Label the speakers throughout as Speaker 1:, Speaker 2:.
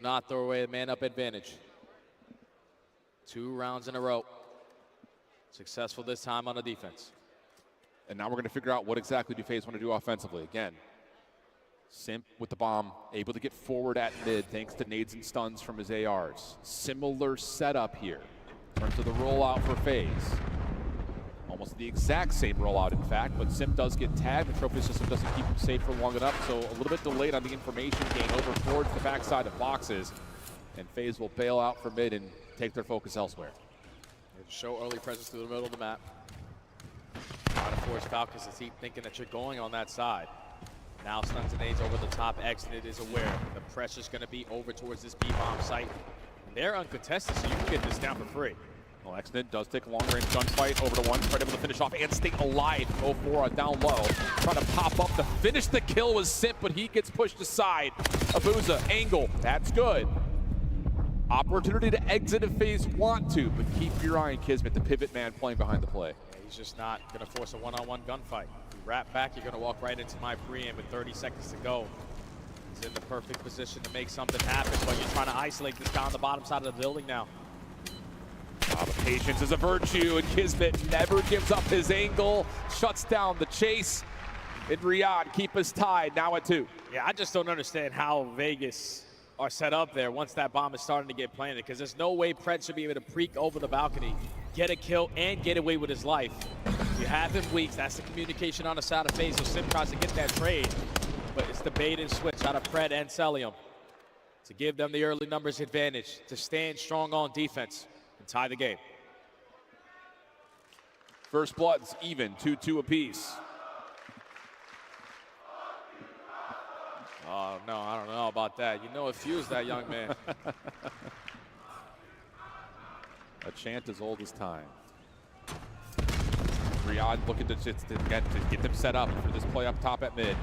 Speaker 1: Not throw away the man-up advantage. 2 rounds in a row. Successful this time on the defense.
Speaker 2: And now we're going to figure out what exactly do FaZe want to do offensively. Again, Simp with the bomb, able to get forward at mid thanks to nades and stuns from his ARs. Similar setup here in terms of the rollout for FaZe. Almost the exact same rollout, in fact, but Simp does get tagged. The trophy system doesn't keep him safe for long enough, so a little bit delayed on the information gain over towards the backside of boxes. And FaZe will bail out for mid and take their focus elsewhere.
Speaker 1: Show early presence through the middle of the map. Try to force Falcons to keep thinking that you're going on that side. Now stuns and nades over the top. Exit is aware the pressure's going to be over towards this B-bomb site. And they're uncontested, so you can get this down for free.
Speaker 2: Well, Exnid does take a long-range gunfight over to one, trying to be able to finish off and stay alive. 0-4 on down low. Trying to pop up to finish the kill with Simp, but he gets pushed aside. Abuza, angle, that's good. Opportunity to exit if FaZe want to, but keep your eye on Kismet, the pivot man playing behind the play.
Speaker 1: Yeah, he's just not going to force a one-on-one gunfight. You wrap back, you're going to walk right into my pre-aim with 30 seconds to go. He's in the perfect position to make something happen, but you're trying to isolate this guy on the bottom side of the building now.
Speaker 2: But patience is a virtue, and Kismet never gives up his angle, shuts down the chase. And Riyadh keep us tied, now at 2.
Speaker 1: Yeah, I just don't understand how Vegas are set up there once that bomb is starting to get planted, because there's no way Pred should be able to preak over the balcony, get a kill, and get away with his life. You have him weak. That's the communication on the side of FaZe, so Sim tries to get that trade, but it's the bait and switch out of Pred and Celium to give them the early numbers advantage, to stand strong on defense and tie the game.
Speaker 2: First blood's even, 2-2 apiece.
Speaker 1: Oh, no, I don't know about that. You know it fused that young man.
Speaker 2: A chant as old as time. Riyadh looking to get them set up for this play up top at mid.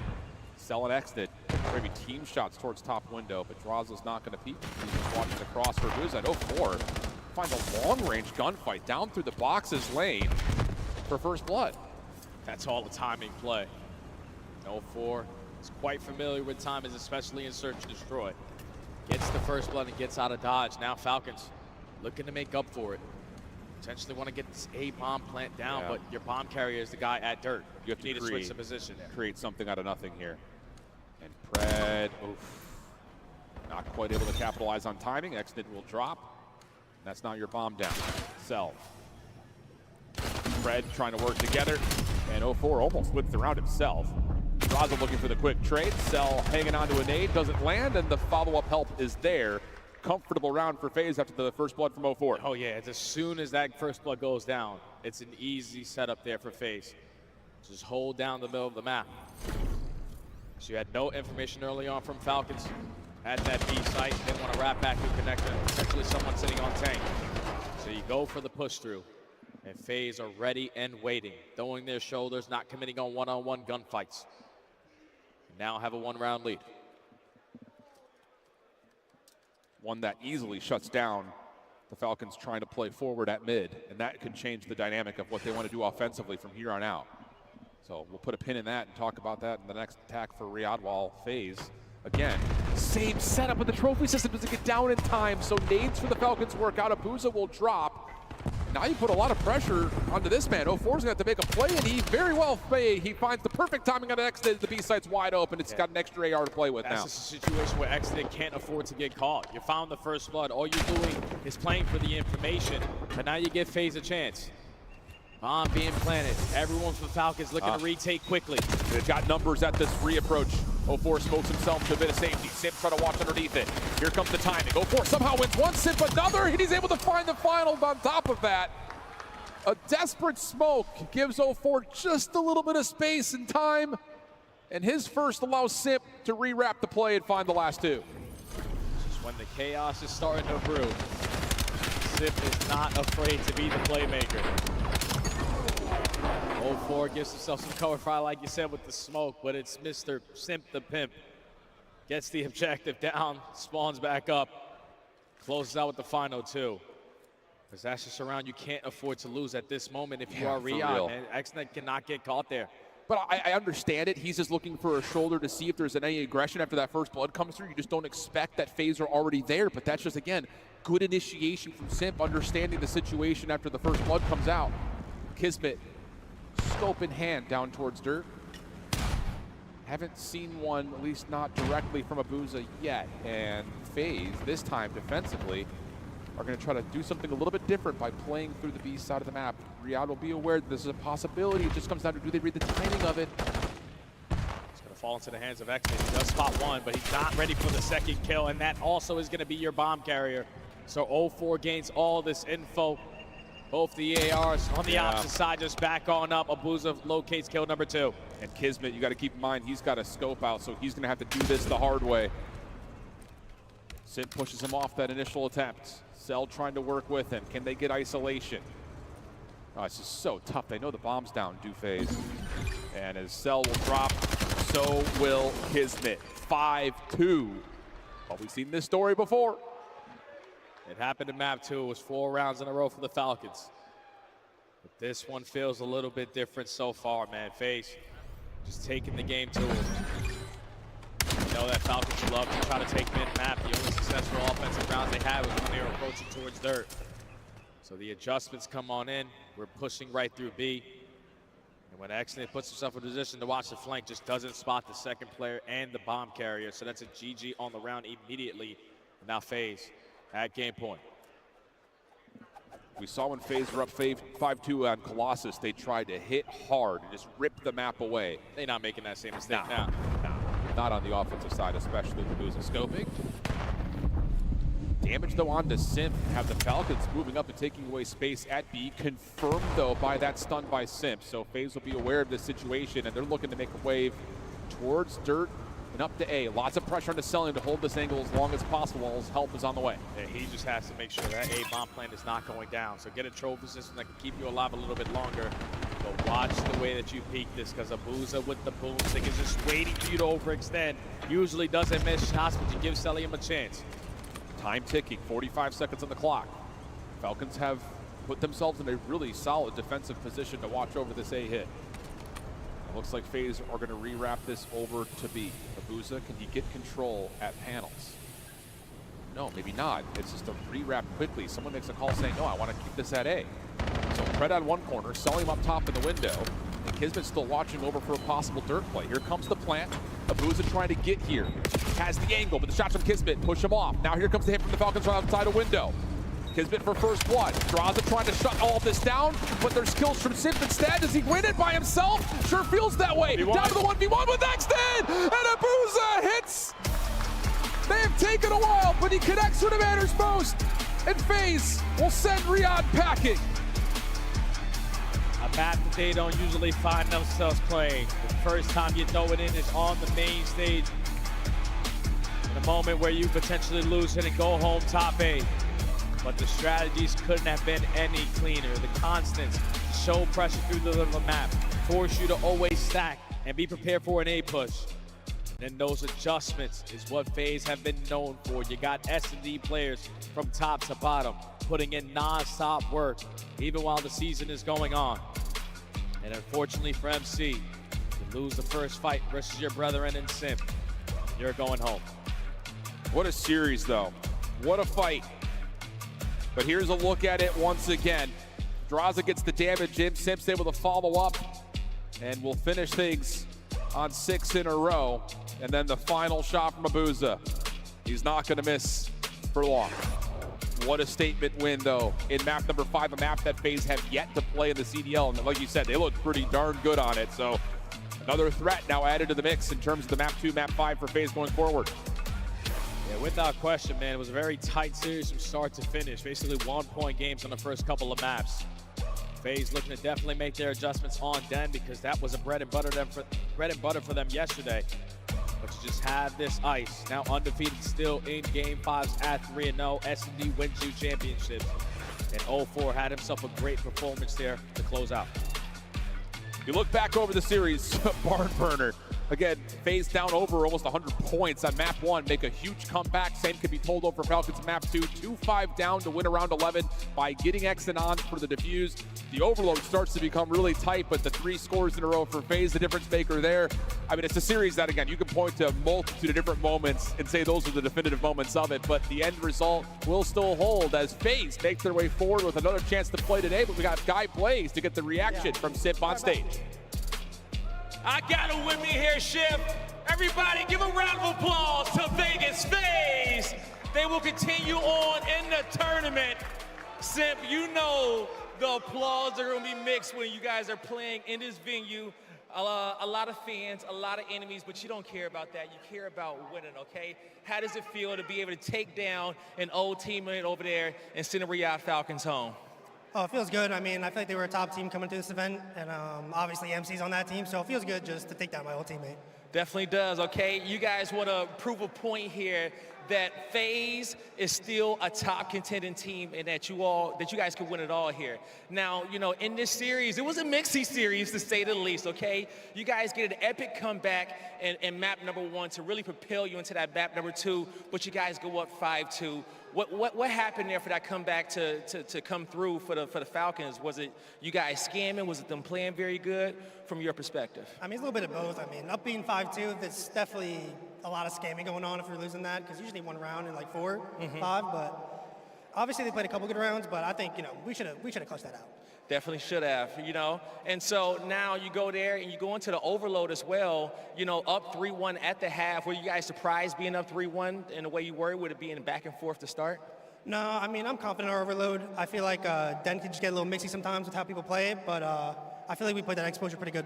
Speaker 2: Cell and Exit, maybe team shots towards top window, but Drazo's not going to peek. He's just watching the cross for Booz at 0-4. Finds a long-range gunfight down through the boxes lane for first blood.
Speaker 1: That's all the timing play. 0-4. He's quite familiar with timings, especially in Search and Destroy. Gets the first blood and gets out of dodge. Now Falcons looking to make up for it. Potentially want to get this A-bomb plant down, but your bomb carrier is the guy at dirt.
Speaker 2: You have to
Speaker 1: need to switch the position there.
Speaker 2: Create something out of nothing here. And Pred, not quite able to capitalize on timing. Exnid will drop. That's not your bomb down. Cell. Pred trying to work together. And 0-4 almost whipped around himself. Drazo looking for the quick trade. Cell hanging onto a nade, doesn't land, and the follow-up help is there. Comfortable round for FaZe after the first blood from 0-4.
Speaker 1: Oh yeah, as soon as that first blood goes down, it's an easy setup there for FaZe. Just hold down the middle of the map. So you had no information early on from Falcons at that B site. They want to wrap back through connector, potentially someone sitting on tank. So you go for the push through. And FaZe are ready and waiting, throwing their shoulders, not committing on one-on-one gunfights. Now have a 1-round lead.
Speaker 2: One that easily shuts down the Falcons trying to play forward at mid, and that could change the dynamic of what they want to do offensively from here on out. So we'll put a pin in that and talk about that in the next attack for Riyadh, while FaZe, again, same setup, but the trophy system doesn't get down in time, so nades for the Falcons work out. Abuza will drop. Now you put a lot of pressure onto this man. 0-4's going to have to make a play, and he very well made. He finds the perfect timing on Exnid. The B site's wide open. It's got an extra AR to play with now.
Speaker 1: That's a situation where Exnid can't afford to get caught. You found the first blood. All you're doing is playing for the information, but now you give FaZe a chance. Bomb being planted. Everyone from Falcons looking to retake quickly.
Speaker 2: They've got numbers at this reapproach. 0-4 smokes himself to a bit of safety. Simp trying to watch underneath it. Here comes the timing. 0-4 somehow wins one, Simp another, and he's able to find the final on top of that. A desperate smoke gives 0-4 just a little bit of space and time, and his first allows Simp to re-wrap the play and find the last 2.
Speaker 1: Just when the chaos is starting to brew, Simp is not afraid to be the playmaker. 0-4 gives himself some cover fire, like you said, with the smoke, but it's Mr. Simp the Pimp. Gets the objective down, spawns back up, closes out with the final 2. Because that's just a round you can't afford to lose at this moment if you are Riyadh, man. Exnid cannot get caught there.
Speaker 2: But I understand it. He's just looking for a shoulder to see if there's any aggression after that first blood comes through. You just don't expect that FaZe are already there. But that's just, again, good initiation from Simp, understanding the situation after the first blood comes out. Kismet, scope in hand down towards Dirt. Haven't seen one, at least not directly from Abuza yet. And FaZe, this time defensively, are going to try to do something a little bit different by playing through the B side of the map. Riyadh will be aware that this is a possibility. It just comes down to, do they read the timing of it?
Speaker 1: It's going to fall into the hands of X-Men. He does spot one, but he's not ready for the second kill, and that also is going to be your bomb carrier. So 0-4 gains all this info. Both the ARs on the opposite side just back on up. Abuza locates kill number 2.
Speaker 2: And Kismet, you got to keep in mind, he's got a scope out, so he's going to have to do this the hard way. Simp pushes him off that initial attempt. Cell trying to work with him. Can they get isolation? Oh, it's just so tough. They know the bomb's down, do FaZe. And as Cell will drop, so will Kismet. 5-2. Well, we've seen this story before.
Speaker 1: It happened in map 2. It was 4 rounds in a row for the Falcons. But this one feels a little bit different so far, man. FaZe just taking the game to them. You know that Falcons love to try to take mid-map. The only successful offensive rounds they had was when they were approaching towards Dirt. So the adjustments come on in. We're pushing right through B. And when X-Net puts himself in position to watch the flank, just doesn't spot the second player and the bomb carrier. So that's a GG on the round immediately. And now FaZe at game point.
Speaker 2: We saw when FaZe were up 5-2 on Colossus, they tried to hit hard and just rip the map away.
Speaker 1: They're not making that same mistake now.
Speaker 2: No. Not on the offensive side, especially with Abuza scoping. Damage though onto Simp. Have the Falcons moving up and taking away space at B. Confirmed though by that stun by Simp. So FaZe will be aware of this situation and they're looking to make a wave towards Dirt and up to A. Lots of pressure on the Selling to hold this angle as long as possible while his help is on the way.
Speaker 1: Yeah, he just has to make sure that A bomb plan is not going down. So get a trophy system that can keep you alive a little bit longer. But watch the way that you peek this, because Abuza with the boomstick is just waiting for you to overextend. Usually doesn't miss shots, but you give Celium a chance.
Speaker 2: Time ticking, 45 seconds on the clock. Falcons have put themselves in a really solid defensive position to watch over this A hit. It looks like FaZe are going to rewrap this over to B. Abuza, can he get control at panels? No, maybe not. It's just a rewrap quickly. Someone makes a call saying, no, I want to keep this at A. So Pred on one corner, Selling up top in the window. And Kismet's still watching over for a possible Dirt play. Here comes the plant. Abuza trying to get here. Has the angle, but the shots from Kismet push him off. Now here comes the hit from the Falcons right outside a window. Kismet for first blood. Draza trying to shut all of this down, but there's kills from Simp instead. Does he win it by himself? Sure feels that way. Down to the 1v1 with X-Dead, and Abuza hits. They have taken a while, but he connects with the Manners post, and FaZe will send Riyadh packing.
Speaker 1: A map that they don't usually find themselves playing. The first time you throw it in is on the main stage. In a moment where you potentially lose it and go home top A. But the strategies couldn't have been any cleaner. The constants, show pressure through the little map, force you to always stack and be prepared for an A push. And then those adjustments is what FaZe have been known for. You got S&D players from top to bottom putting in non-stop work even while the season is going on. And unfortunately for MC, you lose the first fight versus your brethren in Simp, you're going home.
Speaker 2: What a series though. What a fight. But here's a look at it once again. Draza gets the damage in. Simp's able to follow up. And we'll finish things on 6 in a row. And then the final shot from Abuza. He's not going to miss for long. What a statement win, though, in map number 5, a map that FaZe have yet to play in the CDL. And like you said, they look pretty darn good on it. So another threat now added to the mix in terms of the map 2, map 5 for FaZe going forward.
Speaker 1: Yeah, without question, man. It was a very tight series from start to finish. Basically 1-point games on the first couple of maps. FaZe looking to definitely make their adjustments on Den, because that was a bread and butter for them yesterday. But you just have this ice. Now undefeated still in Game 5s at 3-0. S&D wins you championships. And 0-4 had himself a great performance there to close out.
Speaker 2: You look back over the series, barn burner. Again, FaZe down over almost 100 points on map 1, make a huge comeback. Same can be told over Falcons map 2. 2-5 down to win around 11 by getting Exon on for the defuse. The overload starts to become really tight, but the 3 scores in a row for FaZe, the difference maker there. I mean, it's a series that, again, you can point to a multitude of different moments and say those are the definitive moments of it, but the end result will still hold as FaZe make their way forward with another chance to play today, but we got Guy Blaze to get the reaction from Simp on stage.
Speaker 3: I got it with me here, Ship. Everybody give a round of applause to Vegas FaZe. They will continue on in the tournament. Simp, you know the applause are going to be mixed when you guys are playing in this venue. A lot of fans, a lot of enemies, but you don't care about that. You care about winning, okay? How does it feel to be able to take down an old teammate over there and send the Riyadh Falcons home?
Speaker 4: Oh, it feels good. I mean, I feel like they were a top team coming to this event, and obviously MC's on that team, so it feels good just to take down my old teammate.
Speaker 3: Definitely does, okay? You guys want to prove a point here that FaZe is still a top contending team and that you guys can win it all here. Now, you know, in this series, it was a mixy series to say the least, okay? You guys get an epic comeback in map number 1 to really propel you into that map number 2, but you guys go up 5-2. What happened there for that comeback to come through for the Falcons? Was it you guys scamming? Was it them playing very good from your perspective?
Speaker 4: I mean, it's a little bit of both. I mean, up being 5-2, there's definitely a lot of scamming going on if you're losing that, because usually 1 round in like 4, 5, but obviously they played a couple good rounds, but I think, you know, we should have clutched that out.
Speaker 3: Definitely should have, you know. And so now you go there and you go into the overload as well, you know, up 3-1 at the half. Were you guys surprised being up 3-1 in the way you were? Would it be in back and forth to start?
Speaker 4: No, I mean, I'm confident in our overload. I feel like Den can just get a little mixy sometimes with how people play it, but I feel like we played that exposure pretty good.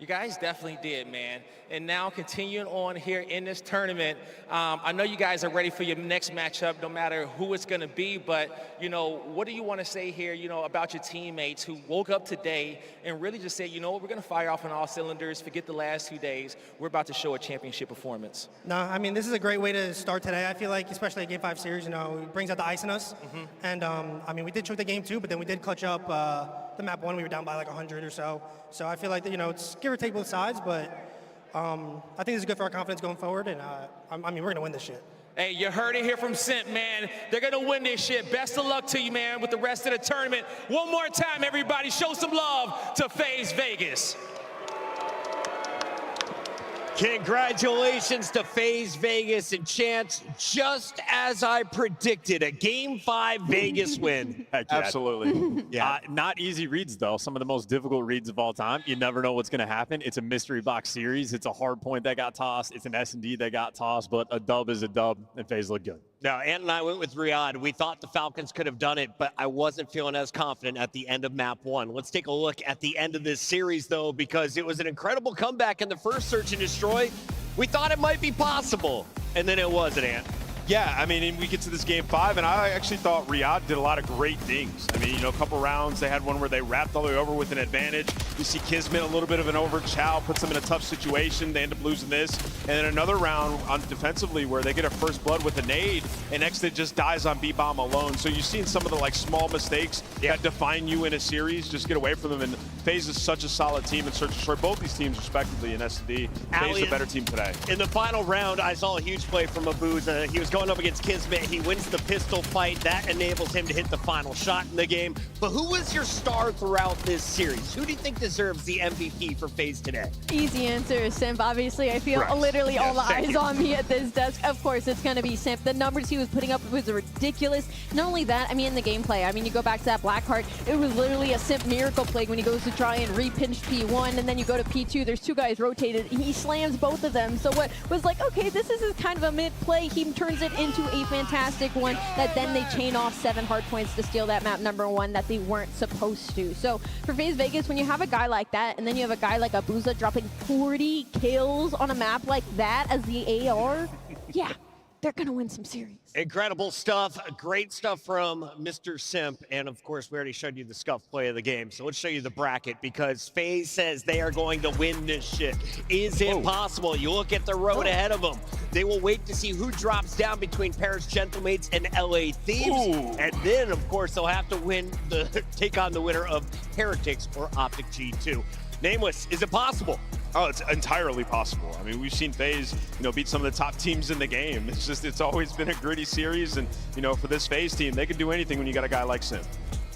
Speaker 3: You guys definitely did, man. And now continuing on here in this tournament, I know you guys are ready for your next matchup, no matter who it's going to be. But, you know, what do you want to say here, you know, about your teammates who woke up today and really just said, you know what, we're going to fire off on all cylinders, forget the last 2 days. We're about to show a championship performance.
Speaker 4: No, I mean, this is a great way to start today. I feel like, especially at Game 5 series, you know, it brings out the ice in us. And, I mean, we did choke the game 2, but then we did clutch up the map 1. We were down by like 100 or so. So I feel like, you know, it's give or take both sides, but I think this is good for our confidence going forward, and I mean, we're going to win this shit.
Speaker 3: Hey, you heard it here from Simp, man. They're going to win this shit. Best of luck to you, man, with the rest of the tournament. One more time, everybody, show some love to FaZe Vegas.
Speaker 5: Congratulations to FaZe Vegas and Chance, just as I predicted, a Game 5 Vegas win.
Speaker 6: Heck yeah.
Speaker 5: Absolutely. Yeah.
Speaker 6: Not easy reads, though. Some of the most difficult reads of all time. You never know what's going to happen. It's a mystery box series. It's a hard point that got tossed. It's an S&D that got tossed, but a dub is a dub, and FaZe looked good.
Speaker 5: Now, Ant and I went with Riyadh. We thought the Falcons could have done it, but I wasn't feeling as confident at the end of map 1. Let's take a look at the end of this series, though, because it was an incredible comeback in the first Search and Destroy. We thought it might be possible, and then it wasn't, Ant.
Speaker 7: Yeah, I mean, we get to this Game 5, and I actually thought Riyadh did a lot of great things. I mean, you know, a couple rounds, they had one where they wrapped all the way over with an advantage. You see Kismet a little bit of an over. Chow puts them in a tough situation. They end up losing this. And then another round on defensively where they get a first blood with a nade, and Exit just dies on B-bomb alone. So you've seen some of the, like, small mistakes that define you in a series. Just get away from them. And FaZe is such a solid team in Search and Destroy. Both these teams, respectively, in S&D. FaZe is a better team today.
Speaker 5: In the final round, I saw a huge play from Abuza. He was going up against Kismet. He wins the pistol fight. That enables him to hit the final shot in the game. But who was your star throughout this series? Who do you think deserves the MVP for FaZe today?
Speaker 8: Easy answer, Simp. Obviously, I feel literally all the eyes on me at this desk. Of course, it's going to be Simp. The numbers he was putting up was ridiculous. Not only that, I mean, in the gameplay, I mean, you go back to that Blackheart, it was literally a Simp miracle plague when he goes to try and re-pinch P1, and then you go to P2, there's 2 guys rotated. He slams both of them. So what was like, okay, this is kind of a mid-play. He turns it into a fantastic one that then they chain off 7 hard points to steal that map number 1 that they weren't supposed to. So for FaZe Vegas, when you have a guy like that, and then you have a guy like Abuza dropping 40 kills on a map like that as the AR, yeah, they're going to win some series.
Speaker 5: Incredible stuff. Great stuff from Mr. Simp. And of course, we already showed you the scuff play of the game. So let's show you the bracket because FaZe says they are going to win this shit. Is it possible? You look at the road ahead of them. They will wait to see who drops down between Paris Gentlemates and LA Thieves. And then, of course, they'll have to take on the winner of Heretics or Optic G2. Nameless, is it possible?
Speaker 7: Oh, it's entirely possible. I mean, we've seen FaZe, beat some of the top teams in the game. It's always been a gritty series, and for this FaZe team, they can do anything when you got a guy like Sim.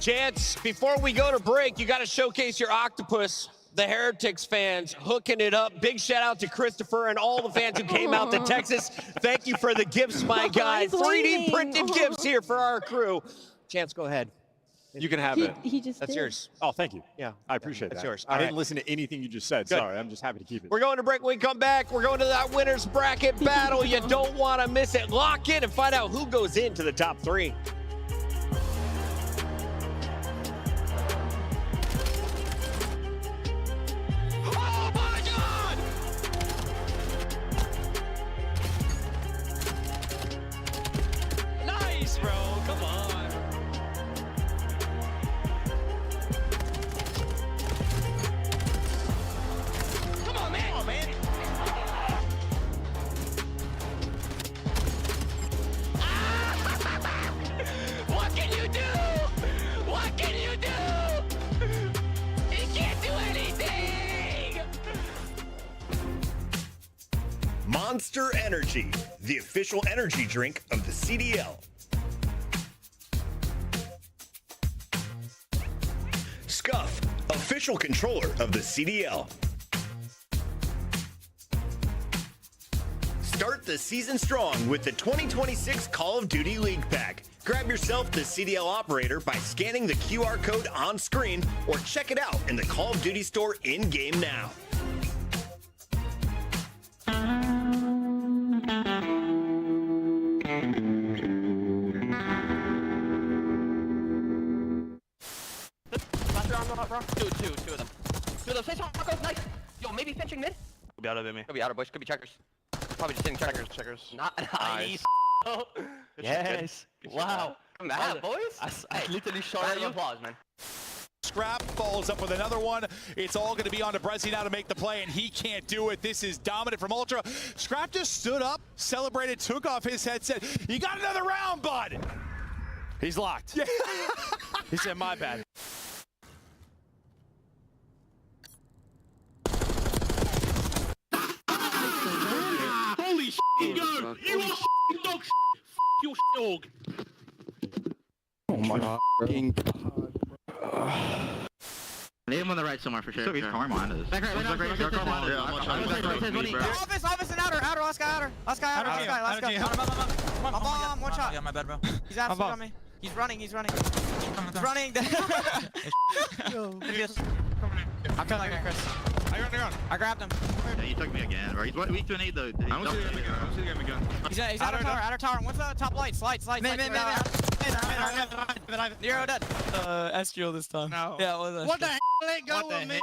Speaker 5: Chance, before we go to break, you got to showcase your octopus. The Heretics fans hooking it up. Big shout out to Christopher and all the fans who came out to Texas. Thank you for the gifts, my guy. 3D printed gifts here for our crew. Chance, go ahead.
Speaker 7: You can have it.
Speaker 5: That's yours.
Speaker 6: Oh, thank you.
Speaker 5: Yeah.
Speaker 6: I appreciate that.
Speaker 5: That's yours.
Speaker 6: I didn't listen to anything you just said.
Speaker 5: Good.
Speaker 6: Sorry, I'm just happy to keep it.
Speaker 5: We're going to break. When we come back, we're going to that winner's bracket battle. You don't want to miss it. Lock in and find out who goes into the top 3. Oh my God!
Speaker 3: Nice, bro. Come on. Come on, man. Come on, man. What can you do? What can you do? He can't do anything.
Speaker 9: Monster Energy, the official energy drink of the CDL. Scuff, official controller of the CDL. Start the season strong with the 2026 Call of Duty League Pack. Grab yourself the CDL operator by scanning the QR code on screen or check it out in the Call of Duty store in-game now.
Speaker 10: Two of them. Two of them. Say something, Marco. Nice. Yo, maybe finching mid?
Speaker 11: Could be out of it, me.
Speaker 10: Could be outer bush. Could be checkers. Probably just hitting checkers. Not nice. Yes. Wow. Come on, boys. I literally shot you. Applause, man.
Speaker 12: Scrap follows up with another one. It's all going to be on to Brezzy now to make the play, and he can't do it. This is dominant from Ultra. Scrap just stood up, celebrated, took off his headset. You got another round, bud.
Speaker 11: He's locked. Yeah. He said, my bad.
Speaker 13: Holy shit, go! You are dog your dog.
Speaker 11: Oh my fucking
Speaker 10: Leave him on the right somewhere for sure.
Speaker 11: So he's car minus.
Speaker 10: Back right.
Speaker 13: Office and outer, last guy. Come on, one shot. Yeah, my bad, bro. He's absolutely on me. He's running. He's running. I feel like Chris. I grabbed him.
Speaker 11: Yeah, you took me again, bro. He's weak to an 8 though. I don't see the game again.
Speaker 13: He's outer tower. What's the top light? Slide. Man. Nero dead.
Speaker 3: SGO this time.
Speaker 13: No.
Speaker 3: Yeah, what was
Speaker 13: What the hell ain't going with me?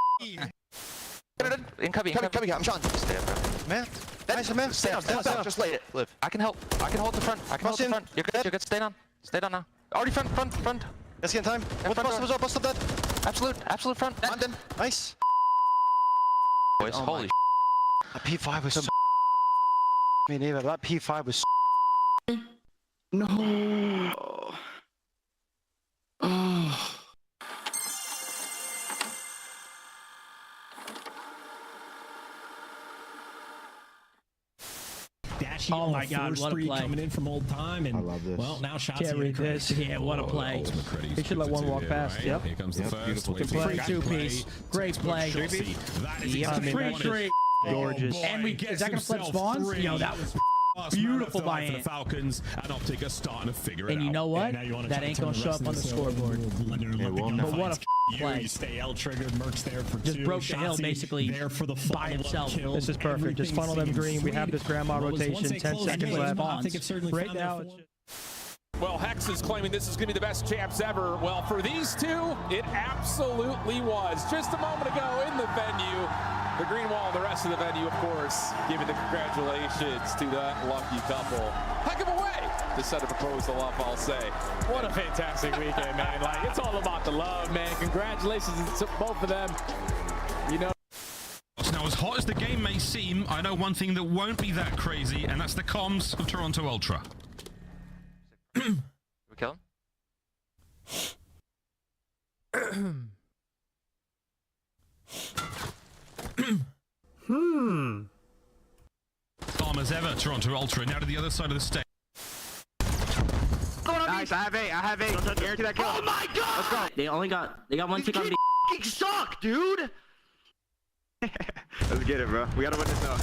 Speaker 10: In cubby, I'm Sean. Stay up, bro.
Speaker 11: Man.
Speaker 10: Nice, man. Stay down. Just lay it. Live. I can help. I can hold the front. You're good. Stay down now. Already front.
Speaker 11: Let's get in time. What's up that?
Speaker 10: Absolute front.
Speaker 11: I'm done. Nice.
Speaker 10: Boys, holy shit.
Speaker 11: That P5 was so me neither. That P5 was no. Oh.
Speaker 13: Oh my God, what a play.
Speaker 14: Coming in from old time, and
Speaker 11: I love this.
Speaker 14: Well, now shots
Speaker 13: Can't read this. Yeah, what a play. He should let one walk past.
Speaker 14: Right?
Speaker 13: Yep.
Speaker 14: Here comes the first.
Speaker 13: Good play, two-piece. Great play.
Speaker 14: That is
Speaker 13: Yeah, I mean, that's just gorgeous.
Speaker 14: And is that going to flip spawns?
Speaker 13: Yo, that was
Speaker 14: beautiful by Ant. The Falcons and Optic are starting to figure it out.
Speaker 13: And you know what? That ain't going to show up on the scoreboard. But what a play.
Speaker 14: You stay L-triggered, Merc's there for
Speaker 13: just
Speaker 14: 2.
Speaker 13: broke the hill basically
Speaker 14: there for the
Speaker 13: by himself.
Speaker 14: Kill.
Speaker 13: This is perfect. Just funnel them green. We have this grandma rotation. 10 seconds left.
Speaker 14: I think it's certainly
Speaker 13: right now.
Speaker 2: Well, Hex is claiming this is going to be the best champs ever. Well, for these two, it absolutely was. Just a moment ago in the venue, the green wall and the rest of the venue, of course, giving the congratulations to that lucky couple. Heck of a way to set a proposal up, I'll say.
Speaker 3: What a fantastic weekend, man. Like, it's all about the love, man. Congratulations to both of them. You know.
Speaker 14: Now, as hot as the game may seem, I know one thing that won't be that crazy, and that's the comms of Toronto Ultra.
Speaker 10: We kill him?
Speaker 14: as ever, Toronto Ultra. Now to the other side of the stage.
Speaker 10: Nice, I have eight. Guarantee that kill. Oh my god! Let's go. They got one tick on me. You suck, dude! Let's get it, bro. We gotta win this now.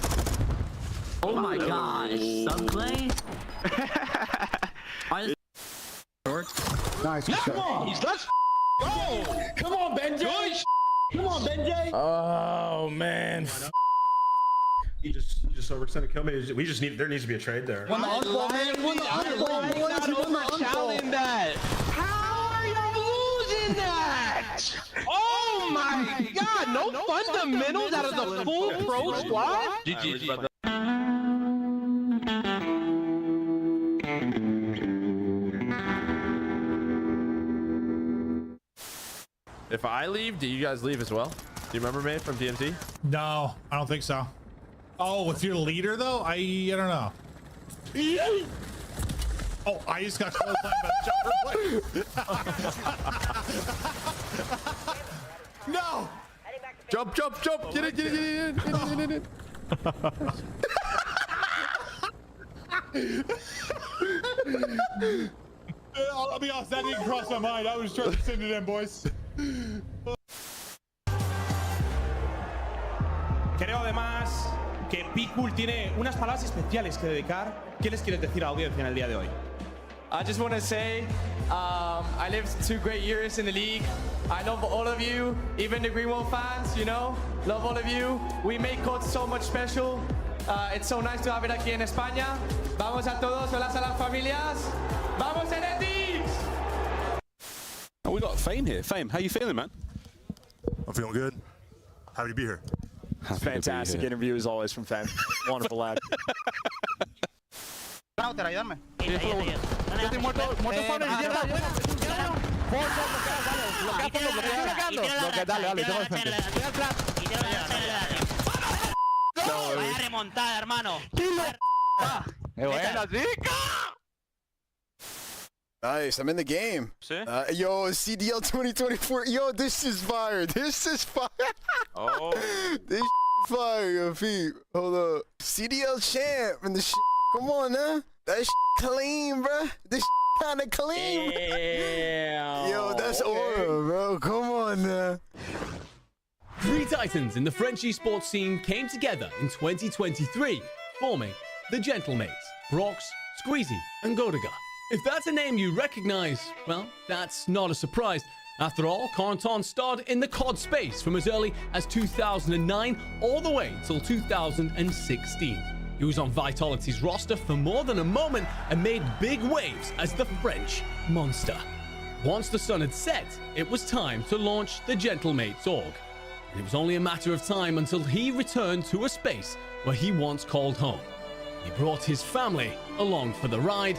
Speaker 10: Oh my gosh, subplay?
Speaker 11: Nice.
Speaker 10: Come on, let's go! Come on, Benjay! Come on, Benjay!
Speaker 13: Oh man.
Speaker 7: You just overextended kill me. There needs to be a trade there.
Speaker 10: Won the unfold, man. Won the unfold. Challenge that. How are you losing that? Oh my god, no fundamentals out of the full pro squad? GG.
Speaker 13: If I leave, do you guys leave as well? Do you remember me from TNT?
Speaker 12: No, I don't think so. Oh, if you're leader though, I don't know. Oh, I just got close by the jumper. No!
Speaker 13: Jump! Get it!
Speaker 12: I'll be honest, that didn't cross my mind. I was trying to send it in, boys.
Speaker 15: Creo además que Pikul tiene unas palabras especiales que dedicar. ¿Qué les quieres decir a la audiencia en el día de hoy?
Speaker 16: I just want to say, I lived 2 great years in the league. I love all of you, even the Greenwald fans, you know. Love all of you. We make COD so much special. It's so nice to have it aquí en España. Vamos a todos, hola a las familias. Vamos Enetis!
Speaker 7: Oh, we got Fame here. Fame, how you feeling, man?
Speaker 17: I'm feeling good. Happy to be here.
Speaker 6: Fantastic interview as always from Fam. Wonderful lad.
Speaker 10: Router, ayúdame.
Speaker 13: Yo estoy muerto para izquierda.
Speaker 10: Vaya remontada, hermano.
Speaker 18: Nice, I'm in the game. Yo, CDL 2024. Yo, this is fire. This is fire.
Speaker 7: Oh.
Speaker 18: This fire, yo, Pete. Hold up. CDL champ and the shit. Come on, huh? That shit clean, bro. This kind of clean.
Speaker 19: Damn.
Speaker 18: Yo, that's aura, bro. Come on, now.
Speaker 19: 3 titans in the French esports scene came together in 2023, forming the Gentlemates, Brox, Squeezy, and Godiga. If that's a name you recognize, well, that's not a surprise. After all, Corentin starred in the COD space from as early as 2009 all the way till 2016. He was on Vitality's roster for more than a moment and made big waves as the French monster. Once the sun had set, it was time to launch the Gentlemates org. And it was only a matter of time until he returned to a space where he once called home. He brought his family along for the ride,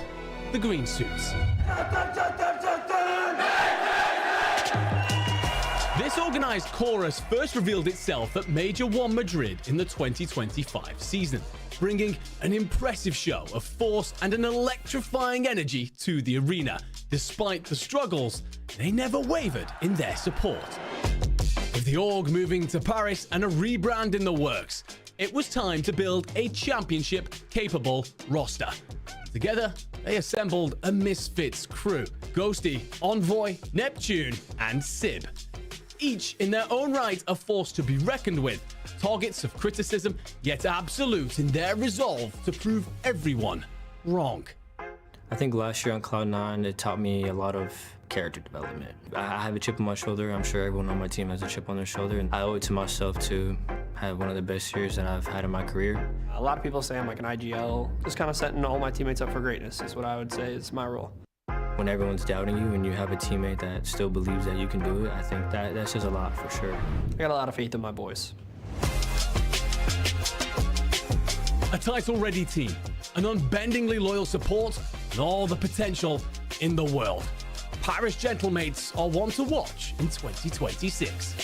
Speaker 19: the green suits. This organized chorus first revealed itself at Major 1 Madrid in the 2025 season, bringing an impressive show of force and an electrifying energy to the arena. Despite the struggles, they never wavered in their support. With the org moving to Paris and a rebrand in the works, it was time to build a championship-capable roster. Together, they assembled a misfits crew: Ghosty, Envoy, Neptune, and Sib. Each in their own right a force to be reckoned with, targets of criticism, yet absolute in their resolve to prove everyone wrong.
Speaker 20: I think last year on Cloud9, it taught me a lot of character development. I have a chip on my shoulder. I'm sure everyone on my team has a chip on their shoulder, and I owe it to myself to have one of the best years that I've had in my career.
Speaker 21: A lot of people say I'm like an IGL, just kind of setting all my teammates up for greatness is what I would say is my role.
Speaker 20: When everyone's doubting you and you have a teammate that still believes that you can do it, I think that says a lot for sure.
Speaker 21: I got a lot of faith in my boys.
Speaker 19: A title-ready team, an unbendingly loyal support, and all the potential in the world. Paris Gentlemates are one to watch in 2026.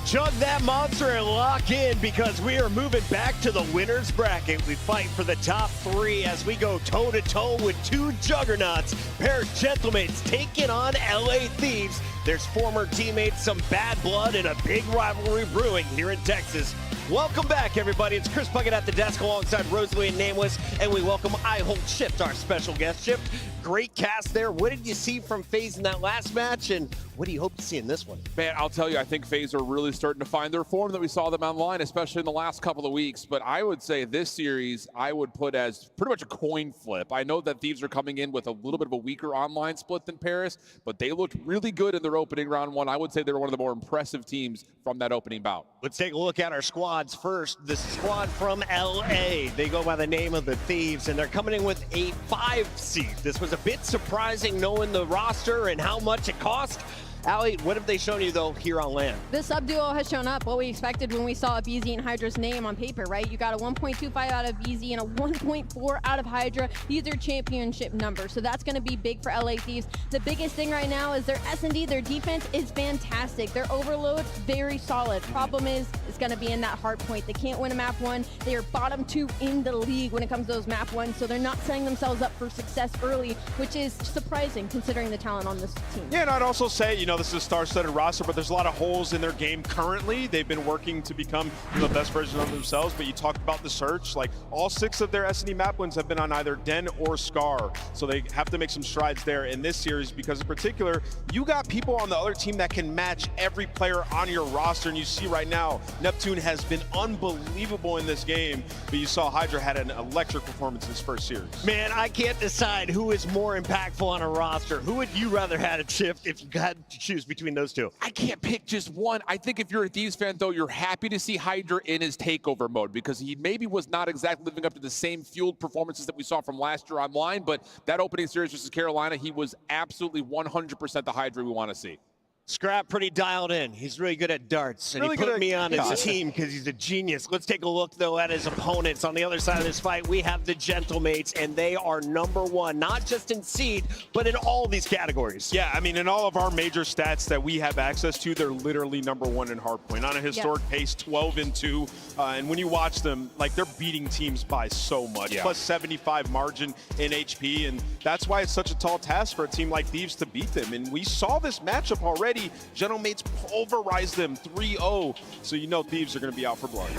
Speaker 5: Chug that monster and lock in because we are moving back to the winner's bracket. We fight for the top 3 as we go toe-to-toe with 2 juggernauts. Paris Gentlemates taking on LA Thieves. There's former teammates, some bad blood, and a big rivalry brewing here in Texas. Welcome back, everybody. It's Chris Puckett at the desk alongside Rosalie and Nameless, and we welcome I Hold Shift, our special guest. Shift, great cast there. What did you see from FaZe in that last match, and what do you hope to see in this one?
Speaker 2: Man, I'll tell you, I think FaZe are really starting to find their form that we saw them online, especially in the last couple of weeks. But I would say this series, I would put as pretty much a coin flip. I know that Thieves are coming in with a little bit of a weaker online split than Paris, but they looked really good in their opening round 1. I would say they were one of the more impressive teams from that opening bout.
Speaker 5: Let's take a look at our squads first. The squad from LA, they go by the name of the Thieves, and they're coming in with a 5 seed. This was a bit surprising knowing the roster and how much it cost. Allie, what have they shown you, though, here on land?
Speaker 8: The sub-duo has shown up what we expected when we saw BZ and Hydra's name on paper, right? You got a 1.25 out of BZ and a 1.4 out of Hydra. These are championship numbers, so that's going to be big for LA Thieves. The biggest thing right now is their S&D, their defense is fantastic. Their overload, very solid. Problem is, it's going to be in that hard point. They can't win a map 1. They are bottom 2 in the league when it comes to those map 1s, so they're not setting themselves up for success early, which is surprising considering the talent on this team.
Speaker 7: Yeah, and I'd also say, this is a star-studded roster, but there's a lot of holes in their game currently. They've been working to become the best version of themselves, but you talked about the search. Like, all 6 of their S&D map wins have been on either Den or Scar, so they have to make some strides there in this series because, in particular, you got people on the other team that can match every player on your roster, and you see right now, Neptune has been unbelievable in this game, but you saw Hydra had an electric performance in his first series.
Speaker 5: Man, I can't decide who is more impactful on a roster. Who would you rather had at Shift if you had to choose between those 2?
Speaker 2: I can't pick just one. I think if you're a Thieves fan, though, you're happy to see Hydra in his takeover mode because he maybe was not exactly living up to the same fueled performances that we saw from last year online, but that opening series versus Carolina, he was absolutely 100% the Hydra we want to see.
Speaker 5: Scrap pretty dialed in. He's really good at darts, and
Speaker 7: really
Speaker 5: he put me on
Speaker 7: chaos.
Speaker 5: his team because he's a genius. Let's take a look, though, at his opponents. On the other side of this fight, we have the Gentlemates, and they are #1, not just in seed, but in all these categories.
Speaker 7: Yeah, I mean, in all of our major stats that we have access to, they're literally #1 in hardpoint. On a historic pace, 12-2. And when you watch them, like, they're beating teams by so much. Plus 75 margin in HP, and that's why it's such a tall task for a team like Thieves to beat them. And we saw this matchup already. Gentlemates pulverized them 3-0, so you know Thieves are going to be out for blood.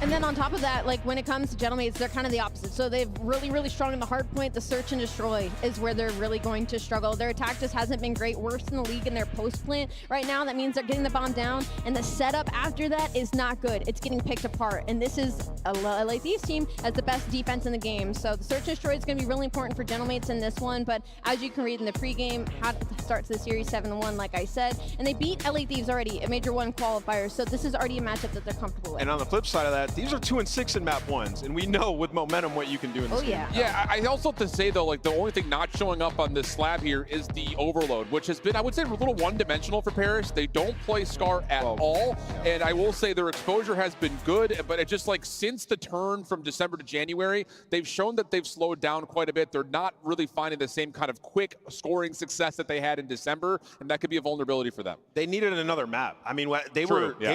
Speaker 8: And then on top of that, like when it comes to Gentlemates, they're kind of the opposite. So they've really strong in the hard point. The search and destroy is where they're really going to struggle. Their attack just hasn't been great. Worst in the league in their post plant right now. That means they're getting the bomb down, and the setup after that is not good. It's getting picked apart. And this is a LA Thieves team as the best defense in the game. So the search and destroy is going to be really important for Gentlemates in this one. But as you can read in the pregame, how to start the series 7-1, like I said, and they beat LA Thieves already, a Major 1 qualifier. So this is already a matchup that they're comfortable with.
Speaker 7: And on the flip side of that, these are 2-6 in map 1s, and we know with momentum what you can do in this game.
Speaker 2: Yeah, I also have to say, though, like, the only thing not showing up on this slab here is the overload, which has been, I would say, a little one-dimensional for Paris. They don't play Scar at all, and I will say their exposure has been good, but it just, like, since the turn from December to January, they've shown that they've slowed down quite a bit. They're not really finding the same kind of quick scoring success that they had in December, and that could be a vulnerability for them.
Speaker 7: They needed another map. I mean, they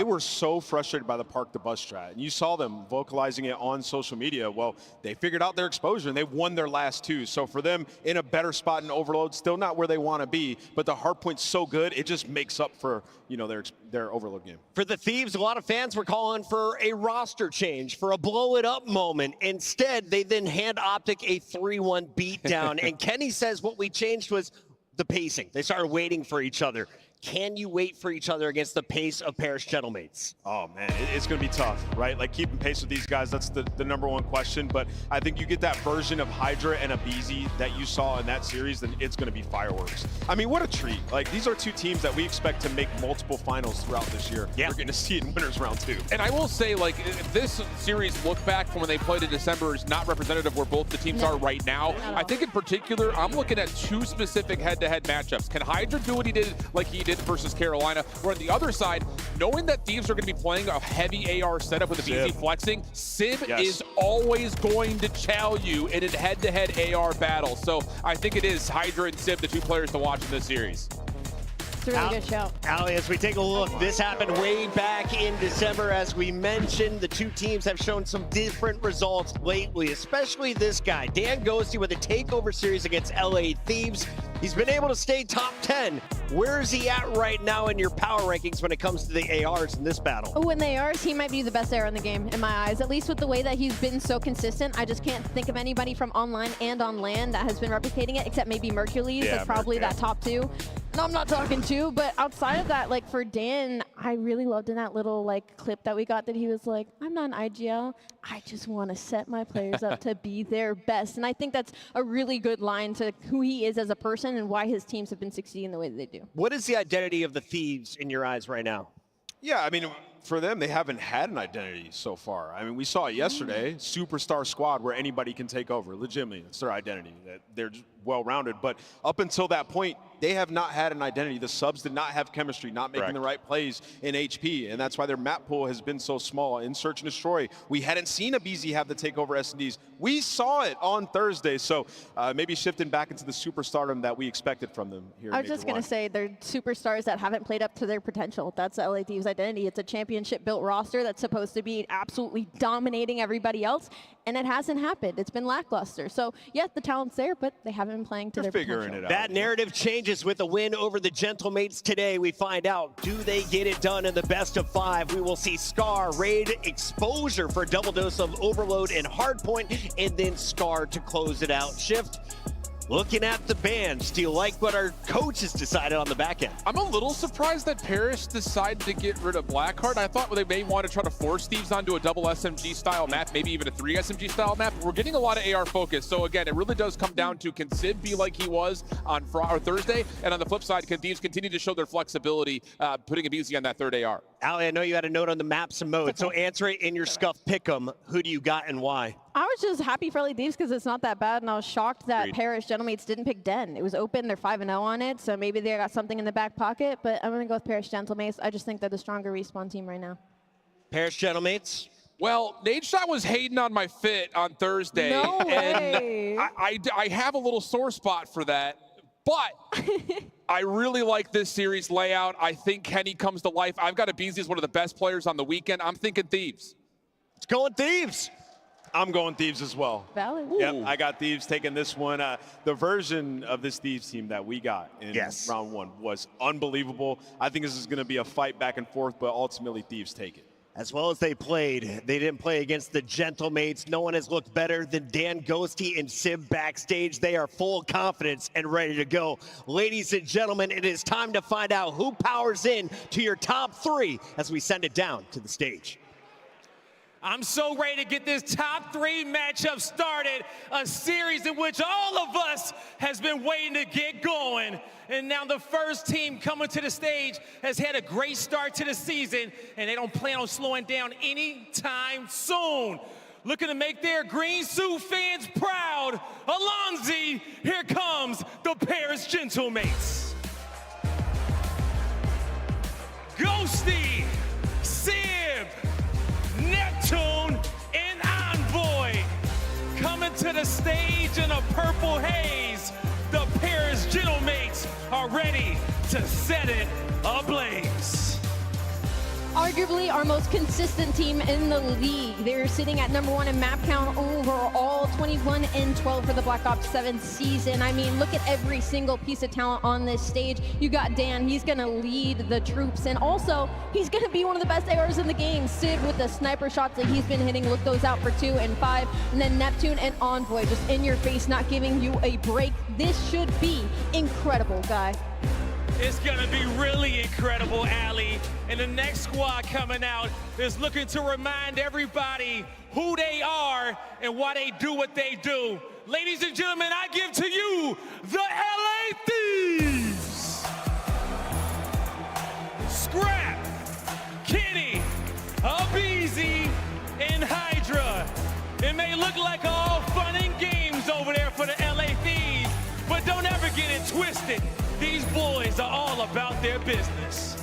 Speaker 7: were so frustrated by the park the bus strat, and you saw them vocalizing it on social media. Well, they figured out their exposure and they won their last 2. So for them, in a better spot in overload, still not where they want to be, but the hard point's so good, it just makes up for, their overload game.
Speaker 5: For the Thieves, a lot of fans were calling for a roster change, for a blow it up moment. Instead, they then hand Optic a 3-1 beatdown. And Kenny says what we changed was the pacing. They started waiting for each other. Can you wait for each other against the pace of Paris Gentlemates?
Speaker 7: Oh, man, it's going to be tough, right? Like, keeping pace with these guys, that's the #1 question. But I think you get that version of Hydra and Abizi that you saw in that series, then it's going to be fireworks. I mean, what a treat. Like, these are 2 teams that we expect to make multiple finals throughout this year. Yeah. We're going to see it in winners round 2.
Speaker 2: And I will say, like, this series look back from when they played in December is not representative of where both the teams are right now. I think in particular, I'm looking at 2 specific head-to-head matchups. Can Hydra do what he did like he did versus Carolina? Where on the other side, knowing that Thieves are going to be playing a heavy AR setup with the BZ flexing, Sib is always going to chow you in a head-to-head AR battle. So I think it is Hydra and Sib, the 2 players to watch in this series.
Speaker 8: It's a really good show.
Speaker 5: Allie, as we take a look, this happened way back in December. As we mentioned, the two teams have shown some different results lately, especially this guy, Dan Ghosty, with a takeover series against LA Thieves. He's been able to stay top 10. Where is he at right now in your power rankings when it comes to the ARs in this battle?
Speaker 8: Oh, in the ARs, he might be the best AR in the game, in my eyes. At least with the way that he's been so consistent. I just can't think of anybody from online and on land that has been replicating it, except maybe Mercules.
Speaker 2: Yeah,
Speaker 8: That's probably that top 2. No, I'm not talking 2, but outside of that, like for Dan, I really loved in that little like clip that we got that he was like, I'm not an IGL. I just want to set my players up to be their best. And I think that's a really good line to who he is as a person and why his teams have been succeeding the way that they do.
Speaker 5: What is the identity of the Thieves in your eyes right now?
Speaker 7: Yeah, I mean, for them, they haven't had an identity so far. I mean, we saw it yesterday, superstar squad where anybody can take over. Legitimately, it's their identity. That they're just well-rounded. But up until that point, they have not had an identity. The subs did not have chemistry, not making the right plays in HP, and that's why their map pool has been so small. In Search and Destroy, we hadn't seen a BZ have the takeover S&Ds. We saw it on Thursday, so maybe shifting back into the superstardom that we expected from them here.
Speaker 8: I was just going to say, they're superstars that haven't played up to their potential. That's the LA Thieves identity. It's a championship-built roster that's supposed to be absolutely dominating everybody else, and it hasn't happened. It's been lackluster. So, yeah, the talent's there, but they haven't been playing to their potential.
Speaker 5: That narrative changes with a win over the Gentlemates today. We find out, do they get it done in the best of 5? We will see Scar raid Exposure for a double dose of Overload and Hardpoint, and then Scar to close it out. Shift. Looking at the bans, do you like what our coaches decided on the back end?
Speaker 2: I'm a little surprised that Parrish decided to get rid of Blackheart. I thought they may want to try to force Thieves onto a double SMG style map, maybe even a 3 SMG style map. We're getting a lot of AR focus. So again, it really does come down to, can Sid be like he was on Thursday? And on the flip side, can Thieves continue to show their flexibility, putting a BZ on that third AR?
Speaker 5: Allie, I know you had a note on the maps and modes, so answer it in your Scuff Pick'em. Who do you got and why?
Speaker 8: I was just happy for LA Thieves because it's not that bad, and I was shocked that Parrish Gentlemates didn't pick Den. It was open, they're 5-0 on it, so maybe they got something in the back pocket, but I'm going to go with Parrish Gentlemates. I just think they're the stronger respawn team right now.
Speaker 5: Parrish Gentlemates?
Speaker 2: Well, Nadeshot was hating on my fit on Thursday,
Speaker 8: No way.
Speaker 2: and I have a little sore spot for that, but I really like this series layout. I think Kenny comes to life. I've got a BZ as one of the best players on the weekend. I'm thinking Thieves.
Speaker 5: It's going Thieves.
Speaker 7: I'm going Thieves as well.
Speaker 8: Valid.
Speaker 7: Yep, I got Thieves taking this one. The version of this Thieves team that we got in round 1 was unbelievable. I think this is going to be a fight back and forth, but ultimately Thieves take it.
Speaker 5: As well as they played, they didn't play against the Gentlemates. No one has looked better than Dan Ghosty and Sim backstage. They are full of confidence and ready to go. Ladies and gentlemen, it is time to find out who powers in to your top 3 as we send it down to the stage.
Speaker 3: I'm so ready to get this top 3 matchup started, a series in which all of us has been waiting to get going. And now the first team coming to the stage has had a great start to the season, and they don't plan on slowing down anytime soon. Looking to make their green suit fans proud, Alonzi, here comes the Paris Gentlemates. Ghosty, Sib, Neptune, and Envoy coming to the stage in a purple haze. The Paris Gentlemates are ready to set it ablaze.
Speaker 8: Arguably our most consistent team in the league. They're sitting at #1 in map count overall, 21-12 for the Black Ops 7 season. I mean, look at every single piece of talent on this stage. You got Dan, he's gonna lead the troops, and also he's gonna be one of the best ARs in the game. Sid with the sniper shots that he's been hitting, look those out for 2 and 5, and then Neptune and Envoy just in your face, not giving you a break. This should be incredible, guy.
Speaker 3: It's gonna be really incredible, Allie. And the next squad coming out is looking to remind everybody who they are and why they do what they do. Ladies and gentlemen, I give to you the LA Thieves. Scrap, Kenny, Abizi, and Hydra. It may look like all fun and games over there for the LA Thieves, but don't ever get it twisted. These boys are all about their business.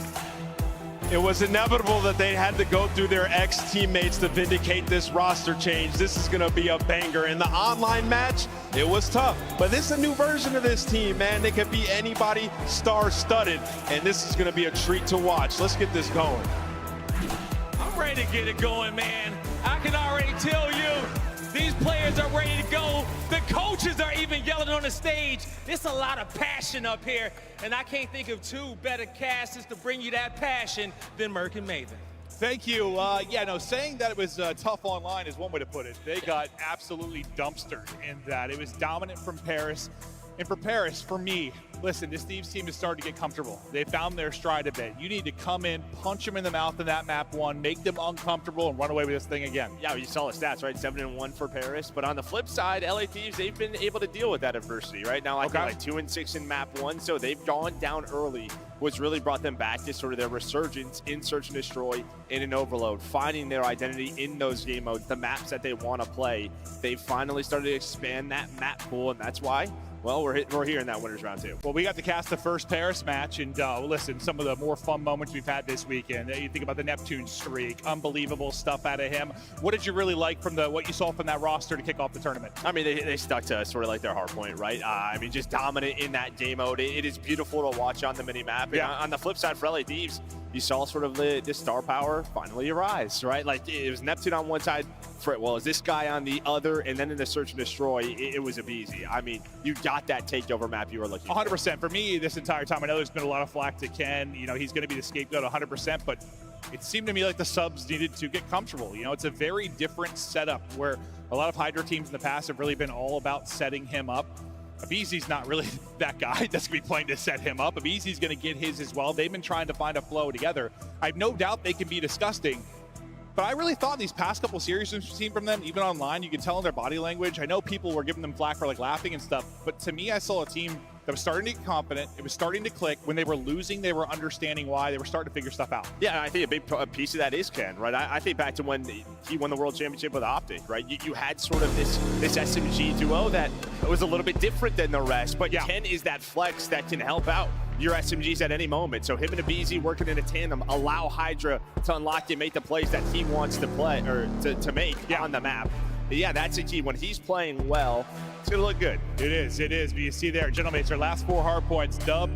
Speaker 7: It was inevitable that they had to go through their ex-teammates to vindicate this roster change. This is going to be a banger. And the online match It was tough, but this is a new version of this team, man. They could be anybody, star-studded, and this is going to be a treat to watch. Let's get this going.
Speaker 3: I'm ready to get it going, man. I can already tell you, these players are ready to go. The coaches are even yelling on the stage. There's a lot of passion up here, and I can't think of two better casters to bring you that passion than Merc and Maven.
Speaker 12: Thank you. Saying that it was tough online is one way to put it. They got absolutely dumpstered in that. It was dominant from Paris. And for Paris, for me, listen, this Thieves team is starting to get comfortable. They found their stride a bit. You need to come in, punch them in the mouth in that map one, make them uncomfortable, and run away with this thing again.
Speaker 1: Yeah, you saw the stats, right? 7-1 for Paris. But on the flip side, LA Thieves, they've been able to deal with that adversity, right? Now, I think like 2-6 in map one, so they've gone down early, which really brought them back to sort of their resurgence in Search and Destroy, in an Overload, finding their identity in those game modes, the maps that they want to play. They've finally started to expand that map pool, and that's why, well, we're here in that winners round too.
Speaker 12: Well, we got to cast the first Paris match, and listen, some of the more fun moments we've had this weekend. You think about the Neptune streak, unbelievable stuff out of him. What did you really like from what you saw from that roster to kick off the tournament?
Speaker 1: I mean, they stuck to sort of like their hard point, right? I mean, just dominant in that game mode. It is beautiful to watch on the mini map.
Speaker 12: Yeah.
Speaker 1: And on the flip side for LA Thieves, you saw sort of the star power finally arise, right? Like it was Neptune on one side, is this guy on the other, and then in the Search and Destroy, it was a easy. I mean, you got that takeover map you were looking for.
Speaker 12: 100%. For me, this entire time, I know there's been a lot of flack to Ken. You know, he's going to be the scapegoat 100%, but it seemed to me like the subs needed to get comfortable. You know, it's a very different setup where a lot of Hydra teams in the past have really been all about setting him up. Abizi's not really that guy that's going to be playing to set him up. Abizi's going to get his as well. They've been trying to find a flow together. I have no doubt they can be disgusting, but I really thought these past couple series we've seen from them, even online, you can tell in their body language. I know people were giving them flack for like laughing and stuff, but to me, I saw a team that was starting to get confident. It was starting to click. When they were losing, they were understanding why. They were starting to figure stuff out.
Speaker 1: Yeah, I think a big piece of that is Ken, right? I think back to when he won the World Championship with Optic, right? You had sort of this SMG duo that was a little bit different than the rest, but Ken is that flex that can help out your SMGs at any moment. So him and Abizi working in a tandem allow Hydra to unlock and make the plays that he wants to play or to make on the map. But yeah, that's a key. When he's playing well, it's going to look good.
Speaker 12: It is. But you see there, Gentlemates, their last 4 hard points, dub.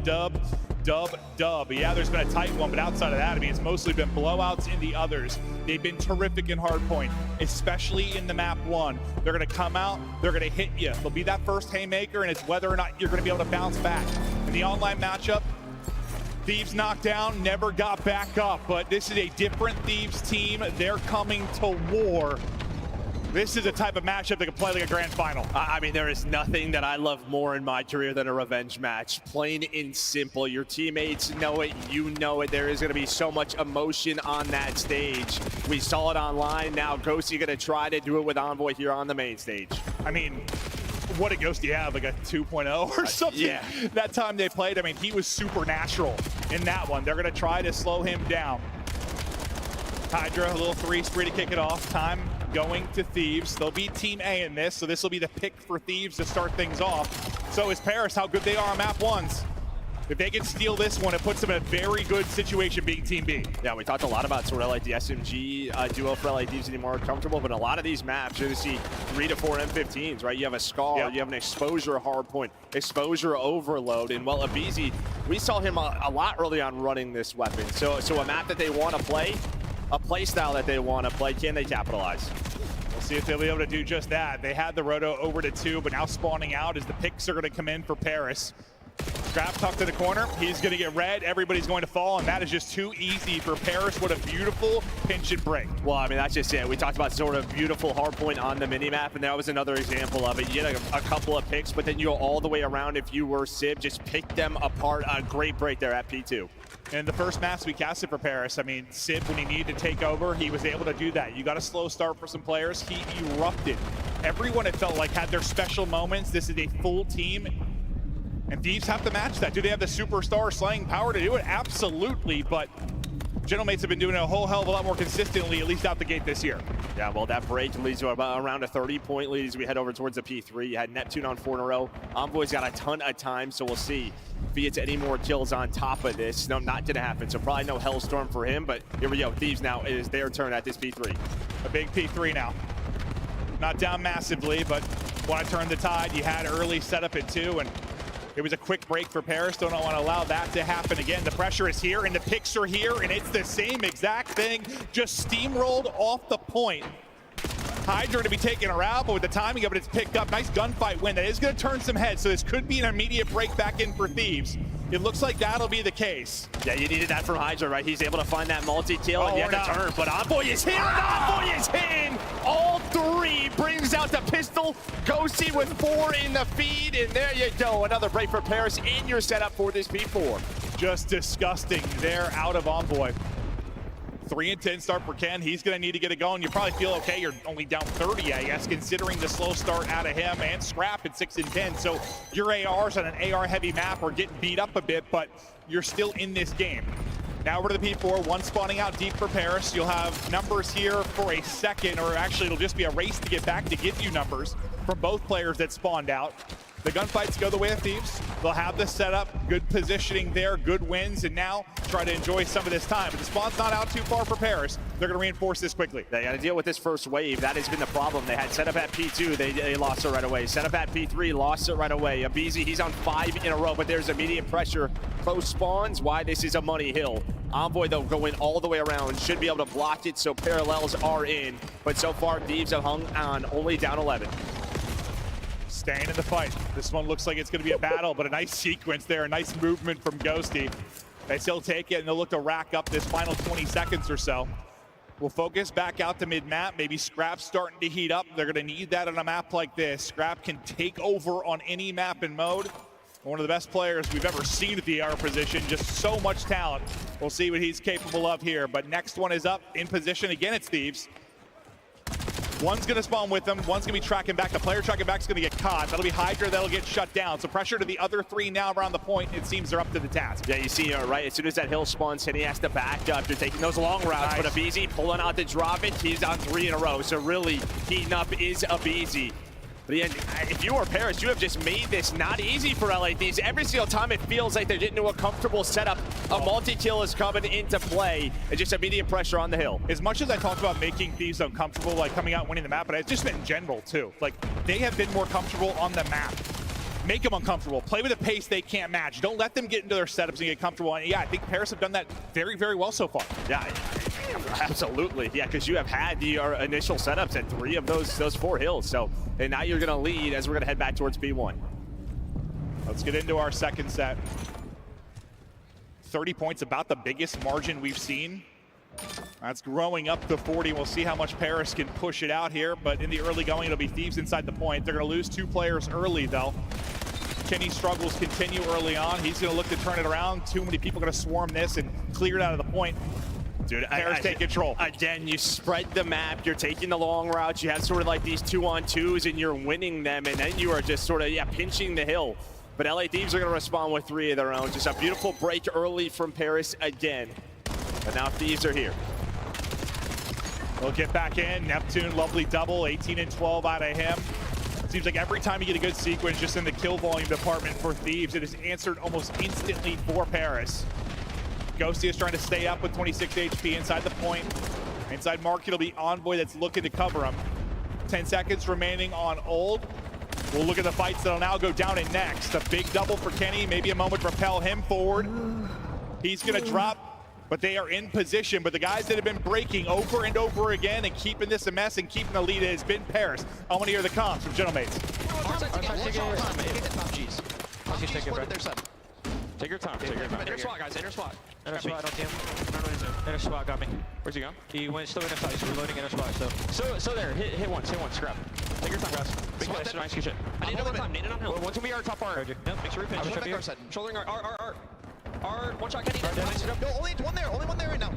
Speaker 12: Yeah, there's been a tight one, but outside of that, I mean, it's mostly been blowouts in the others. They've been terrific in hard point, especially in the map one. They're going to come out, they're going to hit you. They'll be that first haymaker, and it's whether or not you're going to be able to bounce back. In the online matchup, Thieves knocked down, never got back up, but this is a different Thieves team. They're coming to war. This is a type of matchup that can play like a grand final.
Speaker 1: I mean, there is nothing that I love more in my career than a revenge match. Plain and simple. Your teammates know it, you know it. There is going to be so much emotion on that stage. We saw it online. Now Ghosty going to try to do it with Envoy here on the main stage.
Speaker 12: I mean, what did Ghosty have, like a 2.0 or something?
Speaker 1: Yeah.
Speaker 12: That time they played, I mean, he was supernatural in that one. They're going to try to slow him down. Hydra, a little 3 spree to kick it off. Time going to Thieves. They'll be Team A in this, so this will be the pick for Thieves to start things off. So is Paris, how good they are on map 1s. If they can steal this one, it puts them in a very good situation being Team B.
Speaker 1: Yeah, we talked a lot about sort of like the SMG duo for LA Thieves getting more comfortable, but a lot of these maps, you're going to see 3 to 4 M15s, right? You have a Scar, you have an Exposure hardpoint, Exposure Overload, and well, Abizi, we saw him a lot early on running this weapon. So a map that they want to play, a play style that they want to play, can they capitalize?
Speaker 12: We'll see if they'll be able to do just that. They had the Roto over to 2, but now spawning out as the picks are going to come in for Paris. Scrap tucked to the corner. He's going to get red. Everybody's going to fall, and that is just too easy for Paris. What a beautiful pinch and break.
Speaker 1: Well, I mean, that's just it. We talked about sort of beautiful hardpoint on the minimap, and that was another example of it. You had a couple of picks, but then you go all the way around. If you were Sib, just pick them apart. A great break there at P2.
Speaker 12: And the first match we casted for Paris, I mean, Sib, when he needed to take over, he was able to do that. You got a slow start for some players. He erupted. Everyone, it felt like, had their special moments. This is a full team. And Thieves have to match that. Do they have the superstar slaying power to do it? Absolutely, but Gentlemates have been doing it a whole hell of a lot more consistently, at least out the gate this year.
Speaker 1: Yeah, well, that break leads to about around a 30-point lead as we head over towards the P3. You had Neptune on 4 in a row. Envoy's got a ton of time, so we'll see if he gets any more kills on top of this. No, not going to happen, so probably no Hellstorm for him, but here we go. Thieves now, it is their turn at this P3.
Speaker 12: A big P3 now. Not down massively, but Want to turn the tide. You had early setup at 2, and it was a quick break for Paris. Don't want to allow that to happen again. The pressure is here, and the picks are here, and it's the same exact thing, just steamrolled off the point. Hydra to be taking her out, but with the timing of it, it's picked up. Nice gunfight win. That is going to turn some heads, so this could be an immediate break back in for Thieves. It looks like that'll be the case.
Speaker 1: Yeah, you needed that from Hydra, right? He's able to find that multi-kill and yet a turn, but Envoy is here, Envoy is in! All 3 brings out the pistol. Ghosty with 4 in the feed, and there you go. Another break for Paris in your setup for this P4.
Speaker 12: Just disgusting there out of Envoy. 3 and 10 start for Ken. He's going to need to get it going. You probably feel okay. You're only down 30, I guess, considering the slow start out of him and Scrap at 6 and 10. So your ARs on an AR-heavy map are getting beat up a bit, but you're still in this game. Now over to the P4, 1 spawning out deep for Paris. You'll have numbers here for a second, or actually it'll just be a race to get back to give you numbers from both players that spawned out. The gunfights go the way of Thieves. They'll have the setup, good positioning there, good wins, and now try to enjoy some of this time. But the spawn's not out too far for Paris. They're going to reinforce this quickly.
Speaker 1: They got to deal with this first wave. That has been the problem. They had setup at P2. They lost it right away. Setup at P3, lost it right away. Abizi, he's on 5 in a row, but there's immediate pressure. Close spawns, why this is a money hill. Envoy, though, going all the way around, should be able to block it, so parallels are in. But so far, Thieves have hung on, only down 11.
Speaker 12: Staying in the fight. This one looks like it's going to be a battle, but a nice sequence there, a nice movement from Ghosty. They still take it, and they'll look to rack up this final 20 seconds or so. We'll focus back out to mid-map. Maybe Scrap's starting to heat up. They're going to need that on a map like this. Scrap can take over on any map and mode. One of the best players we've ever seen at the AR position. Just so much talent. We'll see what he's capable of here. But next one is up in position. Again, it's Thieves. One's going to spawn with them. One's going to be tracking back. The player tracking back is going to get caught. That'll be Hydra. That'll get shut down. So pressure to the other 3 now around the point. It seems they're up to the task.
Speaker 1: Yeah, you see, right, as soon as that hill spawns, he has to back up. They're taking those long routes, nice. But Abizi pulling out to drop it. He's on 3 in a row. So really heating up is Abizi. But again, if you are Paris, you have just made this not easy for LA Thieves. Every single time it feels like they're getting to a comfortable setup, a multi-kill is coming into play. It's just immediate pressure on the hill.
Speaker 12: As much as I talked about making Thieves uncomfortable, like coming out and winning the map, but it's just been in general too. Like, they have been more comfortable on the map. Make them uncomfortable. Play with a pace they can't match. Don't let them get into their setups and get comfortable. And yeah, I think Paris have done that very, very well so far.
Speaker 1: Yeah, absolutely. Yeah, because you have had your initial setups at 3 of those 4 hills. So, and now you're going to lead as we're going to head back towards B1.
Speaker 12: Let's get into our second set. 30 points, about the biggest margin we've seen. That's growing up to 40. We'll see how much Paris can push it out here, but in the early going, it'll be Thieves inside the point. They're going to lose 2 players early, though. Kenny's struggles continue early on. He's going to look to turn it around. Too many people going to swarm this and clear it out of the point.
Speaker 1: Dude,
Speaker 12: Paris take control.
Speaker 1: Again, you spread the map. You're taking the long routes. You have sort of like these 2-on-2s, and you're winning them, and then you are just sort of, pinching the hill. But LA Thieves are going to respond with 3 of their own. Just a beautiful break early from Paris again. But now Thieves are here.
Speaker 12: We'll get back in. Neptune, lovely double, 18 and 12 out of him. Seems like every time you get a good sequence just in the kill volume department for Thieves, it is answered almost instantly for Paris. Ghosty is trying to stay up with 26 HP inside the point. Inside market, it'll be Envoy that's looking to cover him. 10 seconds remaining on Old. We'll look at the fights that'll now go down in next. A big double for Kenny, maybe a moment to propel him forward. He's gonna drop, but they are in position. But the guys that have been breaking over and over again and keeping this a mess and keeping the lead has been Paris. I want to hear the comms from Gentlemates.
Speaker 4: Take your time, take your time.
Speaker 22: Inner SWAT, guys, inner SWAT.
Speaker 4: Inner SWAT, on team. Inner SWAT got me. Where's he going? He went still inner SWAT, he's reloading inner SWAT still. So there, hit once, scrap. Take your time, guys. Big finish, nice, good shit.
Speaker 22: I need another time, need it on hill.
Speaker 4: Once we are top R. Yep, make sure we finish.
Speaker 22: Shouldering R, one shot, Kenny. No, only one there right now.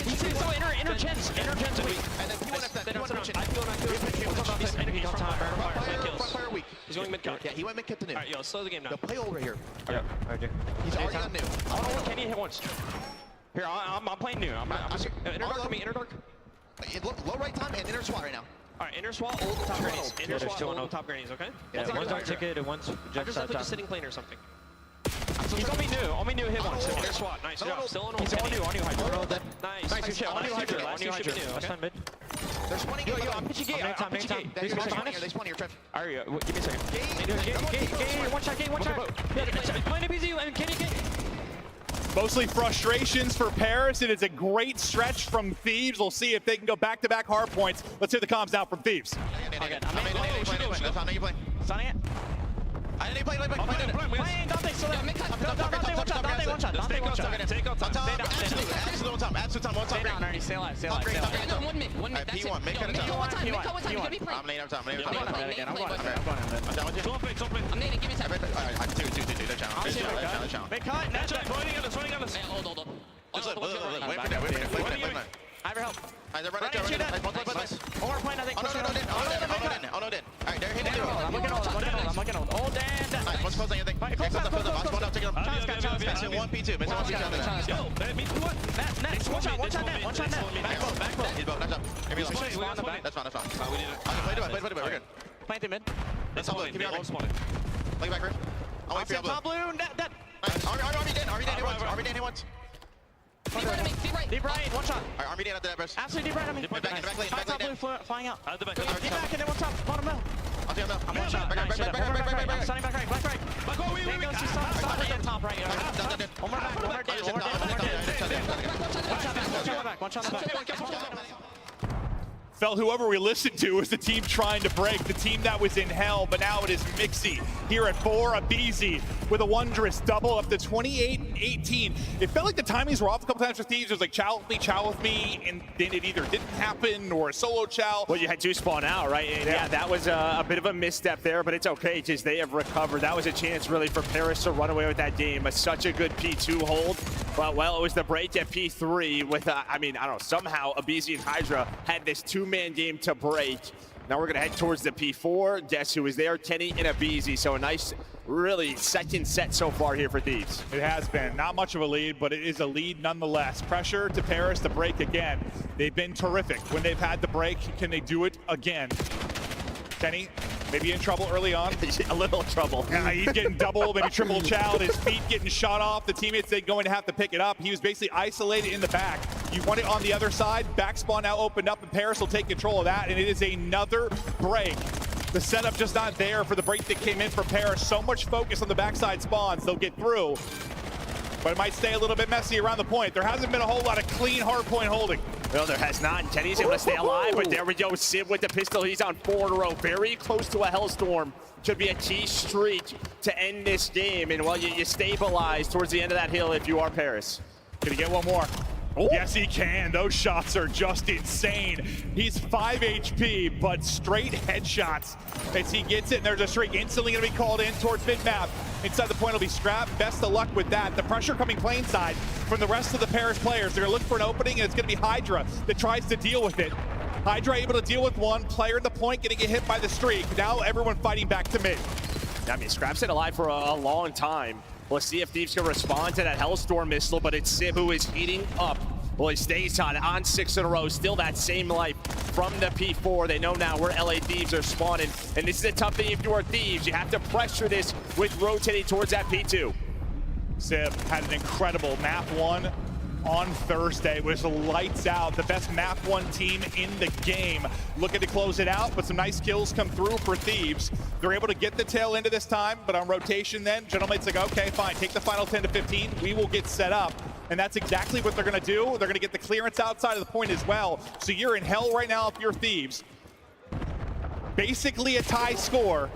Speaker 4: He's still inner gens.
Speaker 22: And then P1 after that, P1 pitch in.
Speaker 4: I feel
Speaker 22: Fire weak. He's going mid cut. Yeah, he went mid cut to new. Alright, yo, slow the game now. Yo, play over here.
Speaker 4: Yeah, I do.
Speaker 22: He's already on new.
Speaker 4: I want to let Kenny hit once. Here, I'm playing new.
Speaker 22: Inner dark for me, inner dark. Low right time and inner SWAT right now. Alright, inner SWAT, old top grenades. Inner SWAT, old top grenades, okay?
Speaker 4: Yeah, one's our ticket and one's
Speaker 22: just definitely sitting plane or something.
Speaker 4: He's on me new hit once.
Speaker 22: Inner SWAT, nice job. Still on
Speaker 4: Hydra.
Speaker 22: Nice, good shit. On new Hydra,
Speaker 4: Last time mid.
Speaker 22: They're spawning
Speaker 4: Yo,
Speaker 22: here.
Speaker 4: I'm pitching gate. I'm pitching gate.
Speaker 22: They spawn here. Trip.
Speaker 4: All right, give me a second. Gate, one shot. Playing a BZ and can you get?
Speaker 7: Mostly frustrations for Paris, and it's a great stretch from Thieves. We'll see if they can go back-to-back hard points. Let's hear the comms now from Thieves.
Speaker 22: Stunning it. I didn't play. Playing Dante, so Dante one shot. Take out time. Absolute time. Stay down, Ernie. Stay alive.
Speaker 10: One mid.
Speaker 22: P1, make it a time.
Speaker 10: You're gonna be playing.
Speaker 22: I'm laying up time.
Speaker 10: I'm
Speaker 22: down with you.
Speaker 10: I'm nading, give me time.
Speaker 22: Two. They're challenge.
Speaker 4: They cut. That's it. Joining us.
Speaker 10: Hold.
Speaker 22: Wait for that.
Speaker 4: I have your help.
Speaker 22: They're running.
Speaker 4: Or playing, I think.
Speaker 22: Oh, no. Alright, they're hitting you.
Speaker 4: I'm looking old. Old and...
Speaker 22: Nice, one's closing anything.
Speaker 4: Close.
Speaker 22: Take them. Missing 1 P2.
Speaker 4: One shot net.
Speaker 22: Back low. He's both. Nice job. Give me That's fine. Play to it. We're good.
Speaker 4: Plant him in.
Speaker 22: That's all. Keep it up. Play back, Riff. I'll wait for you.
Speaker 4: Top blue. Dead.
Speaker 22: Nice. Army Dan hit once.
Speaker 10: Deep right.
Speaker 4: One shot.
Speaker 22: Alright, Army Dan after that, Bruce.
Speaker 4: Absolutely deep right on me.
Speaker 22: Back lane.
Speaker 4: Top blue flying out.
Speaker 22: I'll do back.
Speaker 4: Get back and then one top. Bottom middle.
Speaker 22: I'll take him out.
Speaker 4: I'm one shot. Nice. Standing back right. Black right. Stop right. Top right. One more back. One shot back.
Speaker 7: Felt whoever we listened to was the team trying to break, the team that was in hell, but now it is Mixie here at 4, a BZ with a wondrous double up to 28-18. It felt like the timings were off a couple times for Thieves. It was like chow with me, and then it either didn't happen or a solo chow.
Speaker 1: Well, you had 2 spawn out, right? And yeah, that was a bit of a misstep there, but it's okay because they have recovered. That was a chance really for Paris to run away with that game. Such a good P2 hold. But, well, it was the break at P3 with, I don't know, somehow Abizi and Hydra had this 2-man game to break. Now we're going to head towards the P4. Guess who is there? Kenny and Abizi. So a nice, really second set so far here for Thieves.
Speaker 7: It has been. Not much of a lead, but it is a lead nonetheless. Pressure to Paris to break again. They've been terrific when they've had the break. Can they do it again? Kenny, maybe in trouble early on.
Speaker 1: A little trouble.
Speaker 7: Yeah, he's getting double, maybe triple chowed. His feet getting shot off. The teammates, they're going to have to pick it up. He was basically isolated in the back. You want it on the other side. Back spawn now opened up, and Paris will take control of that, and it is another break. The setup just not there for the break that came in for Paris. So much focus on the backside spawns. They'll get through, but it might stay a little bit messy around the point. There hasn't been a whole lot of clean hard point holding.
Speaker 1: No, there has not. And Kenny's able to stay alive, but there we go. Sid with the pistol. He's on 4 in a row. Very close to a Hellstorm. Should be a key streak to end this game. And, well, you stabilize towards the end of that hill if you are Paris.
Speaker 7: Gonna get one more. Oh. Yes, he can. Those shots are just insane. He's 5 HP, but straight headshots as he gets it, and there's a streak instantly going to be called in towards mid-map. Inside the point will be scrapped. Best of luck with that. The pressure coming plane side from the rest of the Paris players. They're going to look for an opening, and it's going to be Hydra that tries to deal with it. Hydra able to deal with one. Player at the point going to get hit by the streak. Now everyone fighting back to mid.
Speaker 1: I mean, Scrap's been alive for a long time. Let's see if Thieves can respond to that Hellstorm missile, but it's Sib who is heating up. Well, he stays on 6 in a row. Still that same life from the P4. They know now where LA Thieves are spawning. And this is a tough thing if you are Thieves. You have to pressure this with rotating towards that P2.
Speaker 7: Sib had an incredible map 1 on Thursday. It was lights out. The best map 1 team in the game. Looking to close it out, but some nice kills come through for Thieves. They're able to get the tail into this time, but on rotation then, Gentleman's like, okay, fine, take the final 10 to 15. We will get set up. And that's exactly what they're going to do. They're going to get the clearance outside of the point as well. So you're in hell right now if you're Thieves. Basically a tie score.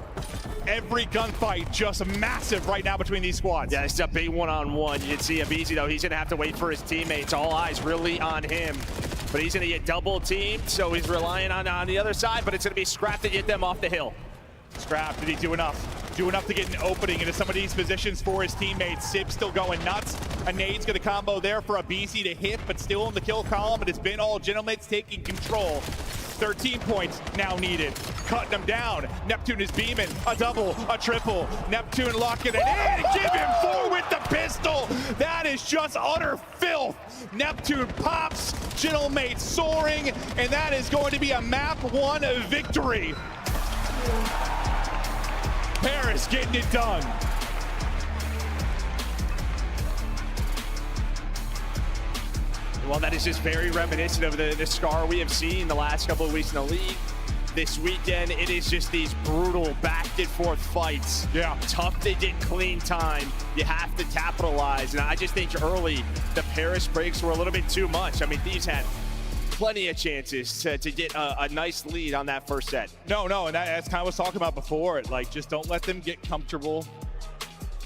Speaker 7: Every gunfight just massive right now between these squads.
Speaker 1: Yeah, it's a big one-on-one. You can see Abizi, though, he's going to have to wait for his teammates. All eyes really on him. But he's going to get double teamed, so he's relying on the other side, but it's going to be Scrap to get them off the hill.
Speaker 7: Scrap, did he do enough? Do enough to get an opening into some of these positions for his teammates. Sib still going nuts. A nade's going to combo there for Abizi to hit, but still in the kill column. It has been all Gentlemates taking control. 13 points now needed. Cutting them down. Neptune is beaming. A double, a triple. Neptune locking it in. Give him 4 with the pistol. That is just utter filth. Neptune pops. Gentlemates soaring. And that is going to be a map 1 victory. Paris getting it done.
Speaker 1: Well, that is just very reminiscent of the scar we have seen the last couple of weeks in the league. This weekend, it is just these brutal back and forth fights.
Speaker 7: Yeah.
Speaker 1: Tough to get clean time. You have to capitalize. And I just think early, the Paris breaks were a little bit too much. I mean, these had plenty of chances to get a nice lead on that first set.
Speaker 12: No, and that's kind of what I was talking about before. Like, just don't let them get comfortable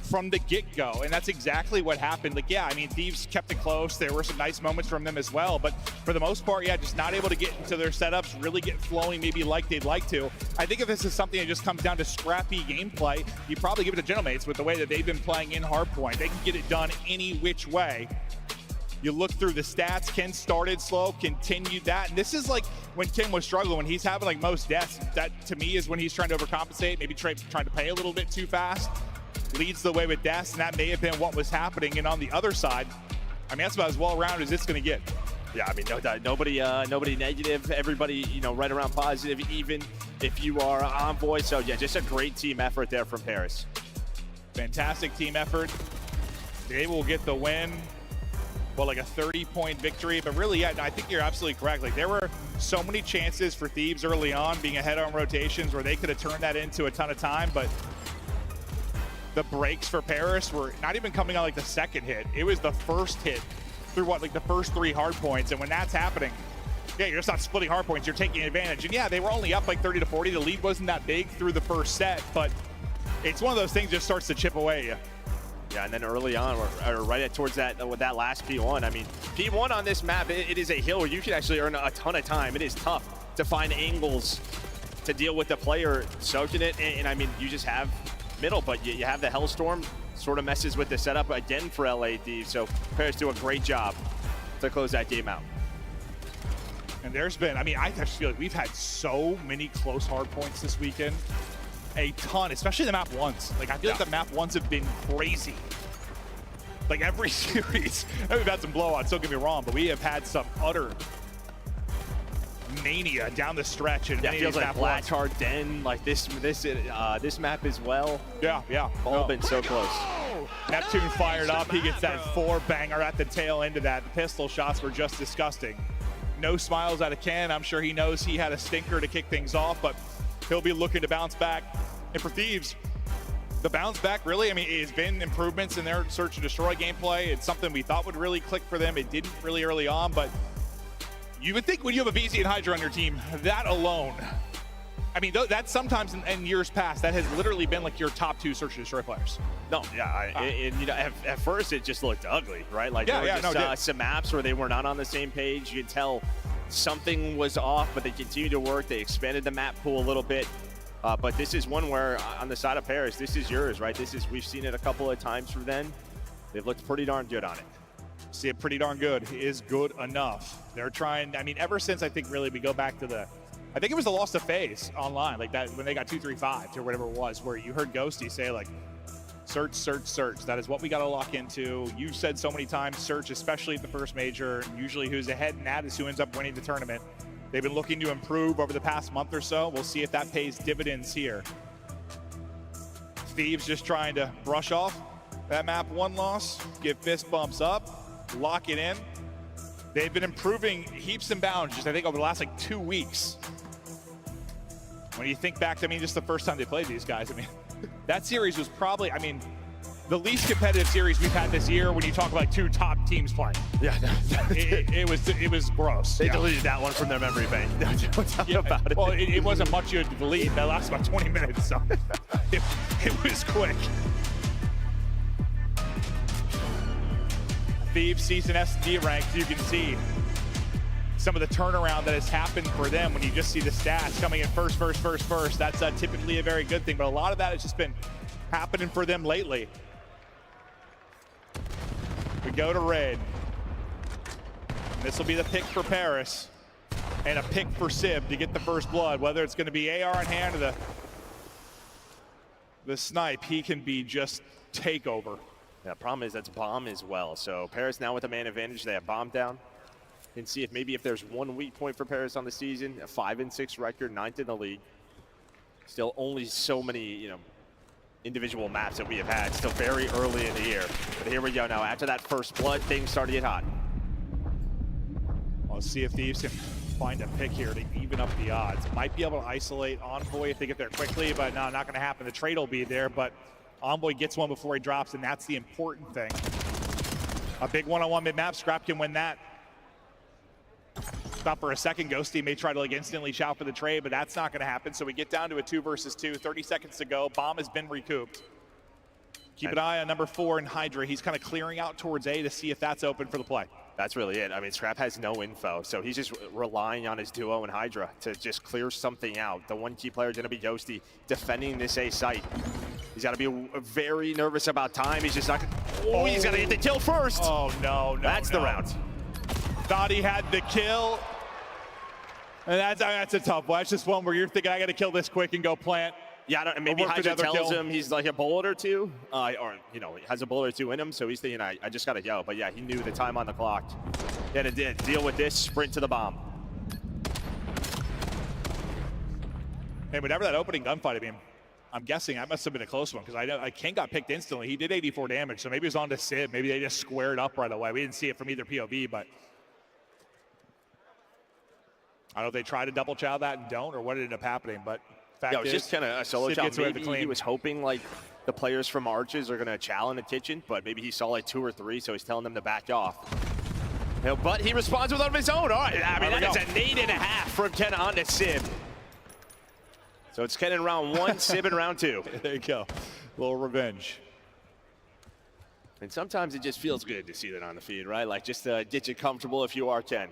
Speaker 12: from the get-go, and that's exactly what happened. Like, yeah, I mean, Thieves kept it close. There were some nice moments from them as well, but for the most part, yeah, just not able to get into their setups, really get flowing maybe like they'd like to. I think if this is something that just comes down to scrappy gameplay, you probably give it to Gentlemates with the way that they've been playing in hardpoint. They can get it done any which way. You look through the stats, Ken started slow, continued that, and this is like when Ken was struggling, when he's having like most deaths, that to me is when he's trying to overcompensate, maybe trying to play a little bit too fast. Leads the way with deaths, and that may have been what was happening. And on the other side, I mean, that's about as well-rounded as it's going to get.
Speaker 1: Yeah, I mean, no doubt. Nobody negative. Everybody, you know, right around positive, even if you are Envoy. So, yeah, just a great team effort there from Paris.
Speaker 12: Fantastic team effort. They will get the win. Well, like a 30-point victory. But really, yeah, I think you're absolutely correct. Like, there were so many chances for Thieves early on, being ahead on rotations, where they could have turned that into a ton of time. But the breaks for Paris were not even coming on like the second hit. It was the first hit through like the first 3 hard points. And when that's happening, yeah, you're just not splitting hard points, you're taking advantage. And yeah, they were only up like 30 to 40. The lead wasn't that big through the first set, but it's one of those things just starts to chip away at you.
Speaker 1: Yeah, and then early on, or right towards that, with that last P1, I mean, P1 on this map, it is a hill where you can actually earn a ton of time. It is tough to find angles to deal with the player soaking it. And I mean, you just have middle, but you have the Hellstorm, sort of messes with the setup again for LA Thieves. So Paris do a great job to close that game out.
Speaker 12: And there's been, I mean, I just feel like we've had so many close hard points this weekend. A ton, especially the map ones. Like, I feel like the map ones have been crazy. Like, every series, we've had some blowouts, don't get me wrong, but we have had some utter mania down the stretch. And
Speaker 1: yeah, it feels like Blackheart Den, like this map as well.
Speaker 12: Yeah.
Speaker 1: All been so close.
Speaker 12: Neptune fired up. He gets that 4-banger at the tail end of that. The pistol shots were just disgusting. No smiles out of Ken. I'm sure he knows he had a stinker to kick things off, but he'll be looking to bounce back. And for Thieves, the bounce back really, I mean, it has been improvements in their search and destroy gameplay. It's something we thought would really click for them. It didn't really early on, but you would think when you have a BZ and Hydra on your team, that alone, I mean, that's sometimes in years past, that has literally been like your top 2 search and destroy players.
Speaker 1: No, yeah, and you know, at first it just looked ugly, right? Like there were just some maps where they were not on the same page. You could tell something was off, but they continued to work. They expanded the map pool a little bit. But this is one where on the side of Paris, this is yours, right? We've seen it a couple of times from them. They've looked pretty darn good on it.
Speaker 12: See it pretty darn good. Is good enough. They're trying, I mean, ever since I think really we go back to I think it was the loss of FaZe online, like that when they got 2-3-5 or whatever it was, where you heard Ghosty say like, search, search, search. That is what we got to lock into. You've said so many times, search, especially at the first major. Usually who's ahead in that is who ends up winning the tournament. They've been looking to improve over the past month or so. We'll see if that pays dividends here. Thieves just trying to brush off that map 1 loss, give fist bumps up, lock it in. They've been improving heaps and bounds just I think over the last like 2 weeks. When you think back to, I mean, just the first time they played these guys, I mean, that series was probably, I mean, the least competitive series we've had this year when you talk about 2 top teams playing.
Speaker 1: Yeah,
Speaker 12: it was gross.
Speaker 1: They deleted that one from their memory bank. No doubt about it.
Speaker 12: Well, it wasn't much you had to delete. That lasted about 20 minutes, so it was quick. Thieves season S&D ranks, you can see some of the turnaround that has happened for them when you just see the stats coming in first. That's typically a very good thing, but a lot of that has just been happening for them lately. We go to red. This will be the pick for Paris and a pick for Sib to get the first blood, whether it's going to be AR in hand or the snipe. He can be just takeover.
Speaker 1: Yeah, problem is that's bomb as well. So Paris now with a man advantage. They have bomb down. And see if maybe if there's one weak point for Paris on the season, a 5-6 record, 9th in the league. Still only so many, you know, individual maps that we have had. Still very early in the year. But here we go now. After that first blood, things start to get hot.
Speaker 12: Let's see if Thieves can find a pick here to even up the odds. Might be able to isolate Envoy if they get there quickly, but no, not going to happen. The trade will be there, but Envoy gets one before he drops, and that's the important thing. A big one-on-one mid-map. Scrap can win that. Thought for a second Ghosty may try to like instantly chow for the trade, but that's not going to happen. So we get down to a 2 versus 2. 30 seconds to go. Bomb has been recouped. Keep an eye on number 4 in Hydra. He's kind of clearing out towards A to see if that's open for the play.
Speaker 1: That's really it. I mean, Scrap has no info, so he's just relying on his duo and Hydra to just clear something out. The one key player is going to be Ghosty defending this A site. He's got to be very nervous about time. He's just not going to... Oh, he's got to get the kill first.
Speaker 12: Oh, no.
Speaker 1: That's the round.
Speaker 12: Thought he had the kill. And that's a tough one. That's just one where you're thinking, I got to kill this quick and go plant.
Speaker 1: Yeah, maybe Hydra tells him he's like a bullet or two, or, you know, has a bullet or two in him, so he's thinking, I just got to go. But yeah, he knew the time on the clock. He had to deal with this, sprint to the bomb.
Speaker 12: Hey, whatever that opening gunfight, I mean, I'm guessing that must have been a close one, because I Ken got picked instantly. He did 84 damage, so maybe it was on to Sid. Maybe they just squared up right away. We didn't see it from either POV, but I don't know if they try to double chow that and don't, or what ended up happening, but fact
Speaker 1: yeah, it was
Speaker 12: is,
Speaker 1: just kind of a solo chow. Maybe
Speaker 12: he
Speaker 1: was hoping like the players from Arches are going to chow in the kitchen, but maybe he saw like 2 or 3, so he's telling them to back off. You know, but he responds with one of his own. All right, I mean, that's a nade and a half from Ken on to Sib. So it's Ken in round 1, Sib in round 2.
Speaker 12: There you go. A little revenge.
Speaker 1: And sometimes it just feels good to see that on the feed, right? Like just get you comfortable if you are Ken.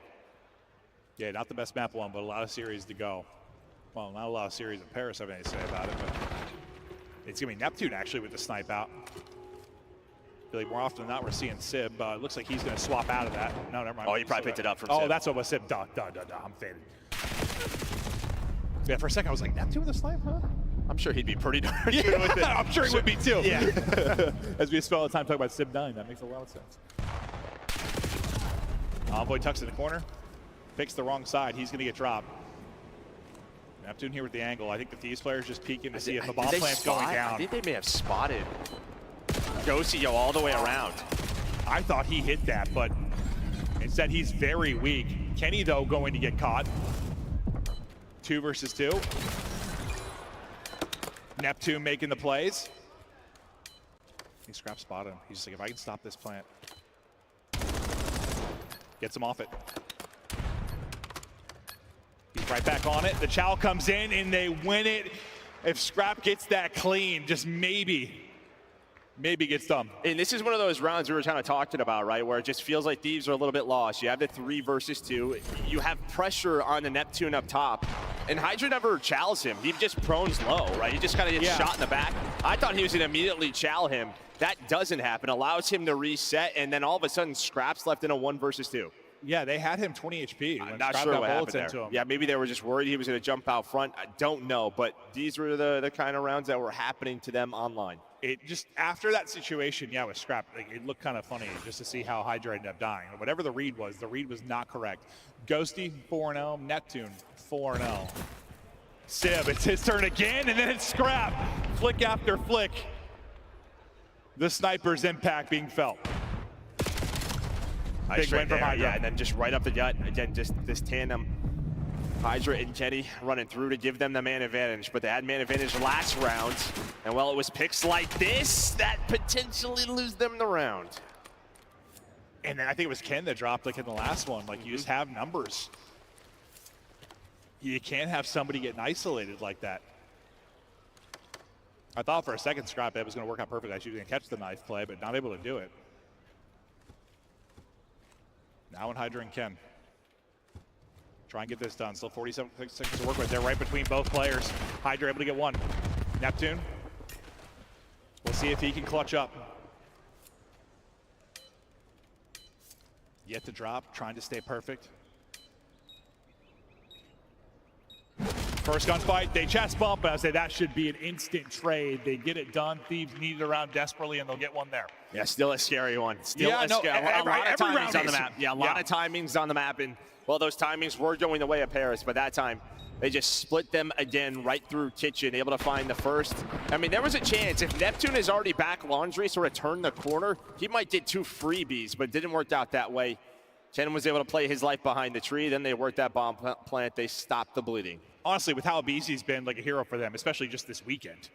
Speaker 12: Yeah, not the best map one, but a lot of series to go. Well, not a lot of series in Paris, I have anything to say about it, but it's going to be Neptune actually with the snipe out. I feel like more often than not we're seeing Sib. It looks like he's going to swap out of that. No, never mind.
Speaker 1: Oh, he probably picked it up from
Speaker 12: Sib.
Speaker 1: Oh,
Speaker 12: that's what was Sib. Duh, I'm faded. Yeah, for a second I was like, Neptune with the snipe, huh?
Speaker 1: I'm sure he'd be pretty darn
Speaker 12: good with it. I'm sure he would be too.
Speaker 1: Yeah.
Speaker 12: As we spend all the time talking about Sib 9, that makes a lot of sense. Envoy tucks in the corner. Picks the wrong side. He's going to get dropped. Neptune here with the angle. I think the Thieves player is just peeking to see if the bomb plant's going down.
Speaker 1: I think they may have spotted Ghosty go all the way around.
Speaker 12: I thought he hit that, but instead he's very weak. Kenny, though, going to get caught. 2 versus 2. Neptune making the plays. He scrap spotted him. He's just like, if I can stop this plant. Gets him off it. He's right back on it. The chow comes in and they win it. If Scrap gets that clean, just maybe gets done.
Speaker 1: And this is one of those rounds we were kind of talking about, right? Where it just feels like Thieves are a little bit lost. You have the 3 versus 2. You have pressure on the Neptune up top. And Hydra never chows him. He just prones low, right? He just kind of gets shot in the back. I thought he was going to immediately chow him. That doesn't happen. Allows him to reset, and then all of a sudden Scrap's left in a 1 versus 2.
Speaker 12: Yeah, they had him 20 HP.
Speaker 1: I'm not sure what happened there. Yeah, maybe they were just worried he was going to jump out front. I don't know, but these were the kind of rounds that were happening to them online.
Speaker 12: It just, after that situation, yeah, with Scrap, like, it looked kind of funny just to see how Hydra ended up dying. Whatever the read was not correct. Ghosty, 4-0. Neptune, 4-0. Sib, it's his turn again, and then it's Scrap. Flick after flick. The sniper's impact being felt.
Speaker 1: Big win from Hydra. Yeah, and then just right up the gut. Again, just this tandem. Hydra and Kenny running through to give them the man advantage, but they had man advantage last round. And well, it was picks like this that potentially lose them the round.
Speaker 12: And then I think it was Ken that dropped like in the last one. Like, you just have numbers. You can't have somebody getting isolated like that. I thought for a second Scrap that was going to work out perfectly. She was going to catch the knife play, but not able to do it. Now in Hydra and Ken. Try and get this done. Still 47 seconds to work with. They're right between both players. Hydra able to get one. Neptune. We'll see if he can clutch up. Yet to drop. Trying to stay perfect. First gunfight, they chest bump, and I say that should be an instant trade. They get it done. Thieves need it around desperately, and they'll get one there.
Speaker 1: Yeah, still a scary one. Still
Speaker 12: a lot
Speaker 1: of timings on the map. Yeah, a lot of timings on the map, and well, those timings were going the way of Paris, but that time they just split them again right through kitchen, able to find the first. I mean, there was a chance if Neptune is already back laundry, sort of turned the corner, he might get 2 freebies, but it didn't work out that way. Ken was able to play his life behind the tree. Then they worked that bomb plant. They stopped the bleeding.
Speaker 12: Honestly, with how Abizi's been like a hero for them, especially just this weekend.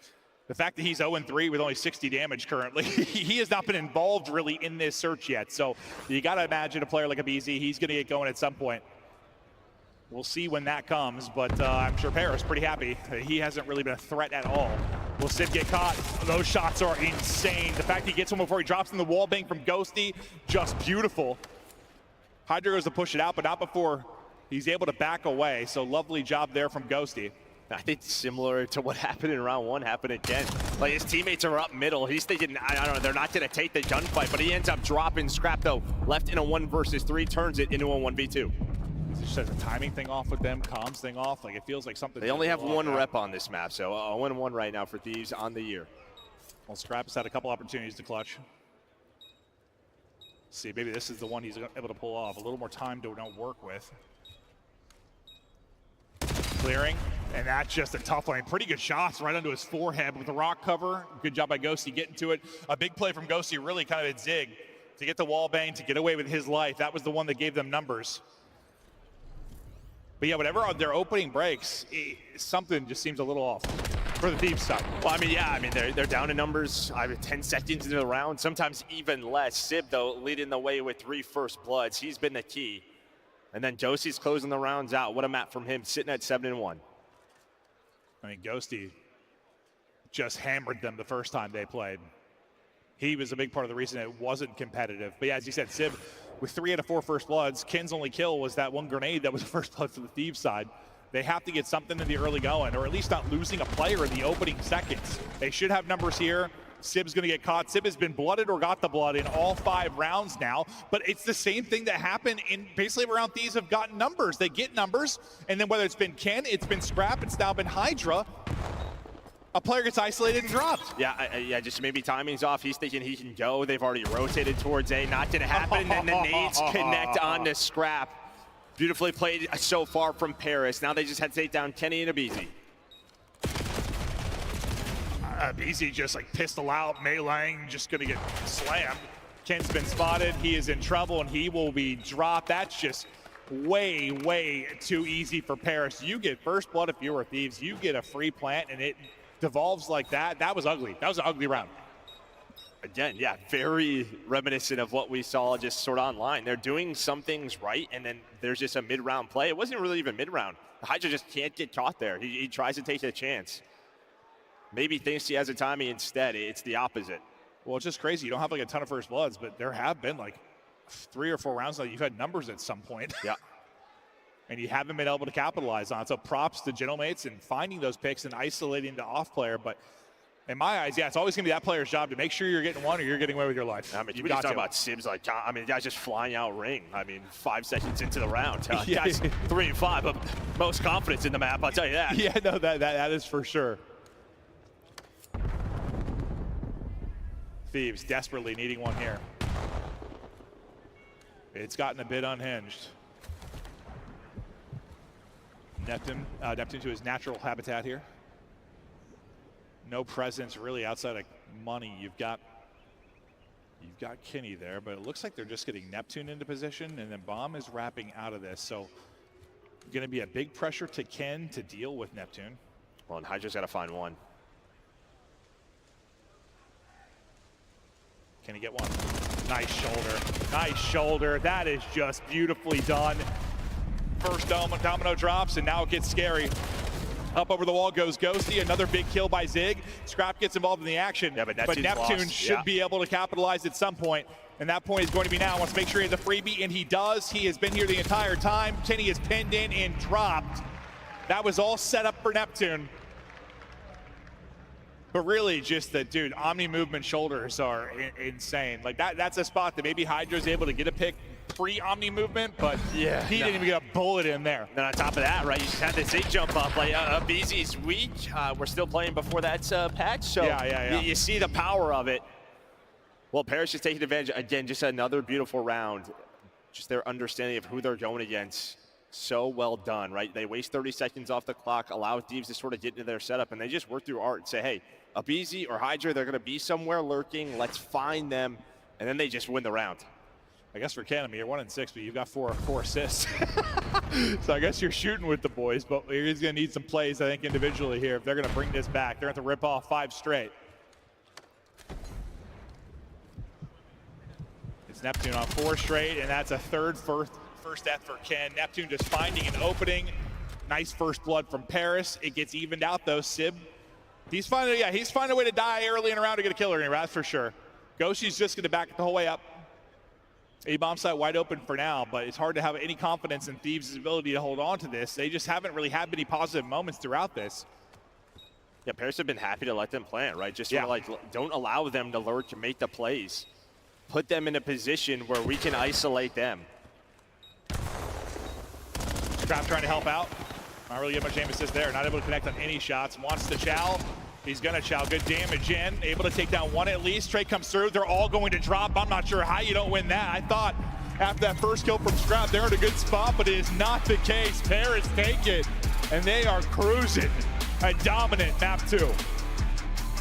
Speaker 12: The fact that he's 0-3 with only 60 damage currently, he has not been involved really in this search yet. So you got to imagine a player like Abizi, he's going to get going at some point. We'll see when that comes, but I'm sure Paris pretty happy. He hasn't really been a threat at all. Will Sid get caught? Those shots are insane. The fact he gets one before he drops in the wall bang from Ghosty, just beautiful. Hydra goes to push it out, but not before he's able to back away. So lovely job there from Ghosty.
Speaker 1: I think similar to what happened in round 1 happened again. Like his teammates are up middle. He's thinking, I don't know, they're not going to take the gunfight, but he ends up dropping Scrap though. Left in a 1 versus 3, turns it into a 1v2.
Speaker 12: It just has a timing thing off with them, comms thing off. Like it feels like something.
Speaker 1: They only have 1 rep on this map, so 0-1 right now for Thieves on the year.
Speaker 12: Well, Scrap's had a couple opportunities to clutch. See, maybe this is the one he's able to pull off. A little more time to work with. Clearing, and that's just a tough lane. Pretty good shots right onto his forehead with the rock cover. Good job by Ghosty getting to it. A big play from Ghosty, really kind of a zig to get the wall bang, to get away with his life. That was the one that gave them numbers. But yeah, whatever their opening breaks, something just seems a little off for the Thieves side.
Speaker 1: Well, I mean, yeah, they're down in numbers. 10 seconds into the round, sometimes even less. Sib, though, leading the way with 3 first bloods. He's been the key. And then Josie's closing the rounds out. What a map from him, sitting at 7-1.
Speaker 12: I mean, Ghosty just hammered them the first time they played. He was a big part of the reason it wasn't competitive. But yeah, as you said, Sib, with 3 out of 4 first bloods, Ken's only kill was that 1 grenade that was a first blood for the Thieves side. They have to get something in the early going, or at least not losing a player in the opening seconds. They should have numbers here. Sib's going to get caught. Sib has been blooded or got the blood in all 5 rounds now, but it's the same thing that happened in basically every round. Thieves have gotten numbers. They get numbers, and then whether it's been Ken, it's been Scrap, it's now been Hydra, a player gets isolated and dropped.
Speaker 1: Yeah, just maybe timing's off. He's thinking he can go. They've already rotated towards A. Not going to happen, and then the nades connect onto Scrap. Beautifully played so far from Paris. Now they just had to take down Kenny and Abizi.
Speaker 12: Abizi just like pistol out, meleeing, just gonna get slammed. Ken's been spotted, he is in trouble, and he will be dropped. That's just way, way too easy for Paris. You get first blood if you were Thieves, you get a free plant, and it devolves like that. That was ugly. That was an ugly round.
Speaker 1: Again, yeah, very reminiscent of what we saw just sort of online. They're doing some things right, and then there's just a mid-round play. It wasn't really even mid-round. Hydra just can't get caught there. He tries to take a chance. Maybe thinks he has a timing instead. It's the opposite.
Speaker 12: Well, it's just crazy. You don't have like a ton of first bloods, but there have been like 3 or 4 rounds now you've had numbers at some point.
Speaker 1: Yeah.
Speaker 12: And you haven't been able to capitalize on it. So props to Gentlemates and finding those picks and isolating the off player. But in my eyes, yeah, it's always going to be that player's job to make sure you're getting one or you're getting away with your life.
Speaker 1: I mean, we just talk about Sibs like, guys just flying out ring. 5 seconds into the round. Guys 3 and 5, but most confidence in the map, I'll tell you that.
Speaker 12: Yeah, no, that is for sure. Thieves desperately needing one here. It's gotten a bit unhinged. Neptune to his natural habitat here. No presence really outside of money. You've got Kinney there, but it looks like they're just getting Neptune into position, and then Bomb is wrapping out of this. So going to be a big pressure to Ken to deal with Neptune.
Speaker 1: Well, and Hydra's got to find one.
Speaker 12: Can he get one? Nice shoulder. Nice shoulder. That is just beautifully done. First domino drops, and now it gets scary. Up over the wall goes Ghosty. Another big kill by Zig. Scrap gets involved in the action.
Speaker 1: Yeah, but
Speaker 12: Neptune should be able to capitalize at some point. And that point is going to be now. Wants to make sure he has a freebie, and he does. He has been here the entire time. Kenny is pinned in and dropped. That was all set up for Neptune. But really, just that, dude, Omni movement shoulders are insane. Like, that's a spot that maybe Hydra's able to get a pick pre-Omni movement, but yeah, he didn't even get a bullet in there.
Speaker 1: Then on top of that, right, you just had the Zig jump up. Like, Abizi's weak. We're still playing before that's patch, so you see the power of it. Well, Paris is taking advantage. Again, just another beautiful round. Just their understanding of who they're going against. So well done, right? They waste 30 seconds off the clock, allow Thieves to sort of get into their setup, and they just work through art and say, hey, Abizi or Hydra, they're going to be somewhere lurking. Let's find them, and then they just win the round.
Speaker 12: I guess for Ken, I mean, you're 1-6, but you've got four assists. So I guess you're shooting with the boys, but he's going to need some plays, I think, individually here. If they're going to bring this back, they're going to have to rip off 5 straight. It's Neptune on 4 straight, and that's a first death for Ken. Neptune just finding an opening. Nice first blood from Paris. It gets evened out, though. Sib, he's finding a way to die early in a round to get a killer in here, that's for sure. Goshi's just going to back it the whole way up. A-bomb site wide open for now, but it's hard to have any confidence in Thieves' ability to hold on to this. They just haven't really had many positive moments throughout this.
Speaker 1: Yeah, Paris have been happy to let them plant, right? Just sort of like, don't allow them to lurk and make the plays. Put them in a position where we can isolate them.
Speaker 12: Trap trying to help out. Not really get much aim assist there. Not able to connect on any shots. Wants to chow. He's going to chow. Good damage in. Able to take down 1 at least. Trey comes through. They're all going to drop. I'm not sure how you don't win that. I thought after that first kill from Scrap, they're in a good spot, but it is not the case. Paris take it, and they are cruising. A dominant map 2.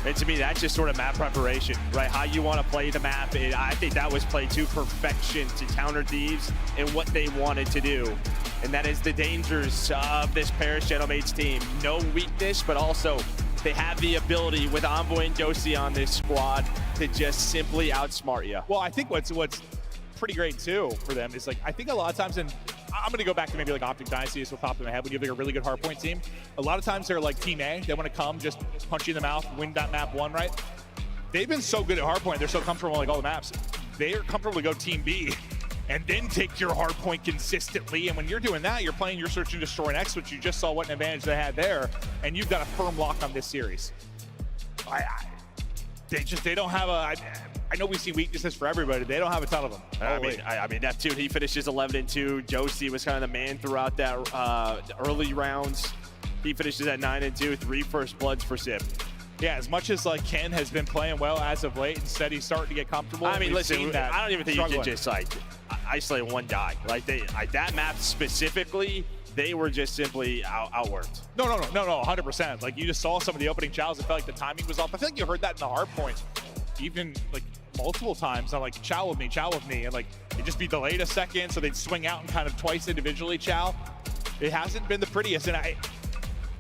Speaker 1: And to me, that's just sort of map preparation, right? How you want to play the map. I think that was played to perfection to counter Thieves and what they wanted to do. And that is the dangers of this Paris Gentleman's team. No weakness, but also they have the ability with Envoy and Josie on this squad to just simply outsmart you.
Speaker 12: Well, I think what's pretty great too for them is, like, I think a lot of times, and I'm going to go back to maybe like Optic Dynasty, this will pop in my head when you have like a really good hardpoint team. A lot of times they're like Team A. They want to come, just punch you in the mouth, win that map 1, right? They've been so good at hardpoint. They're so comfortable in like all the maps. They are comfortable to go Team B and then take your hardpoint consistently. And when you're doing that, you're playing your Search and Destroy next, which you just saw what an advantage they had there. And you've got a firm lock on this series. They don't have a... I know we see weaknesses for everybody. They don't have a ton of them.
Speaker 1: I mean, Neptune, he finishes 11-2. Josie was kind of the man throughout that early rounds. He finishes at 9-2, 3 first bloods for Sib.
Speaker 12: Yeah, as much as like Ken has been playing well as of late, instead he's starting to get comfortable.
Speaker 1: I mean, listen, I don't even think
Speaker 12: struggling.
Speaker 1: you can just like isolate one guy. Like that map specifically, they were just simply outworked.
Speaker 12: No, 100%. Like, you just saw some of the opening chows. It felt like the timing was off. I feel like you heard that in the hard point, even like multiple times. I'm like, chow with me, and like it'd just be delayed a second, so they'd swing out and kind of twice individually chow. It hasn't been the prettiest, and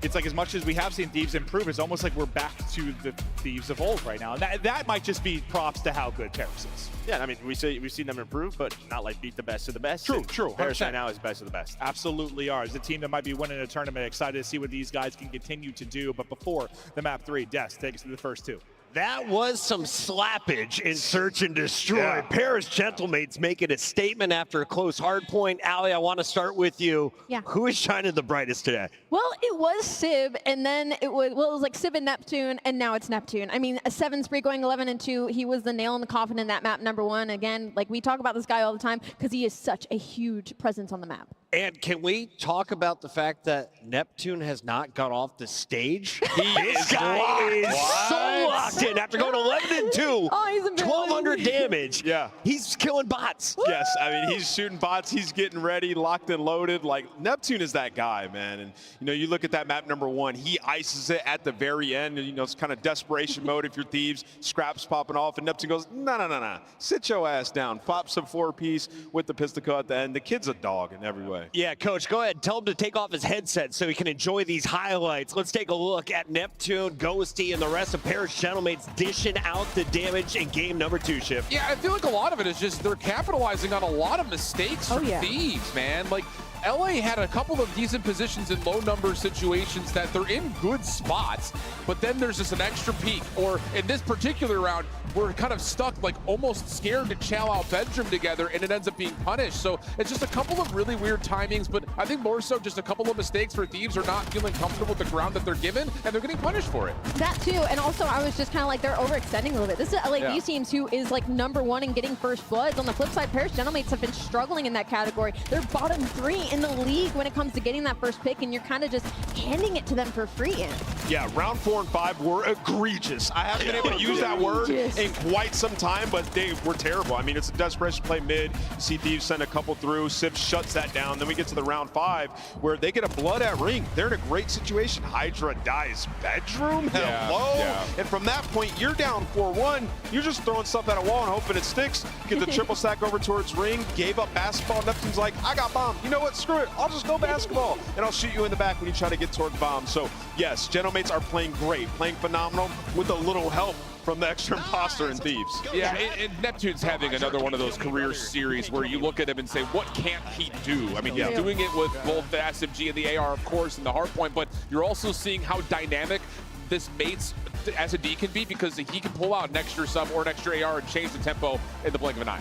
Speaker 12: it's like, as much as we have seen Thieves improve, it's almost like we're back to the Thieves of old right now. And that might just be props to how good Paris is.
Speaker 1: Yeah, I mean, we've seen them improve, but not like beat the best of the best.
Speaker 12: True.
Speaker 1: Paris right now is best of the best.
Speaker 12: Absolutely are. As a team that might be winning a tournament, excited to see what these guys can continue to do. But before the map 3, Des, take us to the first 2.
Speaker 5: That was some slappage in Search and Destroy.
Speaker 12: Yeah.
Speaker 5: Paris Gentlemates making a statement after a close hard point. Allie, I want to start with you.
Speaker 8: Yeah.
Speaker 5: Who is shining the brightest today?
Speaker 8: Well, it was Sib, and then it was like Sib and Neptune, and now it's Neptune. I mean, a 7 spree going 11-2. He was the nail in the coffin in that map number 1. Again, like, we talk about this guy all the time because he is such a huge presence on the map.
Speaker 5: And can we talk about the fact that Neptune has not got off the stage? This guy is so locked in after going 11-2.
Speaker 8: Oh, he's amazing.
Speaker 5: 1,200 damage.
Speaker 7: Yeah.
Speaker 5: He's killing bots.
Speaker 7: Yes, I mean, he's shooting bots. He's getting ready, locked and loaded. Like, Neptune is that guy, man. And, you know, you look at that map number 1, he ices it at the very end. And, you know, it's kind of desperation mode if you're Thieves. Scraps popping off, and Neptune goes, no. Sit your ass down. Pop some 4-piece with the Pistico at the end. The kid's a dog in every way.
Speaker 5: Yeah, Coach, go ahead. Tell him to take off his headset so he can enjoy these highlights. Let's take a look at Neptune, Ghosty, and the rest of Paris Gentlemates dishing out the damage in game number 2, Chip.
Speaker 2: Yeah, I feel like a lot of it is just they're capitalizing on a lot of mistakes from Thieves, man. Like, LA had a couple of decent positions in low number situations that they're in good spots, but then there's just an extra peak. Or in this particular round, we're kind of stuck, like almost scared to chow out bedroom together, and it ends up being punished. So it's just a couple of really weird timings, but I think more so just a couple of mistakes for Thieves are not feeling comfortable with the ground that they're given, and they're getting punished for it.
Speaker 8: That too, and also I was just kind of like, they're overextending a little bit. This is LAV teams who is like number 1 in getting first bloods. On the flip side, Paris Gentlemates have been struggling in that category. They're bottom 3 in the league when it comes to getting that first pick, and you're kind of just handing it to them for free.
Speaker 7: Yeah, round 4 and 5 were egregious. I haven't been able to use that word in quite some time, but they were terrible. I mean, it's a desperation play mid. You see Thieves send a couple through. Civ shuts that down. Then we get to the round 5 where they get a blood at ring. They're in a great situation. Hydra dies bedroom. Hello. Yeah. And from that point, you're down 4-1. You're just throwing stuff at a wall and hoping it sticks. Get the triple stack over towards ring. Gave up basketball. Neptune's like, I got bomb. You know what? Screw it. I'll just go basketball. And I'll shoot you in the back when you try to get toward bomb. So, yes, Genomates are playing great, playing phenomenal with a little help from the extra imposter and Thieves.
Speaker 2: Yeah, and Neptune's having another one of those career series where you look at him and say, what can't he do? I mean, he's doing it with both the SMG and the AR, of course, and the hardpoint, but you're also seeing how dynamic this Mates S&D can be because he can pull out an extra sub or an extra AR and change the tempo in the blink of an eye.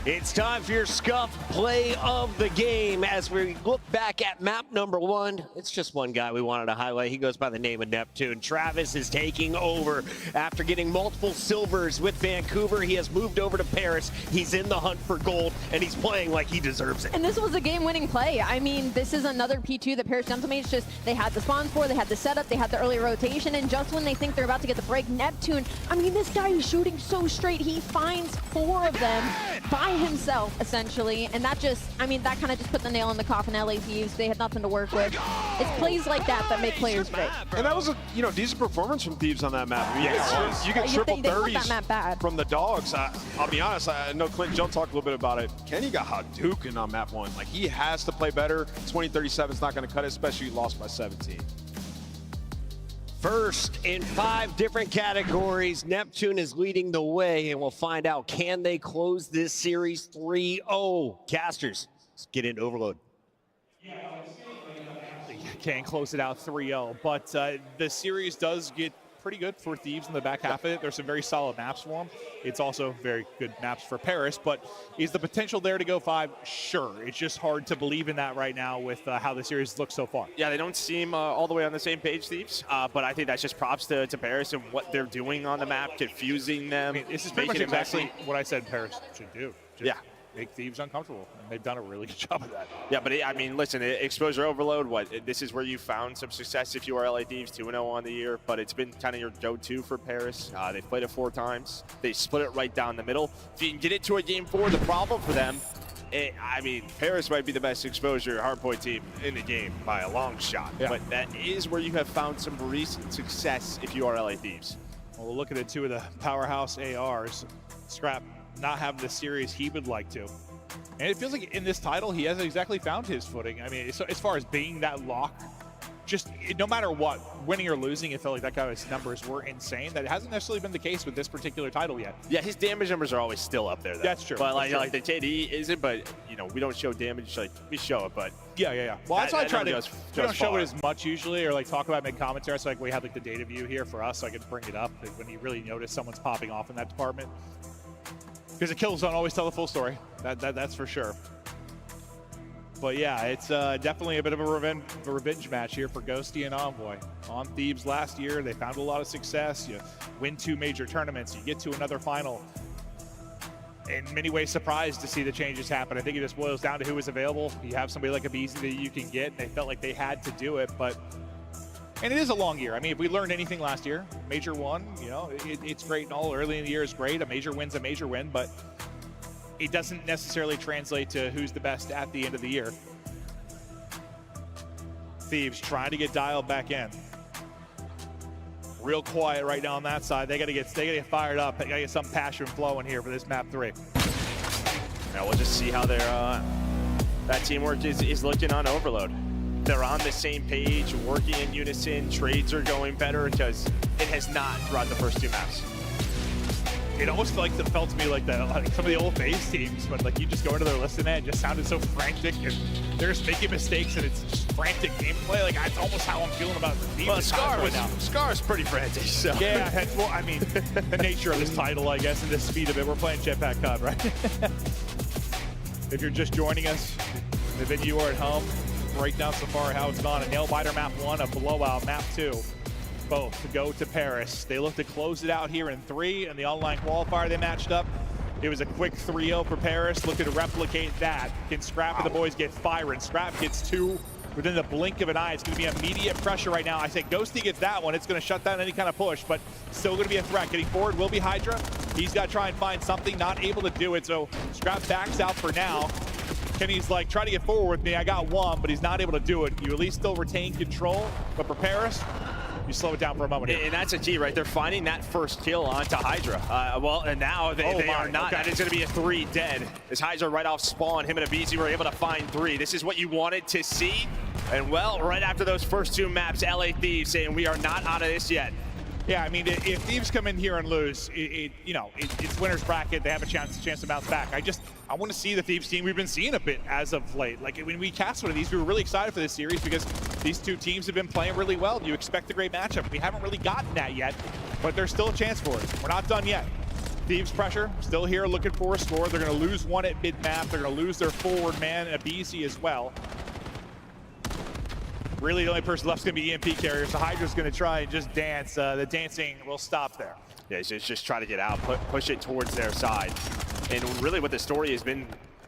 Speaker 5: It's time for your Scuff play of the game as we look back at map number 1. It's just one guy we wanted to highlight. He goes by the name of Neptune. Travis is taking over after getting multiple silvers with Vancouver. He has moved over to Paris. He's in the hunt for gold, and he's playing like he deserves it.
Speaker 8: And this was a game-winning play. I mean, this is another P2 that Paris Gentlemates just, they had the spawns for, they had the setup, they had the early rotation, and just when they think they're about to get the break, Neptune, I mean, this guy is shooting so straight. He finds 4 of them by himself, essentially, and that just, I mean, that kind of just put the nail in the coffin. LA Thieves, they had nothing to work with. It's plays like that that make players great.
Speaker 7: And that was a decent performance from Thieves on that map. I mean, you get triple 30s from the dogs. I'll be honest, I know Clint Joe talked a little bit about it. Kenny got Hadouken on map 1. Like, he has to play better. 20-37 is not going to cut it, especially lost by 17.
Speaker 5: First in 5 different categories, Neptune is leading the way, and we'll find out, can they close this series 3-0? Casters, let's get into Overload.
Speaker 9: Can't close it out 3-0, but the series does get pretty good for Thieves in the back half of it. There's some very solid maps for them. It's also very good maps for Paris, but is the potential there to go 5? Sure. It's just hard to believe in that right now with how the series looks so far.
Speaker 1: Yeah, they don't seem all the way on the same page, Thieves, but I think that's just props to Paris and what they're doing on the map, confusing them.
Speaker 9: I mean, this is pretty much exactly what I said Paris should do. Just make Thieves uncomfortable, and they've done a really good job of that.
Speaker 1: Yeah, but I mean, listen, exposure overload, this is where you found some success if you are LA Thieves, 2-0 on the year, but it's been kind of your go-to for Paris. They've played it 4 times. They split it right down the middle. If you can get it to a game 4, the problem for them, I mean, Paris might be the best exposure hardpoint team in the game by a long shot, but that is where you have found some recent success if you are LA Thieves.
Speaker 9: Well, we'll look at the 2 of the powerhouse ARs. Scrap not having the series he would like to. And it feels like in this title, he hasn't exactly found his footing. I mean, so as far as being that lock, just no matter what, winning or losing, it felt like that guy's numbers were insane. That hasn't necessarily been the case with this particular title yet.
Speaker 1: Yeah, his damage numbers are always still up there, though.
Speaker 9: That's true.
Speaker 1: But like the JD isn't, but, you know, we don't show damage. Like, we show it, but...
Speaker 9: Yeah. Well, that's why I try to... We don't show
Speaker 1: far.
Speaker 9: it as much usually, or like talk about mid-commentary. So like we had like the data view here for us, so I could bring it up when you really notice someone's popping off in that department. Because the kills don't always tell the full story. That's for sure. But yeah, it's definitely a bit of a revenge match here for Ghosty and Envoy. On Thieves last year, they found a lot of success. You win 2 major tournaments, you get to another final. In many ways, surprised to see the changes happen. I think it just boils down to who was available. You have somebody like a Beezy that you can get, and they felt like they had to do it, but... And it is a long year. I mean, if we learned anything last year, Major 1, you know, it's great and all. Early in the year is great. A major win's a major win, but it doesn't necessarily translate to who's the best at the end of the year. Thieves trying to get dialed back in. Real quiet right now on that side. They gotta get fired up. They gotta get some passion flowing here for this map 3.
Speaker 1: Now we'll just see how their that teamwork is looking on Overload. They're on the same page, working in unison. Trades are going better because it has not throughout the first 2 maps.
Speaker 9: It almost felt to me like that, like some of the old FaZe teams, but like you just go into their list and it just sounded so frantic, and they're just making mistakes, and it's just frantic gameplay. Like that's almost how I'm feeling about the team.
Speaker 1: Well, Scar's pretty frantic. So
Speaker 9: yeah, well, I mean, the nature of this title, I guess, and the speed of it. We're playing Jetpack CUD, right? If you're just joining us, the video or at home. Breakdown so far how it's gone. A nail biter map 1, a blowout map 2. Both to go to Paris. They look to close it out here in 3, and the online qualifier they matched up. It was a quick 3-0 for Paris, looking to replicate that. Can Scrap and the boys get firing? Scrap gets 2 within the blink of an eye. It's going to be immediate pressure right now. I say Ghosty gets that one. It's going to shut down any kind of push, but still going to be a threat. Getting forward will be Hydra. He's got to try and find something, not able to do it, so Scrap backs out for now. Kenny's like, try to get forward with me. I got one, but he's not able to do it. You at least still retain control, but for Paris, you slow it down for a moment here.
Speaker 1: And that's a key, right? They're finding that first kill onto Hydra. Well, and now they are not. Okay. That is going to be a 3 dead. As Hydra right off spawn, him and Abizi were able to find 3. This is what you wanted to see. And well, right after those first 2 maps, LA Thieves saying we are not out of this yet.
Speaker 9: Yeah, I mean, if Thieves come in here and lose, it's winner's bracket. They have a chance to bounce back. I want to see the Thieves team we've been seeing a bit as of late. Like when we cast one of these, we were really excited for this series because these 2 teams have been playing really well. You expect a great matchup. We haven't really gotten that yet, but there's still a chance for it. We're not done yet. Thieves pressure, still here looking for a score. They're going to lose 1 at mid-map. They're going to lose their forward man, Abizi, as well. Really, the only person left is going to be EMP carrier, so Hydra's going to try and just dance. The dancing will stop there.
Speaker 1: Yeah, just try to get out, push it towards their side. And really what the story has been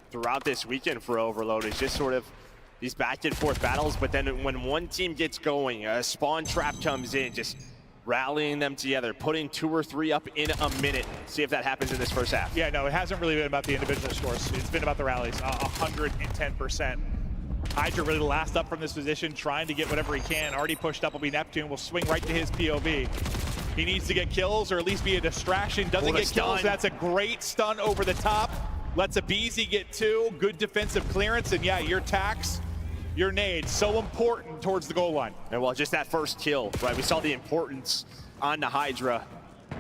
Speaker 1: throughout this weekend for Overload is just sort of these back and forth battles, but then when one team gets going, a spawn trap comes in, just rallying them together, putting 2 or 3 up in a minute. See if that happens in this first half.
Speaker 9: Yeah, no, it hasn't really been about the individual scores. It's been about the rallies, 110%. Hydra really last up from this position, trying to get whatever he can. Already pushed up will be Neptune, will swing right to his POV. He needs to get kills or at least be a distraction. Doesn't get kills, that's a great stun over the top. Lets Abizi get 2, good defensive clearance, and yeah, your tax, your nade, so important towards the goal line.
Speaker 1: And well, just that first kill, right? We saw the importance on the Hydra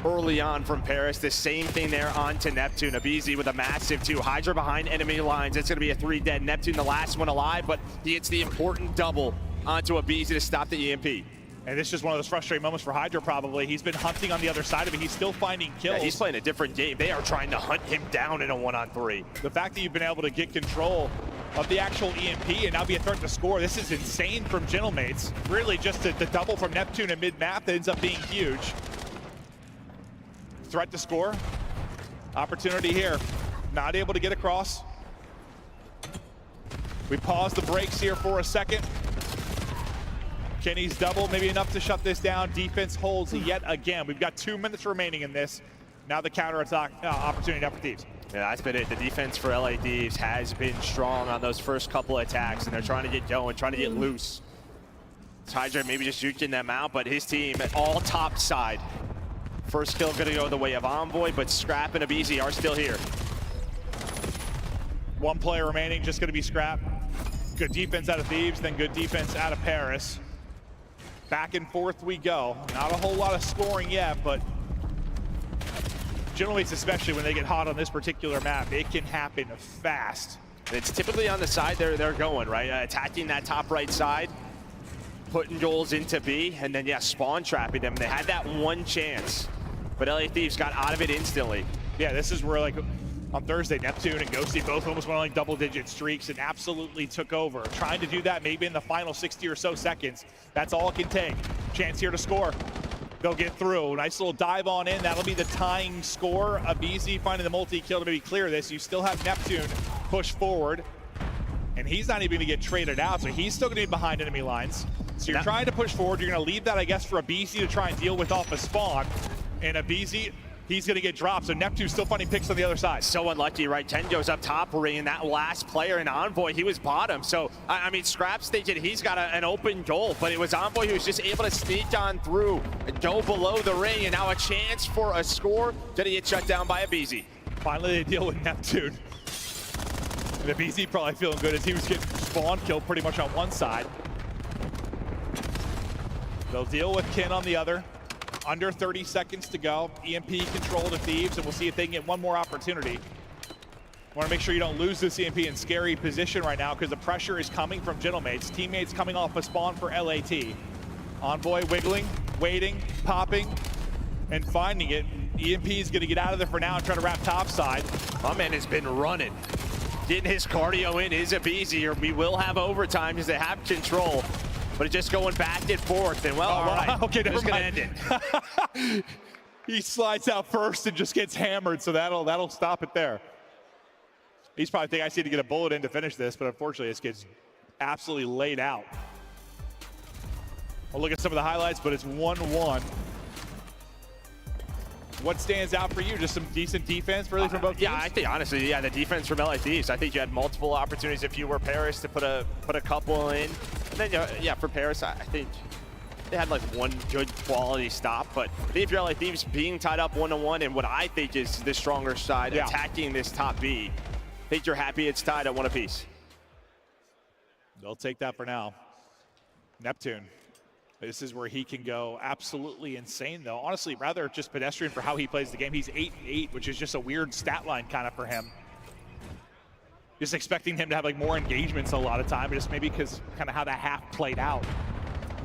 Speaker 1: early on from Paris. The same thing there on to Neptune. Abizi with a massive 2. Hydra behind enemy lines. It's going to be a 3 dead. Neptune the last one alive, but he gets the important double onto Abizi to stop the EMP.
Speaker 9: And this is just one of those frustrating moments for Hydra probably. He's been hunting on the other side of it. He's still finding kills.
Speaker 1: Yeah, he's playing a different game. They are trying to hunt him down in a 1-on-3.
Speaker 9: The fact that you've been able to get control of the actual EMP and now be a threat to score, this is insane from Gentlemates. Really just the double from Neptune at mid-map that ends up being huge. Threat to score. Opportunity here. Not able to get across. We pause the brakes here for a second. Kenny's double, maybe enough to shut this down. Defense holds yet again. We've got 2 minutes remaining in this. Now the counter-attack opportunity now for Thieves.
Speaker 1: Yeah, that's been it. The defense for LA Thieves has been strong on those first couple attacks, and they're trying to get going, trying to get loose. Hydra maybe just juking them out, but his team all top side. First kill gonna go the way of Envoy, but Scrap and Abizi are still here.
Speaker 9: 1 player remaining, just gonna be Scrap. Good defense out of Thieves, then good defense out of Paris. Back and forth we go. Not a whole lot of scoring yet, but generally, especially when they get hot on this particular map, it can happen fast.
Speaker 1: It's typically on the side they're going, right? Attacking that top right side, putting goals into B, and then, yeah, spawn trapping them. They had that 1 chance, but LA Thieves got out of it instantly.
Speaker 9: Yeah, this is where, like, on Thursday, Neptune and Ghosty both almost went on like double-digit streaks and absolutely took over. Trying to do that maybe in the final 60 or so seconds. That's all it can take. Chance here to score. They'll get through. Nice little dive on in. That'll be the tying score. Abizi finding the multi-kill to maybe clear this. You still have Neptune push forward, and he's not even going to get traded out, so he's still going to be behind enemy lines. So you're trying to push forward. You're going to leave that, I guess, for Abizi to try and deal with off a spawn. And Abizi, he's going to get dropped, so Neptune's still finding picks on the other side.
Speaker 1: So unlucky, right? 10 goes up top, ringing that last player, and Envoy, he was bottom. So, I mean, Scrap's thinking he's got an open goal, but it was Envoy who was just able to sneak on through and go below the ring, and now a chance for a score. Gonna get shut down by Abizi.
Speaker 9: Finally, they deal with Neptune. And Abizi probably feeling good as he was getting spawn killed pretty much on one side. They'll deal with Kin on the other. Under 30 seconds to go. EMP control to Thieves, and we'll see if they can get one more opportunity. Want to make sure you don't lose this EMP in scary position right now because the pressure is coming from Gentlemates. Teammates coming off a spawn for LAT. Envoy wiggling, waiting, popping, and finding it. EMP is going to get out of there for now and try to wrap topside.
Speaker 1: My man has been running. Getting his cardio in is Abizi, or we will have overtime because they have control. But it's just going back and forth, and well, all right,
Speaker 9: okay,
Speaker 1: never mind. End it.
Speaker 9: He slides out first and just gets hammered, so that'll stop it there. He's probably thinking I just need to get a bullet in to finish this, but unfortunately this gets absolutely laid out. We'll look at some of the highlights, but it's 1-1. What stands out for you? Just some decent defense really from both teams?
Speaker 1: Yeah, I think honestly, the defense from LA Thieves. I think you had multiple opportunities if you were Paris to put a couple in. And then for Paris, I think they had like one good quality stop. But I think if you're LA Thieves being tied up 1-1 and what I think is the stronger side attacking this top B, I think you're happy it's tied at 1 apiece.
Speaker 9: They'll take that for now. Neptune. This is where he can go absolutely insane, though. Honestly, rather just pedestrian for how he plays the game. He's 8-8, which is just a weird stat line kind of for him. Just expecting him to have like more engagements a lot of time, just maybe because kind of how that half played out.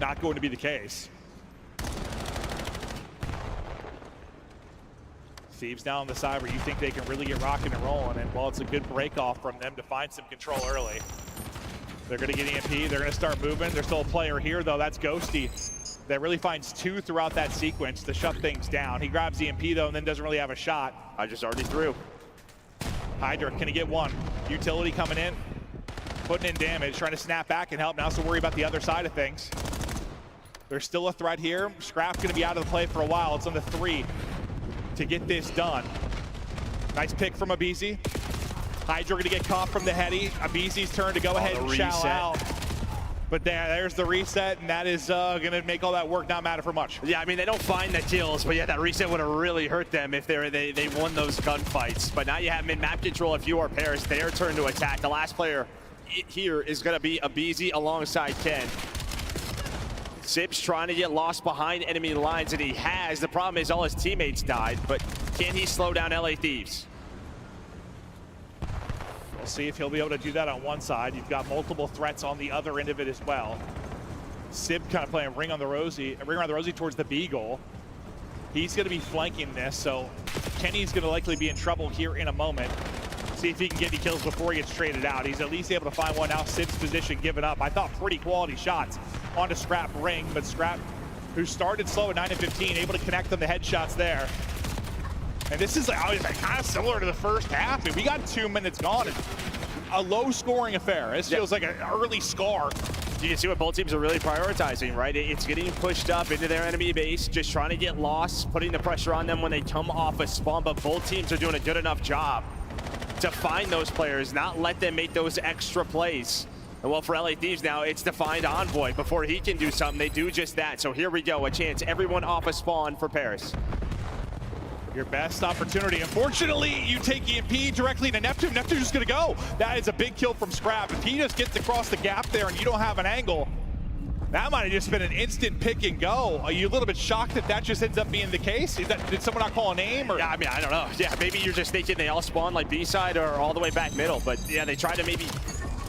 Speaker 9: Not going to be the case. Thieves down on the side where you think they can really get rocking and rolling, and well, it's a good break off from them to find some control early. They're going to get EMP. They're going to start moving. There's still a player here, though. That's Ghosty. That really finds 2 throughout that sequence to shut things down. He grabs EMP, though, and then doesn't really have a shot.
Speaker 1: I just already threw.
Speaker 9: Hydra, can he get one? Utility coming in, putting in damage, trying to snap back and help. Now has to worry about the other side of things. There's still a threat here. Scrap's going to be out of the play for a while. It's on the 3 to get this done. Nice pick from Abizi. Hydra going to get caught from the heady. Abizi's turn to go ahead and chow out. But there's the reset, and that is going to make all that work not matter for much.
Speaker 1: Yeah, I mean, they don't find the kills, but yeah, that reset would have really hurt them if they won those gunfights. But now you have mid-map control if you are Paris. Their turn to attack. The last player here is going to be Abizi alongside Ken. Sib's trying to get lost behind enemy lines, and he has. The problem is all his teammates died, but can he slow down LA Thieves?
Speaker 9: We'll see if he'll be able to do that on one side. You've got multiple threats on the other end of it as well. Sib kind of playing ring around the rosy towards the B goal. He's going to be flanking this, so Kenny's going to likely be in trouble here in a moment. See if he can get any kills before he gets traded out. He's at least able to find one now. Sib's position given up. I thought pretty quality shots onto Scrap ring, but Scrap, who started slow at 9-15, able to connect on the headshots there. And this is kind of similar to the first half. I mean, we got 2 minutes gone. It's a low-scoring affair. This feels like an early scar.
Speaker 1: You can see what both teams are really prioritizing, right? It's getting pushed up into their enemy base, just trying to get lost, putting the pressure on them when they come off a spawn, but both teams are doing a good enough job to find those players, not let them make those extra plays. And well, for LA Thieves now, it's to find Envoy. Before he can do something, they do just that. So here we go, a chance. Everyone off a spawn for Paris.
Speaker 9: Your best opportunity. Unfortunately, you take EMP directly into Neptune. Neptune's just gonna go. That is a big kill from Scrap. If he just gets across the gap there and you don't have an angle, that might have just been an instant pick and go. Are you a little bit shocked that that just ends up being the case? Did someone not call a name? Or?
Speaker 1: Yeah, I mean, I don't know. Yeah, maybe you're just thinking they all spawn like B-side or all the way back middle. But yeah, they try to maybe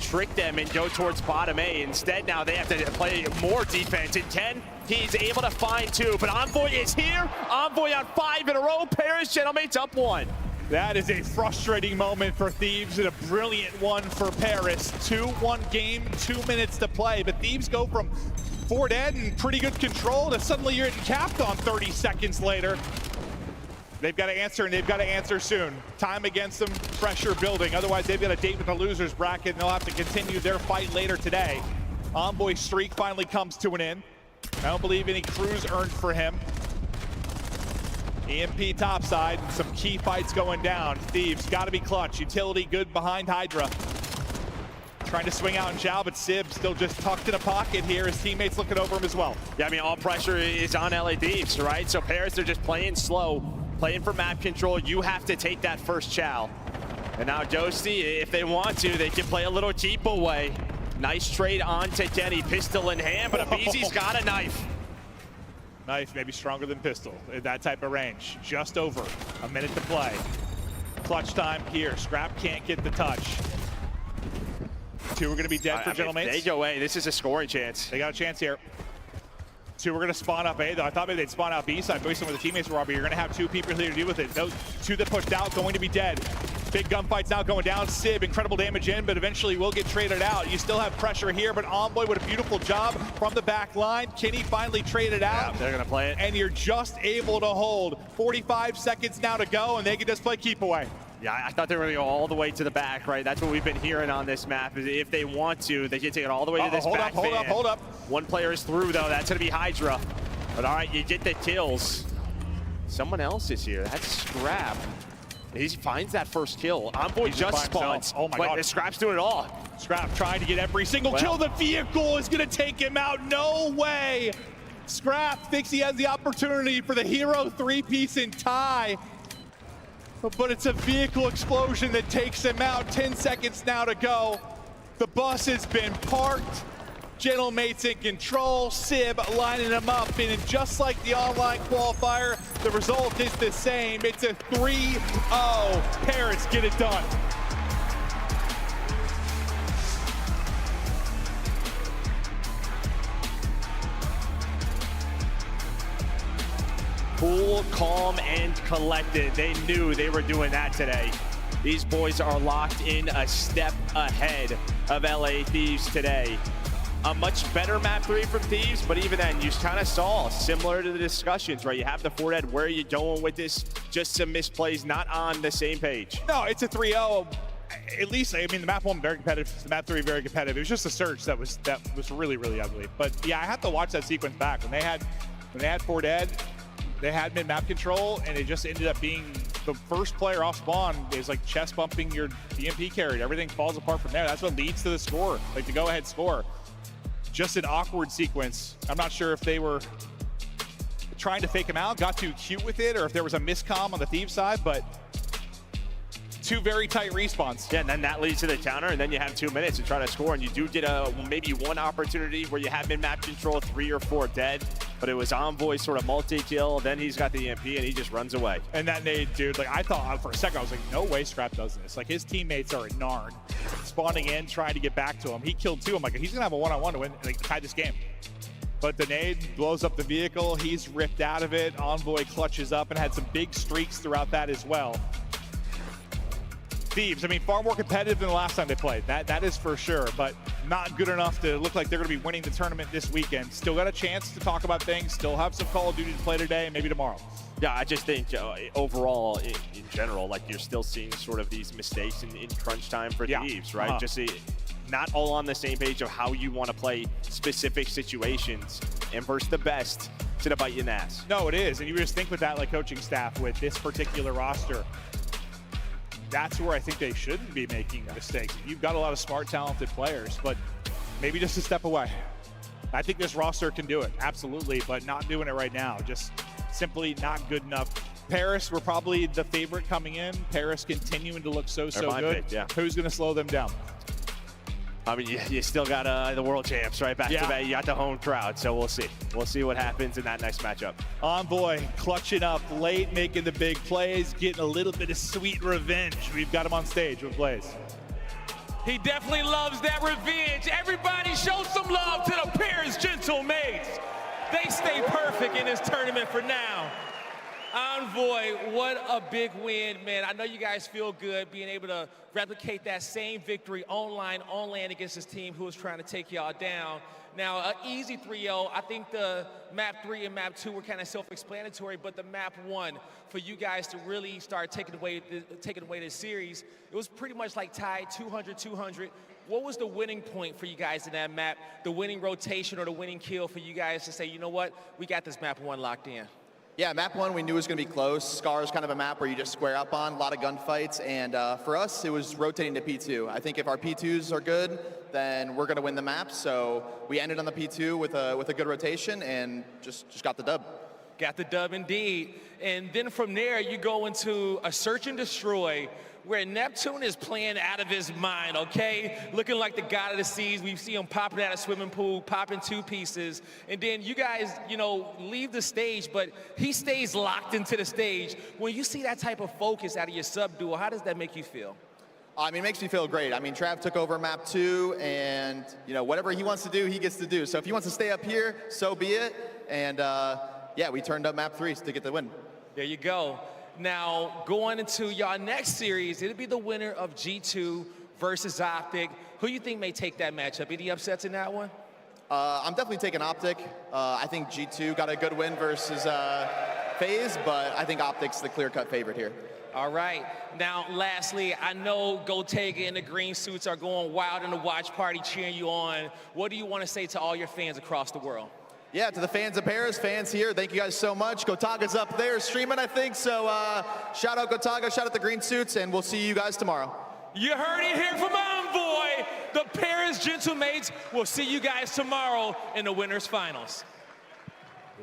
Speaker 1: trick them and go towards bottom A. Instead, now they have to play more defense. And Ken, he's able to find 2, but Envoy is here. Envoy on 5 in a row. Paris Gentlemates up 1.
Speaker 9: That is a frustrating moment for Thieves and a brilliant one for Paris. 2-1 game, 2 minutes to play, but Thieves go from 4 dead and pretty good control to suddenly you're getting capped on 30 seconds later. They've got to answer, and they've got to answer soon. Time against them, pressure building. Otherwise, they've got a date with the losers bracket, and they'll have to continue their fight later today. Envoy's streak finally comes to an end. I don't believe any crews earned for him. EMP topside, some key fights going down. Thieves got to be clutch. Utility good behind Hydra. Trying to swing out and chow, but Sib still just tucked in a pocket here. His teammates looking over him as well.
Speaker 1: Yeah, I mean, all pressure is on LA Thieves, right? So Paris, they're just playing slow, playing for map control. You have to take that first chow. And now Ghosty, if they want to, they can play a little keep away. Nice trade onto Kenny, pistol in hand, but Abizi's got a knife.
Speaker 9: Knife maybe stronger than pistol in that type of range. Just over a minute to play. Clutch time here. Scrap can't get the touch. 2 are going to be dead for Gentlemates.
Speaker 1: They go away. This is a scoring chance.
Speaker 9: They got a chance here. 2 are going to spawn up A, though. I thought maybe they'd spawn out B side based on where the teammates were, but you're going to have 2 people here to deal with it. Those 2 that pushed out going to be dead.
Speaker 12: Big gunfights now going down. Sib, incredible damage in, but eventually will get traded out. You still have pressure here, but Envoy with a beautiful job from the back line. Kenny finally traded out.
Speaker 1: Yeah, they're going to play it.
Speaker 12: And you're just able to hold. 45 seconds now to go, and they can just play keep away.
Speaker 1: Yeah, I thought they were going to go all the way to the back, right? That's what we've been hearing on this map. Is if they want to, they can take it all the way to this back van.
Speaker 12: Hold up.
Speaker 1: One player is through, though. That's going to be Hydra. But all right, you get the kills. Someone else is here. That's Scrap. He finds that first kill. Envoy just spawns.
Speaker 12: Oh my
Speaker 1: God.
Speaker 12: God.
Speaker 1: Scrap's doing it all.
Speaker 12: Scrap trying to get every single kill. The vehicle is going to take him out. No way. Scrap thinks he has the opportunity for the hero three-piece and tie. But it's a vehicle explosion that takes him out. 10 seconds now to go. The bus has been parked. Gentlemate's in control. Sib lining them up. And just like the online qualifier, the result is the same. It's a 3-0. Paris get it done.
Speaker 1: Cool, calm, and collected. They knew they were doing that today. These boys are locked in a step ahead of LA Thieves today. A much better map 3 from Thieves, but even then, you kind of saw, similar to the discussions, right? You have the forehead, where are you going with this? Just some misplays, not on the same page.
Speaker 12: No, it's a 3-0. At least, I mean, the map 1 very competitive, the map 3 very competitive. It was just a search that was really, really ugly. But yeah, I have to watch that sequence back. When they had 4 dead, they had mid-map control, and it just ended up being the first player off spawn is like chest bumping your DMP carried. Everything falls apart from there. That's what leads to the score, like the go-ahead score. Just an awkward sequence. I'm not sure if they were trying to fake him out, got too cute with it, or if there was a miscomm on the Thieves side, but 2 very tight respawns.
Speaker 1: Yeah, and then that leads to the counter, and then you have 2 minutes to try to score, and you do get maybe 1 opportunity where you have mid-map control, 3 or 4 dead, but it was Envoy sort of multi-kill, then he's got the EMP, and he just runs away.
Speaker 12: And that nade, dude, like I thought for a second, I was like, no way Scrap does this. Like his teammates are at Narn, spawning in, trying to get back to him. He killed 2. I'm like, he's gonna have a one-on-one to win, like tie this game. But the nade blows up the vehicle. He's ripped out of it. Envoy clutches up and had some big streaks throughout that as well. Thieves, I mean, far more competitive than the last time they played. That is for sure, but not good enough to look like they're going to be winning the tournament this weekend. Still got a chance to talk about things. Still have some Call of Duty to play today and maybe tomorrow.
Speaker 1: Yeah, I just think overall, in general, like you're still seeing sort of these mistakes in crunch time for Thieves, right? Just not all on the same page of how you want to play specific situations. And versus the best, it's going to bite you in the ass.
Speaker 12: No, it is. And you just think with that, like coaching staff with this particular roster, that's where I think they shouldn't be making mistakes. You've got a lot of smart, talented players, but maybe just a step away. I think this roster can do it, absolutely, but not doing it right now. Just simply not good enough. Paris were probably the favorite coming in. Paris continuing to look so good.
Speaker 1: Pick, yeah.
Speaker 12: Who's going to slow them down?
Speaker 1: I mean, you still got the world champs, right? Back to back. You got the home crowd, so we'll see. We'll see what happens in that next matchup.
Speaker 12: Envoy clutching up late, making the big plays, getting a little bit of sweet revenge. We've got him on stage with Blaze.
Speaker 3: He definitely loves that revenge. Everybody show some love to the Paris Gentlemates. They stay perfect in this tournament for now. Envoy, what a big win, man. I know you guys feel good being able to replicate that same victory online, on land against this team who was trying to take y'all down. Now, an easy 3-0. I think the map 3 and map 2 were kind of self-explanatory, but the map 1, for you guys to really start taking away this series, it was pretty much like tied 200-200. What was the winning point for you guys in that map, the winning rotation or the winning kill for you guys to say, you know what, we got this map 1 locked in?
Speaker 22: Yeah, map 1 we knew was going to be close. Scar is kind of a map where you just square up on, a lot of gunfights, and for us it was rotating to P2. I think if our P2s are good, then we're going to win the map, so we ended on the P2 with a good rotation and just got the dub.
Speaker 3: Got the dub indeed. And then from there you go into a search and destroy where Neptune is playing out of his mind, okay? Looking like the god of the seas. We see him popping out of a swimming pool, popping 2 pieces. And then you guys, leave the stage, but he stays locked into the stage. When you see that type of focus out of your sub-duo, how does that make you feel?
Speaker 22: I mean, it makes me feel great. I mean, Trav took over map 2, and, whatever he wants to do, he gets to do. So if he wants to stay up here, so be it. And, yeah, we turned up map 3 to get the win.
Speaker 3: There you go. Now, going into y'all next series, it'll be the winner of G2 versus Optic. Who you think may take that matchup? Any upsets in that one?
Speaker 22: I'm definitely taking Optic. I think G2 got a good win versus FaZe, but I think Optic's the clear-cut favorite here.
Speaker 3: All right. Now, lastly, I know Gotega and the green suits are going wild in the watch party cheering you on. What do you want to say to all your fans across the world?
Speaker 22: Yeah, to the fans of Paris, fans here, thank you guys so much. Gotega's up there streaming, I think, so shout out Gotega, shout out the green suits, and we'll see you guys tomorrow.
Speaker 3: You heard it here from Envoy. The Paris Gentlemates will see you guys tomorrow in the winners finals.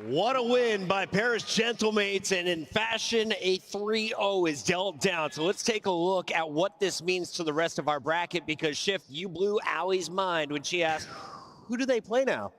Speaker 5: What a win by Paris Gentlemates, and in fashion, a 3-0 is dealt down. So let's take a look at what this means to the rest of our bracket, because Shift, you blew Allie's mind when she asked, who do they play now?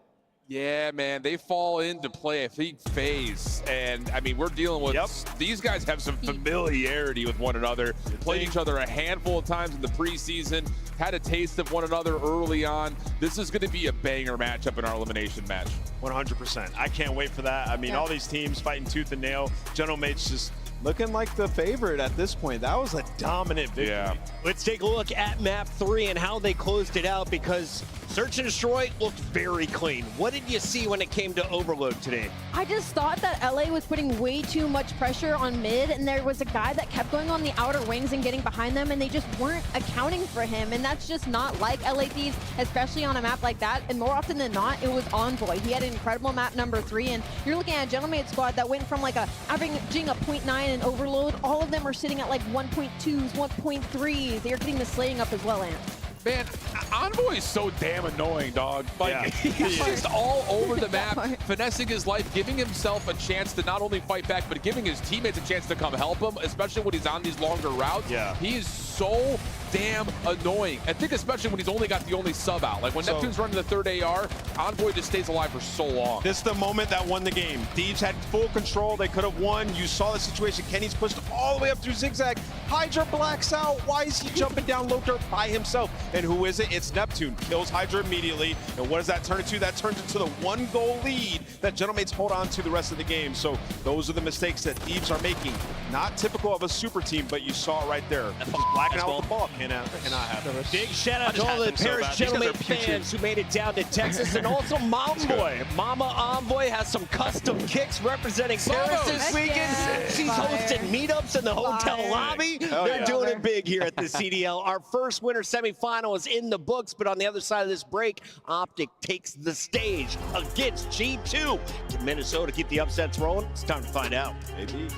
Speaker 2: Yeah, man, they fall into play, I think, FaZe. And, I mean, we're dealing with these guys have some familiarity with one another. Played each other a handful of times in the preseason, had a taste of one another early on. This is going to be a banger matchup in our elimination match.
Speaker 7: 100%. I can't wait for that. I mean, all these teams fighting tooth and nail. Gentlemates just looking like the favorite at this point. That was a dominant victory.
Speaker 5: Yeah. Let's take a look at map 3 and how they closed it out, because Search and Destroy looked very clean. What did you see when it came to Overload today?
Speaker 8: I just thought that LA was putting way too much pressure on mid, and there was a guy that kept going on the outer wings and getting behind them, and they just weren't accounting for him. And that's just not like LA Thieves, especially on a map like that. And more often than not, it was Envoy. He had an incredible map number 3, and you're looking at a Gentleman squad that went from like averaging a 0.9 in Overload. All of them are sitting at like 1.2s, 1.3s. They're getting the slating up as well, Ant.
Speaker 2: Man, Envoy is so damn annoying, dog. Like, he's just all over the map, finessing his life, giving himself a chance to not only fight back, but giving his teammates a chance to come help him, especially when he's on these longer routes. Yeah. He is so damn annoying. I think especially when he's only got the only sub out. Like when Neptune's running the third AR, Envoy just stays alive for so long.
Speaker 7: This is the moment that won the game. Thieves had full control. They could have won. You saw the situation. Kenny's pushed all the way up through Zigzag. Hydra blacks out. Why is he jumping down low dirt by himself? And who is it? It's Neptune. Kills Hydra immediately. And what does that turn into? That turns into the 1-goal lead that Gentlemates hold on to the rest of the game. So those are the mistakes that Thieves are making. Not typical of a super team, but you saw it right there. Just blacking out the ball. Cannot happen.
Speaker 5: Big shout out to all the Paris Gentleman fans who made it down to Texas, and also Momboy. Mama Envoy has some custom kicks representing Paris this weekend. She's hosting meetups in the hotel lobby. They're doing it big here at the CDL. Our first winter semifinal is in the books, but on the other side of this break, Optic takes the stage against G2. Can Minnesota keep the upsets rolling? It's time to find out.
Speaker 7: Maybe.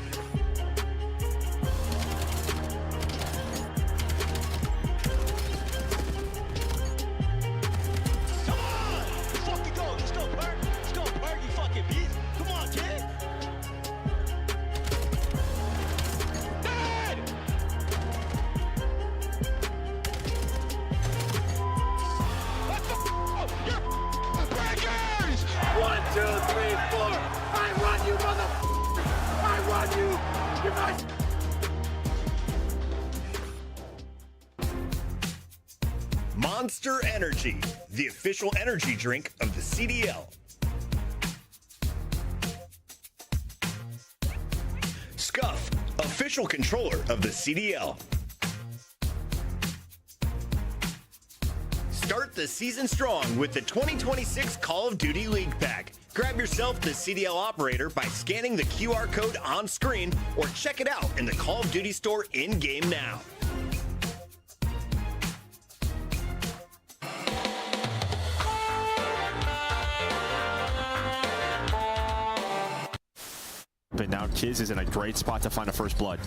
Speaker 11: Monster Energy, the official energy drink of the CDL. Scuff, official controller of the CDL. Start the season strong with the 2026 Call of Duty League Pack. Grab yourself the CDL operator by scanning the QR code on screen, or check it out in the Call of Duty store in-game now.
Speaker 1: But now Kiz is in a great spot to find a first blood.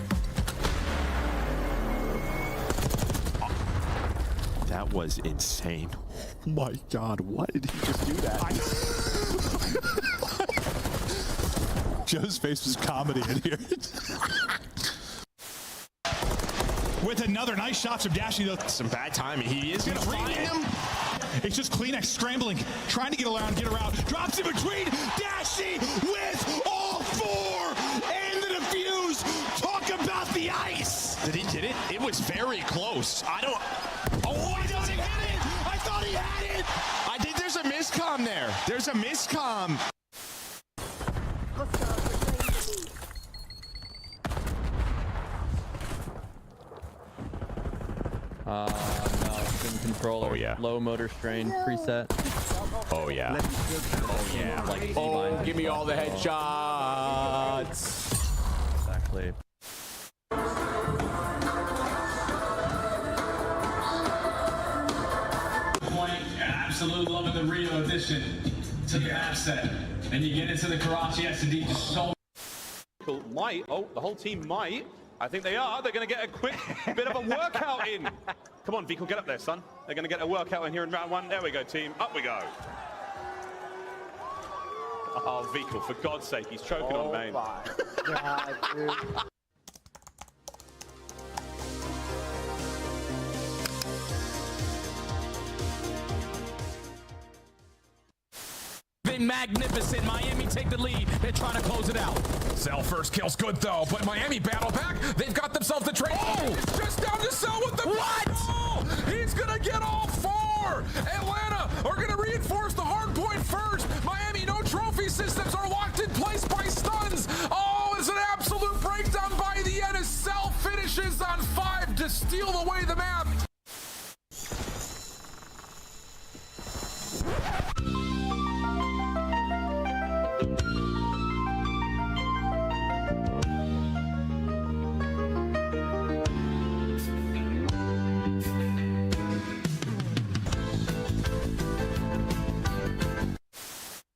Speaker 1: That was insane. Oh my God, why did he just do that?
Speaker 12: Joe's face was comedy in here. With another nice shot from Dashy, though.
Speaker 1: Some bad timing. He is going to find him.
Speaker 12: It's just Kleenex scrambling, trying to get around, drops in between. Dashy with all four and the defuse. Talk about the ice.
Speaker 1: Did he get it? It was very close.
Speaker 12: I thought he had it. I thought he had it.
Speaker 1: I think there's a miscomm there. There's a miscomm.
Speaker 14: No, spin controller.
Speaker 7: Oh, yeah.
Speaker 14: Low motor strain preset.
Speaker 7: Oh, yeah.
Speaker 14: Oh, yeah. Like
Speaker 15: Oh, give me all the headshots.
Speaker 14: Exactly.
Speaker 23: Absolute love of the Rio edition to the asset. And you get into the Karachi S&D just so
Speaker 24: might, the whole team might. I think they are. They're going to get a quick bit of a workout in. Come on, Vikal, get up there, son. They're going to get a workout in here in round 1. There we go, team. Up we go. Oh, Vikal, for God's sake, he's choking on main.
Speaker 25: God, dude.
Speaker 23: been magnificent. Miami take the lead. They're trying to close it out. Cell first kill's good though, but Miami battle back. They've got themselves the trade. Oh, it's just down to Cell with the what? Oh, he's gonna get all 4. Atlanta are gonna reinforce the hard point first. Miami, no trophy systems are locked in place by stuns. Oh, it's an absolute breakdown by the end as Cell finishes on 5 to steal away the map.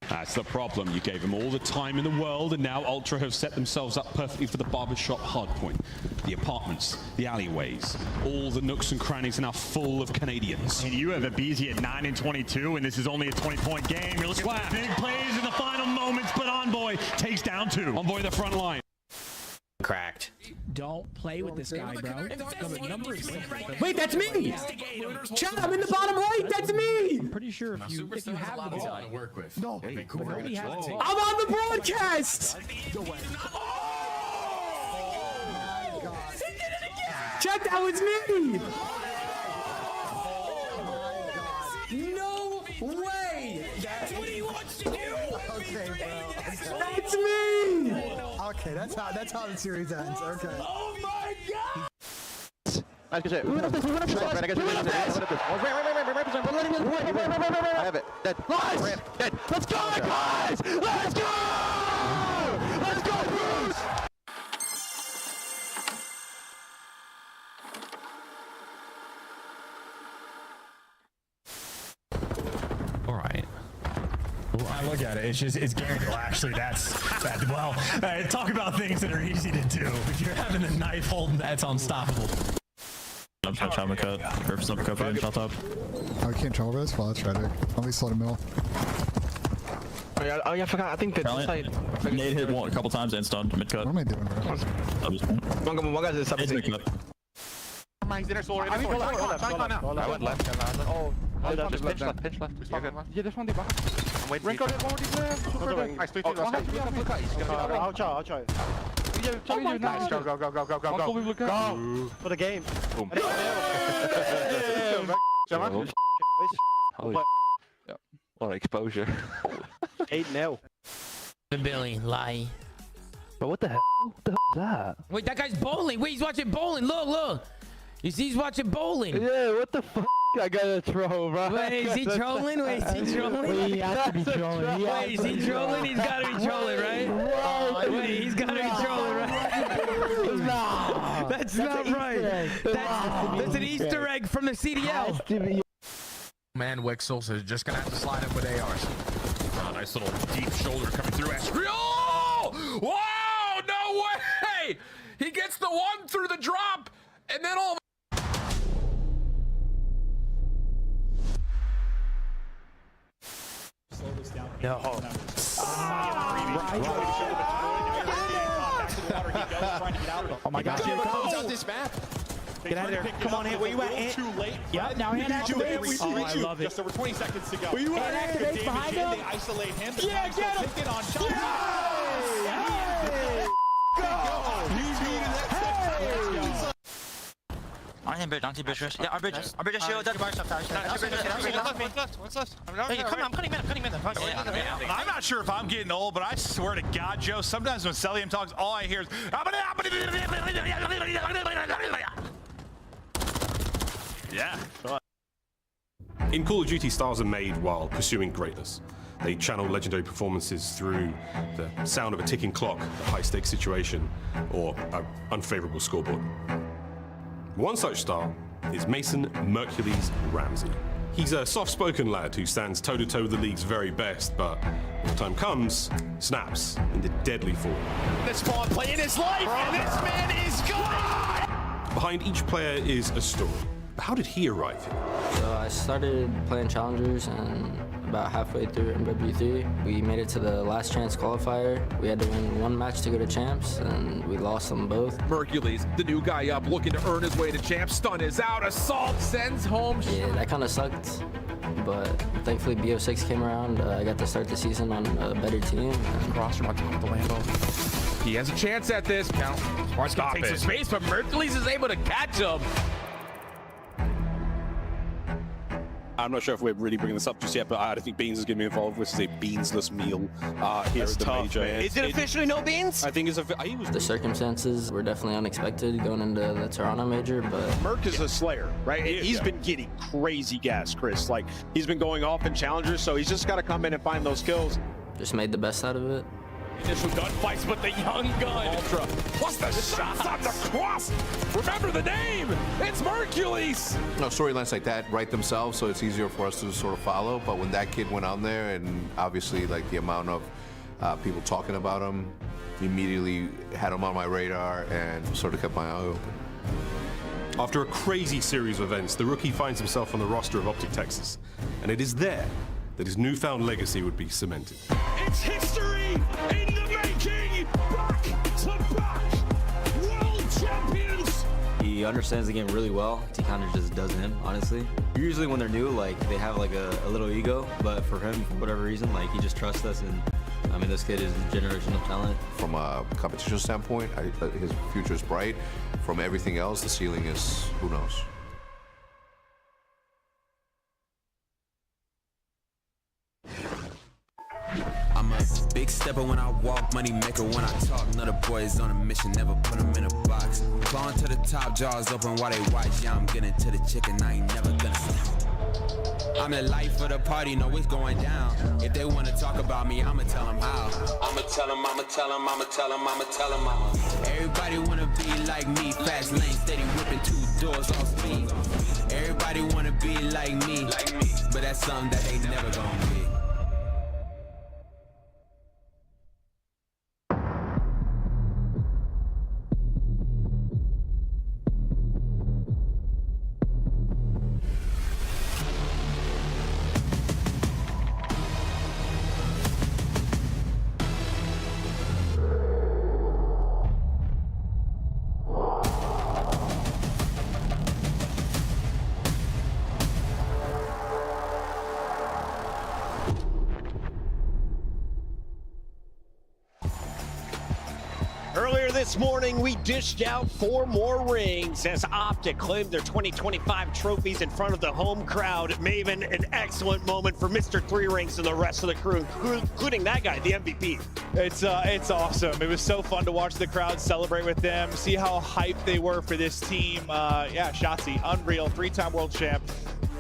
Speaker 26: That's the problem. You gave them all the time in the world, and now Ultra have set themselves up perfectly for the barbershop hardpoint. The apartments, the alleyways, all the nooks and crannies are now full of Canadians.
Speaker 6: And you have a BZ at 9 and 22, and this is only a 20-point game. You're looking at big plays in the final moments, but Envoy takes down 2.
Speaker 26: Envoy the front line.
Speaker 27: Cracked.
Speaker 28: Don't play with this guy, bro. Wait, that's me! Chad, I'm in the bottom right! That's me!
Speaker 27: I'm pretty sure if you have the ball
Speaker 28: to work with.
Speaker 27: No,
Speaker 28: I'm on the broadcast! Chad, that was me! No way! That's what he wants to do!
Speaker 29: Okay, bro.
Speaker 28: That's me!
Speaker 29: Okay, that's how the series ends. Okay.
Speaker 28: Oh my god!
Speaker 22: Nice, good shit. We went up this. I have it. Dead.
Speaker 28: Nice!
Speaker 22: Dead.
Speaker 28: Let's go, guys! Let's go! Let's go, Bruce!
Speaker 27: All right.
Speaker 6: Well, I look at it, it's guaranteed. Well, actually, well, talk about things that are easy to do. If you're having a knife holding, that's unstoppable.
Speaker 27: I'm trying to cut. Perfect snap cut in shot top.
Speaker 29: Oh, you can't trouble this? Well, that's right there. At least let him middle.
Speaker 10: Oh yeah, I forgot. I think that side.
Speaker 27: Nade hit one a couple times and stunned mid cut.
Speaker 29: What am I doing, bro?
Speaker 10: One guy's a
Speaker 27: mid cut.
Speaker 10: He's in our soul. I went left. Oh, pitch left. Yeah, this one they back. Wait, Renko did one more left. I'll try. Nice. Go. Go. For the game. Boom.
Speaker 14: Holy what exposure.
Speaker 10: 8-0.
Speaker 28: Billy, lie.
Speaker 10: But what the hell? What the hell is that?
Speaker 28: Wait, that guy's bowling. Wait, he's watching bowling. Look. You see, he's watching bowling.
Speaker 10: Yeah, what the fuck? I gotta throw, bro.
Speaker 28: Wait, is he trolling? Wait, is he trolling?
Speaker 29: He has to be trolling.
Speaker 28: Wait, is he trolling? He's gotta be trolling, right? Wait, he's gotta be trolling, right?
Speaker 29: Nah.
Speaker 28: That's not right. That's an Easter egg from the CDL.
Speaker 23: Man, Wixels is just gonna have to slide up with ARs. Nice little deep shoulder coming through. Oh! Wow! No way! He gets the one through the drop, and then all.
Speaker 10: No.
Speaker 29: Oh my gosh, here it comes.
Speaker 10: Out this map.
Speaker 29: Get out of there. Come on, Ant. Where you at, Ant?
Speaker 7: Too late.
Speaker 29: Yep, now Ant activates.
Speaker 7: Oh,
Speaker 29: I love it.
Speaker 7: Just over 20 seconds to go.
Speaker 29: Where you at, Ant? Activates behind him.
Speaker 7: They isolate him.
Speaker 29: Yeah, get him.
Speaker 7: Take it on shot.
Speaker 29: Hey! Go!
Speaker 27: I am bridge, anti-bridge. Yeah, our bridge is shield. That's bar stuff.
Speaker 10: What's left? I'm cutting in.
Speaker 12: I'm not sure if I'm getting old, but I swear to God, Joe, sometimes when Celium talks, all I hear is.
Speaker 24: Yeah.
Speaker 4: In Call of Duty, stars are made while pursuing greatness. They channel legendary performances through the sound of a ticking clock, a high-stakes situation, or an unfavorable scoreboard. One such star is Mason Mercules Ramsey. He's a soft-spoken lad who stands toe-to-toe with the league's very best, but when the time comes, snaps into deadly form.
Speaker 1: This Spawn playing his life, and this man is gone!
Speaker 4: Behind each player is a story. But how did he arrive here?
Speaker 13: So I started playing challengers, and about halfway through MW3, we made it to the last chance qualifier. We had to win one match to go to champs, and we lost them both.
Speaker 23: Mercules, the new guy up, looking to earn his way to champs. Stun is out. Assault sends home.
Speaker 13: Yeah, that kind of sucked. But thankfully, BO6 came around. I got to start the season on a better team.
Speaker 23: Cross from on top of the Lambo. He has a chance at this. Count.
Speaker 24: Stop
Speaker 23: takes
Speaker 24: it.
Speaker 23: some space, but Mercules is able to catch him.
Speaker 24: I'm not sure if we're really bringing this up just yet, but I think Beans is going to be involved, which is a beansless meal here at the major.
Speaker 5: Is it officially no beans?
Speaker 24: I think it's
Speaker 13: The circumstances were definitely unexpected going into the Toronto major, but
Speaker 1: Merc is a slayer, right? He's been getting crazy gas, Chris. Like, he's been going off in challengers, so he's just got to come in and find those kills.
Speaker 13: just made the best out of it.
Speaker 23: Initial gunfights, but the young gun. Ultra. Plus the shots on the cross. Remember the name. It's Mercules.
Speaker 15: Storylines like that write themselves, so it's easier for us to sort of follow. But when that kid went on there, and obviously like the amount of people talking about him, immediately had him on my radar and sort of kept my eye open.
Speaker 4: After a crazy series of events, the rookie finds himself on the roster of Optic Texas, and it is there that his newfound legacy would be cemented.
Speaker 23: It's history in the making. Back to back. World champions.
Speaker 16: He understands the game really well. He kind of just does him, honestly. Usually when they're new, like they have like a little ego, but for him, for whatever reason, like he just trusts us, and I mean, this kid is a generational talent.
Speaker 15: From a competition standpoint, his future is bright. From everything else, the ceiling is, who knows.
Speaker 17: I'm a big stepper when I walk, money maker when I talk. Another boys on a mission, never put them in a box. Clawing to the top, jaws open while they watch. Yeah, I'm getting to the chicken, I ain't never gonna stop. I'm the life of the party, know it's going down. If they wanna talk about me, I'ma tell them how. I'ma tell them, I'ma tell them, I'ma tell them, I'ma tell them, I'ma. Everybody wanna be like me, fast lane, steady whipping 2 doors off speed. Everybody wanna be like me, but that's something that they never gonna be.
Speaker 5: Earlier this morning, we dished out 4 more rings as Optic claimed their 2025 trophies in front of the home crowd. Maven, an excellent moment for Mr. 3 Rings and the rest of the crew, including that guy, the MVP.
Speaker 9: It's awesome. It was so fun to watch the crowd celebrate with them, see how hyped they were for this team. Yeah, Shotzi, unreal, 3-time world champ.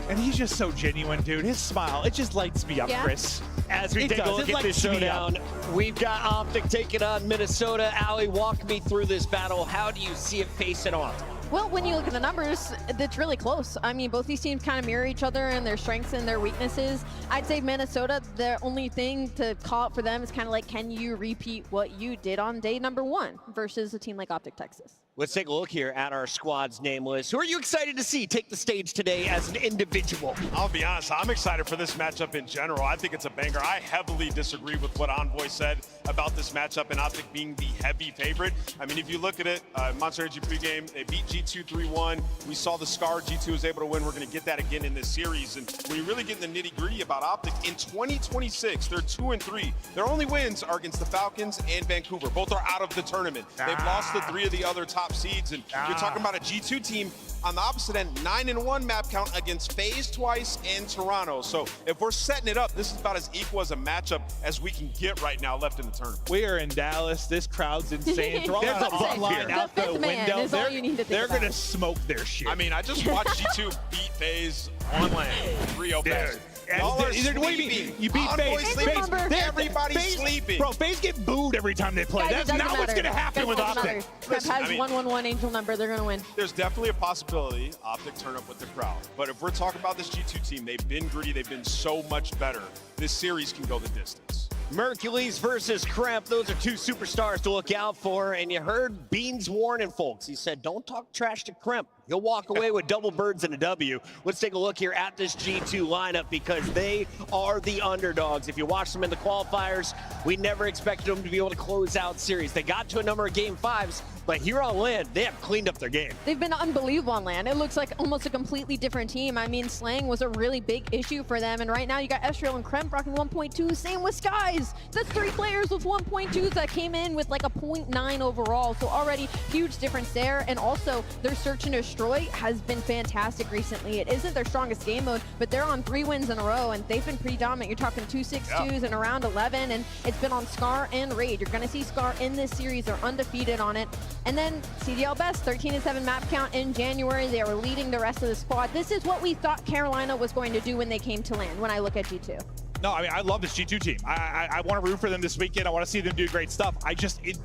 Speaker 9: And he's just so genuine, dude. His smile, it just lights me up, Chris.
Speaker 5: As we take a look at this showdown, we've got Optic taking on Minnesota. Allie, walk me through this battle. How do you see it facing off?
Speaker 8: Well, when you look at the numbers, it's really close. I mean, both these teams kind of mirror each other and their strengths and their weaknesses. I'd say Minnesota, the only thing to call out for them is kind of like, can you repeat what you did on day number 1 versus a team like Optic Texas?
Speaker 5: Let's take a look here at our squad's name list. Who are you excited to see take the stage today as an individual?
Speaker 7: I'll be honest, I'm excited for this matchup in general. I think it's a banger. I heavily disagree with what Envoy said about this matchup and Optic being the heavy favorite. I mean, if you look at it, Monster Energy pregame, they beat G2 3-1. We saw the scar G2 was able to win. We're going to get that again in this series. And when you really get in the nitty-gritty about Optic, in 2026, they're 2-3. Their only wins are against the Falcons and Vancouver. Both are out of the tournament. They've lost to 3 of the other top
Speaker 2: top seeds. And you're talking about a G2 team on the opposite end, 9-1 map count against FaZe twice and Toronto. So if we're setting it up, this is about as equal as a matchup as we can get right now left in the tournament.
Speaker 9: We are in Dallas. This crowd's insane. Throw
Speaker 2: There's
Speaker 9: that
Speaker 2: a bump
Speaker 9: online
Speaker 2: here.
Speaker 9: out the window.
Speaker 8: is all you need to think
Speaker 9: They're
Speaker 8: about.
Speaker 9: going to smoke their shit.
Speaker 2: I mean, I just watched G2 beat FaZe on land. 3-0 pass. Y'all are
Speaker 9: What do you mean?
Speaker 2: sleeping.
Speaker 9: You beat
Speaker 2: Envoy
Speaker 9: FaZe.
Speaker 2: sleeping.
Speaker 9: FaZe-
Speaker 2: Everybody's
Speaker 9: FaZe-
Speaker 2: sleeping.
Speaker 9: Bro, FaZe get booed every time they play.
Speaker 8: Guys, it
Speaker 9: That's
Speaker 8: doesn't
Speaker 9: not what's
Speaker 8: matter.
Speaker 9: going to happen
Speaker 8: Guys,
Speaker 9: with
Speaker 8: it doesn't
Speaker 9: Optic.
Speaker 8: matter. Crep has 111 angel number. They're going to win.
Speaker 2: There's definitely a possibility Optic turn up with the crowd. But if we're talking about this G2 team, they've been gritty. They've been so much better. This series can go the distance.
Speaker 5: Mercules versus Kremp. Those are two superstars to look out for. And you heard Beans warning folks. He said, don't talk trash to Kremp. He'll walk away with double birds and a W. Let's take a look here at this G2 lineup because they are the underdogs. If you watch them in the qualifiers, we never expected them to be able to close out series. They got to a number of game 5s, but here on land, they have cleaned up their game.
Speaker 8: They've been unbelievable on land. It looks like almost a completely different team. I mean, slang was a really big issue for them. And right now you got Estriel and Kremp rocking 1.2. Same with Skies. That's 3 players with 1.2s that came in with like a 0.9 overall. So already huge difference there. And also their search and destroy has been fantastic recently. It isn't their strongest game mode, but they're on 3 wins in a row and they've been pretty dominant. You're talking 2-6-2s in around 11, and it's been on Scar and Raid. You're going to see Scar in this series. They're undefeated on it. And then CDL Best, 13-7 map count in January. They are leading the rest of the squad. This is what we thought Carolina was going to do when they came to land, when I look at G2.
Speaker 9: No, I mean, I love this G2 team. I want to root for them this weekend. I want to see them do great stuff.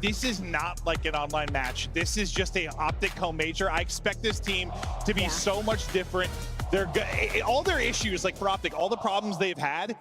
Speaker 9: This is not like an online match. This is just a Optic co-major. I expect this team to be so much different. All their issues, like for Optic, all the problems they've had,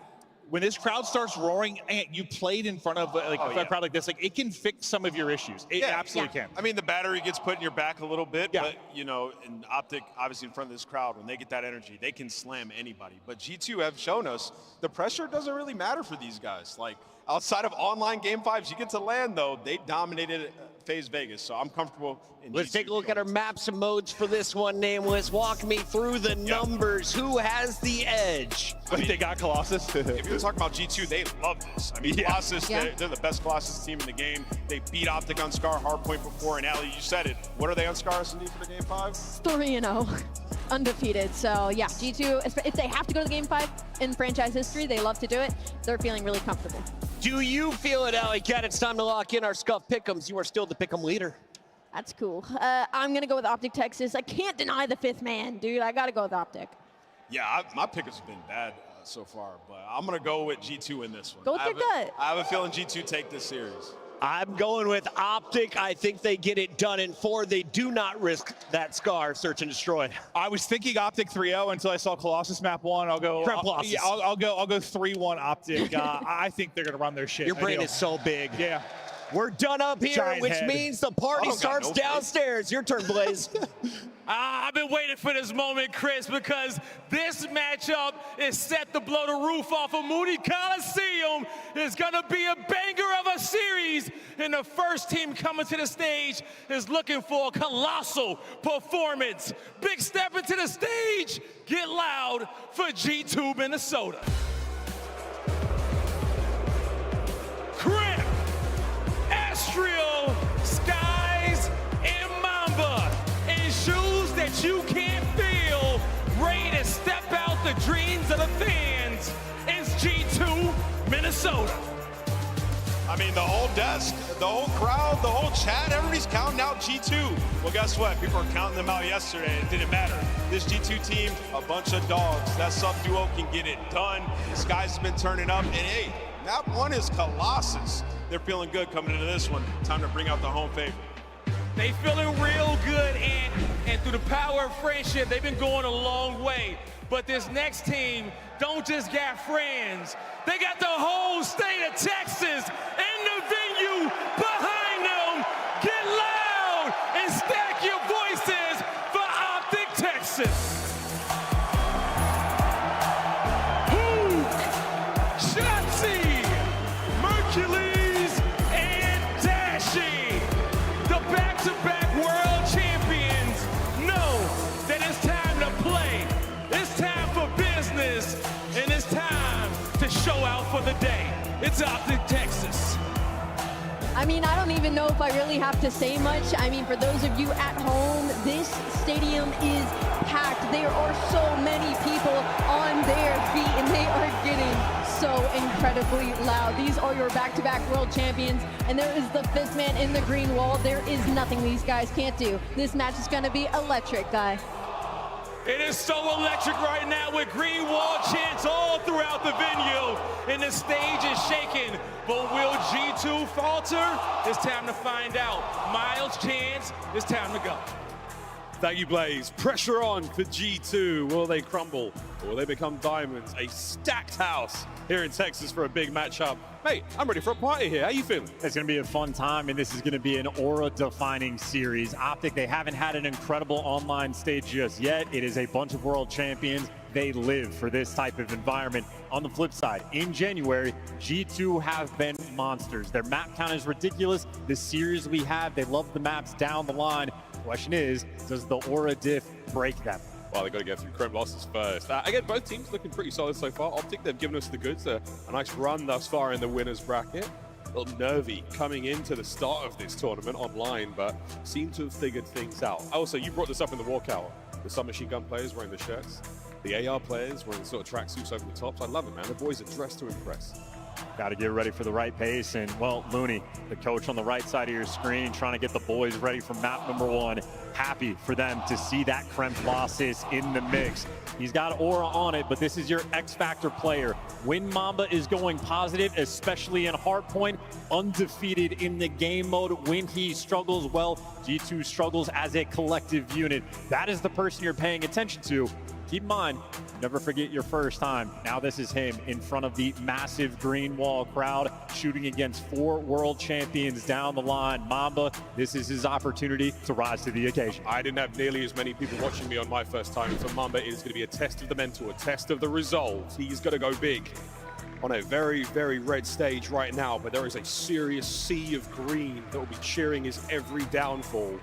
Speaker 9: when this crowd starts roaring, and you played in front of a crowd like this, like it can fix some of your issues. It absolutely can.
Speaker 2: I mean, the battery gets put in your back a little bit, but you know, in Optic, obviously in front of this crowd, when they get that energy, they can slam anybody. But G2 have shown us the pressure doesn't really matter for these guys. Like outside of online game 5s, you get to land though, they dominated FaZe Vegas, so I'm comfortable in
Speaker 5: Let's
Speaker 2: G2
Speaker 5: take a look at our maps and modes for this one, Nameless. Walk me through the numbers. Who has the edge?
Speaker 9: I mean, they got Colossus.
Speaker 2: If you're talking about G2, they love this. I mean, Colossus, they're the best Colossus team in the game. They beat Optic on Scar Hardpoint before, and Allie, you said it. What are they on Scar S&D for the game 5?
Speaker 8: 3-0. Undefeated. So yeah, G2, if they have to go to game 5 in franchise history, they love to do it. They're feeling really comfortable.
Speaker 5: Do you feel it, Alley Cat? It's time to lock in our Scuff Pick'ems. You are still the Pick'em leader.
Speaker 8: That's cool. I'm going to go with Optic Texas. I can't deny the 5th man, dude. I got to go with Optic.
Speaker 2: Yeah, my pick has been bad so far, but I'm going to go with G2 in this one.
Speaker 8: Go with your gut.
Speaker 2: I have a feeling G2 take this series.
Speaker 5: I'm going with Optic. I think they get it done in 4. They do not risk that Scar search and destroy.
Speaker 9: I was thinking Optic 3-0 until I saw Colossus map 1. I'll go. I'll go 3-1 Optic. I think they're gonna run their shit.
Speaker 5: Your brain is so big.
Speaker 9: Yeah.
Speaker 5: We're done up here,
Speaker 9: Giant
Speaker 5: which
Speaker 9: head.
Speaker 5: means the party starts downstairs. Your turn, Blaze.
Speaker 3: I've been waiting for this moment, Chris, because this matchup is set to blow the roof off of Moody Coliseum. It's going to be a banger of a series, and the first team coming to the stage is looking for a colossal performance. Big step into the stage. Get loud for G2 Minnesota. Kremp, Estriel, Skies, and Mamba. In shoes that you can't feel, ready to step out the dreams of the fans. It's G2 Minnesota.
Speaker 2: I mean, the whole desk, the whole crowd, the whole chat, everybody's counting out G2. Well, guess what? People were counting them out yesterday. It didn't matter. This G2 team, a bunch of dogs. That sub-duo can get it done. This guy's been turning up. And, hey, that one is Colossus. They're feeling good coming into this one. Time to bring out the home favorite.
Speaker 3: They feeling real good, and through the power of friendship, they've been going a long way. But this next team don't just got friends. They got the whole state of Texas in the venue behind them. Get loud and stack your voices for Optic Texas. Shotzi, Mercules, and Dashi, the back-to-back world champions, know that it's time to play. It's time for business, and it's time to show out for the day. It's Optic Texas.
Speaker 8: I mean, I don't even know if I really have to say much. I mean, for those of you at home, this stadium is packed. There are so many people on their feet, and they are getting so incredibly loud. These are your back-to-back world champions, and there is the fifth man in the green wall. There is nothing these guys can't do. This match is going to be electric, guy.
Speaker 3: It is so electric right now with green wall chants all throughout the venue, and the stage is shaking. But will G2 falter? It's time to find out. Miles chants, it's time to go.
Speaker 24: Thank you, Blaze. Pressure on for G2. Will they crumble or will they become diamonds? A stacked house here in Texas for a big matchup. Mate, I'm ready for a party here. How you feeling?
Speaker 9: It's going to be a fun time, and this is going to be an aura-defining series. Optic, they haven't had an incredible online stage just yet. It is a bunch of world champions. They live for this type of environment. On the flip side, in January, G2 have been monsters. Their map count is ridiculous. The series we have, they love the maps down the line. Question is, does the aura diff break them?
Speaker 24: Well, they've got to get through Krem losses first. Again, both teams looking pretty solid so far. Optic, they've given us the goods. A nice run thus far in the winner's bracket. A little nervy coming into the start of this tournament online, but seem to have figured things out. Also, you brought this up in the walkout. The submachine gun players wearing the shirts. The AR players wearing sort of tracksuits over the tops. I love it, man. The boys are dressed to impress.
Speaker 9: Got to get ready for the right pace. And, well, Looney, the coach on the right side of your screen, trying to get the boys ready for map number 1. Happy for them to see that Krem Colossus in the mix. He's got aura on it, but this is your X-Factor player. When Mamba is going positive, especially in hardpoint, undefeated in the game mode. When he struggles, well, G2 struggles as a collective unit. That is the person you're paying attention to. Keep in mind, never forget your first time. Now this is him in front of the massive green wall crowd, shooting against 4 world champions down the line. Mamba, this is his opportunity to rise to the occasion.
Speaker 24: I didn't have nearly as many people watching me on my first time. For Mamba, it is going to be a test of the mental, a test of the resolve. He's got to go big on a very, very red stage right now, but there is a serious sea of green that will be cheering his every downfall.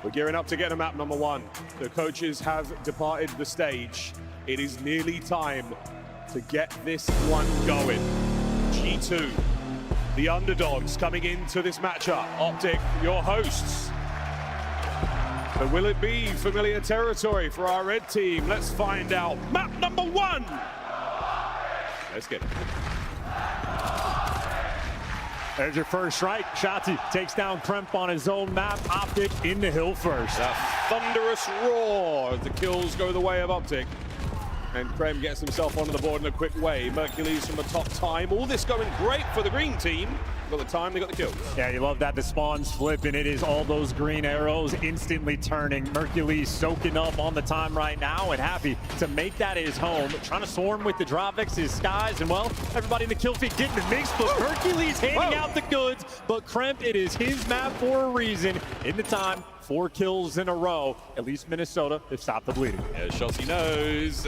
Speaker 24: We're gearing up to get to map number 1. The coaches have departed the stage. It is nearly time to get this one going. G2, the underdogs coming into this matchup. Optic, your hosts. But will it be familiar territory for our red team? Let's find out. Map number 1. Let's get it.
Speaker 9: There's your first strike. Shotzi takes down Kremp on his own map. Optic in the hill first.
Speaker 24: A thunderous roar as the kills go the way of Optic. And Krem gets himself onto the board in a quick way. Mercules from the top time. All this going great for the green team. Got the time, they got the kills.
Speaker 9: Yeah, you love that. The spawns flip, and it is all those green arrows instantly turning. Mercules soaking up on the time right now and happy to make that his home. Trying to swarm with the Dropix, his skies, and well, everybody in the kill feed getting the mix, but Mercules handing out the goods. But Kremp, it is his map for a reason. In the time, 4 kills in a row. At least Minnesota have stopped the bleeding.
Speaker 24: Yeah, Chelsea knows.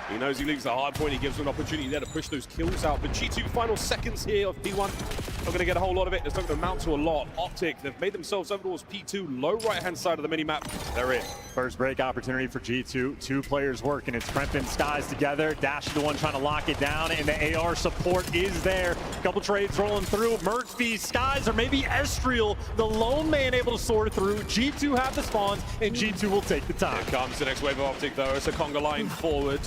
Speaker 24: He knows he leaves the hard point. He gives him an opportunity there to push those kills out. But G2 final seconds here of P1. Not going to get a whole lot of it. It's not going to amount to a lot. Optic, they've made themselves over towards P2. Low right-hand side of the mini-map. They're in.
Speaker 9: First break opportunity for G2. 2 players working. It's Kremp and Skies together. Dash is the one trying to lock it down, and the AR support is there. Couple trades rolling through. Murphy, Skies, or maybe Estriel, the lone man able to sort through. G2 have the spawns, and G2 will take the time.
Speaker 24: Here comes the next wave of Optic, though. It's a conga line forward.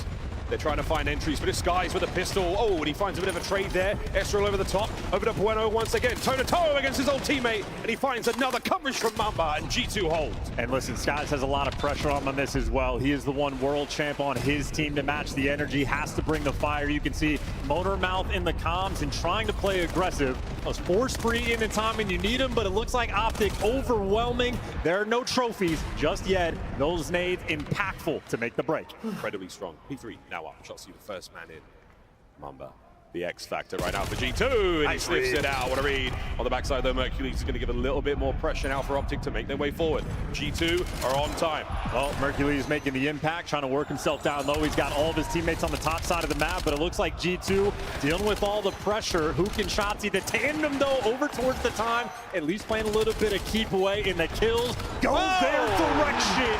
Speaker 24: They're trying to find entries, but it's Skies with a pistol. Oh, and he finds a bit of a trade there. Estriel over the top, over to Bueno once again. Toe-to-toe against his old teammate, and he finds another coverage from Mamba, and G2 holds.
Speaker 9: And listen, Skies has a lot of pressure on this as well. He is the one world champ on his team to match the energy, has to bring the fire. You can see Motormouth in the comms and trying to play aggressive. A force free in the time when you need him, but it looks like Optic overwhelming. There are no trophies just yet. Those nades impactful to make the break.
Speaker 24: Incredibly strong. P3 now up. Chelsea the first man in. Mamba, the X factor right now for G2, and he sniffs it out. What a read. On the backside though, Mercules is going to give a little bit more pressure now for Optic to make their way forward. G2 are on time.
Speaker 9: Well, Mercules making the impact, trying to work himself down low. He's got all of his teammates on the top side of the map, but it looks like G2 dealing with all the pressure. Hook and Shotzi, the tandem though, over towards the time, at least playing a little bit of keep away in the kills. Goes their direction.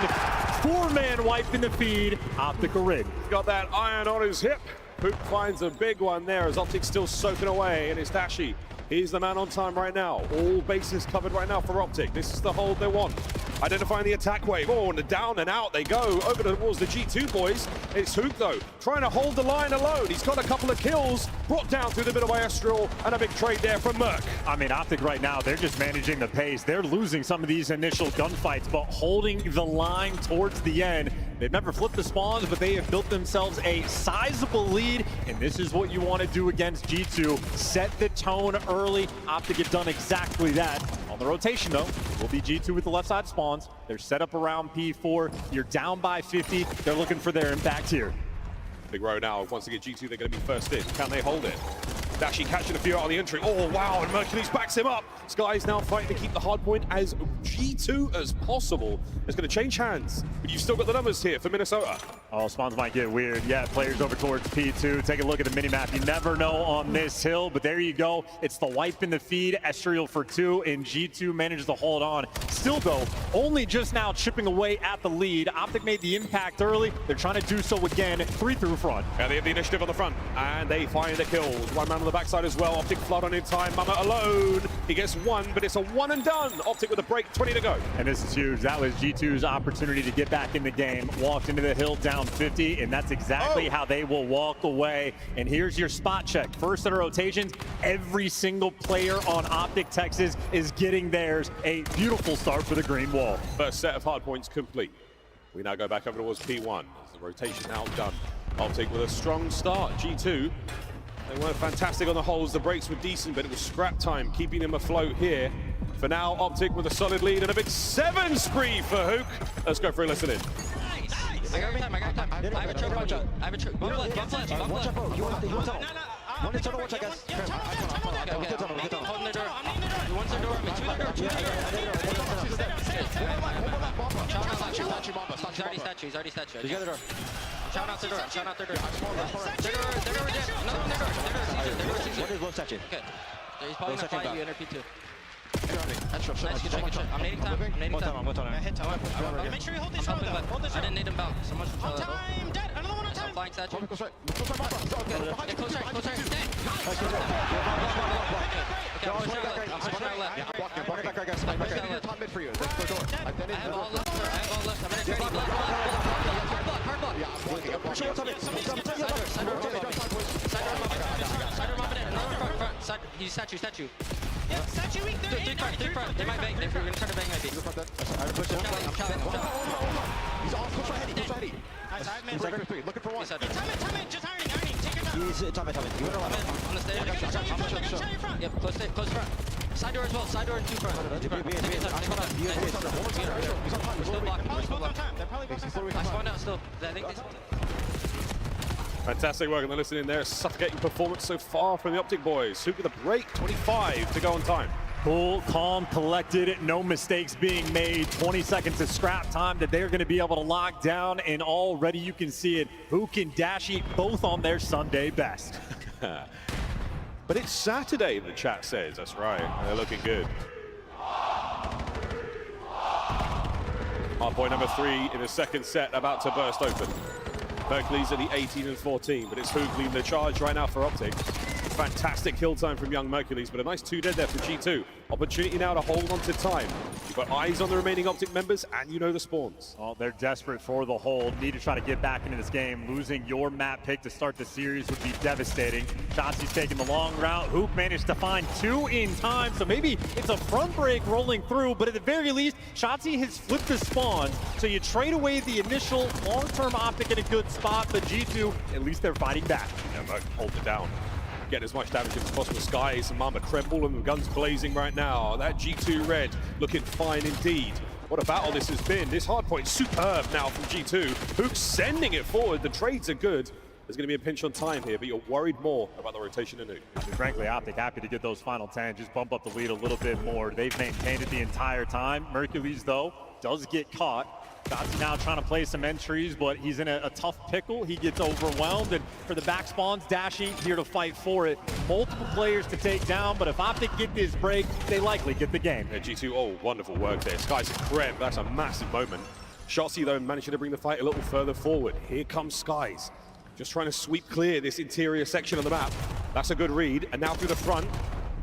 Speaker 9: 4-man wipe in the feed. Optic a rig.
Speaker 24: Got that iron on his hip. Poop finds a big one there as Optic's still soaking away, and it's Dashi. He's the man on time right now. All bases covered right now for Optic. This is the hold they want. Identifying the attack wave. Oh, and down and out they go. Over towards the G2 boys. It's Hook, though, trying to hold the line alone. He's got a couple of kills. Brought down through the middle by Estral. And a big trade there from Merc.
Speaker 6: I mean, Optic right now, they're just managing the pace. They're losing some of these initial gunfights, but holding the line towards the end. They've never flipped the spawns, but they have built themselves a sizable lead. And this is what you want to do against G2. Set the tone early. Optic have done exactly that. On the rotation, though, will be G2 with the left side spawns. They're set up around P4. You're down by 50. They're looking for their impact here.
Speaker 24: Big row now. Once they get G2, they're going to be first in. Can they hold it? Dashy catching a few out on the entry. Oh, wow, and Mercules backs him up. Sky's now fighting to keep the hard point as G2 as possible. It's going to change hands, but you've still got the numbers here for Minnesota.
Speaker 6: Oh, spawns might get weird. Yeah, players over towards P2. Take a look at the minimap. You never know on this hill, but there you go. It's the wipe in the feed. Estriel for 2, and G2 manages to hold on. Still, though, only just now chipping away at the lead. Optic made the impact early. They're trying to do so again. 3 through front.
Speaker 24: And they have the initiative on the front, and they find the kills. One man on the backside as well. Optic flood on in time. Mama alone. He gets 1, but it's a 1 and done. Optic with a break, 20 to go.
Speaker 6: And this is huge. That was G2's opportunity to get back in the game. Walked into the hill down 50, and that's exactly how they will walk away. And here's your spot check. First set of rotations, every single player on Optic Texas is getting theirs. A beautiful start for the green wall.
Speaker 24: First set of hard points complete. We now go back over towards P1. As the rotation now done. Optic with a strong start. G2, they weren't fantastic on the holes. The breaks were decent, but it was scrap time, keeping them afloat here. For now, Optic with a solid lead and a big 7 spree for Hook. Let's go for a listen in.
Speaker 11: I got time. I have a choke on you. I have a choke. Bump left.
Speaker 29: Watch out, bro. You want tunnel. One tunnel, watch, I guess.
Speaker 11: Okay. Holding the door. One's the door. Two the door. He's already statue. He's already statue.
Speaker 29: You got the door.
Speaker 11: Shout out the door. Shout out the door. Their door. Another one. Their door.
Speaker 29: What is low statue?
Speaker 11: Okay. He's probably gonna find you in RP2.
Speaker 29: Nice,
Speaker 11: good shot. I'm nading time.
Speaker 29: Hit time.
Speaker 11: Make sure you hold this road, though. I didn't need him back. So much on time. Dead. Another one on time. Flying statue.
Speaker 29: Close right.
Speaker 11: Okay, close right. Dead. Okay, I'm pushing left.
Speaker 29: Block back, guys. Top mid for you. That's the door.
Speaker 11: I have all left. I'm gonna trade you. Hard block. Side door mobbing in. Another front. He's statue. Yeah, statue weak. Three front. They might bang. They're gonna try to bang my beat. I'm chopping.
Speaker 29: He's off. Close right heady.
Speaker 11: Nice.
Speaker 29: Looking for one.
Speaker 11: Time it. Just ironing. Take your time.
Speaker 29: He's top it. You went around.
Speaker 11: On the stage. They're gonna show you front. Yep, close front. Side door as well. Side door and 2 front. We're still blocking. They're probably I spawned out still. I think they spawned out.
Speaker 24: Fantastic work on the listening there. Suffocating performance so far from the Optic boys. Hook with a break, 25 to go on time.
Speaker 6: Cool, calm, collected, no mistakes being made. 20 seconds of scrap time that they're going to be able to lock down, and already you can see it. Hook and Dashy both on their Sunday best.
Speaker 24: But it's Saturday, the chat says. That's right. They're looking good. Hard point number 3 in the second set, about to burst open. Mercules at the 18 and 14, but it's Hook leading the charge right now for Optic. Fantastic kill time from young Mercules, but a nice 2 dead there for G2. Opportunity now to hold on to time. You've got eyes on the remaining Optic members, and you know the spawns.
Speaker 6: Oh, they're desperate for the hold. Need to try to get back into this game. Losing your map pick to start the series would be devastating. Shotzzy's taking the long route. Hook managed to find 2 in time, so maybe it's a front break rolling through, but at the very least, Shotzzy has flipped the spawn, so you trade away the initial long-term Optic in a good spot, but G2, at least they're fighting back.
Speaker 24: Yeah, Merc hold it down. Get as much damage as possible. Skies and Mama tremble and the guns blazing right now. That G2 red looking fine indeed. What a battle this has been. This hardpoint superb now from G2. Hook sending it forward. The trades are good. There's going to be a pinch on time here, but you're worried more about the rotation in Hook.
Speaker 6: Frankly, Optic happy to get those final 10, just bump up the lead a little bit more. They've maintained it the entire time. Mercules, though, does get caught. Shotzzy now trying to play some entries, but he's in a tough pickle. He gets overwhelmed, and for the back spawns, Dashy here to fight for it. Multiple players to take down, but if Optic get this break, they likely get the game.
Speaker 24: Yeah, G2, oh, wonderful work there. Sky's a creme. That's a massive moment. Shotzzy, though, managing to bring the fight a little further forward. Here comes Skies. Just trying to sweep clear this interior section of the map. That's a good read. And now through the front.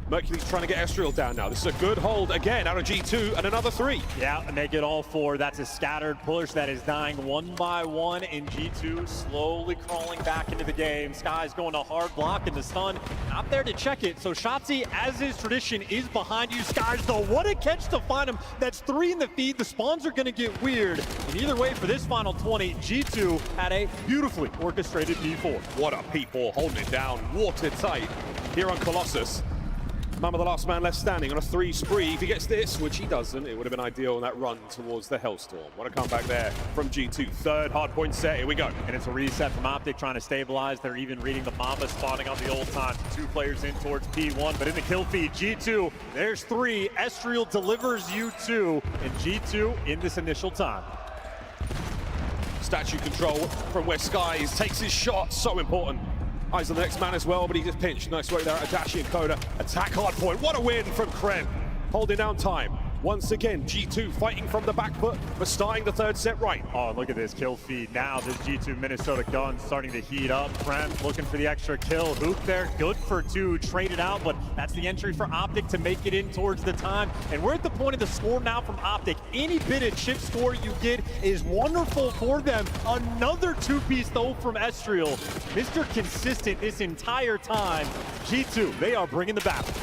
Speaker 24: Mercury's trying to get Estriel down now. This is a good hold again out of G2 and another 3.
Speaker 6: Yeah, and they get all 4. That's a scattered push that is dying one by one, and G2 slowly crawling back into the game. Sky's going to hard block in the stun. Not there to check it. So Shotzi, as is tradition, is behind you. Sky's though, what a catch to find him. That's 3 in the feed. The spawns are going to get weird. And either way, for this final 20, G2 had a beautifully orchestrated P4.
Speaker 24: What a P4, holding it down, watertight here on Colossus. Mamba the last man left standing on a 3 spree. If he gets this, which he doesn't, it would have been ideal on that run towards the Hellstorm. What a comeback there from G2. Third hardpoint set, here we go.
Speaker 6: And it's a reset from Optic trying to stabilize. They're even reading the Mamba spawning on the old time. 2 players in towards P1, but in the kill feed, G2, there's 3. Estriel delivers you 2, and G2 in this initial time.
Speaker 24: Statue control from where Skies takes his shot, so important. Eyes on the next man as well, but he just pinched. Nice work there at Adachi and Coda. Attack hard point. What a win from Krem. Holding down time. Once again, G2 fighting from the back foot, but starting the 3rd set right.
Speaker 6: Oh, look at this kill feed. Now this G2 Minnesota gun starting to heat up. Krem looking for the extra kill. Hook there, good for 2, traded out, but that's the entry for Optic to make it in towards the time. And we're at the point of the score now from Optic. Any bit of chip score you get is wonderful for them. Another 2-piece though from Estriel. Mr. Consistent this entire time. G2, they are bringing the battle.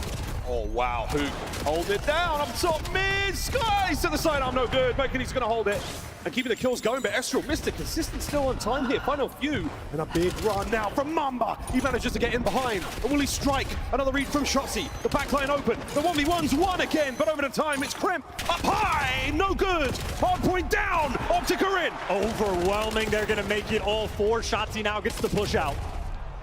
Speaker 24: Oh, wow. Hook hold it down up top mid. Skies to the side. I'm no good. Mercury's going to hold it and keeping the kills going, but Estriel missed it. Consistent still on time here. Final few. And a big run now from Mamba. He manages to get in behind. And will he strike? Another read from Shotzi. The backline open. The 1v1's won again, but over the time, it's Krem up high. No good. Hard point down. Optic are in.
Speaker 6: Overwhelming. They're going to make it all 4. Shotzi now gets the push out.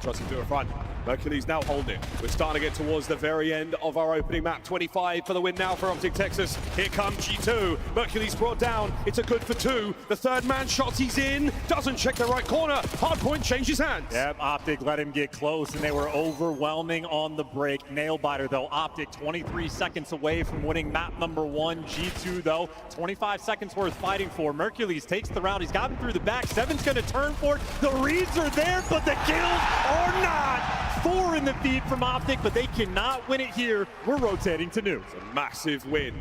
Speaker 24: Shotzi to the front. Mercury's now holding it. We're starting to get towards the very end of our opening map. 25 for the win now for Optic Texas. Here comes G2. Mercury's brought down. It's a good for 2. The 3rd man shots, he's in. Doesn't check the right corner. Hardpoint changes hands.
Speaker 6: Yep, Optic let him get close, and they were overwhelming on the break. Nail biter though. Optic 23 seconds away from winning map number 1. G2 though, 25 seconds worth fighting for. Mercury's takes the route. He's gotten through the back. 7's going to turn for it. The reads are there, but the kills are not. 4 in the feed from Optic, but they cannot win it here. We're rotating to new.
Speaker 24: It's a massive win.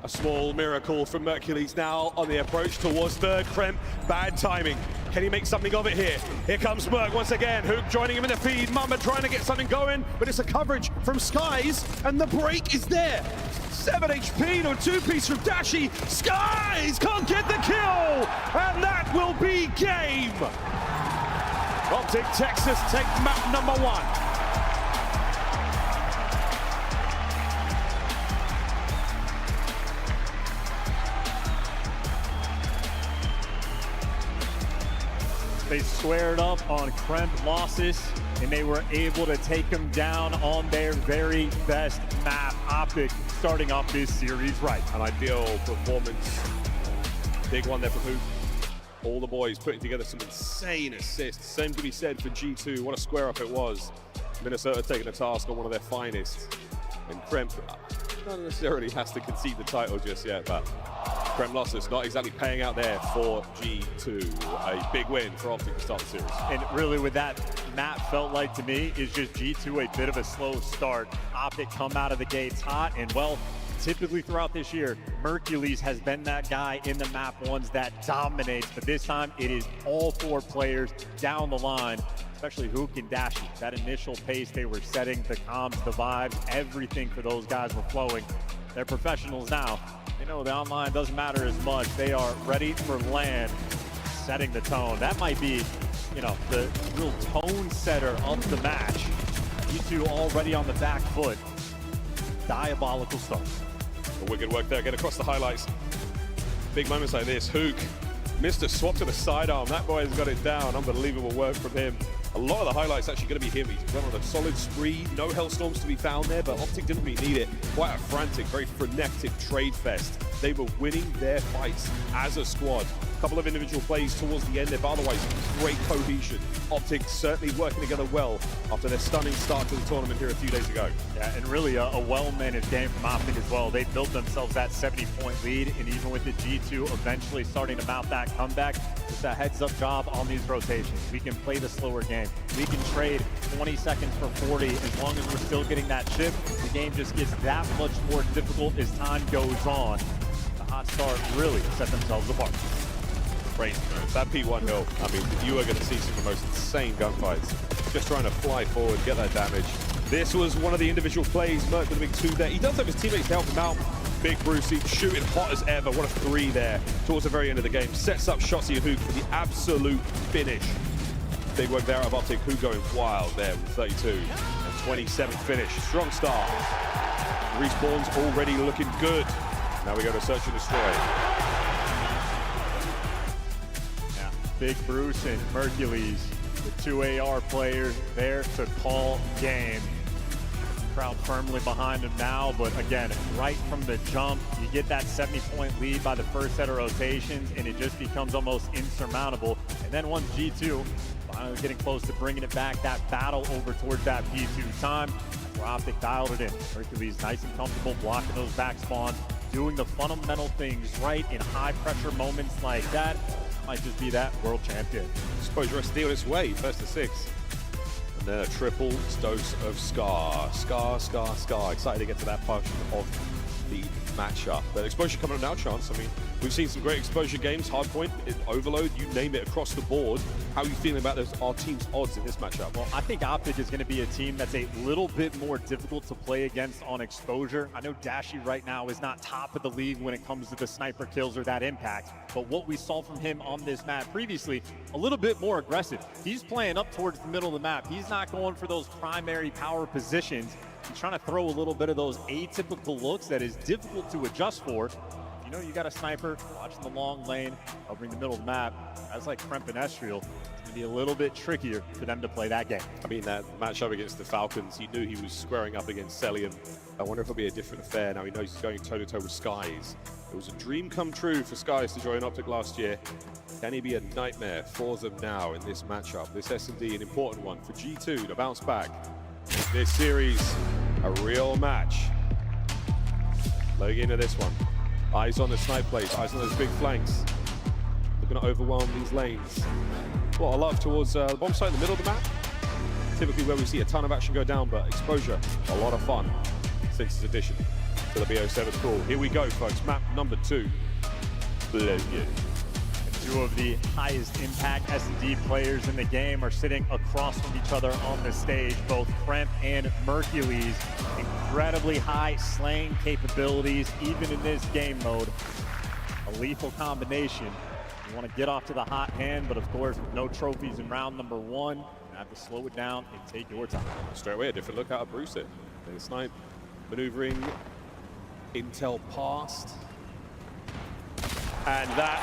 Speaker 24: A small miracle from Mercury's now on the approach towards 3rd. Krem, bad timing. Can he make something of it here? Here comes Merc once again. Hook joining him in the feed. Mamba trying to get something going, but it's a coverage from Skies, and the break is there. 7 HP to a 2-piece from Dashi. Skies can't get the kill, and that will be game. Optic Texas take map number 1.
Speaker 6: They squared up on Krem losses, and they were able to take him down on their very best map. Optic starting off this series right.
Speaker 24: An ideal performance. Big one there for Hoop. All the boys putting together some insane assists. Same to be said for G2. What a square up it was. Minnesota taking a task on one of their finest. And Krem not necessarily has to concede the title just yet, but Krem losses not exactly paying out there for G2. A big win for Optic to start the series.
Speaker 6: And really what that map felt like to me is just G2 a bit of a slow start. Optic come out of the gates hot, and well, typically throughout this year, Mercules has been that guy in the map ones that dominates, but this time it is all 4 players down the line, especially Hook and Dashi. That initial pace they were setting, the comms, the vibes, everything for those guys were flowing. They're professionals now. They know the online doesn't matter as much. They are ready for LAN, setting the tone. That might be, you know, the real tone setter of the match. You two already on the back foot. Diabolical start.
Speaker 24: A wicked work there, get across the highlights. Big moments like this. Hook missed a swap to the sidearm. That boy has got it down. Unbelievable work from him. A lot of the highlights actually going to be him. He's run on a solid spree. No Hellstorms to be found there, but Optic didn't really need it. Quite a frantic, very frenetic trade fest. They were winning their fights as a squad. A couple of individual plays towards the end there, but otherwise great cohesion. Optic certainly working together well after their stunning start to the tournament here a few days ago.
Speaker 6: Yeah, and really a well-managed game from Optic as well. They built themselves that 70-point lead, and even with the G2 eventually starting to mount that comeback, just a heads-up job on these rotations. We can play the slower game. We can trade 20 seconds for 40 as long as we're still getting that chip. The game just gets that much more difficult as time goes on. The Hot Stars really set themselves apart.
Speaker 24: Great. That P1 hill, I mean, you are going to see some of the most insane gunfights. Just trying to fly forward, get that damage. This was one of the individual plays. Merc with a big 2 there. He does have his teammates to help him out. Big Brucey shooting hot as ever. What a 3 there towards the very end of the game. Sets up Shotzi and Hook for the absolute finish. Big work there out of Optic. Hook going wild there with 32 and 27 finish. Strong start. Respawn's already looking good. Now we go to search and destroy.
Speaker 6: Big Bruce and Hercules, the 2 AR players there to call game. Crowd firmly behind him now, but again, right from the jump, you get that 70-point lead by the first set of rotations, and it just becomes almost insurmountable. And then once G2 finally getting close to bringing it back, that battle over towards that P2 time, that's where Optic dialed it in. Hercules nice and comfortable blocking those back spawns, doing the fundamental things right in high-pressure moments like that. Might just be that world champion.
Speaker 24: Exposure has to deal its way, first to 6. And then a triple dose of Scar. Scar. Excited to get to that portion of the matchup. But Exposure coming on now, Chance. I mean, we've seen some great Exposure games, Hardpoint, Overload, you name it, across the board. How are you feeling about our team's odds in this matchup?
Speaker 6: Well, I think Optic is going to be a team that's a little bit more difficult to play against on Exposure. I know Dashi right now is not top of the league when it comes to the sniper kills or that impact, but what we saw from him on this map previously, a little bit more aggressive. He's playing up towards the middle of the map. He's not going for those primary power positions. He's trying to throw a little bit of those atypical looks that is difficult to adjust for. You know you got a sniper watching the long lane, covering the middle of the map. Guys like Kremp and Estriel, it's going to be a little bit trickier for them to play that game.
Speaker 24: I mean, that matchup against the Falcons, he knew he was squaring up against Celium. I wonder if it'll be a different affair. Now he knows he's going toe-to-toe with Skies. It was a dream come true for Skies to join Optic last year. Can he be a nightmare for them now in this matchup? This S&D, an important one for G2 to bounce back. This series, a real match. Looking into this one. Eyes on the snipe plays, eyes on those big flanks. Looking to overwhelm these lanes. What I love towards the bomb site in the middle of the map. Typically where we see a ton of action go down, but Exposure, a lot of fun since its addition to the BO7 pool. Here we go, folks. Map number 2. Let's get it.
Speaker 6: 2 of the highest impact S&D players in the game are sitting across from each other on the stage, both Kremp and Hercules. Incredibly high slaying capabilities, even in this game mode. A lethal combination. You want to get off to the hot hand, but of course, with no trophies in round number 1, you have to slow it down and take your time.
Speaker 24: Straight away, a different look out of Bruce it. The snipe maneuvering, intel passed. And that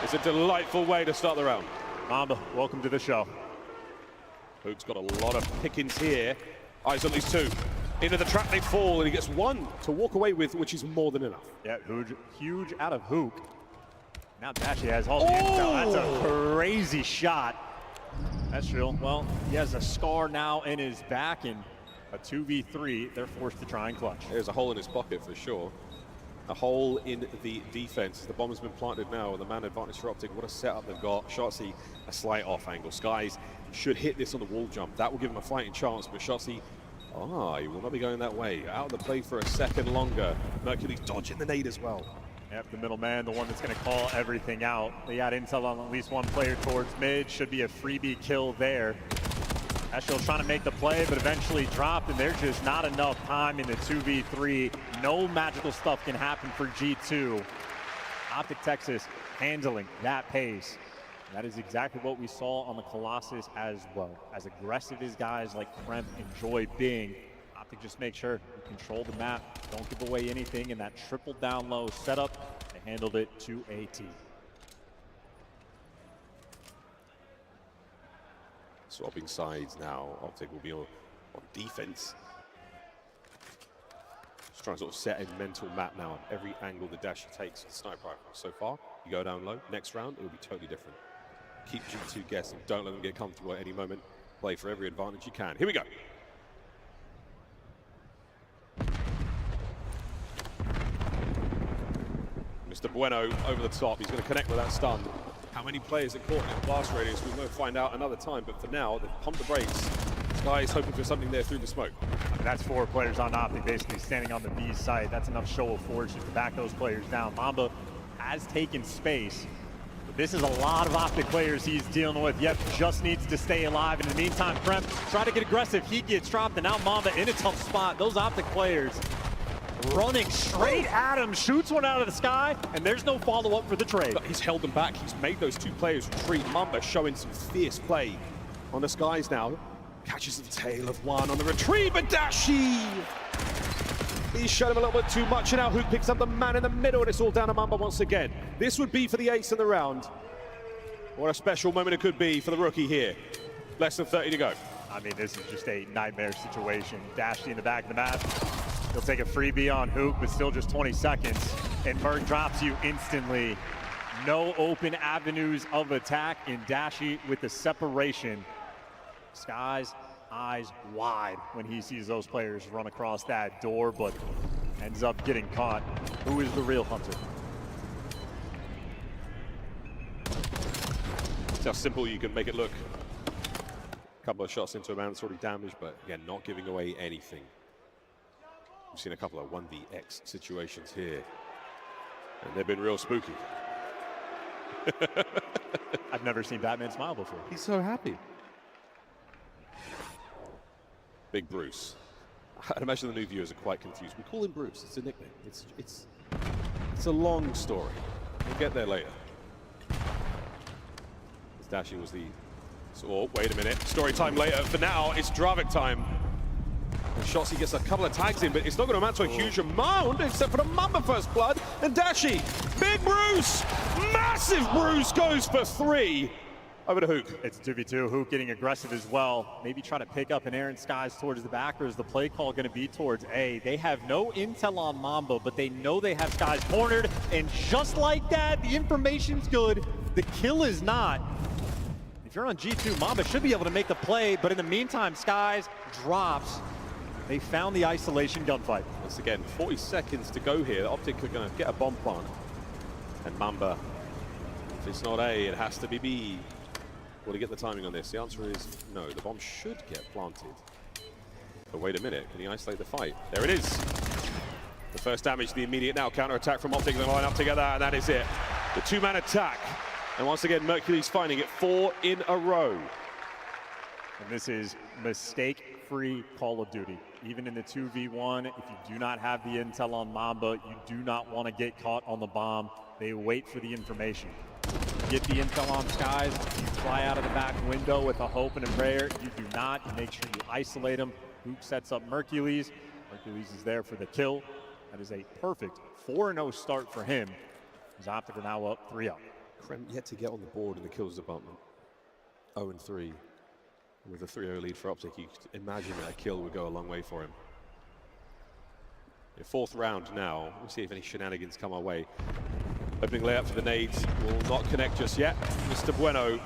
Speaker 24: is a delightful way to start the round.
Speaker 6: Mamba, welcome to the show.
Speaker 24: Hook's got a lot of pickings here. Eyes on these 2. Into the trap they fall, and he gets 1 to walk away with, which is more than enough.
Speaker 6: Yeah, huge out of Hook. Now Dashi has all the intel. That's a crazy shot. That's real. Well, he has a scar now in his back, and a 2v3, they're forced to try and clutch.
Speaker 24: There's a hole in his pocket for sure. A hole in the defense. The bomb has been planted now, and the man advantage for Optic. What a setup they've got. Shotzi, a slight off angle. Skies should hit this on the wall jump. That will give him a fighting chance, but Shotzi, he will not be going that way. Out of the play for a second longer. Mercury's dodging the nade as well.
Speaker 6: Yep, the middleman, the one that's going to call everything out. They got intel on at least 1 player towards mid. Should be a freebie kill there. Estriel trying to make the play, but eventually dropped, and there's just not enough time in the 2v3. No magical stuff can happen for G2. Optic Texas handling that pace. And that is exactly what we saw on the Colossus as well. As aggressive as guys like Kremp enjoy being, Optic just make sure you control the map, don't give away anything in that triple down low setup. They handled it to a T.
Speaker 24: Swapping sides now. Optic will be on defense. Just trying to sort of set a mental map now on every angle the Dashi takes with the sniper rifle so far. You go down low, next round, it will be totally different. Keep G2 guessing. Don't let them get comfortable at any moment. Play for every advantage you can. Here we go. Mr. Bueno over the top. He's going to connect with that stun. How many players are caught in blast radius? We will find out another time, but for now, they've pumped the brakes. Sky is hoping for something there through the smoke.
Speaker 6: I mean, that's 4 players on Optic basically standing on the B site. That's enough show of fortune to back those players down. Mamba has taken space, but this is a lot of Optic players he's dealing with. Yep, just needs to stay alive. In the meantime, Kremp try to get aggressive. He gets dropped, and now Mamba in a tough spot. Those Optic players running straight at him, shoots one out of the sky, and there's no follow-up for the trade.
Speaker 24: But he's held them back. He's made those 2 players retreat. Mamba showing some fierce play on the skies now. Catches the tail of one on the retreat, but Dashi! He's showed him a little bit too much, and now Hook picks up the man in the middle, and it's all down to Mamba once again. This would be for the ace in the round. What a special moment it could be for the rookie here. Less than 30 to go.
Speaker 6: I mean, this is just a nightmare situation. Dashi in the back of the map. He'll take a freebie on Hoop, but still just 20 seconds. And Merc drops you instantly. No open avenues of attack, and Dashi with the separation. Sky's eyes wide when he sees those players run across that door, but ends up getting caught. Who is the real hunter?
Speaker 24: It's how simple you can make it look. A couple of shots into a man that's already damaged, but again, not giving away anything. We've seen a couple of 1vx situations here, and they've been real spooky.
Speaker 6: I've never seen Batman smile before.
Speaker 24: He's so happy. Big Bruce. I'd imagine the new viewers are quite confused. We call him Bruce. It's a nickname. It's a long story. We'll get there later. Dashi was the... Oh, wait a minute. Story time later. For now, it's Dravik time. Shotzi gets a couple of tags in, but it's not going to amount to a huge amount, except for the Mamba first blood. And Dashi, big Bruce, massive Bruce goes for 3. Over to Hook.
Speaker 6: It's 2v2. Hook getting aggressive as well. Maybe try to pick up an Aaron Skies towards the back, or is the play call going to be towards A? They have no intel on Mamba, but they know they have Skies cornered. And just like that, the information's good. The kill is not. If you're on G2, Mamba should be able to make the play, but in the meantime, Skies drops. They found the isolation gunfight.
Speaker 24: Once again, 40 seconds to go here. The Optic are going to get a bomb plant. And Mamba, if it's not A, it has to be B. Will he get the timing on this? The answer is no. The bomb should get planted. But wait a minute, can he isolate the fight? There it is. The first damage, the immediate now counter-attack from Optic. They line up together, and that is it. The 2-man attack. And once again, Mercury's finding it 4 in a row.
Speaker 6: And this is mistake-free Call of Duty. Even in the 2v1, if you do not have the intel on Mamba, you do not want to get caught on the bomb. They wait for the information. Get the intel on Skies, you fly out of the back window with a hope and a prayer. You do not. You make sure you isolate him. Hoop sets up Mercules. Mercules is there for the kill. That is a perfect 4-0 start for him. His Optic are now up 3-0.
Speaker 24: Krem yet to get on the board in the kills department. 0-3. With a 3-0 lead for Optic, you could imagine that a kill would go a long way for him. In 4th round now, we'll see if any shenanigans come our way. Opening layup for the nades will not connect just yet. Mr. Bueno will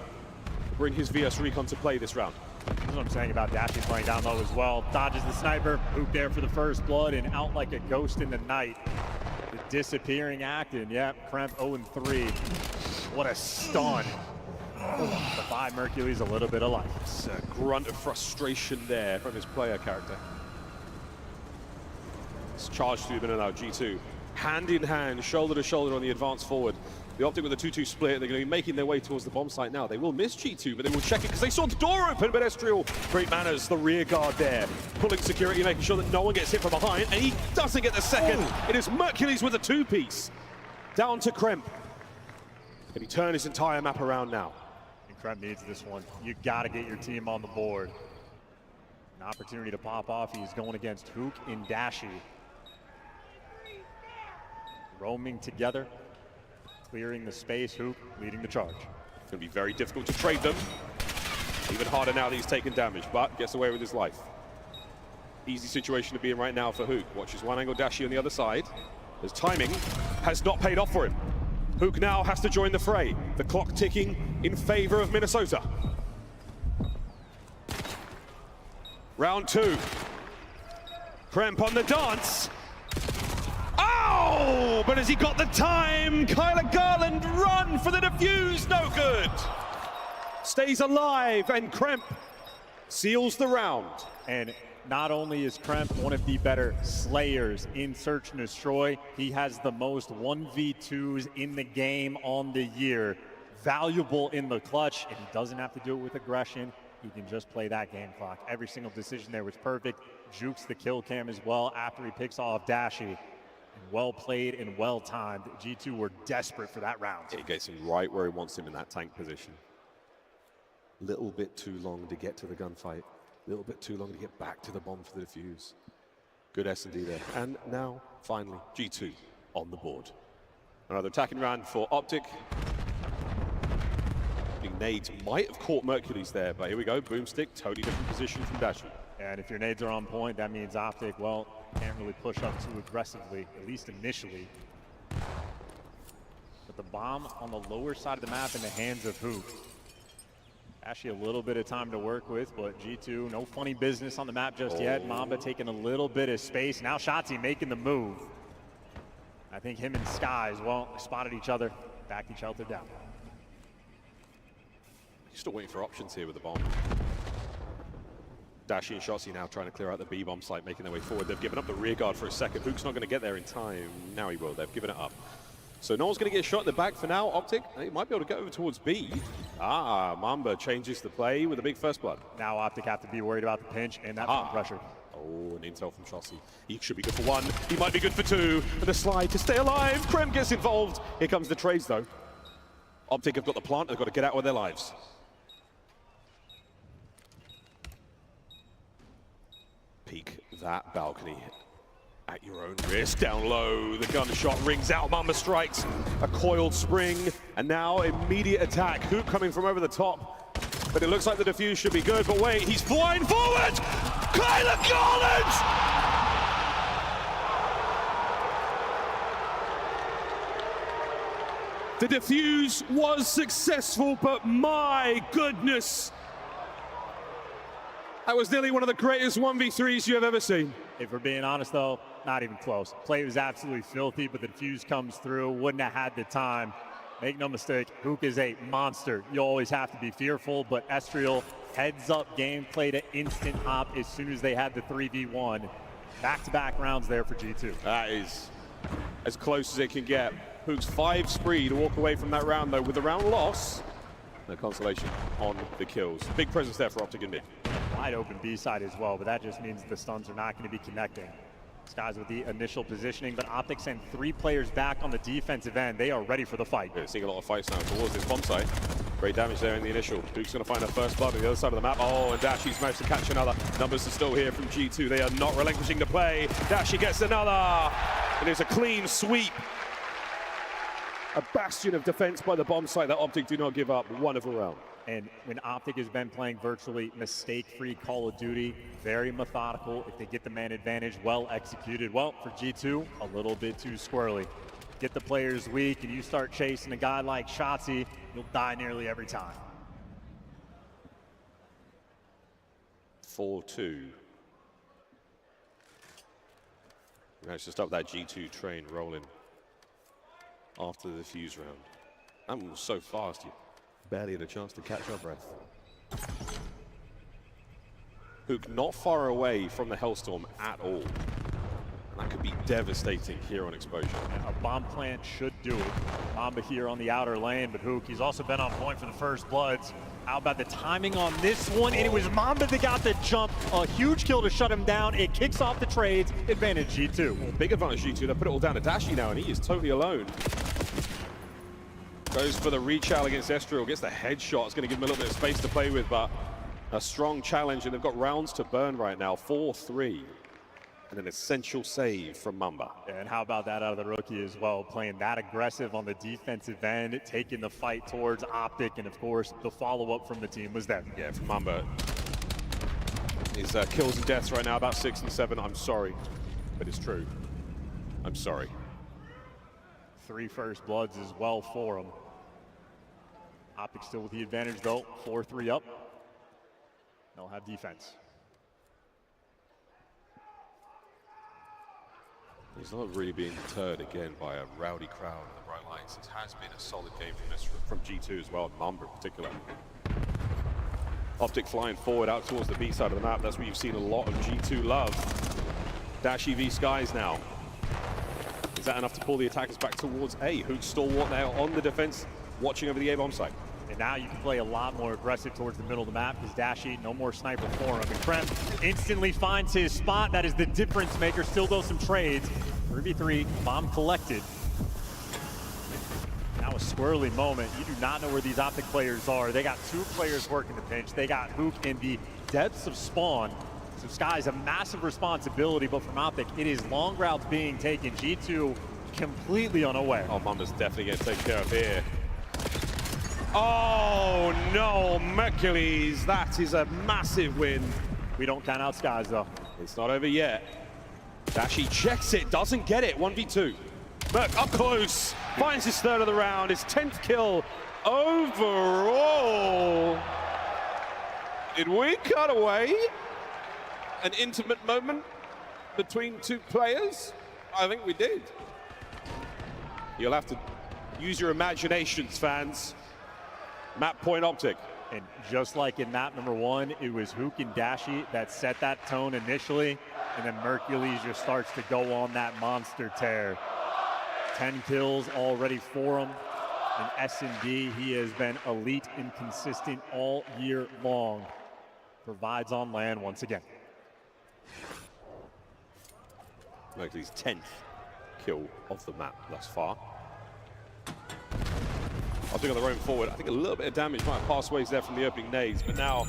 Speaker 24: bring his VS Recon to play this round.
Speaker 6: This is what I'm saying about Dashi playing down low as well. Dodges the sniper, Hoop there for the first blood, and out like a ghost in the night. The disappearing act, and yeah, Kremp 0-3. What a stun. The 5 Mercury's a little bit of life.
Speaker 24: It's a grunt of frustration there from his player character. It's charged through the middle now, G2. Hand in hand, shoulder to shoulder on the advance forward. The Optic with a 2-2 split. They're going to be making their way towards the bomb site now. They will miss G2, but they will check it because they saw the door open. But Estriel, great manners, the rear guard there. Pulling security, making sure that no one gets hit from behind. And he doesn't get the second. It is Mercules with a 2-piece. Down to Kremp. Can he turn his entire map around now?
Speaker 6: And Kremp needs this one. You got to get your team on the board. An opportunity to pop off. He's going against Hook and Dashi. Roaming together, clearing the space. Hoop leading the charge.
Speaker 24: It's going to be very difficult to trade them. Even harder now that he's taken damage, but gets away with his life. Easy situation to be in right now for Hook. Watches one angle Dashi on the other side. His timing has not paid off for him. Hook now has to join the fray. The clock ticking in favor of Minnesota. Round 2. Kremp on the dance. Oh! But has he got the time? Kyler Garland run for the defuse, no good. Stays alive, and Kremp seals the round.
Speaker 6: And not only is Kremp one of the better slayers in Search and Destroy, he has the most 1v2s in the game on the year. Valuable in the clutch, and he doesn't have to do it with aggression. He can just play that game clock. Every single decision there was perfect. Jukes the kill cam as well after he picks off Dashy. Well played and well timed. G2 were desperate for that round.
Speaker 24: He gets him right where he wants him in that tank position. Little bit too long to get to the gunfight. Little bit too long to get back to the bomb for the defuse. Good S&D there. And now, finally, G2 on the board. Another attacking round for Optic. Nades might have caught Mercules there, but here we go. Boomstick, totally different position from Dashy.
Speaker 6: And if your nades are on point, that means Optic, well, can't really push up too aggressively, at least initially. But the bomb on the lower side of the map in the hands of Hook. Actually a little bit of time to work with, but G2, no funny business on the map just yet. Mamba taking a little bit of space. Now Shotzi making the move. I think him and Skies, well, spotted each other, backed each other down.
Speaker 24: Still waiting for options here with the bomb. Dashy and Shotzi now trying to clear out the B-bomb site, making their way forward. They've given up the rear guard for a second. Hook's not going to get there in time. Now he will. They've given it up. So no one's going to get shot in the back for now. Optic, he might be able to get over towards B. Mamba changes the play with a big first blood.
Speaker 6: Now Optic have to be worried about the pinch and that pressure.
Speaker 24: Oh, an intel from Shotzi. He should be good for 1. He might be good for 2. And a slide to stay alive. Krem gets involved. Here comes the trades, though. Optic have got the plant. They've got to get out with their lives. Peek that balcony at your own risk. Down low, the gunshot rings out. Mamba strikes a coiled spring, and now immediate attack. Hook coming from over the top, but it looks like the defuse should be good. But wait, he's flying forward. Kyler Garland! The defuse was successful, but my goodness. That was nearly one of the greatest 1v3s you have ever seen.
Speaker 6: If we're being honest, though, not even close. Play was absolutely filthy, but the defuse comes through. Wouldn't have had the time. Make no mistake, Hook is a monster. You always have to be fearful, but Estriel heads up gameplay to instant hop as soon as they had the 3v1. Back-to-back rounds there for G2.
Speaker 24: That is as close as it can get. Hook's 5 spree to walk away from that round, though, with the round loss. No consolation on the kills. Big presence there for Optic and mid.
Speaker 6: Wide open B side as well, but that just means the stuns are not going to be connecting. Skies with the initial positioning, but Optic sent 3 players back on the defensive end. They are ready for the fight.
Speaker 24: Yeah, seeing a lot of fights now towards this bomb site. Great damage there in the initial. Duke's going to find a first blood on the other side of the map. Oh, and Dashy's managed to catch another. Numbers are still here from G2. They are not relinquishing the play. Dashy gets another. And it's a clean sweep. A bastion of defense by the bomb site that Optic do not give up one of a round.
Speaker 6: And when Optic has been playing virtually mistake-free Call of Duty, very methodical. If they get the man advantage, well executed. Well, for G2, a little bit too squirrely. Get the players weak and you start chasing a guy like Shotzi, you'll die nearly every time.
Speaker 24: 4-2. Managed to stop that G2 train rolling after the defuse round. That one was so fast, you barely had a chance to catch our breath. Hook not far away from the Hellstorm at all. And that could be devastating here on exposure.
Speaker 6: A bomb plant should do it. Mamba here on the outer lane, but Hook, he's also been on point for the first bloods. How about the timing on this one? And it was Mamba that got the jump. A huge kill to shut him down. It kicks off the trades. Advantage G2.
Speaker 24: Well, big advantage G2. They put it all down to Dashy now, and he is totally alone. Goes for the rechow against Estriel, gets the headshot. It's going to give him a little bit of space to play with, but a strong challenge, and they've got rounds to burn right now. 4-3, and an essential save from Mamba.
Speaker 6: And how about that out of the rookie as well, playing that aggressive on the defensive end, taking the fight towards Optic, and of course, the follow-up from the team was there.
Speaker 24: Yeah, from Mamba. His kills and deaths right now, about 6 and 7. I'm sorry, but it's true. I'm sorry.
Speaker 6: 3 first bloods as well for him. Optic still with the advantage though, 4-3 up. They'll have defense.
Speaker 24: He's not really being deterred again by a rowdy crowd on the bright lights. This has been a solid game from G2 as well, Mamba in particular. Optic flying forward out towards the B side of the map. That's where you've seen a lot of G2 love. Dashi v Skies now. Is that enough to pull the attackers back towards A? Hook stalwart now on the defense, watching over the A bomb site.
Speaker 6: And now you can play a lot more aggressive towards the middle of the map because Dashi, no more sniper for him. And Krem instantly finds his spot. That is the difference maker. Still does some trades. 3v3, bomb collected. Now a squirrely moment. You do not know where these Optic players are. They got 2 players working the pinch. They got Hook in the depths of spawn. So Sky's a massive responsibility, but from Optic, it is long routes being taken. G2 completely unaware.
Speaker 24: Oh, Mamba's definitely going to take care of here. Oh no, Mercules, that is a massive win.
Speaker 6: We don't count out Skies though.
Speaker 24: It's not over yet. Dashi checks it, doesn't get it, 1v2. Merc up close, finds his 3rd of the round, his 10th kill overall. Did we cut away an intimate moment between 2 players? I think we did. You'll have to use your imaginations, fans. Map point Optic.
Speaker 6: And just like in map number 1, it was Hook and Dashi that set that tone initially, and then Mercules just starts to go on that monster tear. 10 kills already for him. In S&D, he has been elite and consistent all year long. Provides on land once again.
Speaker 24: Mercules' 10th kill of the map thus far. Optic on their own forward. I think a little bit of damage might have passed ways there from the opening nades, but now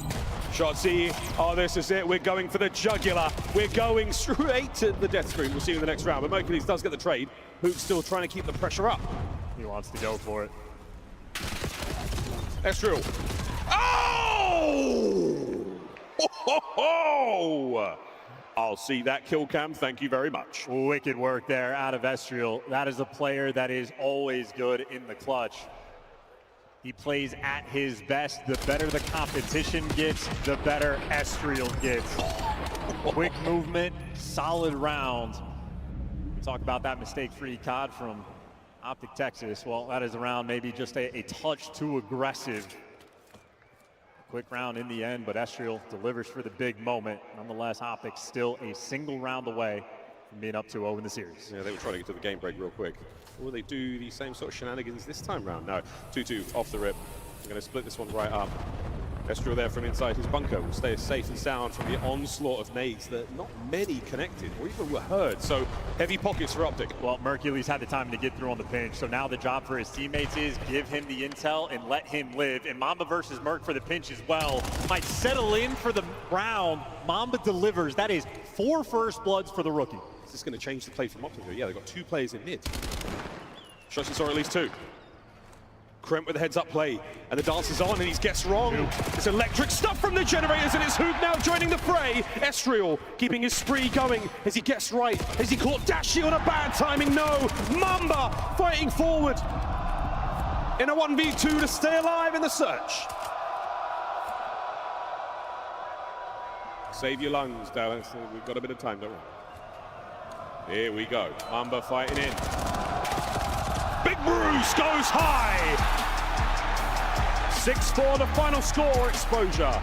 Speaker 24: Shotzi, oh, this is it. We're going for the jugular. We're going straight to the death screen. We'll see you in the next round, but Mercules does get the trade. Hook's still trying to keep the pressure up.
Speaker 6: He wants to go for it.
Speaker 24: Estriel. Oh! Ho, ho, ho! I'll see that kill cam. Thank you very much.
Speaker 6: Wicked work there out of Estriel. That is a player that is always good in the clutch. He plays at his best. The better the competition gets, the better Estriel gets. Quick movement, solid round. We talk about that mistake-free COD from Optic Texas. Well, that is a round maybe just a touch too aggressive. Quick round in the end, but Estriel delivers for the big moment. Nonetheless, Optic still a single round away from being up 2-0 in the series.
Speaker 24: Yeah, they were trying to get to the game break real quick. Will they do the same sort of shenanigans this time round? No, 2-2 off the rip. They're going to split this one right up. Estriel there from inside his bunker will stay safe and sound from the onslaught of nades that not many connected or even were heard. So heavy pockets for Optic.
Speaker 6: Well, Mercules had the time to get through on the pinch, so now the job for his teammates is give him the intel and let him live. And Mamba versus Merc for the pinch as well. Might settle in for the round. Mamba delivers. That is 4 first bloods for the rookie.
Speaker 24: Is this going to change the play from Optic? Yeah, they've got 2 players in mid. Shotzi saw at least 2. Kremp with the heads-up play, and the dance is on, and he gets wrong. It's electric stuff from the generators, and it's Hook now joining the fray. Estriel keeping his spree going as he gets right. Has he caught Dashi on a bad timing? No. Mamba fighting forward in a 1v2 to stay alive in the search. Save your lungs, Dallas. We've got a bit of time, don't we? Here we go. Mamba fighting in. Big Bruce goes high. 6-4 the final score. Exposure.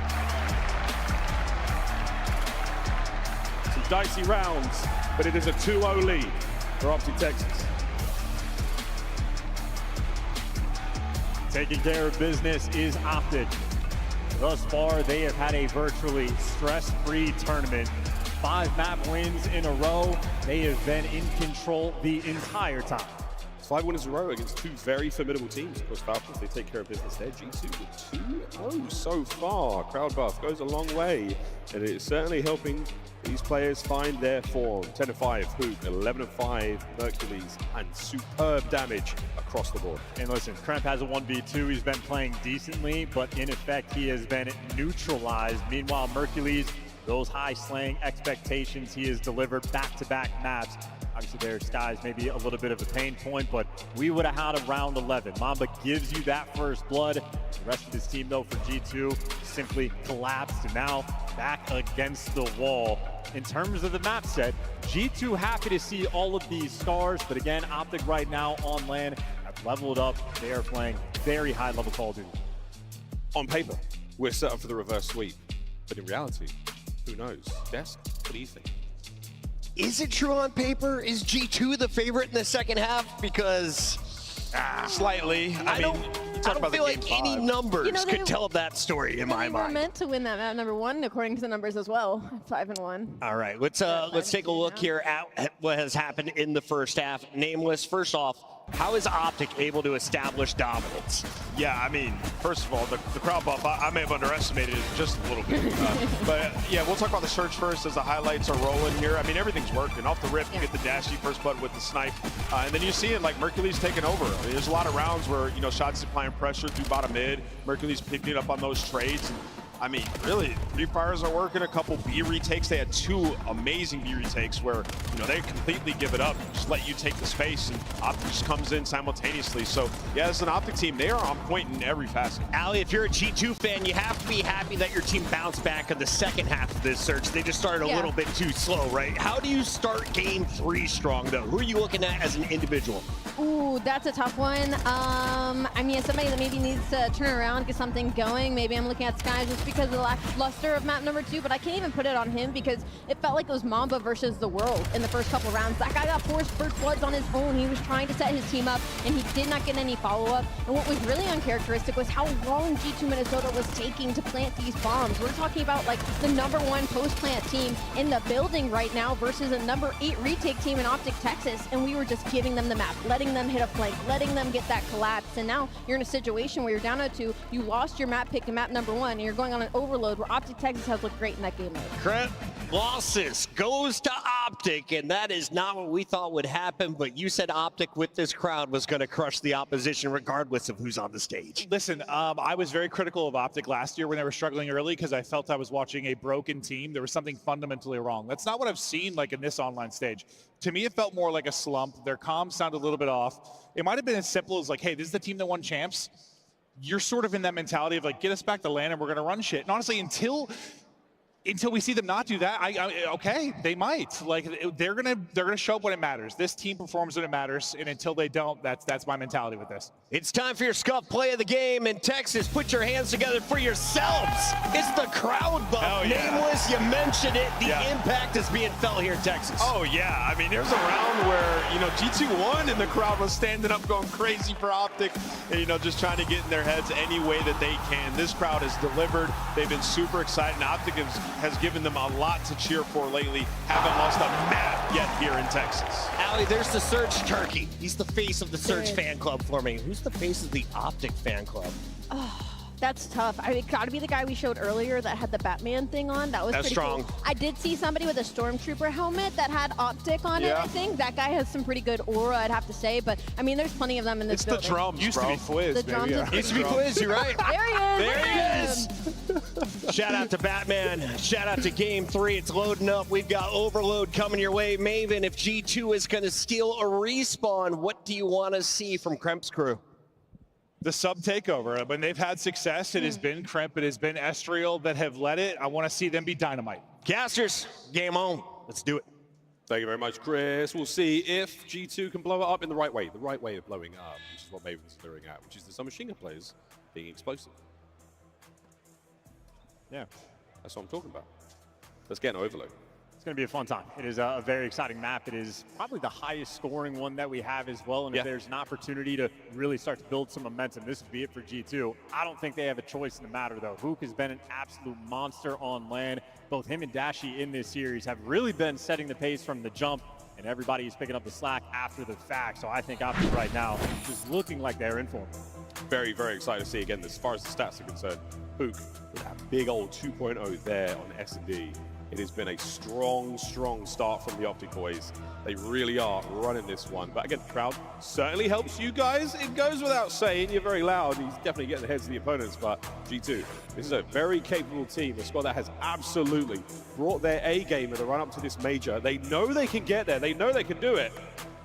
Speaker 24: Some dicey rounds, but it is a 2-0 lead for Optic Texas.
Speaker 6: Taking care of business is Optic. Thus far, they have had a virtually stress-free tournament. 5 map wins in a row. They have been in control the entire time.
Speaker 24: 5 wins in a row against 2 very formidable teams. Of course, Falcons, they take care of business there. G2 with 2-0 so far. Crowd buff goes a long way, and it is certainly helping these players find their form. 10-5 Hook, 11-5 Mercules, and superb damage across the board.
Speaker 6: And listen, Kremp has a 1v2. He's been playing decently, but in effect, he has been neutralized. Meanwhile, Mercules, those high slaying expectations, he has delivered back-to-back maps. Obviously, their Sky's maybe a little bit of a pain point, but we would have had a round 11. Mamba gives you that first blood. The rest of this team, though, for G2 simply collapsed, and now back against the wall. In terms of the map set, G2 happy to see all of these stars, but again, Optic right now on land have leveled up. They are playing very high-level Call of Duty.
Speaker 24: On paper, we're set up for the reverse sweep, but in reality, who knows? Desk, what do you think?
Speaker 5: Is it true on paper? Is G2 the favorite in the second half? Because
Speaker 7: slightly. I
Speaker 5: don't feel like any numbers could tell that story in my
Speaker 8: They were
Speaker 5: mind.
Speaker 8: meant to win that map number 1, according to the numbers as well. 5-1.
Speaker 5: All right, let's take a look here at what has happened in the first half. Nameless, first off, how is Optic able to establish dominance?
Speaker 7: Yeah, I mean, first of all, the crowd buff, I may have underestimated it just a little bit. But yeah, we'll talk about the search first as the highlights are rolling here. I mean, everything's working. Off the rip, you get the dashy first button with the snipe. And then you see it like Mercury's taking over. I mean, there's a lot of rounds where, you know, shots applying pressure through bottom mid. Mercury's picking it up on those trades. And, I mean, really, Free Fires are working. A couple B retakes. They had 2 amazing B retakes where, you know, they completely give it up, just let you take the space, and Optic just comes in simultaneously. So, yeah, as an Optic team, they are on point in every facet.
Speaker 5: Ali, if you're a G2 fan, you have to be happy that your team bounced back in the second half of this search. They just started a little bit too slow, right? How do you start game 3 strong, though? Who are you looking at as an individual?
Speaker 8: Ooh, that's a tough one. I mean, somebody that maybe needs to turn around, get something going. Maybe I'm looking at Sky just because of the lackluster of map number 2, but I can't even put it on him because it felt like it was Mamba versus the world in the first couple rounds. That guy got 4 first bloods on his own. He was trying to set his team up, and he did not get any follow-up. And what was really uncharacteristic was how long G2 Minnesota was taking to plant these bombs. We're talking about like the #1 post-plant team in the building right now versus a number 8 retake team in Optic Texas, and we were just giving them the map, letting them hit a flank, letting them get that collapse. And now you're in a situation where you're down at 2, you lost your map pick to map number 1, and you're going on an overload where Optic Texas has looked great in that game mode.
Speaker 5: Crep losses goes to Optic, and that is not what we thought would happen, but you said Optic with this crowd was going to crush the opposition regardless of who's on the stage.
Speaker 9: Listen, I was very critical of Optic last year when they were struggling early because I felt I was watching a broken team. There was something fundamentally wrong. That's not what I've seen like in this online stage. To me, it felt more like a slump. Their comms sounded a little bit off. It might have been as simple as like, hey, this is the team that won champs. You're sort of in that mentality of like, get us back to land and we're going to run shit. And honestly, until we see them not do that, okay, they might. Like they're gonna show up when it matters. This team performs when it matters, and until they don't, that's my mentality with this.
Speaker 5: It's time for your Scuff play of the game in Texas. Put your hands together for yourselves. It's the crowd bump. Nameless, you mentioned it. The impact is being felt here in Texas.
Speaker 7: Oh, yeah. I mean, there's a round where, you know, G2 won and the crowd was standing up going crazy for Optic and, you know, just trying to get in their heads any way that they can. This crowd has delivered. They've been super excited. And Optic has given them a lot to cheer for lately. Haven't lost a map yet here in Texas.
Speaker 5: Allie, there's the Surge Turkey. He's the face of the Surge fan club for me. Who's the face of the Optic fan club?
Speaker 8: Oh, that's tough. I mean, it gotta be the guy we showed earlier that had the Batman thing on. That was
Speaker 5: That's
Speaker 8: pretty
Speaker 5: strong.
Speaker 8: Cool. I did see somebody with a Stormtrooper helmet that had Optic on it, I think. That guy has some pretty good aura, I'd have to say. But, I mean, there's plenty of them in this building.
Speaker 7: It's the drums,
Speaker 9: Used to be Fwiz,
Speaker 8: The drums
Speaker 5: Used to be Fwiz, you're right.
Speaker 8: There he is.
Speaker 5: There he is. Shout out to Batman. Shout out to Game 3. It's loading up. We've got Overload coming your way. Maven, if G2 is going to steal a respawn, what do you want to see from Kremp's crew?
Speaker 9: The sub takeover. When they've had success, it has been Kremp, it has been Estriel that have led it. I want to see them be dynamite.
Speaker 5: Casters, game on. Let's do it.
Speaker 24: Thank you very much, Chris. We'll see if G2 can blow it up in the right way of blowing it up, which is what Maven's clearing out, which is the submachine gun players being explosive.
Speaker 6: Yeah.
Speaker 24: That's what I'm talking about. Let's get an overload.
Speaker 6: It's going to be a fun time. It is a very exciting map. It is probably the highest scoring one that we have as well. And if there's an opportunity to really start to build some momentum, this would be it for G2. I don't think they have a choice in the matter, though. Hook has been an absolute monster on land. Both him and Dashy in this series have really been setting the pace from the jump, and everybody is picking up the slack after the fact. So I think Optic right now is looking like they're in form.
Speaker 24: Very, very excited to see, again, as far as the stats are concerned, Hook with that big old 2.0 there on S&D. It has been a strong, strong start from the Optic boys. They really are running this one. But again, crowd certainly helps you guys. It goes without saying, you're very loud. He's definitely getting the heads of the opponents, but G2, this is a very capable team, a squad that has absolutely brought their A game in the run up to this major. They know they can get there. They know they can do it.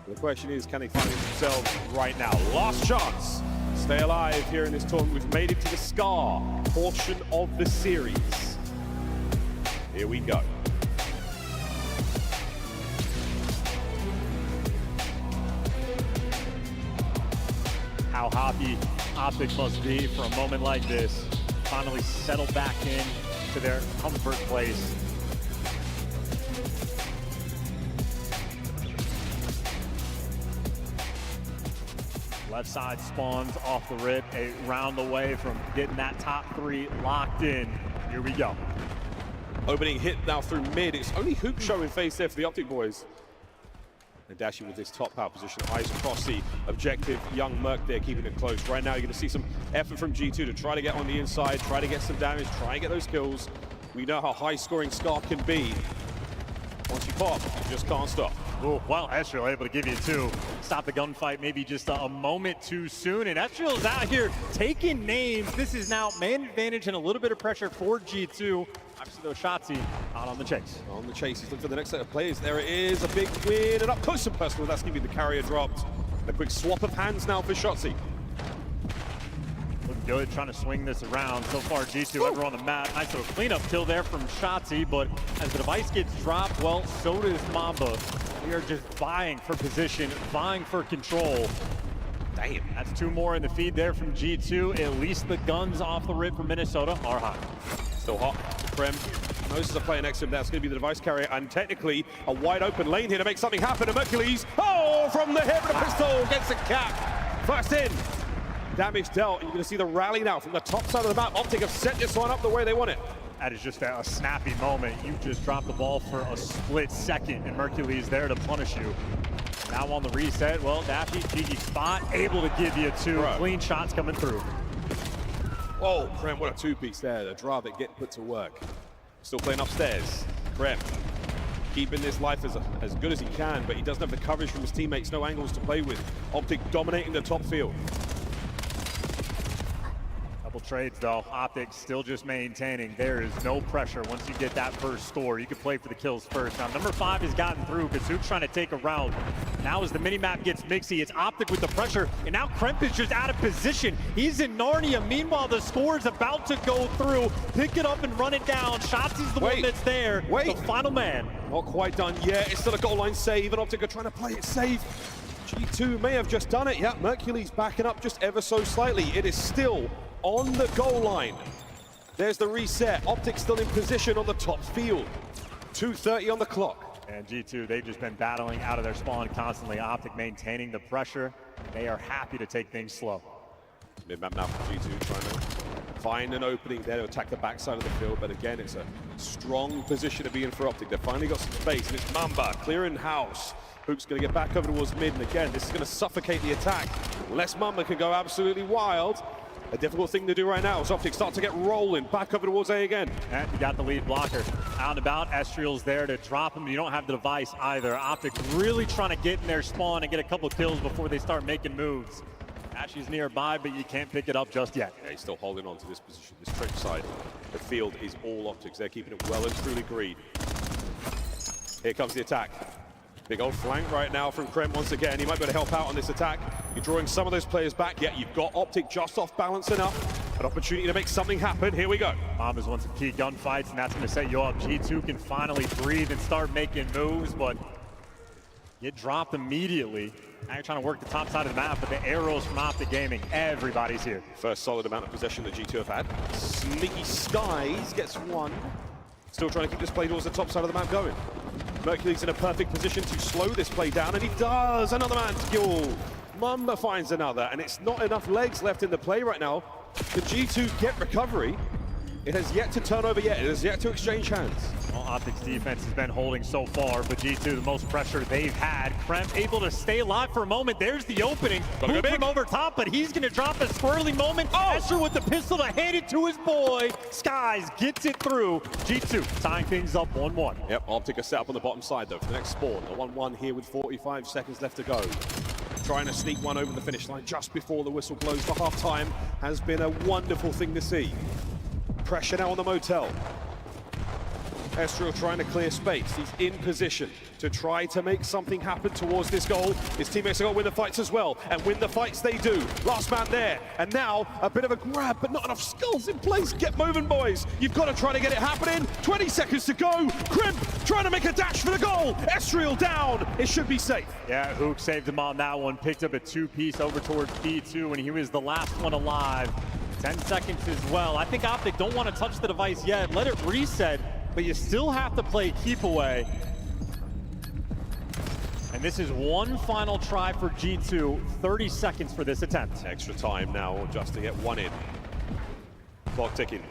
Speaker 24: The question is, can they find it themselves right now? Last chance. Stay alive here in this tournament. We've made it to the SCAR portion of the series. Here we go.
Speaker 6: How happy Optic must be for a moment like this. Finally settle back in to their comfort place. Left side spawns off the rip, a round away from getting that top 3 locked in. Here we go.
Speaker 24: Opening hit now through mid. It's only Hoop showing face there for the Optic boys. And Dashi with this top power position, eyes across the objective. Young Merc there keeping it close. Right now you're going to see some effort from G2 to try to get on the inside, try to get some damage, try and get those kills. We know how high scoring SCAR can be. Once you pop, you just can't stop.
Speaker 6: Oh, well, Estriel able to give you 2. Stop the gunfight maybe just a moment too soon. And Estriel's out here taking names. This is now man advantage and a little bit of pressure for G2. Obviously, though, Shotzi out on the chase.
Speaker 24: On the chase, he's looking for the next set of players. There it is, a big win, and up close and personal. That's going to be the carrier dropped. A quick swap of hands now for Shotzi.
Speaker 6: Looking good, trying to swing this around. So far, G2 ever on the map. Nice little cleanup kill there from Shotzi, but as the device gets dropped, well, so does Mamba. We are just vying for position, vying for control. Damn, that's 2 more in the feed there from G2. At least the guns off the rip from Minnesota are hot.
Speaker 24: Still hot. Krem knows there's a player next to him. That's going to be the device carrier, and technically a wide open lane here to make something happen. And Mercules, oh, from the hip, the pistol gets a cap. First in. Damage dealt. You're going to see the rally now from the top side of the map. Optic have set this one up the way they want it.
Speaker 6: That is just a snappy moment. You just dropped the ball for a split second, and Mercules there to punish you. Now on the reset, well, Daffy, cheeky spot, able to give you 2 clean shots coming through.
Speaker 24: Oh, Krem, what a 2-piece there. The Dravic getting put to work. Still playing upstairs. Krem keeping this life as good as he can, but he doesn't have the coverage from his teammates, no angles to play with. Optic dominating the top field.
Speaker 6: Couple trades though, Optic still just maintaining. There is no pressure once you get that first score. You can play for the kills first. Now number 5 has gotten through. Kazook's trying to take a round. Now as the minimap gets mixy, it's Optic with the pressure, and now Kremp is just out of position. He's in Narnia. Meanwhile, the score is about to go through. Pick it up and run it down. Shotzi's the one that's there. The final man.
Speaker 24: Not quite done yet. It's still a goal line save, and Optic are trying to play it safe. G2 may have just done it. Yeah, Mercules backing up just ever so slightly. It is still on the goal line. There's the reset. Optic still in position on the top field. 2:30 on the clock.
Speaker 6: And G2, they've just been battling out of their spawn constantly. Optic maintaining the pressure. They are happy to take things slow.
Speaker 24: Mid-map now for G2 trying to find an opening there to attack the backside of the field. But again, it's a strong position to be in for Optic. They've finally got some space, and it's Mamba clearing house. Hook's going to get back over towards mid, and again, this is going to suffocate the attack. Unless Mamba can go absolutely wild. A difficult thing to do right now as Optic start to get rolling. Back over towards A again.
Speaker 6: And you got the lead blocker. Out and about, Estriel's there to drop him. You don't have the device either. Optic really trying to get in their spawn and get a couple kills before they start making moves. Ashy's nearby, but you can't pick it up just yet.
Speaker 24: Yeah, he's still holding on to this position, this trench side. The field is all Optics. They're keeping it well and truly green. Here comes the attack. Big old flank right now from Krem once again. He might be able to help out on this attack. You're drawing some of those players back, yet you've got Optic just off balance enough. An opportunity to make something happen. Here we go.
Speaker 6: Mamba's won some key gunfights, and that's going to set you up. G2 can finally breathe and start making moves, but get dropped immediately. Now you're trying to work the top side of the map, but the arrows from Optic Gaming, everybody's here.
Speaker 24: First solid amount of possession that G2 have had. Sneaky Skies gets one. Still trying to keep this play towards the top side of the map going. Mercules in a perfect position to slow this play down, and he does. Another man to kill. Mamba finds another, and it's not enough legs left in the play right now. The G2 get recovery. It has yet to turn over yet. It has yet to exchange hands.
Speaker 6: Well, Optic's defense has been holding so far, but G2 the most pressure they've had. Kremp able to stay alive for a moment. There's the opening. Move from over top, but he's going to drop a swirly moment. Escher with the pistol to hand it to his boy. Skies gets it through. G2 tying things up 1-1.
Speaker 24: Yep, Optic are set up on the bottom side though for the next spawn. The 1-1 here with 45 seconds left to go. Trying to sneak one over the finish line just before the whistle blows for half-time has been a wonderful thing to see. Pressure now on the motel. Estriel trying to clear space. He's in position to try to make something happen towards this goal. His teammates are going to win the fights as well, and win the fights they do. Last man there, and now a bit of a grab, but not enough skulls in place. Get moving, boys. You've got to try to get it happening. 20 seconds to go. Crimp trying to make a dash for the goal. Estriel down. It should be safe.
Speaker 6: Yeah, Hook saved him on that one. Picked up a two-piece over towards B2, and he was the last one alive. 10 seconds as well. I think Optic don't want to touch the device yet. Let it reset, but you still have to play keep away. And this is one final try for G2. 30 seconds for this attempt.
Speaker 24: Extra time now just to get one in. Clock ticking.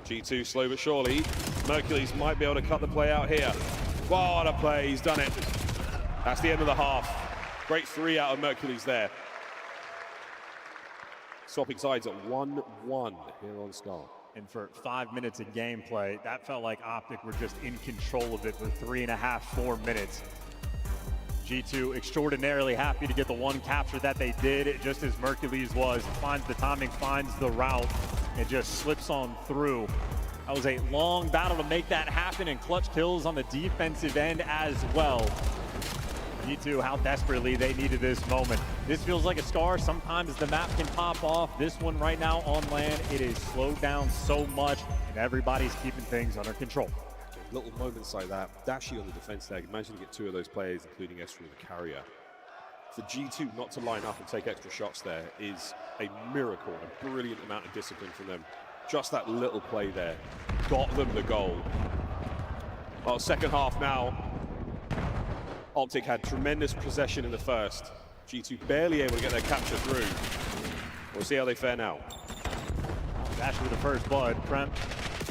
Speaker 24: G2 slow but surely. Mercules might be able to cut the play out here. What a play, he's done it. That's the end of the half. Great 3 out of Mercules there. Swapping sides at 1-1 here on Skull.
Speaker 6: And for 5 minutes of gameplay, that felt like Optic were just in control of it for 3.5, 4 minutes. G2 extraordinarily happy to get the one capture that they did, just as Mercules was. Finds the timing, finds the route, and just slips on through. That was a long battle to make that happen, and clutch kills on the defensive end as well. G2, how desperately they needed this moment. This feels like a scar. Sometimes the map can pop off. This one right now on land, it is slowed down so much, and everybody's keeping things under control.
Speaker 24: Little moments like that. Dashy on the defense there. Imagine you get 2 of those players, including Estriel, the carrier. For G2 not to line up and take extra shots there is a miracle, a brilliant amount of discipline from them. Just that little play there got them the goal. Well, second half now. Optic had tremendous possession in the first. G2 barely able to get their capture through. We'll see how they fare now.
Speaker 6: Dash with the first blood. Kremp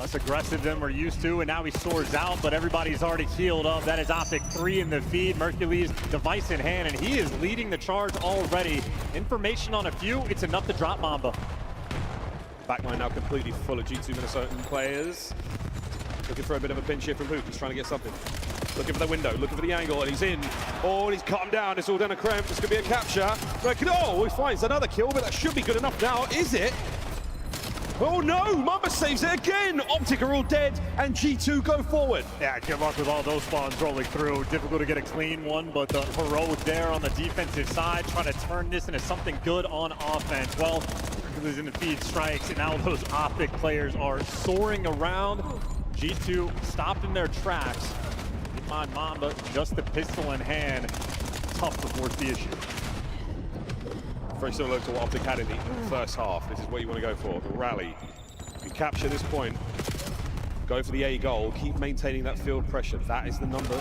Speaker 6: less aggressive than we're used to, and now he soars out, but everybody's already healed up. That is Optic 3 in the feed. Mercules device in hand, and he is leading the charge already. Information on a few, it's enough to drop Mamba.
Speaker 24: Backline now completely full of G2 Minnesotan players. Looking for a bit of a pinch here from Hook. He's trying to get something. Looking for the window, looking for the angle, and he's in. Oh, and he's cut him down. It's all down to Kremp. It's going to be a capture. Oh, he finds another kill, but that should be good enough now. Is it? Oh no, Mamba saves it again. Optic are all dead, and G2 go forward.
Speaker 6: Yeah, good luck with all those spawns rolling through. Difficult to get a clean one, but the heroic there on the defensive side, trying to turn this into something good on offense. Well, Hercules in the feed strikes, and now those Optic players are soaring around. G2 stopped in their tracks. Keep in mind, Mamba, just the pistol in hand. Tough to force the issue.
Speaker 24: Very similar to what Optic had in the first half. This is what you want to go for, the rally. You capture this point, go for the A goal, keep maintaining that field pressure. That is the number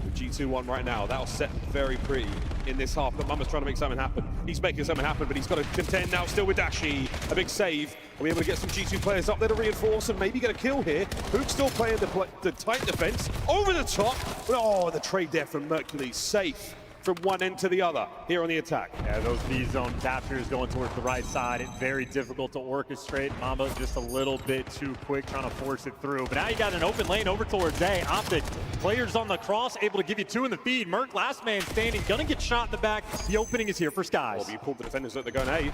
Speaker 24: with G2-1 right now. That'll set very pretty in this half, but Mamba's trying to make something happen. He's making something happen, but he's got to contend now still with Dashi. A big save. Are we able to get some G2 players up there to reinforce and maybe get a kill here? Hook's still playing the tight defense. Over the top. Oh, the trade there from Mercules. Safe from one end to the other here on the attack.
Speaker 6: Yeah, those B-zone captures going towards the right side. It's very difficult to orchestrate. Mamba just a little bit too quick trying to force it through. But now you got an open lane over towards A. Optic, players on the cross, able to give you 2 in the feed. Merc, last man standing, gonna get shot in the back. The opening is here for Skies.
Speaker 24: Well, you pulled the defenders that they're going A.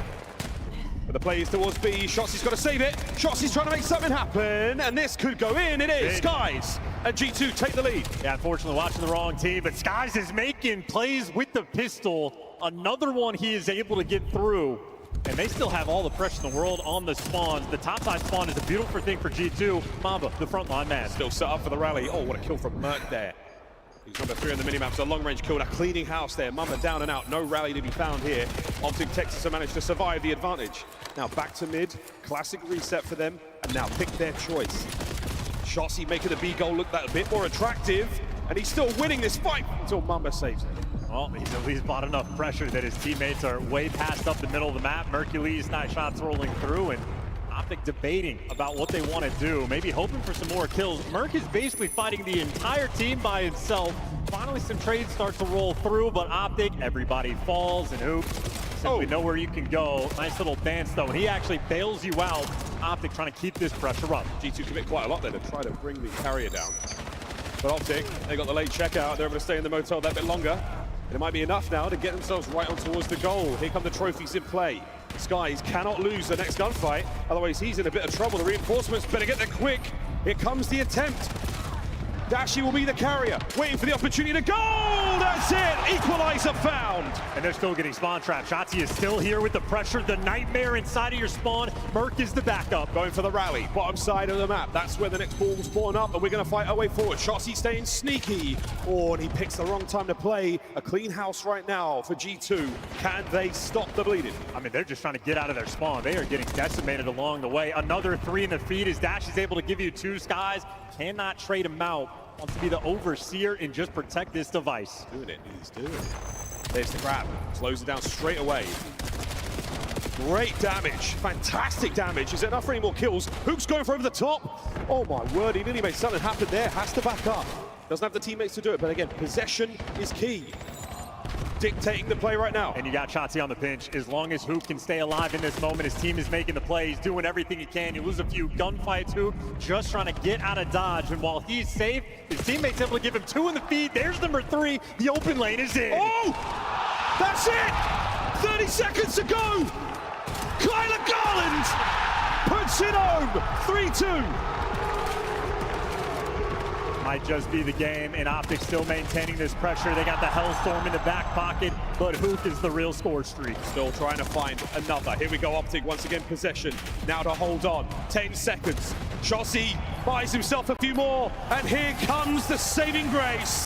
Speaker 24: But the play is towards B. Shotzi's got to save it. Shotzi's trying to make something happen, and this could go in. It is. Skies and G2 take the lead.
Speaker 6: Yeah, unfortunately watching the wrong team, but Skies is making plays with the pistol. Another one he is able to get through, and they still have all the pressure in the world on the spawns. The topside spawn is a beautiful thing for G2. Mamba, the frontline man.
Speaker 24: Still set up for the rally. Oh, what a kill from Merc there. He's number 3 on the minimap, so long-range kill, a cleaning house there. Mamba down and out, no rally to be found here. Optic Texas have managed to survive the advantage. Now back to mid, classic reset for them, and now pick their choice. Shotzi making the B goal look that a bit more attractive, and he's still winning this fight until Mamba saves it.
Speaker 6: Well, he's at least bought enough pressure that his teammates are way past up the middle of the map. Mercules, nice shots rolling through, and Optic debating about what they want to do, maybe hoping for some more kills. Merc is basically fighting the entire team by himself. Finally, some trades start to roll through, but Optic, everybody falls, and Hoop simply know where you can go. Nice little dance, though, and he actually bails you out. Optic trying to keep this pressure up.
Speaker 24: G2 commit quite a lot there to try to bring the carrier down. But Optic, they got the late checkout. They're able to stay in the motel that bit longer. And it might be enough now to get themselves right on towards the goal. Here come the trophies in play. Skies cannot lose the next gunfight, otherwise he's in a bit of trouble. The reinforcements better get there quick. Here comes the attempt. Dashi will be the carrier, waiting for the opportunity to go! That's it! Equalizer found!
Speaker 6: And they're still getting spawn trapped. Shotzzy is still here with the pressure. The nightmare inside of your spawn. Merc is the backup.
Speaker 24: Going for the rally, bottom side of the map. That's where the next ball will spawn up, and we're going to fight our way forward. Shotzzy staying sneaky. Oh, and he picks the wrong time to play. A clean house right now for G2. Can they stop the bleeding?
Speaker 6: I mean, they're just trying to get out of their spawn. They are getting decimated along the way. Another 3 in the feed as Dash is able to give you 2 Skies. Cannot trade him out. Wants to be the overseer and just protect this device.
Speaker 24: He's doing it. There's the grab. Slows it down straight away. Great damage. Fantastic damage. Is it enough for any more kills? Hook's going for over the top. Oh my word, he nearly made something happen there. Has to back up. Doesn't have the teammates to do it, but again, possession is key. Dictating the play right now.
Speaker 6: And you got Shotzzy on the pinch. As long as Hoop can stay alive in this moment, his team is making the plays, doing everything he can. You lose a few gunfights, Hoop just trying to get out of dodge. And while he's safe, his teammates able to give him 2 in the feed. There's number 3. The open lane is in.
Speaker 24: Oh! That's it! 30 seconds to go! Kyler Garland puts it home! 3-2.
Speaker 6: Might just be the game, and Optic still maintaining this pressure. They got the Hellstorm in the back pocket, but Hook is the real score streak.
Speaker 24: Still trying to find another. Here we go, Optic once again possession. Now to hold on. 10 seconds. Shotzzy buys himself a few more, and here comes the saving grace.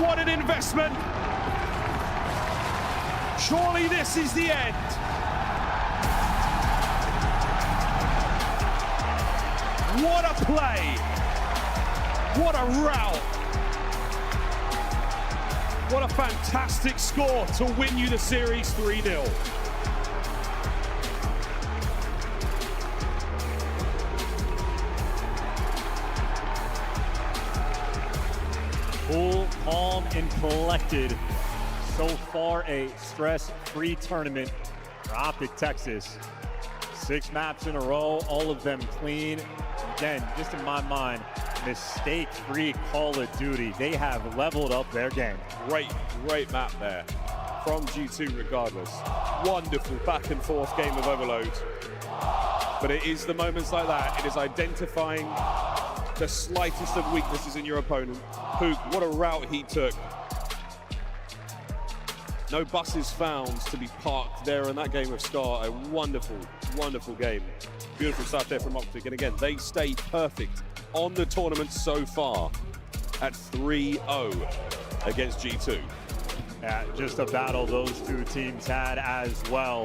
Speaker 24: What an investment. Surely this is the end. What a play. What a rout. What a fantastic score to win you the series 3-0.
Speaker 6: Cool, calm, and collected. So far, a stress-free tournament for Optic Texas. 6 maps in a row, all of them clean. Again, just in my mind, mistake-free Call of Duty. They have leveled up their game.
Speaker 24: Great map there from G2 regardless. Wonderful back and forth game of Overload. But it is the moments like that. It is identifying the slightest of weaknesses in your opponent. Hook, what a route he took. No buses found to be parked there in that game of Scar. A wonderful, wonderful game. Beautiful stuff there from Optic. And again, they stay perfect on the tournament so far at 3-0 against G2.
Speaker 6: Yeah, just a battle those 2 teams had as well.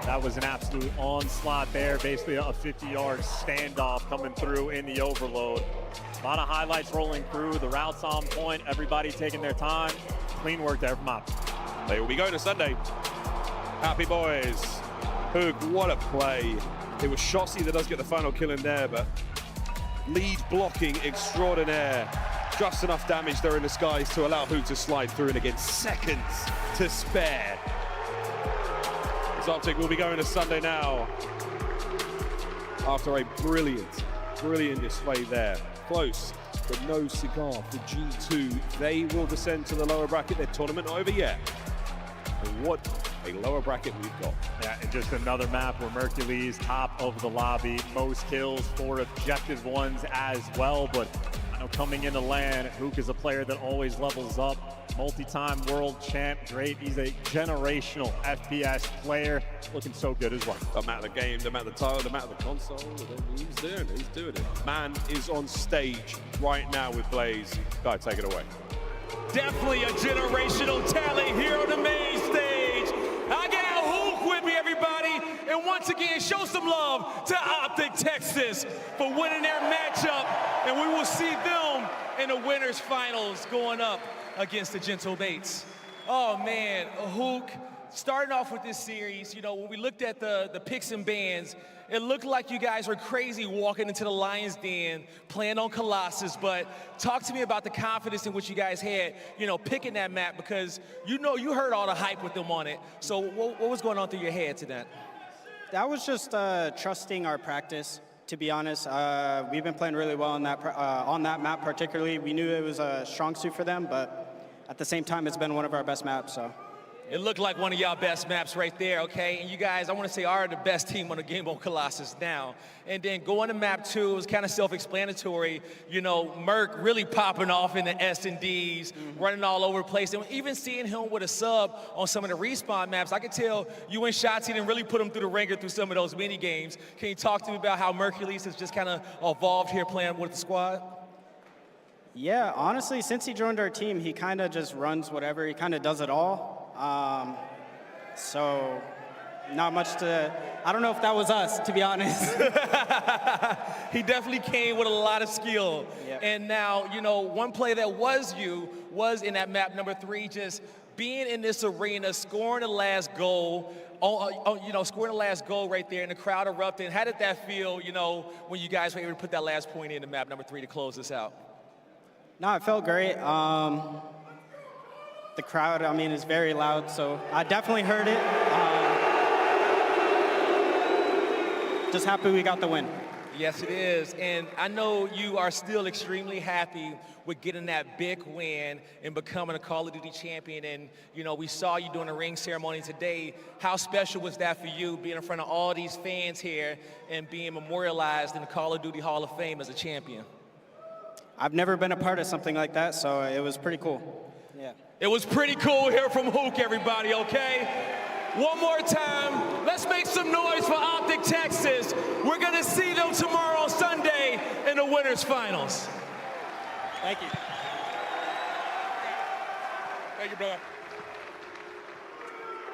Speaker 6: That was an absolute onslaught there, basically a 50-yard standoff coming through in the Overload. A lot of highlights rolling through, the routes on point, everybody taking their time. Clean work there from Optic.
Speaker 24: They will be going to Sunday. Happy boys. Hook, what a play. It was Shotzzy that does get the final kill in there, but lead blocking extraordinaire. Just enough damage there in the skies to allow Hook to slide through, and again, seconds to spare. As Optic will be going to Sunday now after a brilliant display there. Close, but no cigar for G2. They will descend to the lower bracket. Their tournament not over yet. And what a lower bracket we've got.
Speaker 6: Yeah, and just another map where Mercules top of the lobby, most kills for objective ones as well. But I know coming into LAN, Hook is a player that always levels up. Multi-time world champ, great. He's a generational FPS player, looking so good as well.
Speaker 24: Doesn't matter the game, doesn't matter the title, doesn't matter the console. He's doing it. Man is on stage right now with Blaze. Guy, take it away.
Speaker 3: Definitely a generational talent here on the main stage. I got Hook with me, everybody. And once again, show some love to Optic Texas for winning their matchup. And we will see them in the winners finals going up against the Gentle Bates. Oh man, Hook, starting off with this series, you know, when we looked at the picks and bans, it looked like you guys were crazy walking into the Lion's Den, playing on Colossus, but talk to me about the confidence in which you guys had, you know, picking that map, because you know you heard all the hype with them on it. So what was going on through your head to that?
Speaker 14: That was just trusting our practice, to be honest. We've been playing really well on that map particularly. We knew it was a strong suit for them, but at the same time, it's been one of our best maps, so.
Speaker 3: It looked like one of y'all best maps right there, okay? And you guys, I want to say, are the best team on the game on Colossus now. And then going to map 2, it was kind of self-explanatory. You know, Merc really popping off in the S&Ds, running all over the place. And even seeing him with a sub on some of the respawn maps, I could tell you and Shotzi didn't really put him through the ringer through some of those mini games. Can you talk to me about how Mercules has just kind of evolved here playing with the squad?
Speaker 14: Yeah, honestly, since he joined our team, he kind of just runs whatever. He kind of does it all. So not much to, I don't know if that was us, to be honest.
Speaker 3: He definitely came with a lot of skill.
Speaker 14: Yep.
Speaker 3: And now, you know, one play that was you was in that map number 3, just being in this arena, scoring the last goal, you know, scoring the last goal right there, and the crowd erupting. How did that feel, you know, when you guys were able to put that last point in the map number 3 to close this out?
Speaker 14: No, it felt great. The crowd, I mean, is very loud, so I definitely heard it. Just happy we got the win.
Speaker 3: Yes, it is. And I know you are still extremely happy with getting that big win and becoming a Call of Duty champion. And, you know, we saw you doing a ring ceremony today. How special was that for you, being in front of all these fans here and being memorialized in the Call of Duty Hall of Fame as a champion?
Speaker 14: I've never been a part of something like that, so it was pretty cool. Yeah.
Speaker 3: It was pretty cool here from Hook, everybody, okay? One more time, let's make some noise for Optic Texas. We're gonna see them tomorrow on Sunday in the winners finals.
Speaker 14: Thank you.
Speaker 3: Thank you, brother.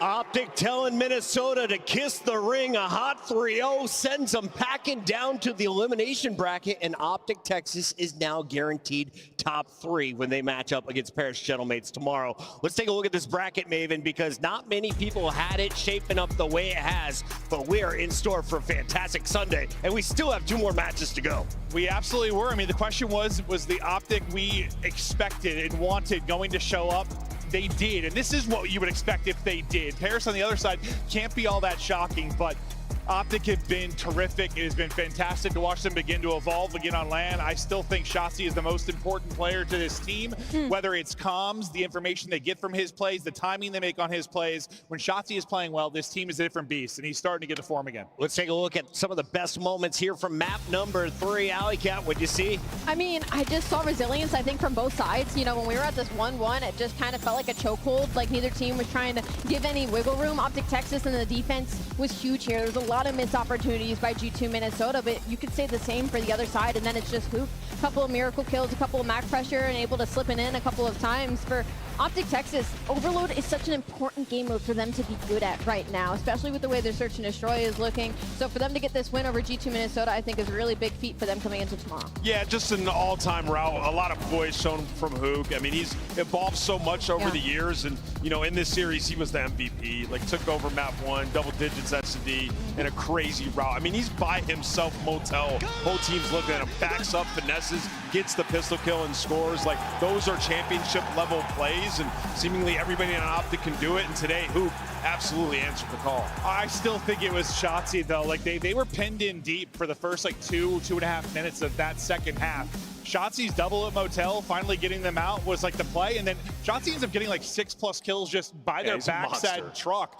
Speaker 5: Optic telling Minnesota to kiss the ring. A hot 3-0 sends them packing down to the elimination bracket, and Optic Texas is now guaranteed top 3 when they match up against Paris Gentlemates tomorrow. Let's take a look at this bracket, Maven, because not many people had it shaping up the way it has, but we are in store for a fantastic Sunday, and we still have 2 more matches to go.
Speaker 7: We absolutely were. I mean, the question was the Optic we expected and wanted going to show up? They did, and this is what you would expect if they did. Paris on the other side can't be all that shocking, but Optic have been terrific. It has been fantastic to watch them begin to evolve again on LAN. I still think Shotzi is the most important player to this team, whether it's comms, the information they get from his plays, the timing they make on his plays. When Shotzi is playing well, this team is a different beast, and he's starting to get the form again.
Speaker 5: Let's take a look at some of the best moments here from map number 3. Alley Cat, what'd you see?
Speaker 8: I mean, I just saw resilience, I think, from both sides. You know, when we were at this 1-1, it just kind of felt like a chokehold. Like neither team was trying to give any wiggle room. Optic Texas and the defense was huge here. There was a lot of missed opportunities by G2 Minnesota, but you could say the same for the other side, and then it's just Hoop. A couple of miracle kills, a couple of Mac pressure, and able to slip it in a couple of times. For Optic Texas, Overload is such an important game mode for them to be good at right now, especially with the way their Search and Destroy is looking. So for them to get this win over G2 Minnesota, I think is a really big feat for them coming into tomorrow.
Speaker 2: Yeah, just an all-time route. A lot of poise shown from Hook. I mean, he's evolved so much over the years, and you know, in this series, he was the MVP. Like, took over map 1, double digits S&D, and a crazy route. I mean, he's by himself, Motel. Whole team's looking at him, backs up, finesses, gets the pistol kill, and scores. Like, those are championship-level plays, and seemingly everybody on Optic can do it. And today, Hoop absolutely answered the call.
Speaker 7: I still think it was Shotzi, though. Like, they were pinned in deep for the first, like, 2.5 minutes of that second half. Shotzi's double at Motel, finally getting them out, was like the play, and then Shotzi ends up getting like 6+ kills just by their backside truck.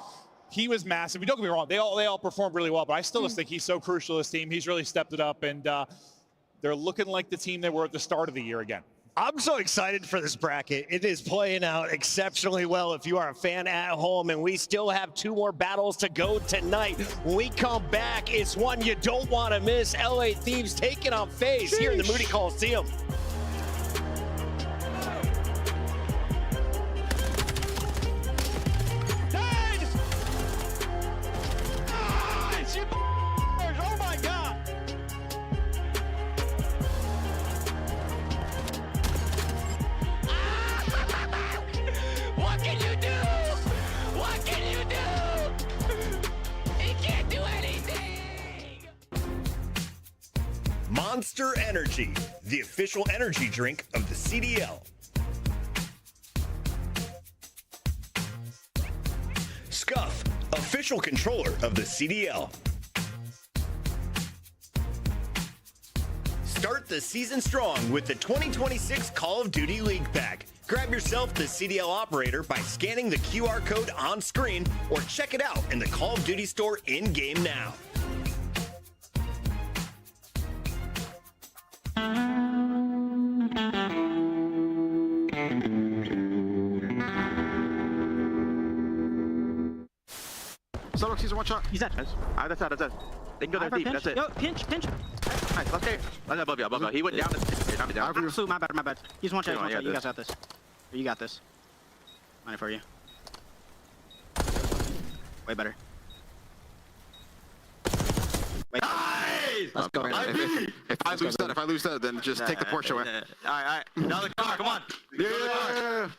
Speaker 7: He was massive. Don't get me wrong, they all performed really well, but I still just think he's so crucial to this team. He's really stepped it up, and they're looking like the team they were at the start of the year again.
Speaker 5: I'm so excited for this bracket. It is playing out exceptionally well if you are a fan at home, and we still have 2 more battles to go tonight. When we come back, it's one you don't want to miss. LA Thieves taking on FaZe here in the Moody Coliseum.
Speaker 2: Oh my God!
Speaker 18: What can you do? What can you do? Monster Energy, the official energy drink of the CDL. Scuff, official controller of the CDL. Start the season strong with the 2026 Call of Duty League Pack. Grab yourself the CDL operator by scanning the QR code on screen or check it out in the Call of Duty store in-game now.
Speaker 29: Solo season one shot.
Speaker 19: He's dead.
Speaker 29: Nice. That's it. They can go there deep. That's it.
Speaker 19: Yo, pinch.
Speaker 29: Nice. Let's get. That's above you. He went down. Down.
Speaker 19: Absolute, my bad. He's one shot. You guys got this. You got this. Money for you. Way better.
Speaker 29: Let's go. If I lose that, then just take the Porsche away.
Speaker 19: All right. Another car. Come on.
Speaker 29: Yeah.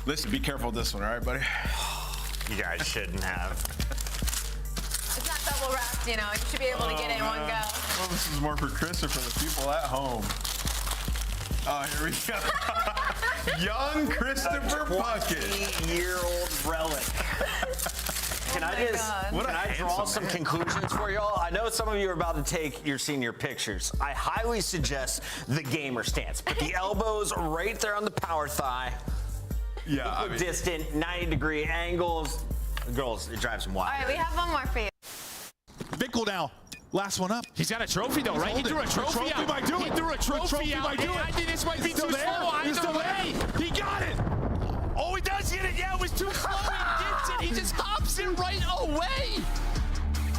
Speaker 12: Listen, be careful with this one, all right, buddy?
Speaker 5: You guys shouldn't have.
Speaker 20: It's not double wrapped, you know. You should be able to get it in one go.
Speaker 12: Well, this is more for Chris or for the people at home. Oh, here we go. Young Christopher Puckett.
Speaker 5: 20-year-old relic. Can I draw some conclusions for y'all? I know some of you are about to take your senior pictures. I highly suggest the gamer stance. Put the elbows right there on the power thigh.
Speaker 12: Yeah,
Speaker 5: distant 90-degree angles. Girls, it drives them wild.
Speaker 20: All right, we have one more for you.
Speaker 12: Bickle now. Last one up.
Speaker 3: He's got a trophy though, right? He threw a trophy out. He threw a trophy out. I think this might be too slow. Either way,
Speaker 12: he got it.
Speaker 3: Oh, he does get it. Yeah, it was too slow. He gets it. He just hops it right away.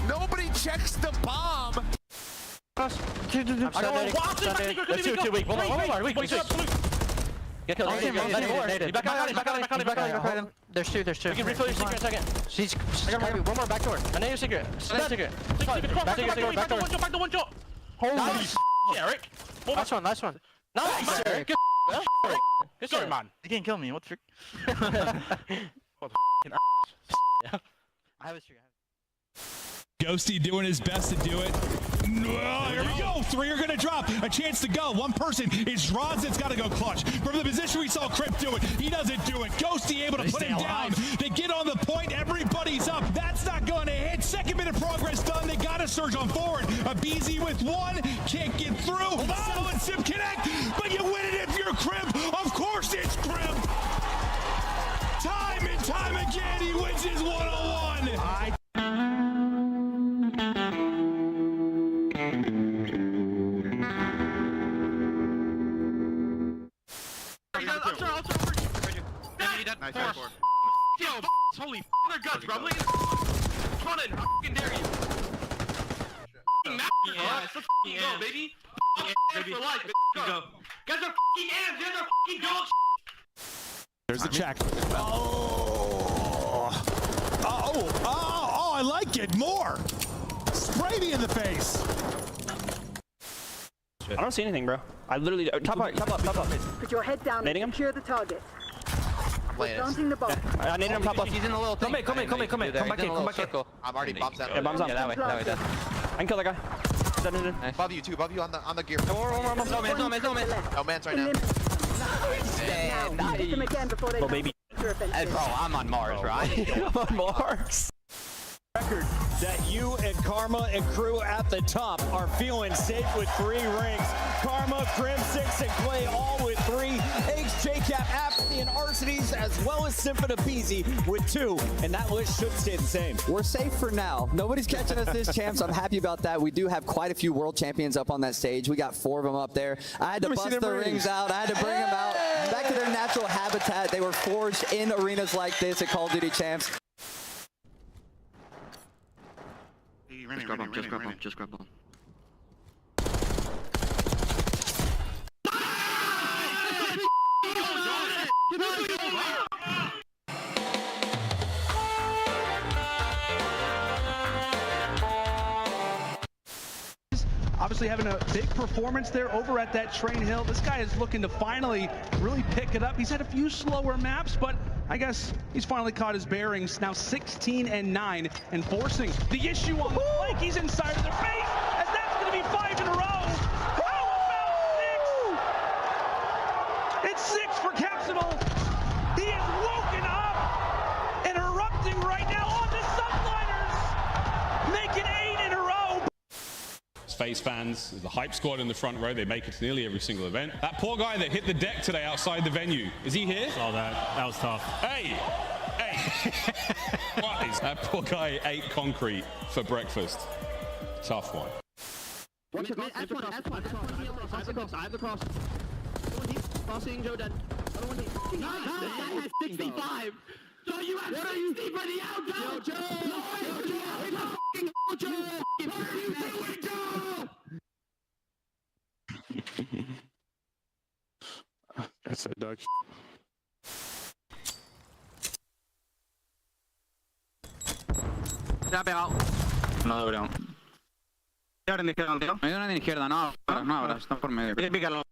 Speaker 3: Nobody checks the bomb.
Speaker 11: I'm too weak. One more. Weak. Get killed. Back on him. There's two. You can refill your secret in a second. She's one more back door. I know your secret. Secret. Back door. Holy shit, Eric. Last one. Nice, Eric. Good story, man. You can't kill me. What the frick? I was sure.
Speaker 12: Ghosty doing his best to do it. Oh, here we go. 3 are going to drop. A chance to go. One person is Rods that's got to go clutch. From the position we saw Crip do it, he doesn't do it. Ghosty able to put him down. They get on the point. Everybody's up. That's not going to hit. Second minute progress done. They got to surge on forward. A BZ with one. Can't get through. Oh, and Sim connect. But you win it if you're Crip. Of course it's Crip. Time and time again, he wins his one-on-one.
Speaker 19: Nice.
Speaker 3: Yo, holy their guts, bro. Look at this. Trying to fucking dare you. Let's go, baby. For life. Go. Guys are fucking ants. Guys are fucking dogs.
Speaker 12: There's the check. Oh, I like it more. Spray me in the face.
Speaker 19: I don't see anything, bro. I literally top up.
Speaker 21: Put your head down and secure the target. Planting the bomb.
Speaker 19: I need him top up.
Speaker 11: He's in the little thing.
Speaker 19: Come back in.
Speaker 29: I'm already bombs out.
Speaker 19: Yeah, bombs out.
Speaker 11: That way.
Speaker 19: I can kill that guy.
Speaker 29: Nice. Above you on the gear.
Speaker 11: No man.
Speaker 29: No man's right now.
Speaker 21: Hit them again before they
Speaker 19: baby.
Speaker 11: Hey, bro, I'm on Mars, right?
Speaker 19: I'm on Mars.
Speaker 5: Record that you and Karma and crew at the top are feeling safe with 3 rings. Karma, Crim, 6, and Clay all with 3. Eggs, JCap, Apathy, and Arsities, as well as Symphon of Beezy with 2. And that list should stay the same.
Speaker 22: We're safe for now. Nobody's catching us this champ, so I'm happy about that. We do have quite a few world champions up on that stage. We got 4 of them up there. I had to bust the rings out. I had to bring them out back to their natural habitat. They were forged in arenas like this at Call of Duty Champs.
Speaker 11: Just grab on.
Speaker 18: Obviously having a big performance there over at that Train Hill. This guy is looking to finally really pick it up. He's had a few slower maps, but I guess he's finally caught his bearings. Now 16-9 and forcing the issue on the flank. He's inside of their face, as that's going to be 5 in a row.
Speaker 1: 6 for Capsule. He is woken up and erupting right now on the subliners, making 8 in a row.
Speaker 4: FaZe fans, the hype squad in the front row, they make it to nearly every single event. That poor guy that hit the deck today outside the venue, is he here?
Speaker 3: Saw that. That was tough.
Speaker 4: Hey! What? That poor guy ate concrete for breakfast. Tough one.
Speaker 19: Watch it, I have the cross. Crossing Joe dead. Nice! 65! So you have 60 for the outro! Joe! Joe! What are you doing, Joe?
Speaker 24: That's a dog.
Speaker 19: Ya ha pegado. No deberíamos. Y ahora en la izquierda, tío. Hay una en la izquierda, no ahora, está por medio. Pícalo.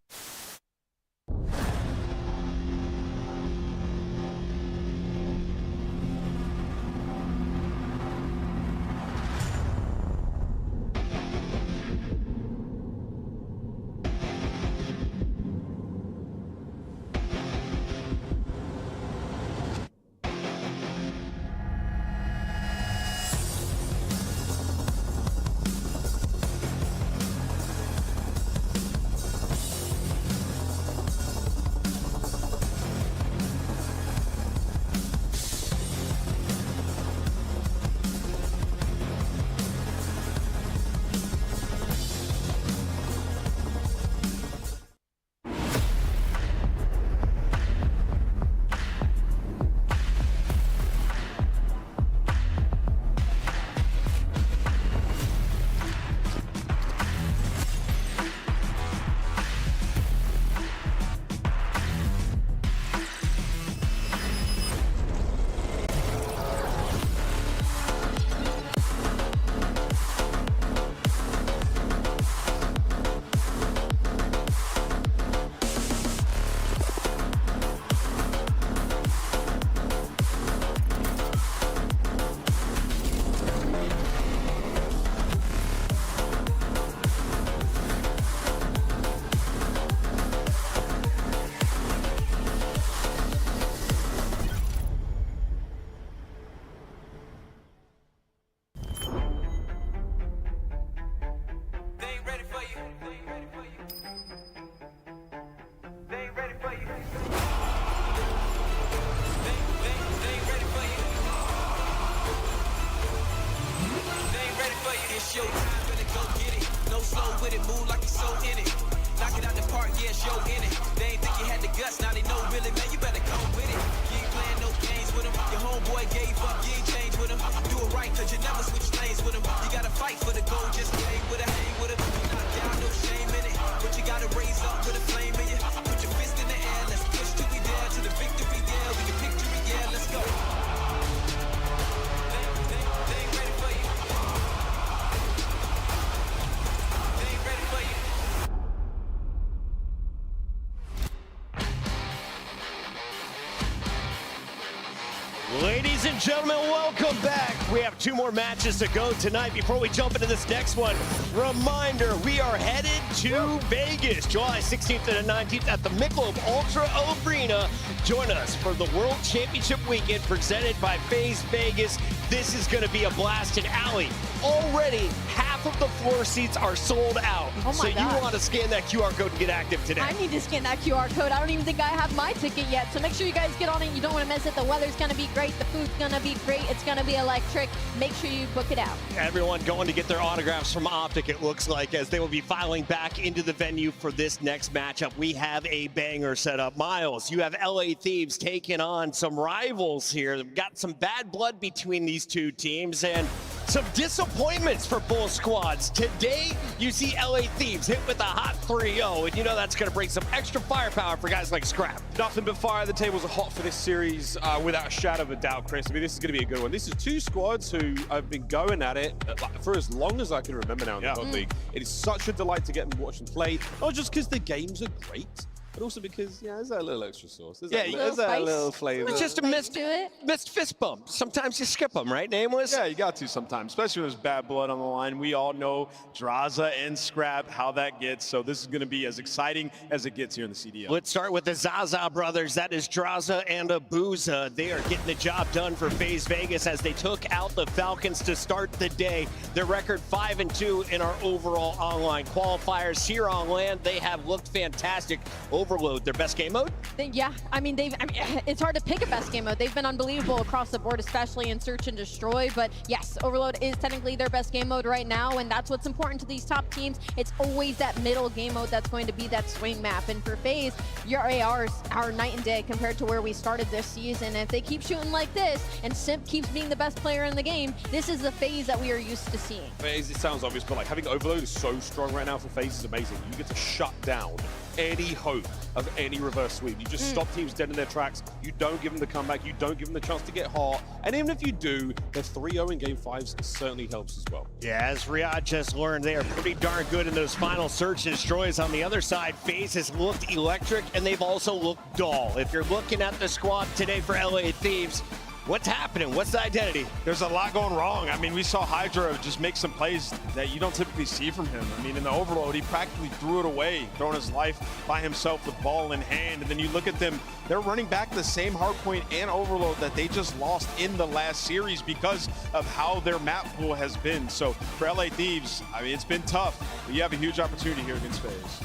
Speaker 5: Ladies and gentlemen, welcome back. We have 2 more matches to go tonight. Before we jump into this next one, reminder, we are headed to Vegas, July 16th and the 19th at the Michelob Ultra Arena. Join us for the World Championship Weekend presented by FaZe Vegas. This is going to be a blast. And Allie, already half of the floor seats are sold out.
Speaker 8: Oh my
Speaker 5: so
Speaker 8: God.
Speaker 5: You want to scan that QR code and get active today.
Speaker 8: I need to scan that QR code. I don't even think I have my ticket yet. So make sure you guys get on it. You don't want to miss it. The weather's going to be great. The food's going to be great. It's going to be electric. Make sure you book it out.
Speaker 5: Everyone going to get their autographs from Optic, it looks like, as they will be filing back into the venue for this next matchup. We have a banger set up. Miles, you have LA Thieves taking on some rivals here. We've got some bad blood between these two teams and some disappointments for both squads. Today, you see LA Thieves hit with a hot 3-0, and you know that's going to bring some extra firepower for guys like Scrap.
Speaker 7: Nothing but fire. The tables are hot for this series without a shadow of a doubt, Chris. I mean, this is going to be a good one. This is 2 squads who have been going at it for as long as I can remember now in the COD League. It is such a delight to get them watch them play, not just because the games are great,
Speaker 4: but also because, yeah, there's that little extra sauce. There's
Speaker 5: Yeah,
Speaker 4: there's that little flavor.
Speaker 5: It's just a missed fist bump. Sometimes you skip them, right, Nameless?
Speaker 7: Yeah, you got to sometimes, especially when there's bad blood on the line. We all know Draza and Scrap, how that gets, so this is going to be as exciting as it gets here in the CDL.
Speaker 5: Let's start with the Zaza brothers. That is Draza and Abuza. They are getting the job done for FaZe Vegas as they took out the Falcons to start the day. Their record 5-2 in our overall online qualifiers. Here on land, they have looked fantastic. Overload, their best game mode?
Speaker 8: Yeah, I mean, it's hard to pick a best game mode. They've been unbelievable across the board, especially in Search and Destroy. But yes, Overload is technically their best game mode right now, and that's what's important to these top teams. It's always that middle game mode that's going to be that swing map. And for FaZe, your ARs are night and day compared to where we started this season. If they keep shooting like this, and Simp keeps being the best player in the game, this is the FaZe that we are used to seeing.
Speaker 24: FaZe, it sounds obvious, but like having Overload is so strong right now for FaZe is amazing. You get to shut down any hope of any reverse sweep. You just stop teams dead in their tracks. You don't give them the comeback. You don't give them the chance to get hot. And even if you do, the 3-0 in Game 5s certainly helps as well.
Speaker 5: Yeah, as Riyadh just learned, they are pretty darn good in those final Search and Destroys. On the other side, FaZe has looked electric, and they've also looked dull. If you're looking at the squad today for LA Thieves, what's happening? What's the identity?
Speaker 7: There's a lot going wrong. I mean, we saw Hydra just make some plays that you don't typically see from him. I mean, in the Overload, he practically threw it away, throwing his life by himself with ball in hand. And then you look at them, they're running back the same hardpoint and Overload that they just lost in the last series because of how their map pool has been. So for LA Thieves, I mean, it's been tough, but you have a huge opportunity here against FaZe.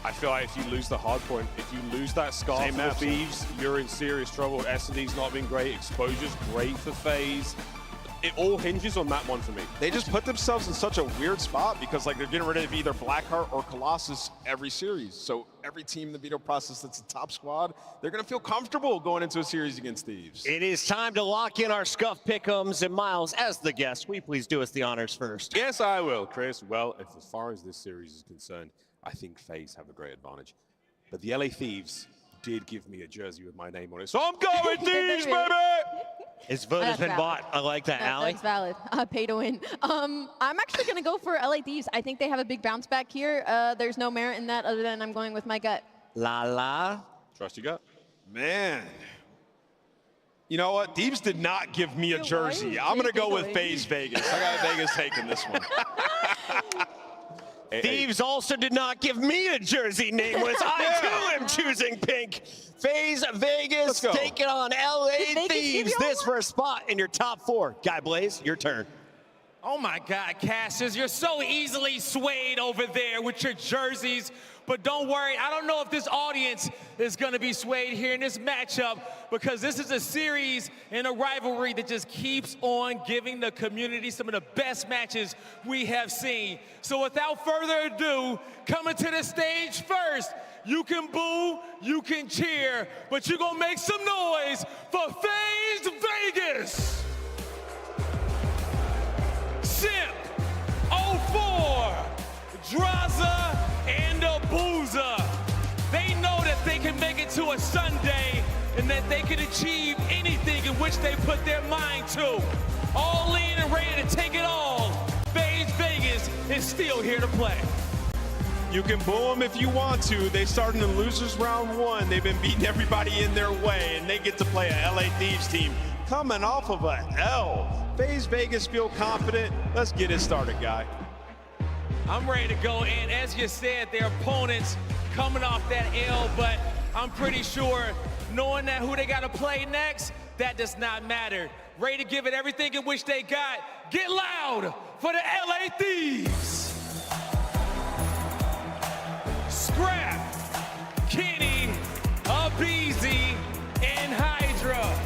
Speaker 24: I feel like if you lose the hard point, if you lose that scar for the Thieves, you're in serious trouble. S&D's not been great. Exposure's great for FaZe. It all hinges on that one for me.
Speaker 7: They just put themselves in such a weird spot because like they're getting rid of either Blackheart or Colossus every series. So every team in the veto process that's a top squad, they're going to feel comfortable going into a series against Thieves.
Speaker 5: It is time to lock in our Scuff Pick'ems. And Miles, as the guest, will you please do us the honors first?
Speaker 24: Yes, I will, Chris. Well, as far as this series is concerned, I think FaZe have a great advantage. But the LA Thieves did give me a jersey with my name on it. So I'm going Thieves, baby!
Speaker 5: His vote has been bought. I like that, Allie.
Speaker 8: That's valid. Pay to win. I'm actually going to go for LA Thieves. I think they have a big bounce back here. There's no merit in that other than I'm going with my gut.
Speaker 5: La.
Speaker 24: Trust your gut.
Speaker 7: Man. You know what? Thieves did not give me a jersey. I'm going to go with FaZe Vegas. I got Vegas taking this one.
Speaker 5: Thieves also did not give me a jersey, Nameless. I too am choosing pink. FaZe Vegas taking on LA Thieves. This for a spot in your top 4. Guy Blaze, your turn.
Speaker 3: Oh my God, Cassius, you're so easily swayed over there with your jerseys. But don't worry, I don't know if this audience is going to be swayed here in this matchup because this is a series and a rivalry that just keeps on giving the community some of the best matches we have seen. So without further ado, coming to the stage first, you can boo, you can cheer, but you're going to make some noise for FaZe Vegas. Simp, 04, Draza, and Abuza. They know that they can make it to a Sunday and that they can achieve anything in which they put their mind to. All in and ready to take it all. FaZe Vegas is still here to play.
Speaker 7: You can boo them if you want to. They started in losers round 1. They've been beating everybody in their way, and they get to play a LA Thieves team coming off of a L. FaZe Vegas feel confident. Let's get it started, guy.
Speaker 3: I'm ready to go, and as you said, their opponents coming off that L, but I'm pretty sure knowing that who they got to play next, that does not matter. Ready to give it everything in which they got. Get loud for the LA Thieves. Scrap, Kenny, Abeezy, and Hydra.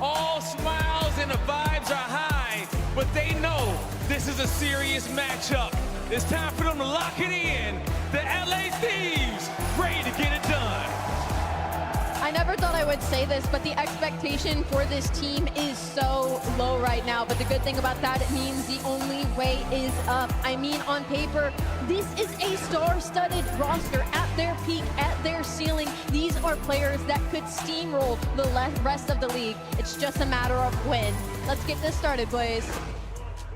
Speaker 3: All smiles and the vibes are high, but they know this is a serious matchup. It's time for them to lock it in. The LA Thieves, ready to get it done.
Speaker 8: I never thought I would say this, but the expectation for this team is so low right now. But the good thing about that, it means the only way is up. I mean, on paper, this is a star-studded roster at their peak, at their ceiling. These are players that could steamroll the rest of the league. It's just a matter of when. Let's get this started, boys.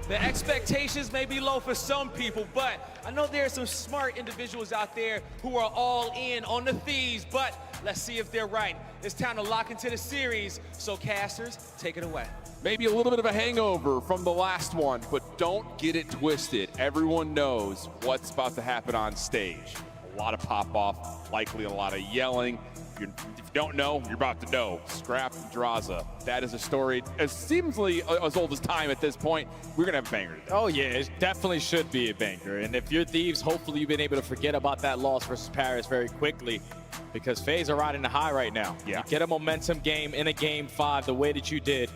Speaker 3: The expectations may be low for some people, but I know there are some smart individuals out there who are all in on the Thieves, but let's see if they're right. It's time to lock into the series, so casters, take it away.
Speaker 10: Maybe a little bit of a hangover from the last one, but don't get it twisted. Everyone knows what's about to happen on stage. A lot of pop-off, likely a lot of yelling. If you don't know, you're about to know. Scrap and Draza. That is a story as seemingly as old as time at this point. We're going to have a banger today.
Speaker 13: Oh, yeah, it definitely should be a banger. And if you're Thieves, hopefully you've been able to forget about that loss versus Paris very quickly, because FaZe are riding the high right now. Yeah. You get a momentum game in a game 5 the way that you did.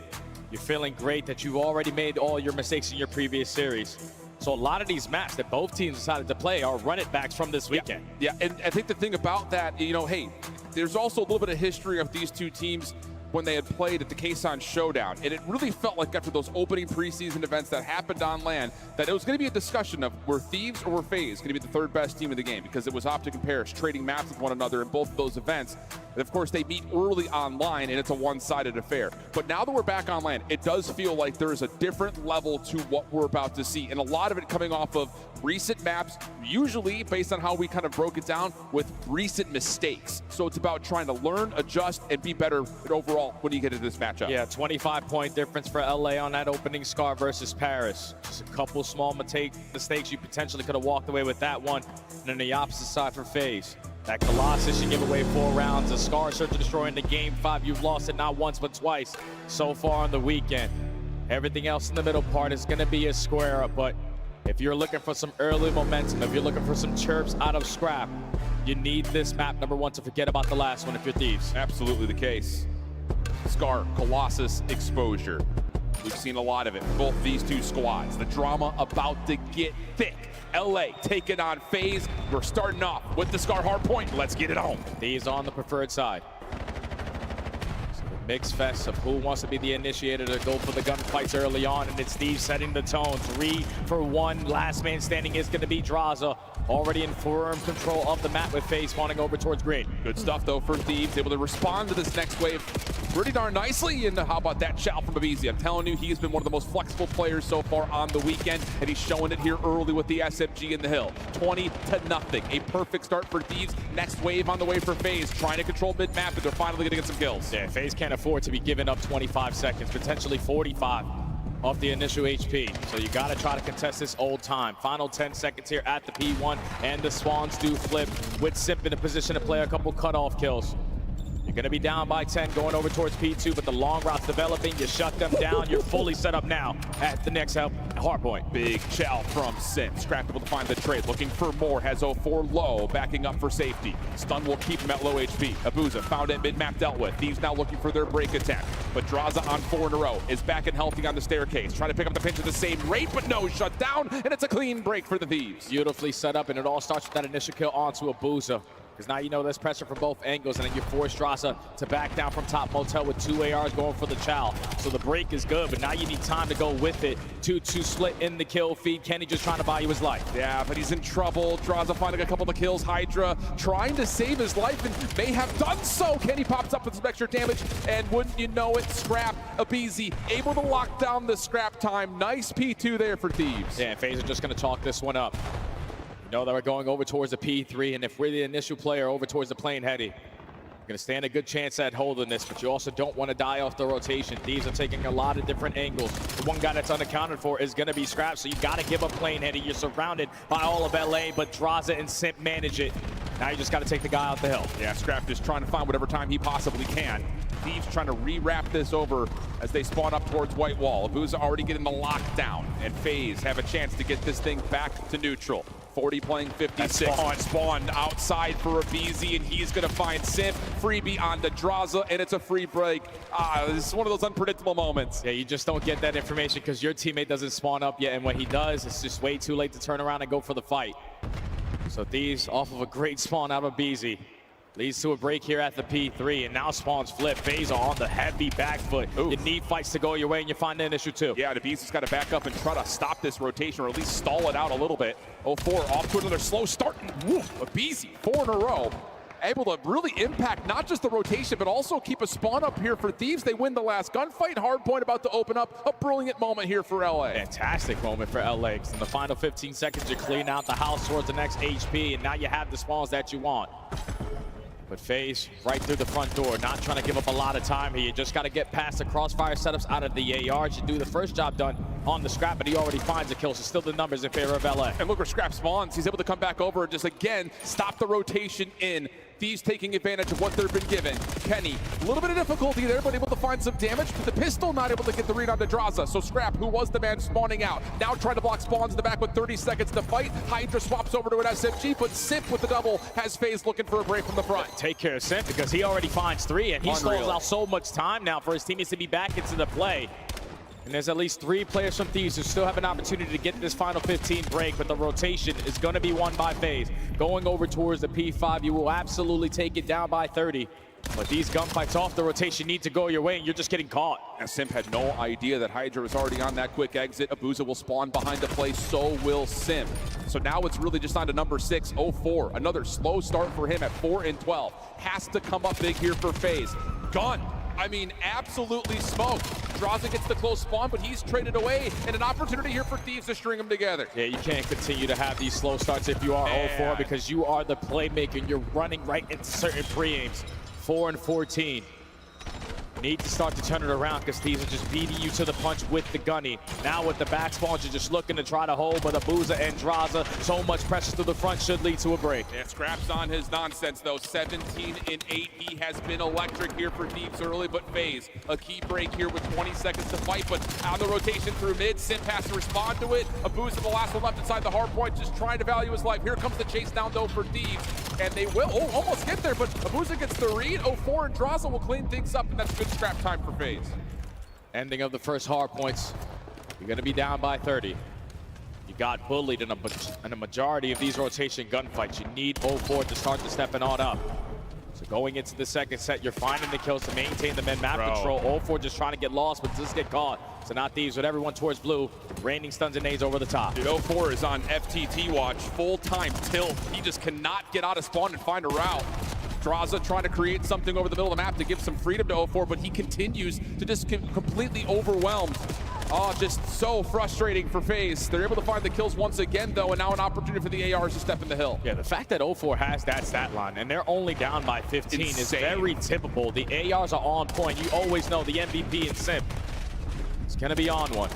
Speaker 13: You're feeling great that you've already made all your mistakes in your previous series. So a lot of these maps that both teams decided to play are run-it-backs from this weekend.
Speaker 10: Yeah, and I think the thing about that, you know, hey, there's also a little bit of history of these two teams when they had played at the Kason Showdown. And it really felt like after those opening preseason events that happened on LAN that it was going to be a discussion of were Thieves or were FaZe going to be the third best team in the game, because it was Optic and Paris trading maps with one another in both of those events. And of course, they meet early online, and it's a one-sided affair. But now that we're back on LAN, it does feel like there is a different level to what we're about to see. And a lot of it coming off of recent maps, usually based on how we kind of broke it down with recent mistakes. So it's about trying to learn, adjust, and be better overall when you get into this matchup.
Speaker 13: Yeah, 25-point difference for LA on that opening scar versus Paris. Just a couple small mistakes. You potentially could have walked away with that one. And then the opposite side for FaZe. That Colossus, you give away 4 rounds. The Scar Search to destroy in the game 5. You've lost it not once but twice so far on the weekend. Everything else in the middle part is going to be a square up. But if you're looking for some early momentum, if you're looking for some chirps out of Scrap, you need this map number 1 to forget about the last one if you're Thieves.
Speaker 10: Absolutely the case. Scar, Colossus exposure. We've seen a lot of it for both these two squads. The drama about to get thick. LA taking on FaZe. We're starting off with the Scar hardpoint. Let's get it on.
Speaker 13: These on the preferred side. So the mixed fest of who wants to be the initiator to go for the gunfights early on, and it's Thieves setting the tone. 3 for 1. Last man standing is going to be Draza. Already in firm control of the map with FaZe spawning over towards green.
Speaker 10: Good stuff though for Thieves, able to respond to this next wave pretty darn nicely. And how about that chow from Abizi? I'm telling you, he's been one of the most flexible players so far on the weekend, and he's showing it here early with the SMG in the hill. 20-0. A perfect start for Thieves. Next wave on the way for FaZe, trying to control mid-map, but they're finally going to get some kills.
Speaker 13: Yeah, FaZe can't afford to be giving up 25 seconds, potentially 45 off the initial HP. So you got to try to contest this old time. Final 10 seconds here at the P1, and the spawns do flip with Simp in a position to play a couple cutoff kills. You're going to be down by 10 going over towards P2, but the long route's developing. You shut them down. You're fully set up now at the next hardpoint.
Speaker 10: Big chow from Simp. Scrap able to find the trade. Looking for more. Has 04 low. Backing up for safety. Stun will keep him at low HP. Abuza found at mid-map dealt with. Thieves now looking for their break attack. But Draza on 4 in a row. Is back and healthy on the staircase. Trying to pick up the pinch at the same rate, but no. Shut down, and it's a clean break for the Thieves.
Speaker 13: Beautifully set up, and it all starts with that initial kill onto Abuza. Because now you know there's pressure from both angles, and then you force Draza to back down from top motel with 2 ARs going for the chow. So the break is good, but now you need time to go with it. 2-2 split in the kill feed. Kenny just trying to buy you his life.
Speaker 10: Yeah, but he's in trouble. Draza finding a couple of kills. Hydra trying to save his life and may have done so. Kenny pops up with some extra damage, and wouldn't you know it, Scrap, Abizi able to lock down the Scrap time. Nice P2 there for Thieves.
Speaker 13: Yeah, FaZe are just going to chalk this one up. You know that we're going over towards the P3, and if we're the initial player over towards the plane heady, we're going to stand a good chance at holding this, but you also don't want to die off the rotation. These are taking a lot of different angles. The one guy that's unaccounted for is going to be Scrap, so you got to give up plane heady. You're surrounded by all of LA, but Draza and Simp manage it. Now you just got to take the guy out the hill.
Speaker 10: Yeah, Scrap just trying to find whatever time he possibly can. Thieves trying to re-wrap this over as they spawn up towards White Wall. Abuza already getting the lockdown, and FaZe have a chance to get this thing back to neutral. 40 playing 56. Spawn outside for Abizi, and he's going to find Simp. Freebie on the Draza, and it's a free break. This is one of those unpredictable moments.
Speaker 13: Yeah, you just don't get that information because your teammate doesn't spawn up yet, and when he does, it's just way too late to turn around and go for the fight. So Thieves off of a great spawn out of Abizi. Leads to a break here at the P3, and now spawns flip. FaZe on the heavy back foot. Oof. You need fights to go your way, and you find the initial 2.
Speaker 10: Yeah, the Beast has got to back up and try to stop this rotation, or at least stall it out a little bit. 04 off to another slow start. Woof, Abizi 4 in a row. able to really impact not just the rotation, but also keep a spawn up here for Thieves. They win the last gunfight. Hardpoint about to open up. A brilliant moment here for LA.
Speaker 13: Fantastic moment for LA. In the final 15 seconds, you clean out the house towards the next HP, and now you have the spawns that you want. But FaZe right through the front door, not trying to give up a lot of time here. You just got to get past the crossfire setups out of the AR. Should do the first job done on the Scrap, but he already finds a kill, so still the numbers in favor of LA.
Speaker 10: And look where Scrap spawns. He's able to come back over and just again stop the rotation in. Thieves taking advantage of what they've been given. Kenny, a little bit of difficulty there, but able to find some damage. But the pistol not able to get the read on Draza. So Scrap, who was the man spawning out, now trying to block spawns in the back with 30 seconds to fight. Hydra swaps over to an SMG, but Simp with the double has FaZe looking for a break from the front.
Speaker 13: Take care of Simp because he already finds 3, and he stalls out so much time now for his teammates to be back into the play. And there's at least 3 players from Thieves who still have an opportunity to get this final 15 break, but the rotation is going to be won by FaZe. Going over towards the P5, you will absolutely take it down by 30. But these gunfights off the rotation need to go your way, and you're just getting caught.
Speaker 10: And Simp had no idea that Hydra was already on that quick exit. Abuza will spawn behind the play, so will Simp. So now it's really just on to number 6, 0-4. Another slow start for him at 4 and 12. Has to come up big here for FaZe. Gun. I mean, absolutely smoked. Draza gets the close spawn, but he's traded away, and an opportunity here for Thieves to string them together.
Speaker 13: Yeah, you can't continue to have these slow starts if you are 0-4 because you are the playmaker and you're running right into certain pre-aims. 4 and 14. Need to start to turn it around because Thieves are just beating you to the punch with the gunny. Now with the back spawns, you're just looking to try to hold, but Abuza and Draza, so much pressure to the front should lead to a break.
Speaker 10: And Scrap's on his nonsense though, 17 and 8. He has been electric here for Thieves early, but FaZe, a key break here with 20 seconds to fight, but on the rotation through mid, Simp has to respond to it. Abuza, the last one left inside the hard point, just trying to value his life. Here comes the chase down though for Thieves, and they will almost get there, but Abuza gets the read. 0-4 and Draza will clean things up, and that's good Scrap time for FaZe.
Speaker 13: Ending of the first hard points. You're going to be down by 30. You got bullied in a majority of these rotation gunfights. You need 0-4 to start to stepping on up. So going into the second set, you're finding the kills to maintain the map control. 0-4 just trying to get lost, but just get caught. So not Thieves with everyone towards blue. Raining stuns and nades over the top.
Speaker 10: Dude, 0-4 is on FTT watch. Full-time tilt. He just cannot get out of spawn and find a route. Draza trying to create something over the middle of the map to give some freedom to 0-4, but he continues to just completely overwhelmed. Oh, just so frustrating for FaZe. They're able to find the kills once again, though, and now an opportunity for the ARs to step in the hill.
Speaker 13: Yeah, the fact that 0-4 has that stat line, and they're only down by 15 is very typical. The ARs are on point. You always know the MVP and Simp is going to be on one.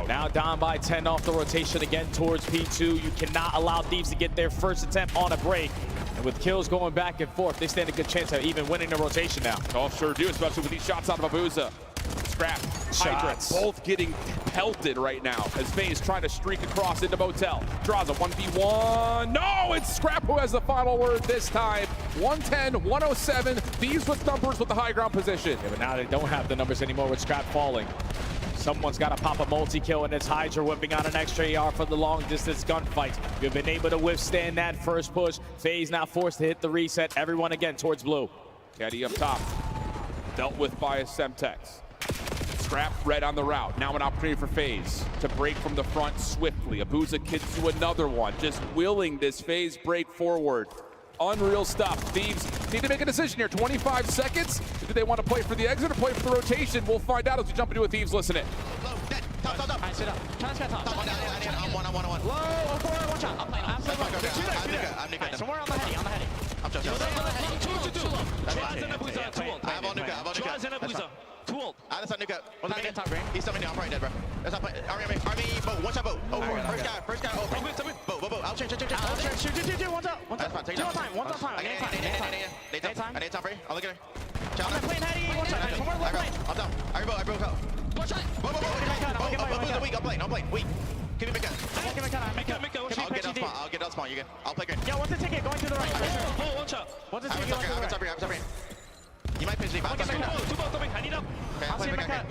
Speaker 13: Now down by 10 off the rotation again towards P2. You cannot allow Thieves to get their first attempt on a break. And with kills going back and forth, they stand a good chance of even winning the rotation now.
Speaker 10: Oh, sure do, especially with these shots out of Abuza. Scrap, Hydra, both getting pelted right now as FaZe trying to streak across into Motel. Draws a 1v1. No, it's Scrap who has the final word this time. 110, 107. Thieves with numbers with the high ground position.
Speaker 13: Yeah, but now they don't have the numbers anymore with Scrap falling. Someone's got to pop a multi-kill, and it's Hydra whipping out an extra AR for the long-distance gunfight. You've been able to withstand that first push. FaZe now forced to hit the reset. Everyone again towards blue.
Speaker 10: Caddy up top. Dealt with by a Semtex. Scrap red on the route. Now an opportunity for FaZe to break from the front swiftly. Abuza kids to another one. Just willing this FaZe break forward. Unreal stuff. Thieves need to make a decision here. 25 seconds. Do they want to play for the exit or play for the rotation? We'll find out as we jump into a Thieves. Listen in.
Speaker 11: Top. Alright, sit up. Try to sky top.
Speaker 12: I'm one.
Speaker 11: Whoa, 0-4, one shot. I'm playing.
Speaker 12: I'm Nuka.
Speaker 11: Somewhere on the heady.
Speaker 12: I'm joking.
Speaker 11: I have all Nuka.
Speaker 12: Tool. That's not Nuka.
Speaker 11: Top green.
Speaker 12: He's something now. I'm probably dead, bro. That's not playing. Army, boat. One shot boat. Oh, first guy. Oh, boat. I'll change.
Speaker 11: Shoot. One top.
Speaker 12: That's fine. Take it down.
Speaker 11: One time.
Speaker 12: I need time for you. I'll look at her.
Speaker 11: I'm playing heady. One shot. Somewhere left lane.
Speaker 12: I'm down. I broke out. One shot. Boat. I'm playing. Weak. Give me my gun. I'll get out spawn. You get. I'll play green.
Speaker 11: Yeah, what's the ticket going to the right?
Speaker 12: One shot. What's the ticket going to the right? I'm top green. You might pinch me. I need help.
Speaker 11: I'll see Mecca.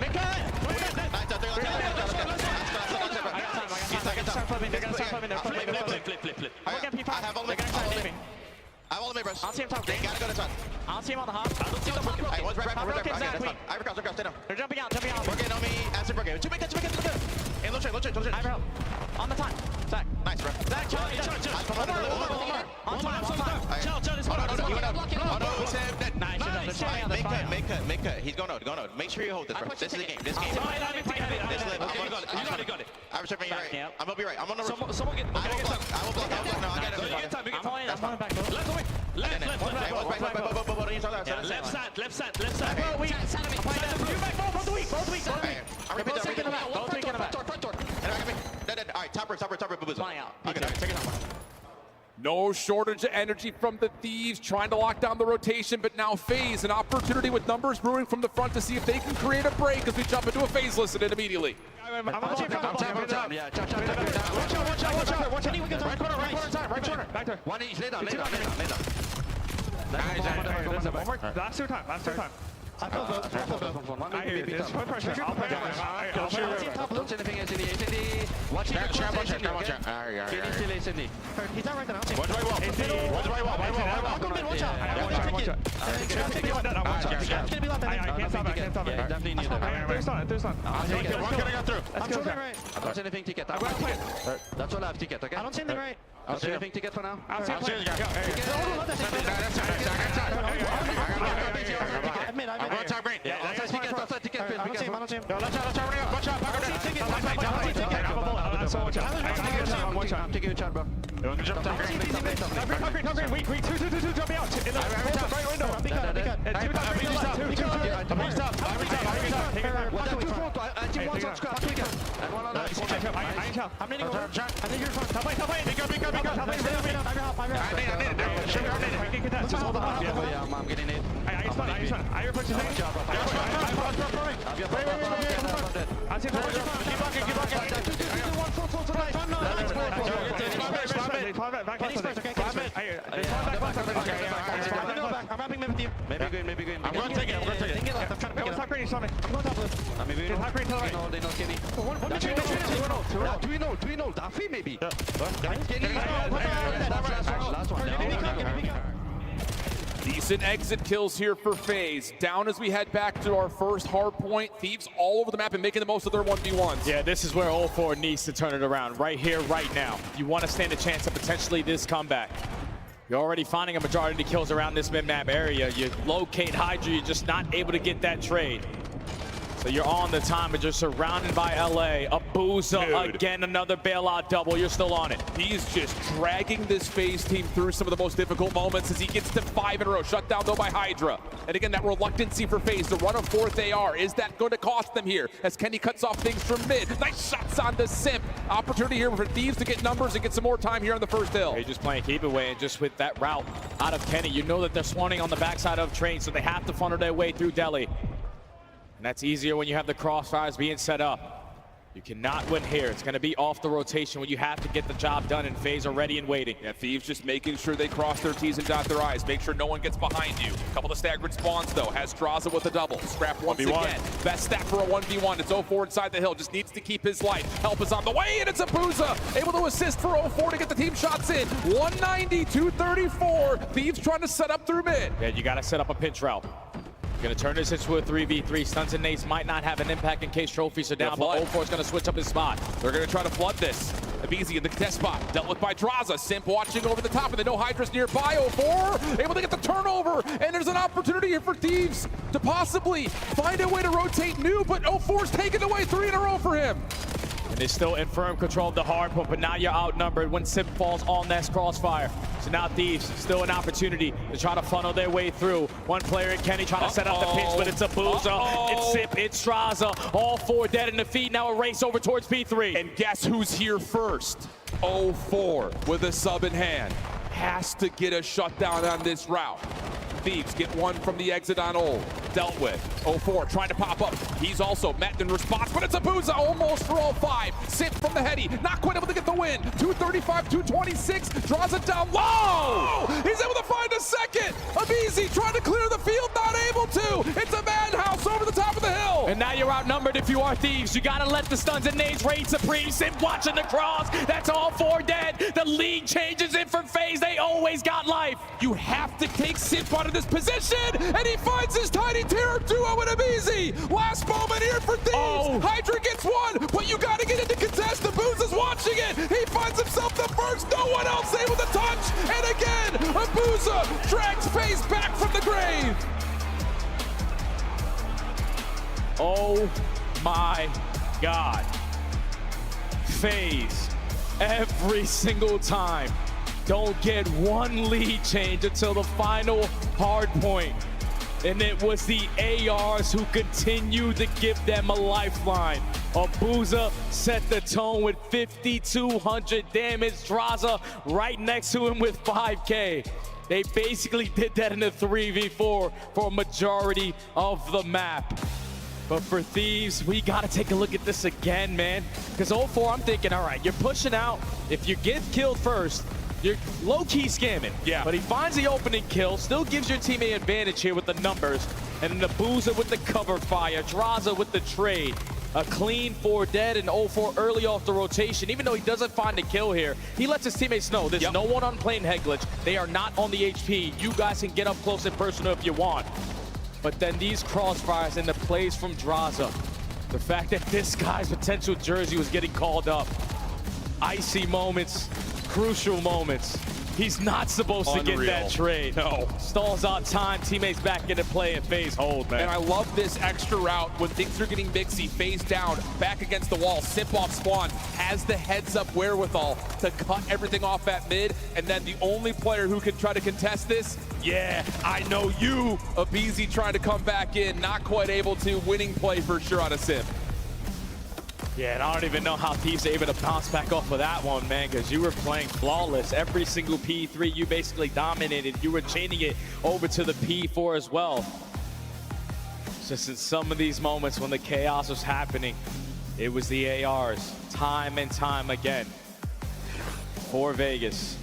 Speaker 12: I have all the me, bros.
Speaker 11: I'll see him top green.
Speaker 12: Gotta go to top.
Speaker 11: I'll see him on the hop.
Speaker 12: Hey, one's right. I recross. Stay down.
Speaker 11: They're jumping out.
Speaker 12: Working on me. Acid working. Two make it. Hey, low trade.
Speaker 11: I have help. On the time. Zach.
Speaker 12: Nice, bro.
Speaker 11: Zach, chill.
Speaker 12: On time.
Speaker 11: On time.
Speaker 12: You went
Speaker 29: Make cut. He's going out. Make sure you hold this, bro. This is the game. This game.
Speaker 3: You got it.
Speaker 29: I'm stripping you right. I'm gonna be right. I'm on the roof.
Speaker 3: Someone get.
Speaker 29: I will block. No, I got it.
Speaker 3: I'm on back. Let's go. Left side. Bro, we. Both weak.
Speaker 29: I'm repeating that. Front door. All right, top roof.
Speaker 3: Flying out.
Speaker 29: Okay, take it out.
Speaker 10: No shortage of energy from the Thieves, trying to lock down the rotation, but now FaZe, an opportunity with numbers brewing from the front to see if they can create a break as we jump into a FaZe listen in immediately.
Speaker 3: Watch out. Right corner. Back there.
Speaker 29: One each, lay down.
Speaker 3: Last two time.
Speaker 29: I hear you. Put pressure. I'll don't say anything, ACD. Watch it. He's not right now. Watch right wall. I'll go mid, watch out. Watch out. I can't stop it. Definitely need that. There's not. One gonna go through. I'm shooting right. I don't see anything ticket. That's all I have ticket, okay? I don't see anything right. I don't see anything ticket for now.
Speaker 3: I'll see you.
Speaker 29: I'm going top green. Outside ticket.
Speaker 3: I don't see him.
Speaker 29: Watch out. I'm taking a shot, bro.
Speaker 3: Top green. Weak. Two. Jump out. In the right window. I'm needing over. I think you're fine. Top lane. Just hold on.
Speaker 29: I'm getting it.
Speaker 3: I hear push his name. I see keep blocking. I'm wrapping mid with you.
Speaker 29: Maybe good. I'm going to take it.
Speaker 3: Top green, you saw me. I'm going top left. Top green, top right.
Speaker 29: They know Kenny. Do we know Duffy maybe? Last one.
Speaker 10: Decent exit kills here for FaZe. Down as we head back to our first hard point. Thieves all over the map and making the most of their 1v1s.
Speaker 13: Yeah, this is where 0-4 needs to turn it around. Right here, right now. You want to stand a chance of potentially this comeback. You're already finding a majority of kills around this mid-map area. You locate Hydra, you're just not able to get that trade. So you're on the time, but you're surrounded by LA. Abuza, again, another bailout double. You're still on it.
Speaker 10: He's just dragging this FaZe team through some of the most difficult moments as he gets to 5 in a row. Shut down, though, by Hydra. And again, that reluctancy for FaZe to run a fourth AR. Is that going to cost them here as Kenny cuts off things from mid? Nice shots on the Simp. Opportunity here for Thieves to get numbers and get some more time here on the first hill.
Speaker 13: They're just playing keep away, and just with that route out of Kenny, you know that they're swanning on the backside of Train, so they have to funnel their way through Delhi. And that's easier when you have the crossfires being set up. You cannot win here. It's going to be off the rotation when you have to get the job done, and FaZe are ready and waiting.
Speaker 10: Yeah, Thieves just making sure they cross their T's and dot their I's. Make sure no one gets behind you. A couple of staggered spawns, though. Has Draza with a double. Scrap once again. Best stat for a 1v1. It's 0-4 inside the hill. Just needs to keep his life. Help is on the way, and it's Abuza. Able to assist for 0-4 to get the team shots in. 190-234. Thieves trying to set up through mid.
Speaker 13: Yeah, you got to set up a pinch route. Going to turn this into a 3v3. Stunts and nades might not have an impact in case trophies are down, but 0-4 is going to switch up his spot.
Speaker 10: They're going to try to flood this. Abizi in the test spot, dealt with by Draza. Simp watching over the top, and they know Hydra's nearby. 0-4 able to get the turnover, and there's an opportunity here for Thieves to possibly find a way to rotate new, but 0-4's taken away 3 in a row for him.
Speaker 13: And they're still in firm control of the hard point, but now you're outnumbered when Simp falls on that crossfire. So now Thieves still an opportunity to try to funnel their way through. One player in Kenny trying to set up the pinch, but it's Abuza, it's Simp, it's Draza. All 4 dead in the feet. Now a race over towards P3.
Speaker 10: And guess who's here first? 0-4 with a sub in hand. Has to get a shutdown on this route. Thieves get one from the exit on old. Dealt with. 0-4 trying to pop up. He's also met in response, but it's Abuza almost for all 5. Simp from the heady. Not quite able to get the win. 235, 226. Draws it down low. He's able to find a second. Abizi trying to clear the field. Not able to. It's a madhouse over the top of the hill.
Speaker 3: And now you're outnumbered if you are Thieves. You gotta let the stuns and nades reign supreme. Simp watching the cross. That's all 4 dead. The league changes it for FaZe. They always got life.
Speaker 10: You have to take Simp out of this position, and he finds his Tiny Terror duo in Abizi. Last moment here for Thieves.
Speaker 3: Oh.
Speaker 10: Hydra gets one, but you gotta get into contest. The Booze is watching it. He finds himself the first. No one else able to touch. And again, Abuza drags FaZe back from the grave.
Speaker 3: Oh my God. FaZe, every single time, don't get one lead change until the final hard point. And it was the ARs who continued to give them a lifeline. Abuza set the tone with 5,200 damage. Draza right next to him with 5K. They basically did that in a 3v4 for a majority of the map. But for Thieves, we gotta take a look at this again, man. Because 0-4, I'm thinking, all right, you're pushing out. If you get killed first, you're low-key scamming.
Speaker 10: Yeah.
Speaker 3: But he finds the opening kill, still gives your team an advantage here with the numbers. And then Abuza with the cover fire, Draza with the trade. A clean 4 dead and 0-4 early off the rotation. Even though he doesn't find a kill here, he lets his teammates know there's no one on plane head glitch. They are not on the HP. You guys can get up close and personal if you want. But then these crossfires and the plays from Draza. The fact that this guy's potential jersey was getting called up. Icy moments, crucial moments. He's not supposed to get that trade.
Speaker 10: No.
Speaker 3: Stalls out time, teammates back into play, and FaZe hold, man.
Speaker 10: And I love this extra route when things are getting mixy. FaZe down, back against the wall, Simp off spawn, has the heads-up wherewithal to cut everything off at mid, and then the only player who can try to contest this, yeah, I know you, Abizi trying to come back in, not quite able to, winning play for sure on a Simp.
Speaker 3: Yeah, and I don't even know how Thieves are able to bounce back off of that one, man, because you were playing flawless. Every single P3, you basically dominated. You were chaining it over to the P4 as well. It's just in some of these moments when the chaos was happening, it was the ARs, time and time again. For Vegas,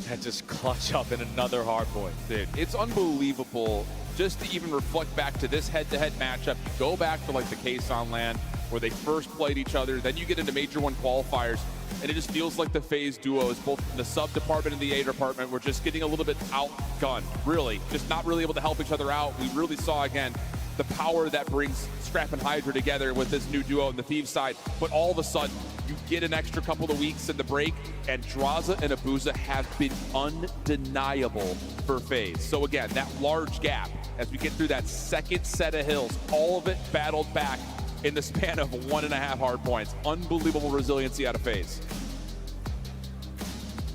Speaker 3: had just clutch up in another hard point.
Speaker 10: Dude, it's unbelievable just to even reflect back to this head-to-head matchup. You go back to like the case on LAN, where they first played each other, then you get into Major 1 qualifiers, and it just feels like the FaZe duos, both in the sub department and the A department, were just getting a little bit outgunned, really. Just not really able to help each other out. We really saw, again, the power that brings Scrap and Hydra together with this new duo on the Thieves side. But all of a sudden, you get an extra couple of weeks in the break, and Draza and Abuza have been undeniable for FaZe. So again, that large gap, as we get through that second set of hills, all of it battled back in the span of 1.5 hard points. Unbelievable resiliency out of FaZe.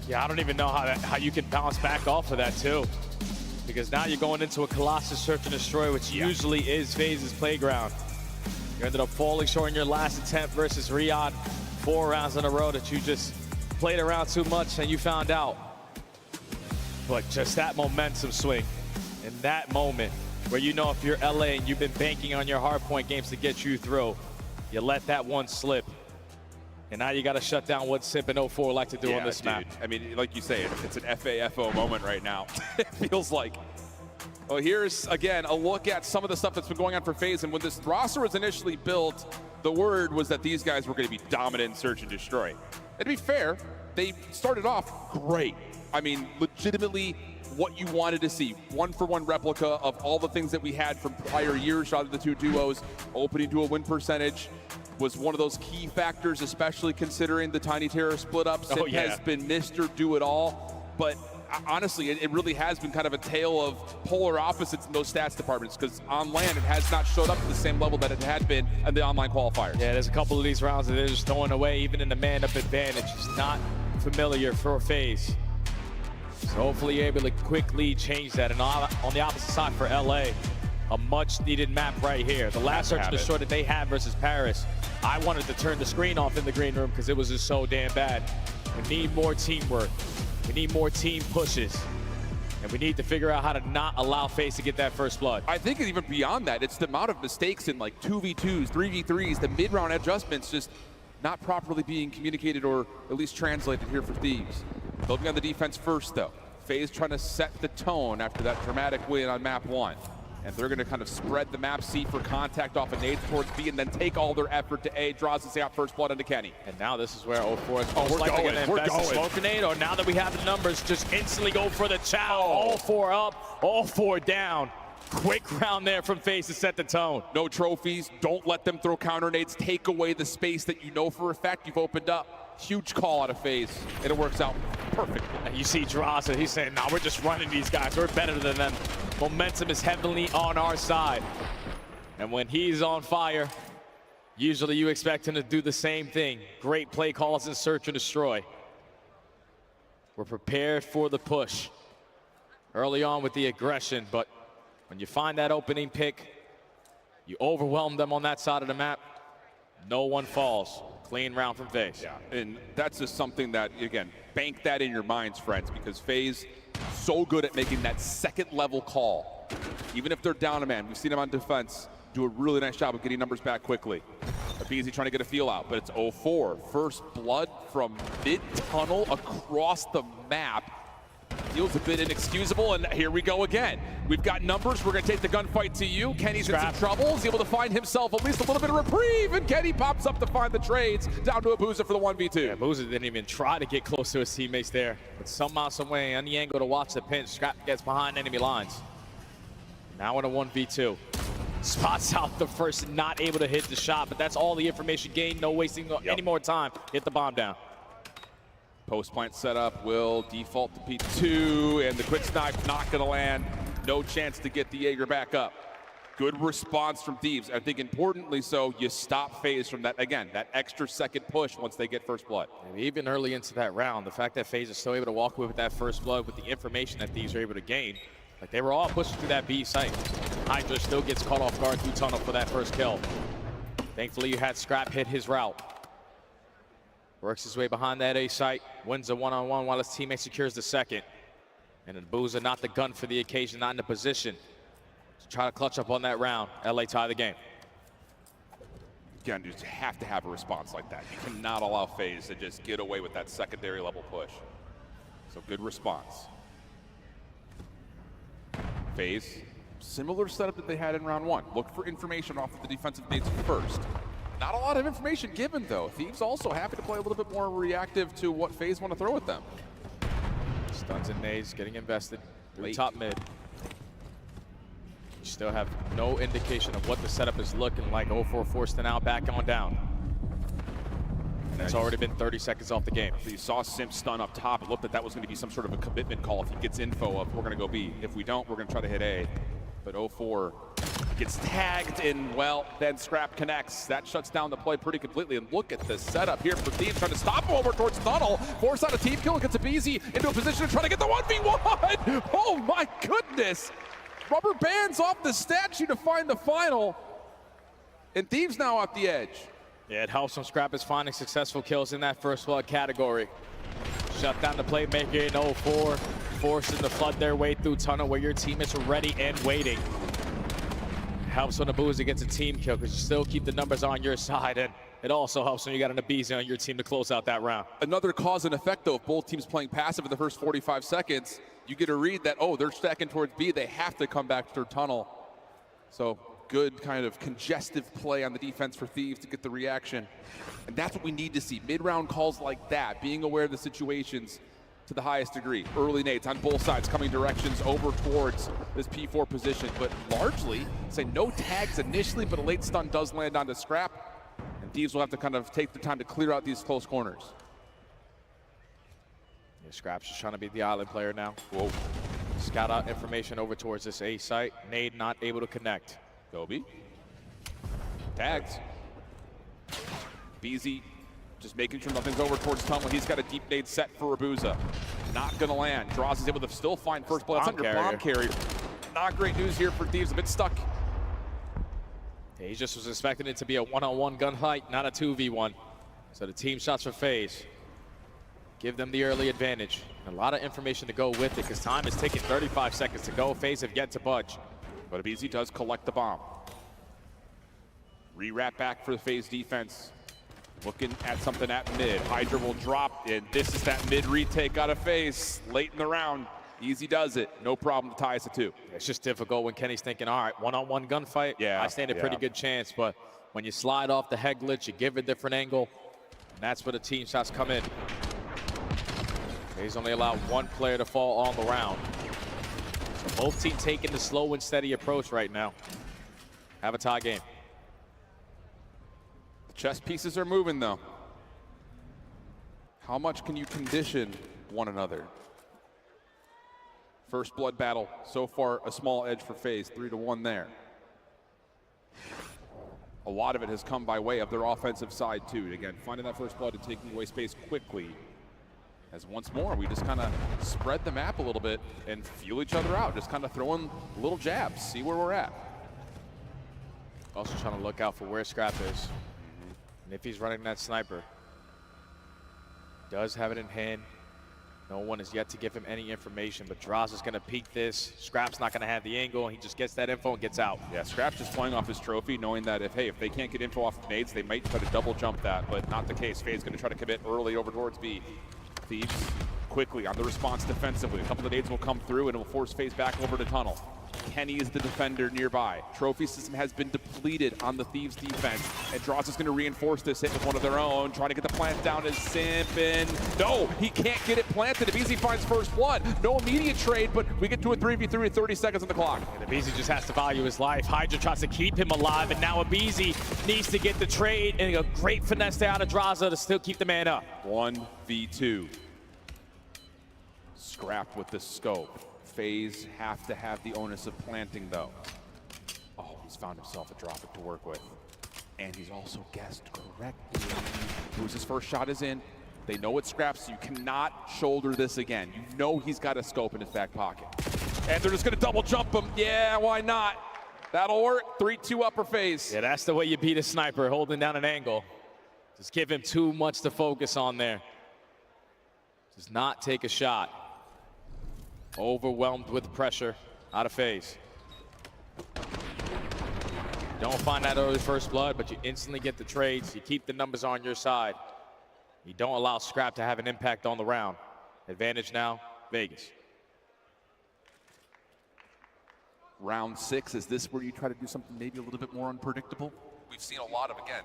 Speaker 3: Yeah, I don't even know how you can bounce back off of that too. Because now you're going into a Colossus Search and Destroy, which usually is FaZe's playground. You ended up falling short in your last attempt versus Riyadh. 4 rounds in a row that you just played around too much and you found out. But just that momentum swing in that moment, where you know if you're LA and you've been banking on your hardpoint games to get you through, you let that one slip. And now you got to shut down what Simp and 0-4 like to do on this map.
Speaker 10: I mean, like you say, it's an FAFO moment right now. It feels like. Well, here's, again, a look at some of the stuff that's been going on for FaZe. And when this roster was initially built, the word was that these guys were going to be dominant in Search and Destroy. And to be fair, they started off great. I mean, legitimately what you wanted to see. 1-for-1 replica of all the things that we had from prior years out of the two duos. Opening to a win percentage was one of those key factors, especially considering the Tiny Terror split up. Simp has been Mr. Do-It-All, but honestly, it really has been kind of a tale of polar opposites in those stats departments, because on LAN, it has not showed up at the same level that it had been in the online qualifiers.
Speaker 3: Yeah, there's a couple of these rounds that they're just throwing away, even in the man-up advantage. It's not familiar for FaZe. So hopefully you're able to quickly change that. And on the opposite side for LA, a much-needed map right here. The last Search and Destroy that they had versus Paris, I wanted to turn the screen off in the green room because it was just so damn bad. We need more teamwork. We need more team pushes. And we need to figure out how to not allow FaZe to get that first blood.
Speaker 10: I think even beyond that, it's the amount of mistakes in like 2v2s, 3v3s, the mid-round adjustments just not properly being communicated or at least translated here for Thieves. Building on the defense first though. FaZe trying to set the tone after that dramatic win on map 1. And they're going to kind of spread the map, C for contact off of nades towards B, and then take all their effort to A. Draws us out first blood into Kenny.
Speaker 13: And now this is where 04 is most likely going to invest in smoke grenade, or now that we have the numbers, just instantly go for the chow. All 4 up, all 4 down. Quick round there from FaZe to set the tone.
Speaker 10: No trophies. Don't let them throw counter nades. Take away the space that you know for a fact you've opened up. Huge call out of FaZe, and it works out perfectly.
Speaker 13: And you see Drasa, he's saying, nah, we're just running these guys. We're better than them. Momentum is heavily on our side. And when he's on fire, usually you expect him to do the same thing. Great play calls in search and destroy. We're prepared for the push. Early on with the aggression, but when you find that opening pick, you overwhelm them on that side of the map. No one falls. Clean round from FaZe.
Speaker 10: Yeah, and that's just something that, again, bank that in your minds, friends, because FaZe so good at making that second level call. Even if they're down a man, we've seen them on defense do a really nice job of getting numbers back quickly. BZ trying to get a feel out, but it's 04. First blood from mid-tunnel across the map. Feels a bit inexcusable, and here we go again. We've got numbers. We're going to take the gunfight to you. Kenny's in some trouble. He's able to find himself at least a little bit of reprieve, and Kenny pops up to find the trades. Down to Abuza for the 1v2.
Speaker 13: Yeah, Abuza didn't even try to get close to his teammates there, but somehow, some way, on the angle to watch the pinch, Scrap gets behind enemy lines. Now in a 1v2. Spots out the first, not able to hit the shot, but that's all the information gained. No wasting any more time. Hit the bomb down.
Speaker 10: Post plant setup will default to P2, and the quick snipe not going to land. No chance to get the Jaeger back up. Good response from Thieves. I think importantly so, you stop FaZe from that, again, that extra second push once they get first blood.
Speaker 13: And even early into that round, the fact that FaZe is still able to walk away with that first blood with the information that Thieves are able to gain, like they were all pushing through that B site. Hydra still gets caught off guard through tunnel for that first kill. Thankfully, you had Scrap hit his route. Works his way behind that A site, wins a one-on-one while his teammate secures the second. And Abuza not the gun for the occasion, not in the position to try to clutch up on that round. LA tie the game.
Speaker 10: Again, you just have to have a response like that. You cannot allow FaZe to just get away with that secondary level push. So good response. FaZe, similar setup that they had in round 1. Look for information off of the defensive nades first. Not a lot of information given, though. Thieves also happy to play a little bit more reactive to what FaZe want to throw at them.
Speaker 13: Stuns and nades getting invested through top mid. You still have no indication of what the setup is looking like. 04 forced it out, back on down. And it's already been 30 seconds off the game.
Speaker 10: So you saw Simp stun up top. It looked like that was going to be some sort of a commitment call if he gets info of we're going to go B. If we don't, we're going to try to hit A. But 04 gets tagged, and well, then Scrap connects. That shuts down the play pretty completely. And look at the setup here for Thieves trying to stop him over towards tunnel. Force out a team kill, gets a BZ into a position to try to get the 1v1. Oh my goodness. Rubber bands off the statue to find the final. And Thieves now off the edge.
Speaker 13: Yeah, it helps when Scrap is finding successful kills in that first blood category. Shut down the playmaker in 04. Forcing to flood their way through tunnel where your teammates are ready and waiting. Helps when Abuza gets a team kill because you still keep the numbers on your side, and it also helps when you got an Abuza on your team to close out that round.
Speaker 10: Another cause and effect, though, of both teams playing passive in the first 45 seconds, you get a read that, oh, they're stacking towards B, they have to come back through tunnel. So good kind of congestive play on the defense for Thieves to get the reaction. And that's what we need to see, mid-round calls like that, being aware of the situations to the highest degree. Early nades on both sides coming directions over towards this P4 position, but largely, say no tags initially, but a late stun does land onto Scrap, and Thieves will have to kind of take the time to clear out these close corners.
Speaker 13: Yeah, Scrap's just trying to be the island player now. Whoa. Scout out information over towards this A site. Nade not able to connect.
Speaker 10: Kobe. Tags. BZ just making sure nothing's over towards tunnel. He's got a deep nade set for Abuza. Not gonna land. Draws is able to still find first blood. That's on your bomb carrier. Not great news here for Thieves, a bit stuck.
Speaker 13: Yeah, he just was expecting it to be a one-on-one gunfight, not a 2v1. So the team shots for FaZe give them the early advantage. And a lot of information to go with it because time is ticking. 35 seconds to go. FaZe have yet to budge.
Speaker 10: But BZ does collect the bomb. Re-wrap back for the FaZe defense. Looking at something at mid. Hydra will drop, and this is that mid retake out of FaZe late in the round. Easy does it. No problem to tie us at 2.
Speaker 13: It's just difficult when Kenny's thinking, all right, one-on-one gunfight,
Speaker 10: yeah,
Speaker 13: I stand a pretty good chance. But when you slide off the head glitch, you give a different angle, and that's where the team shots come in. He's only allowed 1 player to fall on the round. So both teams taking the slow and steady approach right now. Have a tie game.
Speaker 10: The chess pieces are moving, though. How much can you condition one another? First blood battle, so far a small edge for FaZe, 3-1 there. A lot of it has come by way of their offensive side too. Again, finding that first blood and taking away space quickly. As once more, we just kind of spread the map a little bit and feel each other out. Just kind of throwing little jabs, see where we're at.
Speaker 13: Also trying to look out for where Scrap is. And if he's running that sniper, does have it in hand. No one has yet to give him any information, but Droz is going to peek this. Scrap's not going to have the angle, and he just gets that info and gets out.
Speaker 10: Yeah, Scrap's just playing off his trophy, knowing that if they can't get info off the nades, they might try to double jump that, but not the case. FaZe's going to try to commit early over towards B. Thieves quickly on the response defensively. A couple of nades will come through, and it will force FaZe back over to tunnel. Kenny is the defender nearby. Trophy system has been depleted on the Thieves defense, and Droz is going to reinforce this hit with one of their own, trying to get the plant down as Simp, and no, he can't get it planted. Abizi finds first blood. No immediate trade, but we get to a 3v3 with 30 seconds on the clock.
Speaker 13: And Abizi just has to value his life. Hydra tries to keep him alive, and now Abizi needs to get the trade, and a great finesse there out of Draza to still keep the man up.
Speaker 10: 1v2. Scrap with the scope. FaZe have to have the onus of planting, though. Oh, he's found himself a drop it to work with. And he's also guessed correctly. His first shot is in. They know it's Scrap, so you cannot shoulder this again. You know he's got a scope in his back pocket. And they're just going to double jump him. Yeah, why not? That'll work. 3-2 upper FaZe.
Speaker 13: Yeah, that's the way you beat a sniper, holding down an angle. Just give him too much to focus on there. Does not take a shot. Overwhelmed with pressure out of FaZe. Don't find that early first blood, but you instantly get the trades. You keep the numbers on your side. You don't allow Scrap to have an impact on the round. Advantage now, Vegas.
Speaker 10: Round 6, is this where you try to do something maybe a little bit more unpredictable? We've seen a lot of, again,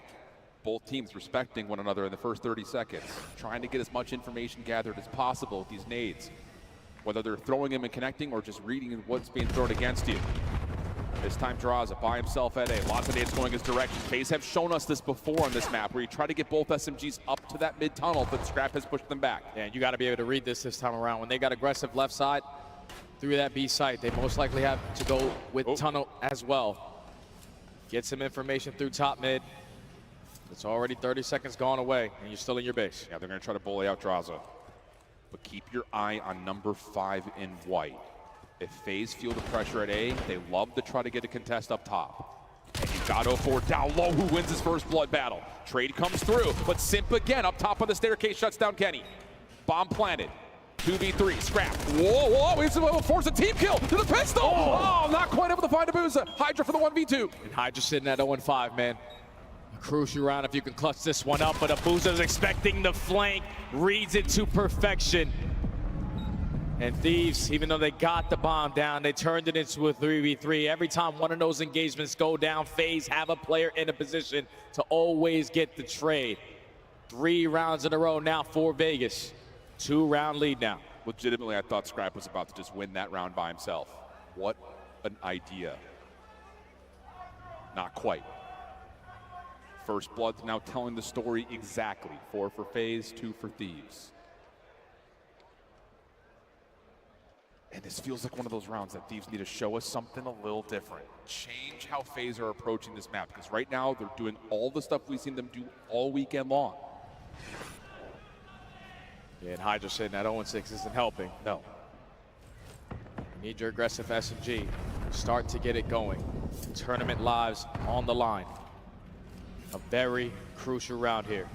Speaker 10: both teams respecting one another in the first 30 seconds, trying to get as much information gathered as possible with these nades, whether they're throwing them and connecting or just reading what's being thrown against you. This time Draza by himself at A. Lots of nades going his direction. FaZe have shown us this before on this map, where you try to get both SMGs up to that mid-tunnel, but Scrap has pushed them back.
Speaker 13: Yeah, and you got to be able to read this time around. When they got aggressive left side through that B site, they most likely have to go with tunnel as well. Get some information through top mid. It's already 30 seconds gone away, and you're still in your base.
Speaker 10: Yeah, they're going to try to bully out Draza. But keep your eye on number 5 in white. If FaZe feel the pressure at A, they love to try to get a contest up top. And you got 0-4 down low, who wins his first blood battle. Trade comes through, but Simp again up top of the staircase shuts down Kenny. Bomb planted. 2v3, Scrap. Whoa, whoa, he's going to force a team kill to the pistol. Oh, not quite able to find Abusa. Hydra for the 1v2.
Speaker 13: And Hydra sitting at 0-5, man. A crucial round if you can clutch this one up, but Abusa's expecting the flank, reads it to perfection. And Thieves, even though they got the bomb down, they turned it into a 3v3. Every time one of those engagements go down, FaZe have a player in a position to always get the trade. 3 rounds in a row now for Vegas. 2-round lead now.
Speaker 10: Legitimately, I thought Scrap was about to just win that round by himself. What an idea. Not quite. First blood now telling the story exactly. 4 for FaZe, 2 for Thieves. And this feels like one of those rounds that Thieves need to show us something a little different. Change how FaZe are approaching this map, because right now they're doing all the stuff we've seen them do all weekend long.
Speaker 13: Yeah, and Hydra saying that 0-6 isn't helping. No. You need your aggressive SMG. Start to get it going. Tournament lives on the line. A very crucial round here.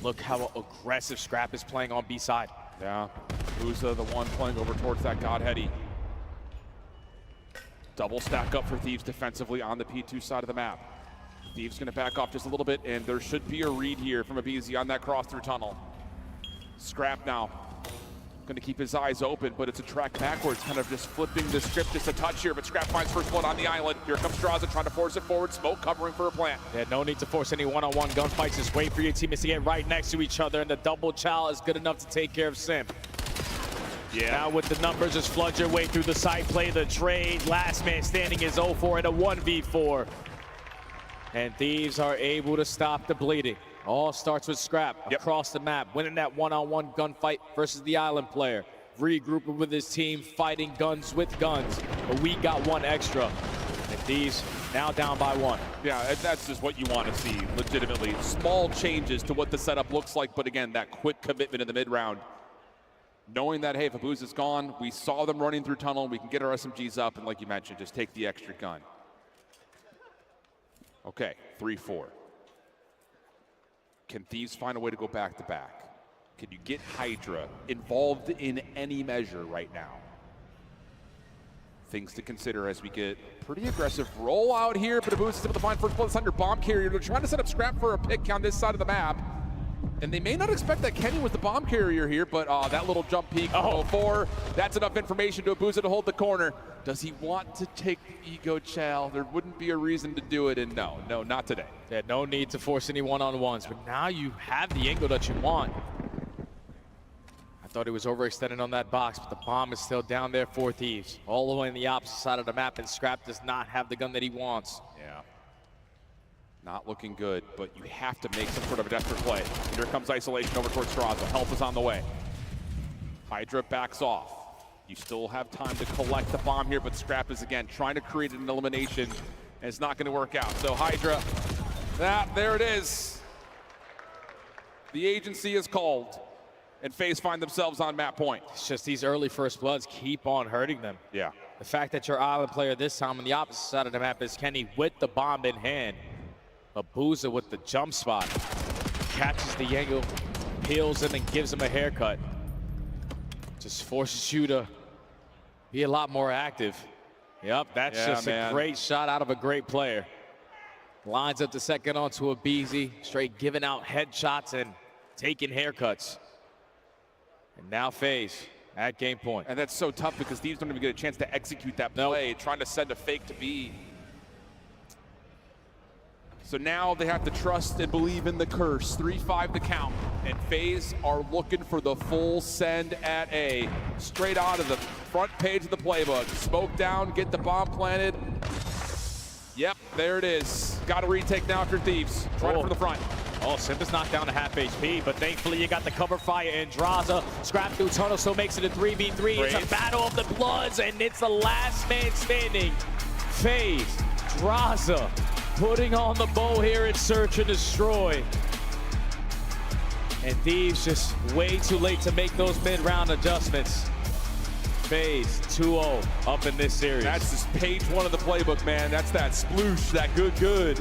Speaker 13: Look how aggressive Scrap is playing on B side.
Speaker 10: Yeah, Uza, the one playing over towards that Godheady. Double stack up for Thieves defensively on the P2 side of the map. Thieves gonna back off just a little bit, and there should be a read here from Abizi on that cross through tunnel. Scrap now. Going to keep his eyes open, but it's a track backwards, kind of just flipping the script just a touch here, but Scrap finds first blood on the island. Here comes Straza trying to force it forward, smoke covering for a plant.
Speaker 13: Yeah, no need to force any one-on-one gunfights. Just wait for your teammates to get right next to each other, and the double chow is good enough to take care of Simp.
Speaker 10: Yeah.
Speaker 13: Now with the numbers, just flood your way through the site, play the trade. Last man standing is 0-4 at a 1v4. And Thieves are able to stop the bleeding. All starts with Scrap across the map, winning that one-on-one gunfight versus the island player. Regrouping with his team, fighting guns with guns. But we got one extra. And Thieves now down by 1.
Speaker 10: Yeah, that's just what you want to see, legitimately. Small changes to what the setup looks like, but again, that quick commitment in the mid-round. Knowing that, hey, if Abuz is gone, we saw them running through tunnel, we can get our SMGs up, and like you mentioned, just take the extra gun. Okay, 3-4. Can Thieves find a way to go back-to-back? Can you get Hydra involved in any measure right now? Things to consider as we get pretty aggressive rollout here, but Abuz is able to find first blood under bomb carrier. They're trying to set up Scrap for a pick on this side of the map. And they may not expect that Kenny was the bomb carrier here, but that little jump peek from 04, that's enough information to Abuza to hold the corner. Does he want to take the ego chow? There wouldn't be a reason to do it, and no, not today.
Speaker 13: Yeah, no need to force any one-on-ones, but now you have the angle that you want. I thought he was overextended on that box, but the bomb is still down there for Thieves. All the way on the opposite side of the map, and Scrap does not have the gun that he wants.
Speaker 10: Yeah. Not looking good, but you have to make some sort of a desperate play. Here comes isolation over towards Straza. Help is on the way. Hydra backs off. You still have time to collect the bomb here, but Scrap is again trying to create an elimination, and it's not going to work out. So Hydra, there it is. The agency is called, and FaZe find themselves on map point.
Speaker 13: It's just these early first bloods keep on hurting them.
Speaker 10: Yeah.
Speaker 13: The fact that your island player this time on the opposite side of the map is Kenny with the bomb in hand. Abuza with the jump spot. Catches the angle, peels him, and gives him a haircut. Just forces you to be a lot more active. Yep, that's just a great shot out of a great player. Lines up the second onto a BZ, straight giving out headshots and taking haircuts. And now FaZe at game point.
Speaker 10: And that's so tough because Thieves don't even get a chance to execute that play, trying to send a fake to B. So now they have to trust and believe in the curse. 3-5 the count. And FaZe are looking for the full send at A. Straight out of the front page of the playbook. Smoke down, get the bomb planted. Yep, there it is. Got to retake now after Thieves. Trying from the front.
Speaker 13: Oh, Simp is knocked down to half HP, but thankfully you got the cover fire and Draza. Scrap through tunnel, so makes it a 3v3. It's a battle of the Bloods, and it's the last man standing. FaZe, Draza, putting on the bow here in Search and Destroy. And Thieves just way too late to make those mid-round adjustments. FaZe 2-0 up in this series.
Speaker 10: That's just page 1 of the playbook, man. That's that sploosh, that good.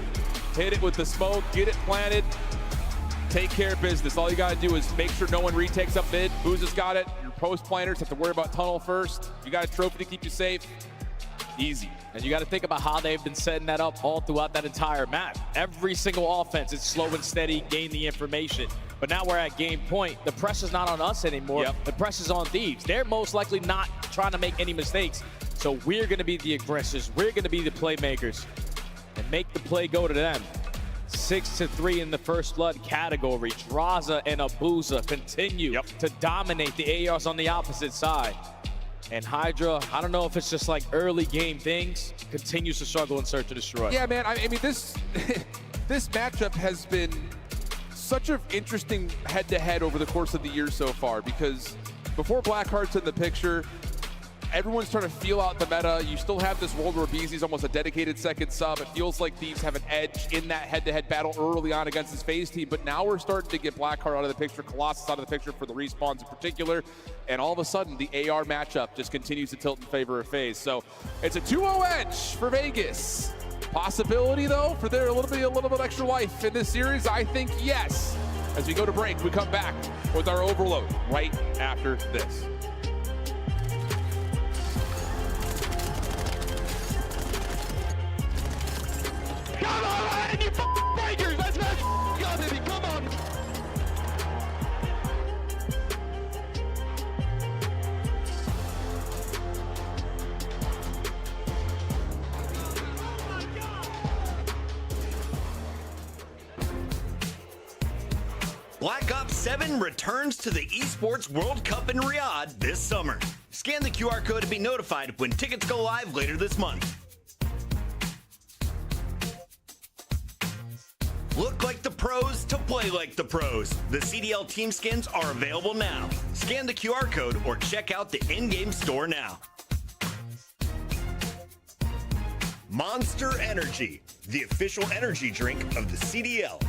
Speaker 10: Hit it with the smoke, get it planted, take care of business. All you gotta do is make sure no one retakes up mid. Booza's got it. Your post planners have to worry about tunnel first. You got a trophy to keep you safe. Easy.
Speaker 13: And you got to think about how they've been setting that up all throughout that entire map. Every single offense is slow and steady, gain the information. But now we're at game point. The pressure's not on us anymore. The pressure's on Thieves. They're most likely not trying to make any mistakes. So we're going to be the aggressors. We're going to be the playmakers and make the play go to them. 6-3 in the first blood category. Draza and Abuza continue to dominate the ARs on the opposite side. And Hydra, I don't know if it's just like early game things, continues to struggle in Search and Destroy.
Speaker 10: Yeah, man, I mean, this matchup has been such an interesting head-to-head over the course of the year so far, because before Blackheart's in the picture, everyone's trying to feel out the meta. You still have this world where BZ's almost a dedicated second sub. It feels like Thieves have an edge in that head-to-head battle early on against this FaZe team, but now we're starting to get Blackheart out of the picture, Colossus out of the picture for the respawns in particular, and all of a sudden the AR matchup just continues to tilt in favor of FaZe. So it's a 2-0 edge for Vegas. Possibility though for there a little bit extra life in this series? I think yes. As we go to break, we come back with our overload right after this.
Speaker 1: Come on, you breakers! Let's go, baby! Come on!
Speaker 18: Black Ops 7 returns to the Esports World Cup in Riyadh this summer. Scan the QR code to be notified when tickets go live later this month. Look like the pros to play like the pros. The CDL team skins are available now. Scan the QR code or check out the in-game store now. Monster Energy, the official energy drink of the CDL.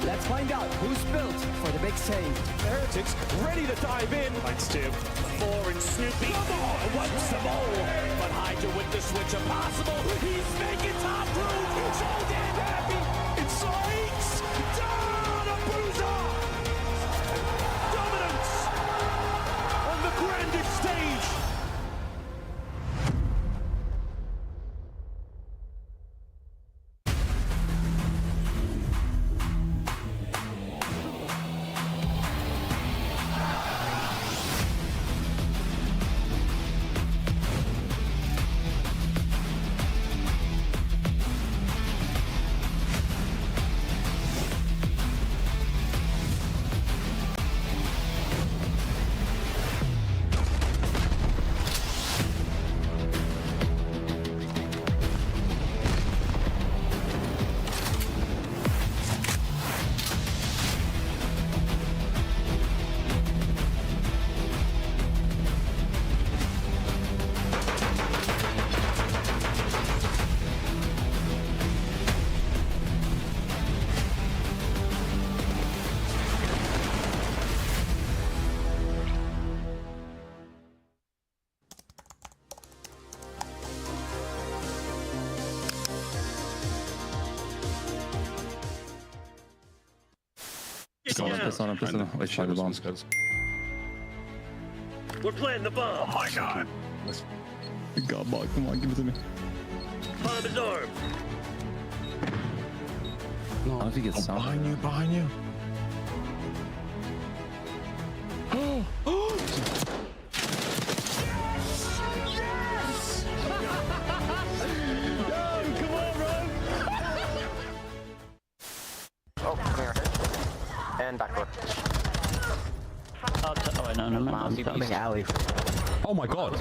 Speaker 9: Let's find out who's built for the big save.
Speaker 1: Heretics ready to dive in.
Speaker 9: Thanks, Tim.
Speaker 1: Four and Snoopy. Come on, wants some more. But Hydra with the switch impossible. He's making top room. So damn happy. It's Sykes. Down a bruiser. Dominance on the grandest stage.
Speaker 15: Piss on him. Wait, try the bomb.
Speaker 1: We're playing the bomb. Oh my god.
Speaker 15: God, ball, come on, give it to me.
Speaker 1: Bomb his arm.
Speaker 15: I don't know if he gets sound.
Speaker 12: Behind you.
Speaker 11: And backdoor.
Speaker 4: Oh my god.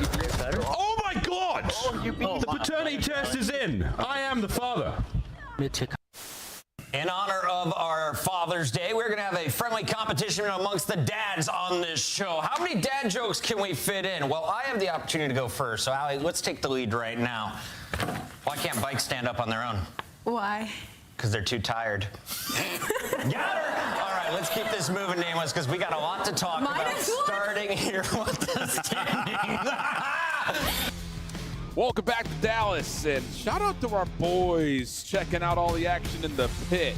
Speaker 4: Oh my god! The paternity test is in. I am the father.
Speaker 5: In honor of our Father's Day, we're going to have a friendly competition amongst the dads on this show. How many dad jokes can we fit in? Well, I have the opportunity to go first. So, Allie, let's take the lead right now. Why can't bikes stand up on their own?
Speaker 20: Why?
Speaker 5: Because they're too tired. Got her! All right, let's keep this moving, Nameless, because we got a lot to talk about starting here with the standings.
Speaker 10: Welcome back to Dallas, and shout out to our boys checking out all the action in the pit.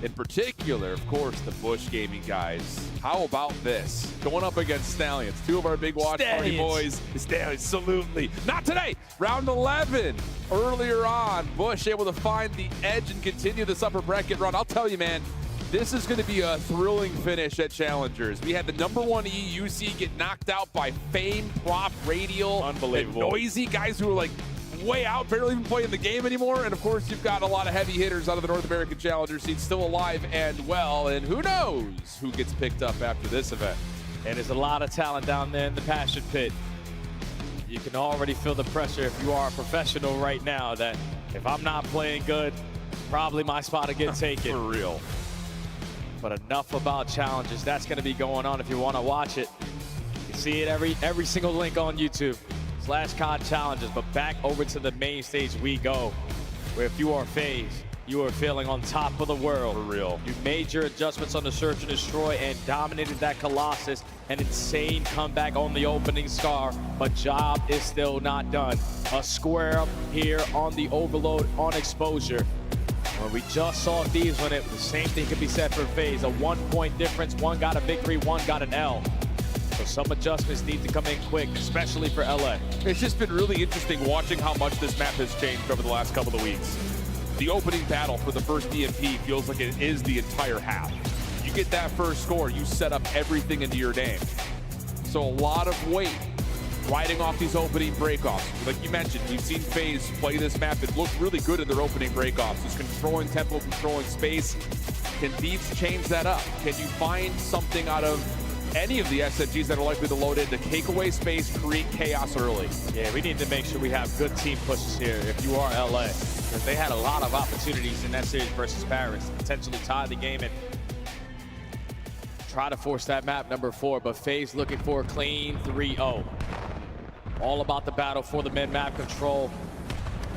Speaker 10: In particular, of course, the Bush Gaming guys. How about this? Going up against Stallions, two of our big watch party boys. Stallions, absolutely. Not today. Round 11. Earlier on, Bush able to find the edge and continue this upper bracket run. I'll tell you, man, this is going to be a thrilling finish at Challengers. We had the #1 EUC get knocked out by Fame, Prop, Radial,
Speaker 7: unbelievable,
Speaker 10: Noisy, guys who are like way out, barely even playing the game anymore. And of course, you've got a lot of heavy hitters out of the North American Challenger scene still alive and well. And who knows who gets picked up after this event.
Speaker 13: And there's a lot of talent down there in the passion pit. You can already feel the pressure if you are a professional right now that if I'm not playing good, probably my spot will get taken.
Speaker 10: For real.
Speaker 13: But enough about challenges. That's going to be going on if you want to watch it. You can see it every single link on YouTube. /COD challenges, but back over to the main stage we go, where if you are FaZe, you are feeling on top of the world.
Speaker 10: For real.
Speaker 13: You made your adjustments on the Search and Destroy and dominated that Colossus. An insane comeback on the opening Scar, but job is still not done. A square up here on the Overload on Exposure. Where we just saw Thieves win it, the same thing could be said for FaZe. A 1-point difference, one got a victory, one got an L. So some adjustments need to come in quick, especially for LA.
Speaker 10: It's just been really interesting watching how much this map has changed over the last couple of weeks. The opening battle for the first DMP feels like it is the entire half. You get that first score, you set up everything into your name. So a lot of weight riding off these opening breakoffs. Like you mentioned, we've seen FaZe play this map that looked really good in their opening breakoffs. Just controlling tempo, controlling space. Can Thieves change that up? Can you find something out of any of the SMGs that are likely to load in to take away space, create chaos early?
Speaker 13: Yeah, we need to make sure we have good team pushes here if you are LA. Because they had a lot of opportunities in that series versus Paris to potentially tie the game and try to force that map number 4. But FaZe looking for a clean 3-0. All about the battle for the mid-map control.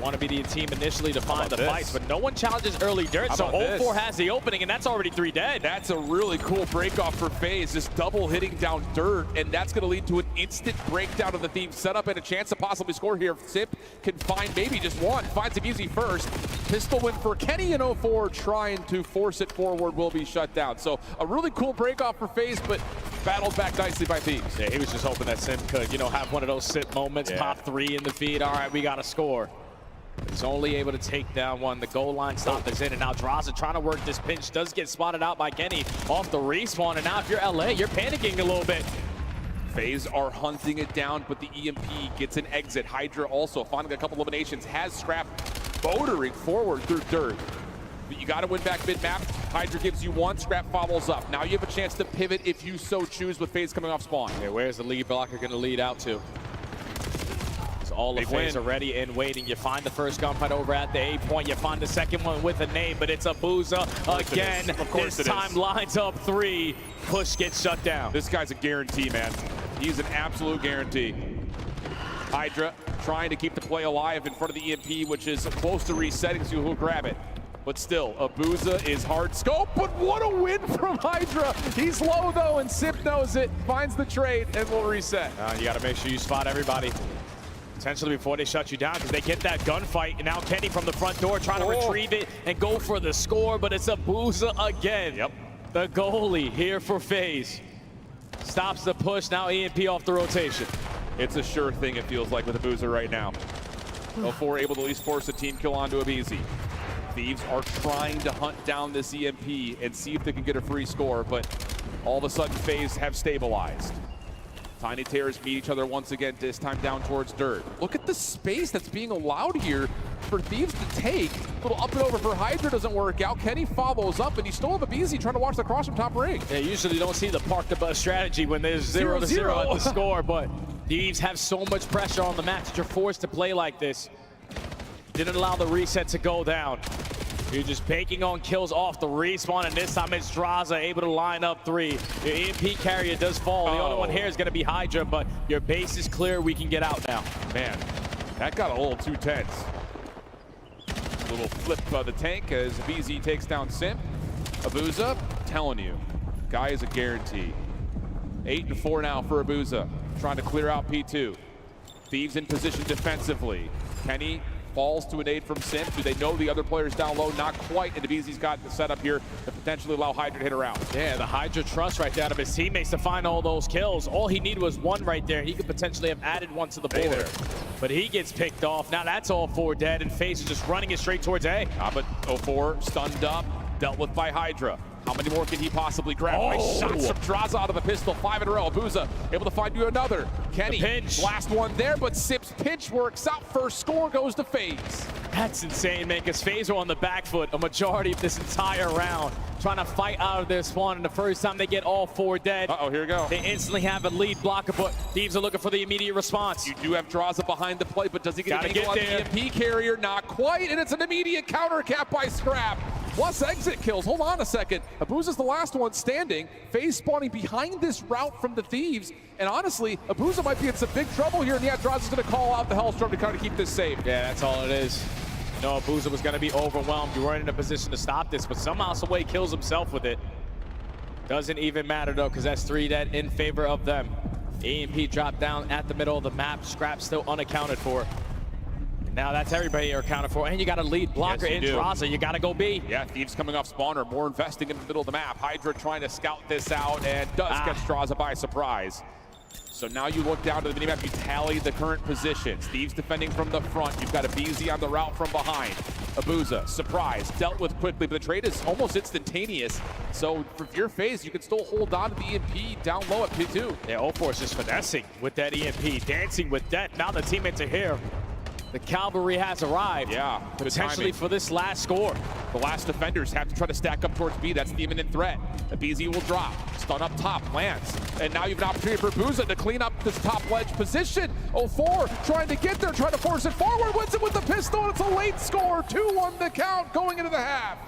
Speaker 13: Want to be the team initially to find the fights, but no one challenges early dirt, so 0-4 has the opening, and that's already 3 dead.
Speaker 10: That's a really cool breakoff for FaZe, just double hitting down dirt, and that's going to lead to an instant breakdown of the Thieves setup and a chance to possibly score here. If Sip can find maybe just one, finds it easy first. Pistol win for Kenny in 0-4, trying to force it forward, will be shut down. So a really cool breakoff for FaZe, but battled back nicely by Thieves.
Speaker 13: Yeah, he was just hoping that Sim could, have one of those Sip moments, pop 3 in the feed. All right, we got to score. He's only able to take down one. The goal line stop is in, and now Draza trying to work this pinch. Does get spotted out by Kenny off the respawn, and now if you're LA, you're panicking a little bit.
Speaker 10: FaZe are hunting it down, but the EMP gets an exit. Hydra also finding a couple eliminations, has Scrap motoring forward through dirt. But you got to win back mid-map. Hydra gives you one, Scrap follows up. Now you have a chance to pivot if you so choose with FaZe coming off spawn.
Speaker 13: Yeah, where's the lead blocker going to lead out to? All of FaZe are ready and waiting. You find the first gunfight over at the A point. You find the second one with a nade, but it's a Booza again. This time lines up 3. Push gets shut down.
Speaker 10: This guy's a guarantee, man. He's an absolute guarantee. Hydra trying to keep the play alive in front of the EMP, which is close to resetting, so he'll grab it. But still, Abuza is hard scope, but what a win from Hydra. He's low though, and Sip knows it, finds the trade, and will reset.
Speaker 13: You got to make sure you spot everybody potentially before they shut you down, because they get that gunfight, and now Kenny from the front door trying to retrieve it and go for the score, but it's Abuza again.
Speaker 10: Yep.
Speaker 13: The goalie here for FaZe stops the push. Now EMP off the rotation.
Speaker 10: It's a sure thing, it feels like, with Abuza right now. 0-4 able to at least force a team kill onto Abizi. Thieves are trying to hunt down this EMP and see if they can get a free score, but all of a sudden FaZe have stabilized. Tiny Terrors meet each other once again, this time down towards dirt. Look at the space that's being allowed here for Thieves to take. A little up and over for Hydra doesn't work out. Kenny follows up, and he still have Abizi trying to watch the cross from top ring.
Speaker 13: Yeah, usually don't see the park the bus strategy when there's 0-0 at the score, but Thieves have so much pressure on the match that you're forced to play like this. Didn't allow the reset to go down. You're just banking on kills off the respawn, and this time it's Draza able to line up 3. Your EMP carrier does fall. The only one here is going to be Hydra, but your base is clear. We can get out now.
Speaker 10: Man, that got a little too tense. A little flip of the tank as BZ takes down Simp. Abuza, telling you, guy is a guarantee. 8-4 now for Abuza, trying to clear out P2. Thieves in position defensively. Kenny falls to a nade from Simp. Do they know the other players down low? Not quite, and Abizi's got the setup here to potentially allow Hydra to hit around.
Speaker 13: Yeah, the Hydra trust right there out of his teammates to find all those kills. All he needed was one right there. He could potentially have added one to the board. But he gets picked off. Now that's all 4 dead, and FaZe is just running it straight towards A.
Speaker 10: But 0-4 stunned up, dealt with by Hydra. How many more can he possibly grab? Nice shots from Draza out of the pistol, 5 in a row. Abuza able to find you another. Kenny, last one there, but Sip's pinch works out. First score goes to FaZe.
Speaker 13: That's insane, man, because FaZe are on the back foot a majority of this entire round, trying to fight out of their spawn, and the first time they get all 4 dead.
Speaker 10: Here we go.
Speaker 13: They instantly have a lead blocker, but Thieves are looking for the immediate response.
Speaker 10: You do have Draza behind the plate, but does he get an angle on the EMP carrier? Not quite, and it's an immediate counter cap by Scrap. Plus exit kills. Hold on a second. Abuza's the last one standing. FaZe spawning behind this route from the Thieves. And honestly, Abuza might be in some big trouble here. And yeah, Draza's going to call out the Hellstorm to kind of keep this safe.
Speaker 13: Yeah, that's all it is. No, Abuza was going to be overwhelmed. You weren't in a position to stop this, but somehow, some way, kills himself with it. Doesn't even matter, though, because that's 3 dead in favor of them. EMP dropped down at the middle of the map. Scrap still unaccounted for. Now that's everybody you're accounted for, and you got a lead blocker in Draza. You got to go B.
Speaker 10: Yeah, Thieves coming off spawner, more investing in the middle of the map. Hydra trying to scout this out and does catch Draza by surprise. So now you look down to the minimap, you tally the current positions. Thieves defending from the front. You've got Abizi on the route from behind. Abuza, surprise, dealt with quickly, but the trade is almost instantaneous. So for your phase, you can still hold on to the EMP down low at P2.
Speaker 13: Yeah, 0-4 is just finessing with that EMP, dancing with that. Now the teammates are here. The cavalry has arrived.
Speaker 10: Yeah,
Speaker 13: potentially for this last score.
Speaker 10: The last defenders have to try to stack up towards B. That's the imminent threat. BZ will drop. Stun up top, lands. And now you have an opportunity for Abuza to clean up this top ledge position. 0-4 trying to get there, trying to force it forward. Wins it with the pistol, and it's a late score. 2-1 the count going into the half.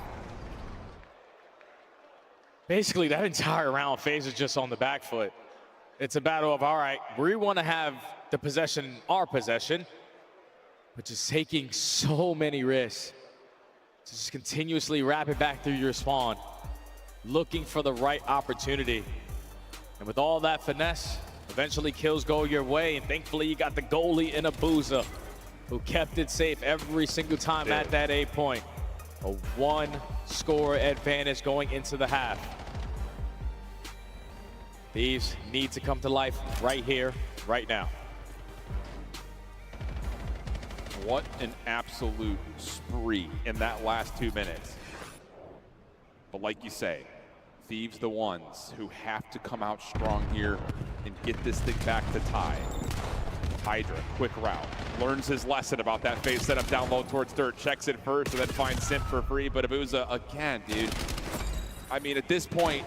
Speaker 13: Basically, that entire round phase is just on the back foot. It's a battle of, all right, we want to have the possession, our possession, but just taking so many risks to just continuously wrap it back through your spawn, looking for the right opportunity. And with all that finesse, eventually kills go your way, and thankfully you got the goalie in Abuza, who kept it safe every single time at that 8 point. A 1-score advantage going into the half. These need to come to life right here, right now.
Speaker 10: What an absolute spree in that last 2 minutes. But like you say, Thieves the ones who have to come out strong here and get this thing back to tie. Hydra, quick route, learns his lesson about that phase setup down low towards dirt, checks it first and then finds Simp for free, but Abuza again, dude. I mean, at this point,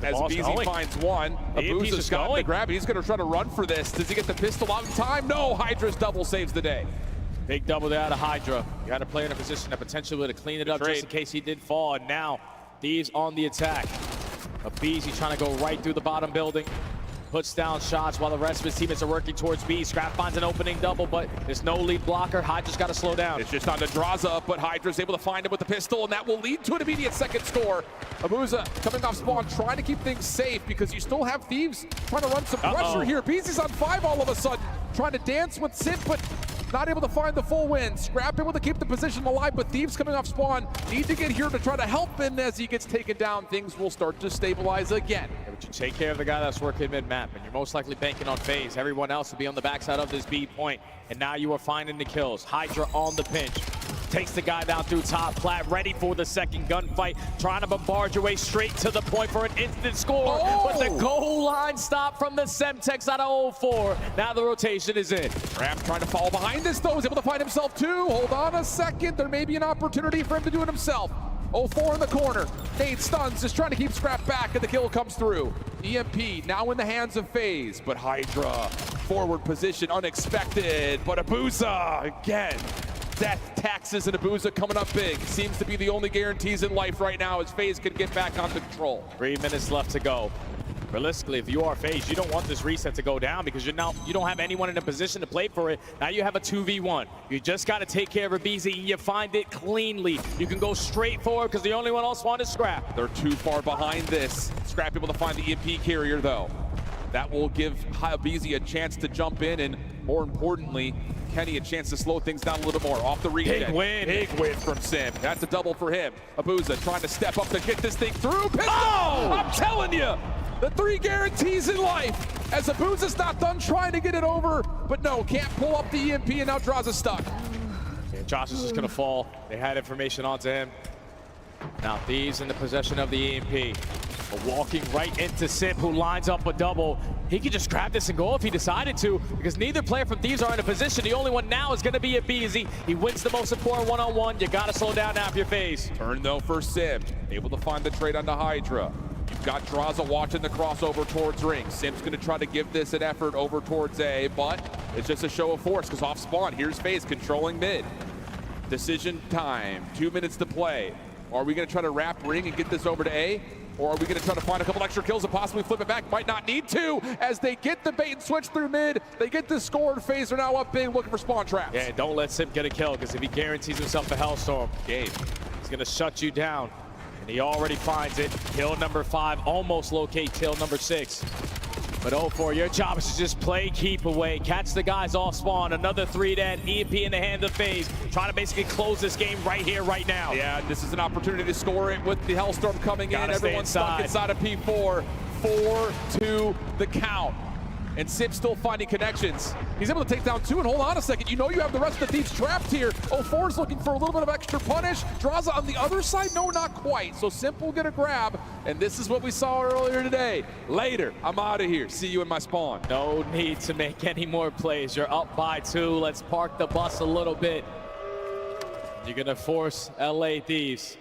Speaker 10: as BZ finds one, Abuza's got the grab. He's gonna try to run for this. Does he get the pistol out in time? No, Hydra's double saves the day.
Speaker 13: Big double there out of Hydra. You got to play in a position that potentially would have cleaned it up just in case he did fall. And now, Thieves on the attack. BZ trying to go right through the bottom building. Puts down shots while the rest of his teammates are working towards B. Scrap finds an opening double, but there's no lead blocker. Hydra's got to slow down.
Speaker 10: It's just on to Draza, but Hydra's able to find him with the pistol, and that will lead to an immediate second score. Abuza coming off spawn, trying to keep things safe because you still have Thieves trying to run some pressure here. BZ's on 5 all of a sudden, trying to dance with Simp, but not able to find the full win. Scrap able to keep the position alive, but Thieves coming off spawn need to get here to try to help him. As he gets taken down, things will start to stabilize again.
Speaker 13: Yeah, but you take care of the guy that's working mid-map, and you're most likely banking on FaZe. Everyone else will be on the backside of this B point, and now you are finding the kills. Hydra on the pinch. Takes the guy down through top plat, ready for the second gunfight, trying to bombard your way straight to the point for an instant score. But the goal line stop from the Semtex out of 0-4. Now the rotation is in.
Speaker 10: Scrap trying to fall behind this though, is able to find himself too. Hold on a second, there may be an opportunity for him to do it himself. 0-4 in the corner. Nade stuns, just trying to keep Scrap back, and the kill comes through. EMP now in the hands of FaZe, but Hydra forward position unexpected, but Abuza again. Death, taxes, and Abuza coming up big. Seems to be the only guarantees in life right now as FaZe can get back under control.
Speaker 13: 3 minutes left to go. Realistically, if you are FaZe, you don't want this reset to go down because you don't have anyone in a position to play for it. Now you have a 2v1. You just got to take care of a BZ, and you find it cleanly. You can go straight forward because the only one else wanted is Scrap.
Speaker 10: They're too far behind this. Scrap able to find the EMP carrier though. That will give BZ a chance to jump in, and more importantly, Kenny a chance to slow things down a little more. Off the regen. Big win from Sim. That's a double for him. Abuza trying to step up to get this thing through. Pistol! Oh! I'm telling you, the 3 guarantees in life. As Abuza's not done trying to get it over, but no, can't pull up the EMP, and now Draza's stuck.
Speaker 13: Yeah, Josh is just gonna fall. They had information onto him. Now Thieves in the possession of the EMP. Walking right into Simp, who lines up a double. He could just grab this and go if he decided to, because neither player from Thieves are in a position. The only one now is going to be a BZ. He wins the most important one-on-one. You got to slow down now if you're FaZe.
Speaker 10: Turn though for Simp. Able to find the trade onto Hydra. You've got Draza watching the crossover towards ring. Simp's going to try to give this an effort over towards A, but it's just a show of force because off spawn, here's FaZe controlling mid. Decision time, 2 minutes to play. Are we going to try to wrap ring and get this over to A? Or are we going to try to find a couple extra kills and possibly flip it back? Might not need to, as they get the bait and switch through mid. They get the score, and FaZe are now up big looking for spawn traps.
Speaker 13: Yeah, don't let Simp get a kill, because if he guarantees himself a Hellstorm, he's going to shut you down. And he already finds it. Kill number 5, almost locate kill number 6. But 0-4, your job is to just play keep away, catch the guys off spawn. Another 3 dead, EMP in the hand of FaZe, trying to basically close this game right here, right now.
Speaker 10: Yeah, this is an opportunity to score it with the Hellstorm coming in. Everyone's stuck inside of P4. 4-2 the count. And Simp still finding connections. He's able to take down 2, and hold on a second. You know you have the rest of the Thieves trapped here. 04 is looking for a little bit of extra punish. Draza on the other side, no, not quite. So Simp will get a grab, and this is what we saw earlier today. Later, I'm out of here. See you in my spawn.
Speaker 13: No need to make any more plays. You're up by 2. Let's park the bus a little bit. You're gonna force LA Thieves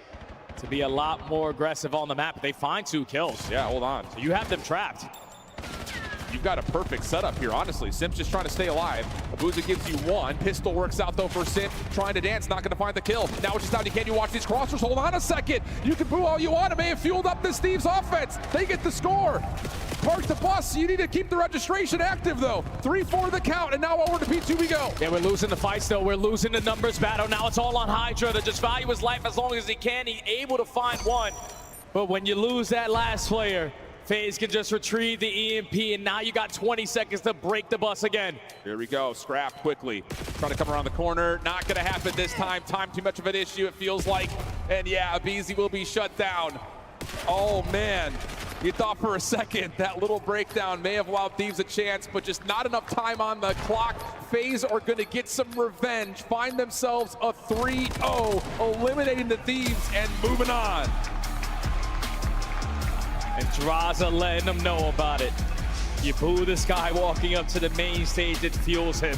Speaker 13: to be a lot more aggressive on the map. They find 2 kills.
Speaker 10: Yeah, hold on.
Speaker 13: So you have them trapped.
Speaker 10: You've got a perfect setup here, honestly. Simp's just trying to stay alive. Abuza gives you 1. Pistol works out, though, for Simp. Trying to dance, not going to find the kill. Now it's just down to can you watch these crossers? Hold on a second. You can boo all you want. It may have fueled up this Thieves offense. They get the score. Park the bus. You need to keep the registration active, though. 3-4 the count, and now over to P2 we go.
Speaker 13: Yeah, we're losing the fight still. We're losing the numbers battle. Now it's all on Hydra to just value his life as long as he can. He's able to find 1. But when you lose that last player, FaZe can just retrieve the EMP, and now you got 20 seconds to break the bus again.
Speaker 10: Here we go, Scrap quickly. Trying to come around the corner, not gonna happen this time. Time too much of an issue, it feels like. And yeah, Abizi will be shut down. Oh man, you thought for a second that little breakdown may have allowed Thieves a chance, but just not enough time on the clock. FaZe are gonna get some revenge, find themselves a 3-0, eliminating the Thieves and moving on.
Speaker 13: And Draza letting them know about it. You boo this guy walking up to the main stage, it fuels him.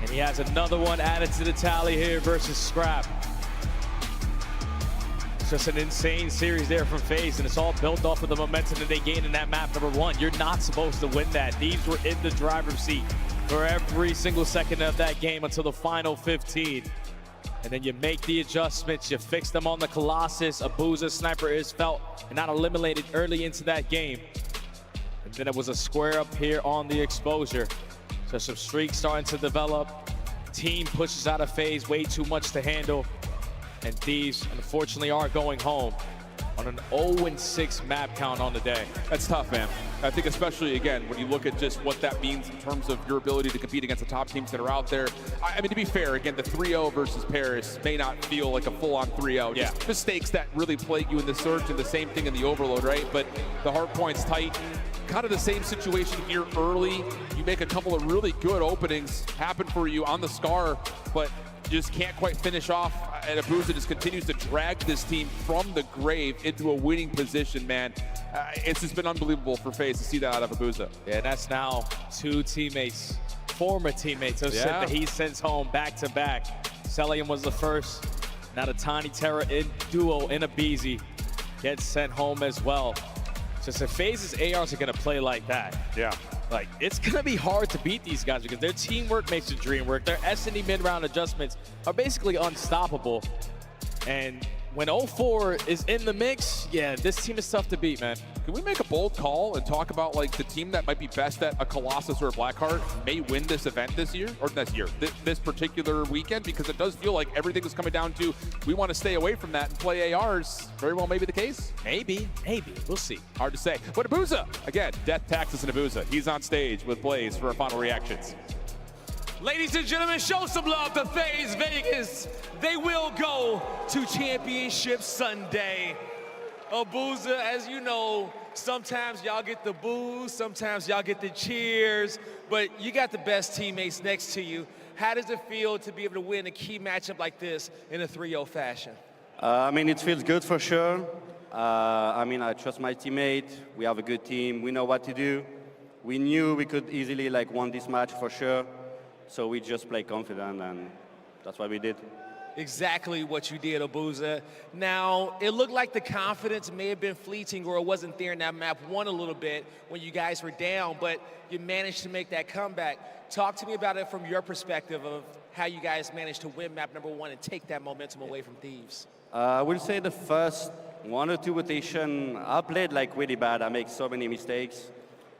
Speaker 13: And he has another one added to the tally here versus Scrap. It's just an insane series there from FaZe, and it's all built off of the momentum that they gained in that map number 1. You're not supposed to win that. Thieves were in the driver's seat for every single second of that game until the final 15. And then you make the adjustments, you fix them on the Colossus. Abuza sniper is felt and not eliminated early into that game. And then it was a square up here on the exposure. So some streaks starting to develop. Team pushes out of FaZe, way too much to handle. And Thieves, unfortunately, are going home on an 0-6 map count on the day.
Speaker 10: That's tough, man. I think especially, again, when you look at just what that means in terms of your ability to compete against the top teams that are out there. I mean, to be fair, again, the 3-0 versus Paris may not feel like a full-on 3-0.
Speaker 13: Yeah.
Speaker 10: Just mistakes that really plague you in the Surge, and the same thing in the Overload, right? But the hard point's tight. Kind of the same situation here early. You make a couple of really good openings happen for you on the Scar, but just can't quite finish off. And Abuza just continues to drag this team from the grave into a winning position, man. It's just been unbelievable for FaZe to see that out of Abuza.
Speaker 13: Yeah, and that's now 2 teammates, former teammates of Simp that he sends home back-to-back. Celium was the first. Now the Tiny Terror duo in Abizi gets sent home as well. Just if FaZe's ARs are gonna play like that, like it's gonna be hard to beat these guys because their teamwork makes the dream work. Their S&D mid-round adjustments are basically unstoppable. And when 04 is in the mix, yeah, this team is tough to beat, man.
Speaker 10: Can we make a bold call and talk about like the team that might be best at a Colossus or a Blackheart may win this event this year, or this particular weekend? Because it does feel like everything is coming down to we want to stay away from that and play ARs. Very well may be the case.
Speaker 13: Maybe. We'll see.
Speaker 10: Hard to say. But Abuza, again, Death Taxes and Abuza. He's on stage with Blaze for our final reactions.
Speaker 3: Ladies and gentlemen, show some love to FaZe Vegas. They will go to Championship Sunday. Abuza, as you know, sometimes y'all get the boos, sometimes y'all get the cheers, but you got the best teammates next to you. How does it feel to be able to win a key matchup like this in a 3-0 fashion?
Speaker 6: I mean, it feels good for sure. I mean, I trust my teammate. We have a good team. We know what to do. We knew we could easily win this match for sure. So we just play confident, and that's what we did.
Speaker 3: Exactly what you did, Abuza. Now, it looked like the confidence may have been fleeting or it wasn't there in that map 1 a little bit when you guys were down, but you managed to make that comeback. Talk to me about it from your perspective of how you guys managed to win map number 1 and take that momentum away from Thieves.
Speaker 6: I will say the first 1 or 2 rotation, I played really bad. I make so many mistakes,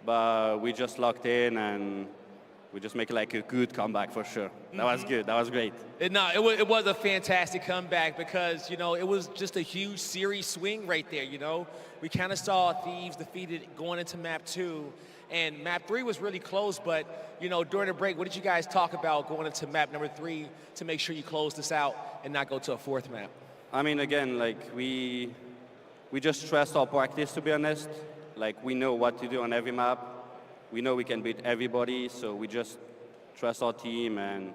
Speaker 6: but we just locked in and we just make a good comeback for sure. That was good. That was great.
Speaker 3: It was a fantastic comeback because, you know, it was just a huge series swing right there, you know. We kind of saw Thieves defeated going into map 2, and map 3 was really close, but, you know, during the break, what did you guys talk about going into map number 3 to make sure you close this out and not go to a 4th map?
Speaker 6: I mean, again, we just trust our practice, to be honest. We know what to do on every map. we know we can beat everybody, so we just trust our team and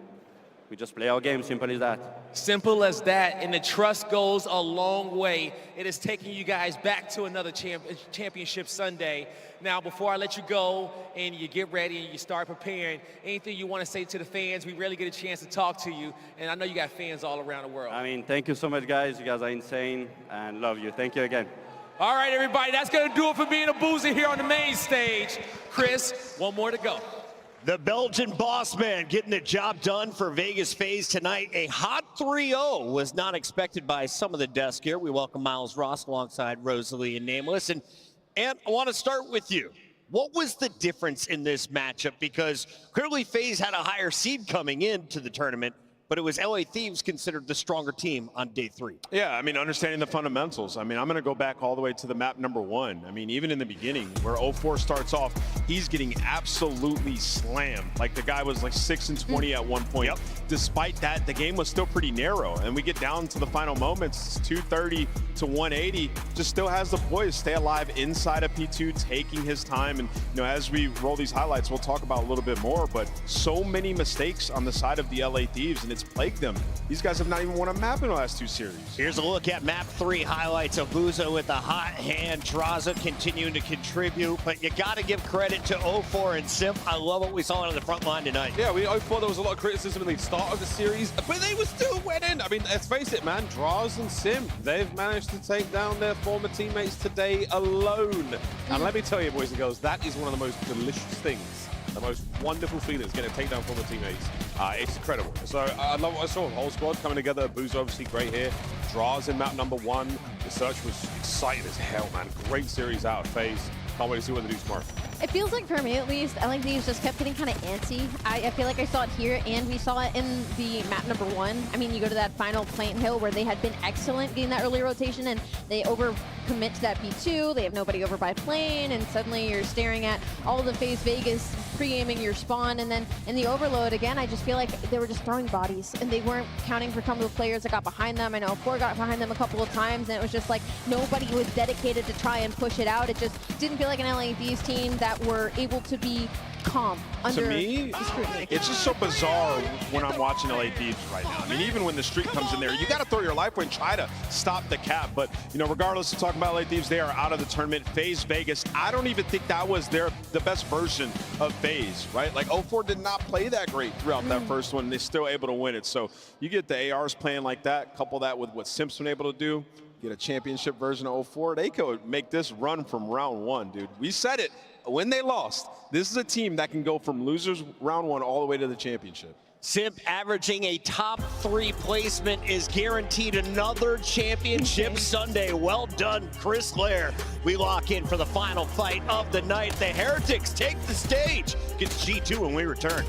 Speaker 6: we just play our game, simple as that.
Speaker 3: Simple as that, and the trust goes a long way. It is taking you guys back to another championship Sunday. Now, before I let you go and you get ready and you start preparing, anything you want to say to the fans? We rarely get a chance to talk to you, and I know you got fans all around the world.
Speaker 6: I mean, thank you so much, guys. You guys are insane, and love you. Thank you again.
Speaker 3: All right, everybody, that's going to do it for being a boozer here on the main stage. Chris, one more to go.
Speaker 5: The Belgian boss man getting the job done for Vegas FaZe tonight. A hot 3-0 was not expected by some of the desk here. We welcome Miles Ross alongside Rosalie and Nameless. And I want to start with you. What was the difference in this matchup? Because clearly FaZe had a higher seed coming into the tournament, but it was LA Thieves considered the stronger team on day 3.
Speaker 7: Yeah, I mean, understanding the fundamentals. I mean, I'm going to go back all the way to the map number 1. I mean, even in the beginning where 04 starts off, he's getting absolutely slammed. Like the guy was like 6-20 at one point. Yep. Despite that, the game was still pretty narrow. And we get down to the final moments, it's 230 to 180. Just still has the poise, stay alive inside of P2, taking his time. And, you know, as we roll these highlights, we'll talk about a little bit more. But so many mistakes on the side of the LA Thieves, and it's plagued them. These guys have not even won a map in the last 2 series.
Speaker 5: Here's a look at map 3 highlights. Abuza with the hot hand. Draza continuing to contribute, but you got to give credit to 04 and Simp. I love what we saw on the front line tonight.
Speaker 4: Yeah, 04, there was a lot of criticism in the start of the series, but they were still winning. I mean, let's face it, man, Draz and Simp, they've managed to take down their former teammates today alone. And let me tell you, boys and girls, that is one of the most delicious things, the most wonderful feelings, getting to take down former teammates. It's incredible. So I love what I saw. The whole squad coming together. Boo's obviously great here. Draz in map number 1. The search was exciting as hell, man. Great series out of FaZe. Can't wait to see what they do tomorrow.
Speaker 8: It feels like, for me at least, LA Thieves just kept getting kind of antsy. I feel like I saw it here, and we saw it in the map number 1. I mean, you go to that final Plant Hill where they had been excellent getting that early rotation, and they overcommit to that B2. They have nobody over by plane, and suddenly you're staring at all the FaZe Vegas pre-aiming your spawn, and then in the overload, again, I just feel like they were just throwing bodies, and they weren't counting for some of the players that got behind them. I know 4 got behind them a couple of times, and it was just like nobody was dedicated to try and push it out. It just didn't feel like an LA Thieves team that were able to be calm under
Speaker 7: to me,
Speaker 8: the scrutiny.
Speaker 7: it's just so bizarre when I'm watching LA Thieves right now. I mean, even when the streak comes in there, you got to throw your life away and try to stop the cap. But, you know, regardless of talking about LA Thieves, they are out of the tournament. FaZe Vegas, I don't even think that was the best version of FaZe, right? Like, 04 did not play that great throughout that first one, and they're still able to win it. So you get the ARs playing like that, couple that with what Simp's been able to do, get a championship version of 04, they could make this run from round 1, dude. We said it when they lost. This is a team that can go from losers round 1 all the way to the championship.
Speaker 5: Simp averaging a top 3 placement is guaranteed another championship Sunday. Well done, Chris Lair. We lock in for the final fight of the night. The Heretics take the stage against G2 when we return.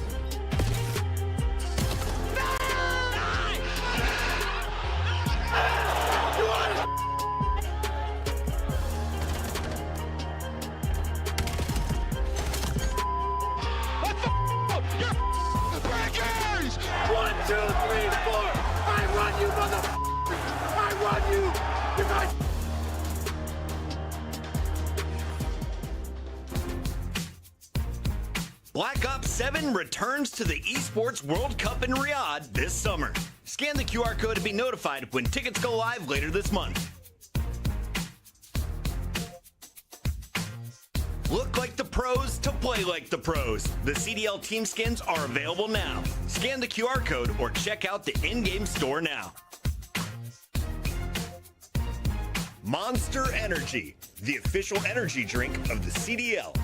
Speaker 5: Black Ops 7 returns to the Esports World Cup in Riyadh this summer. Scan the QR code to be notified when tickets go live later this month. Look like the pros to play like the pros. The CDL team skins are available now. Scan the QR code or check out the in-game store now. Monster Energy, the official energy drink of the CDL.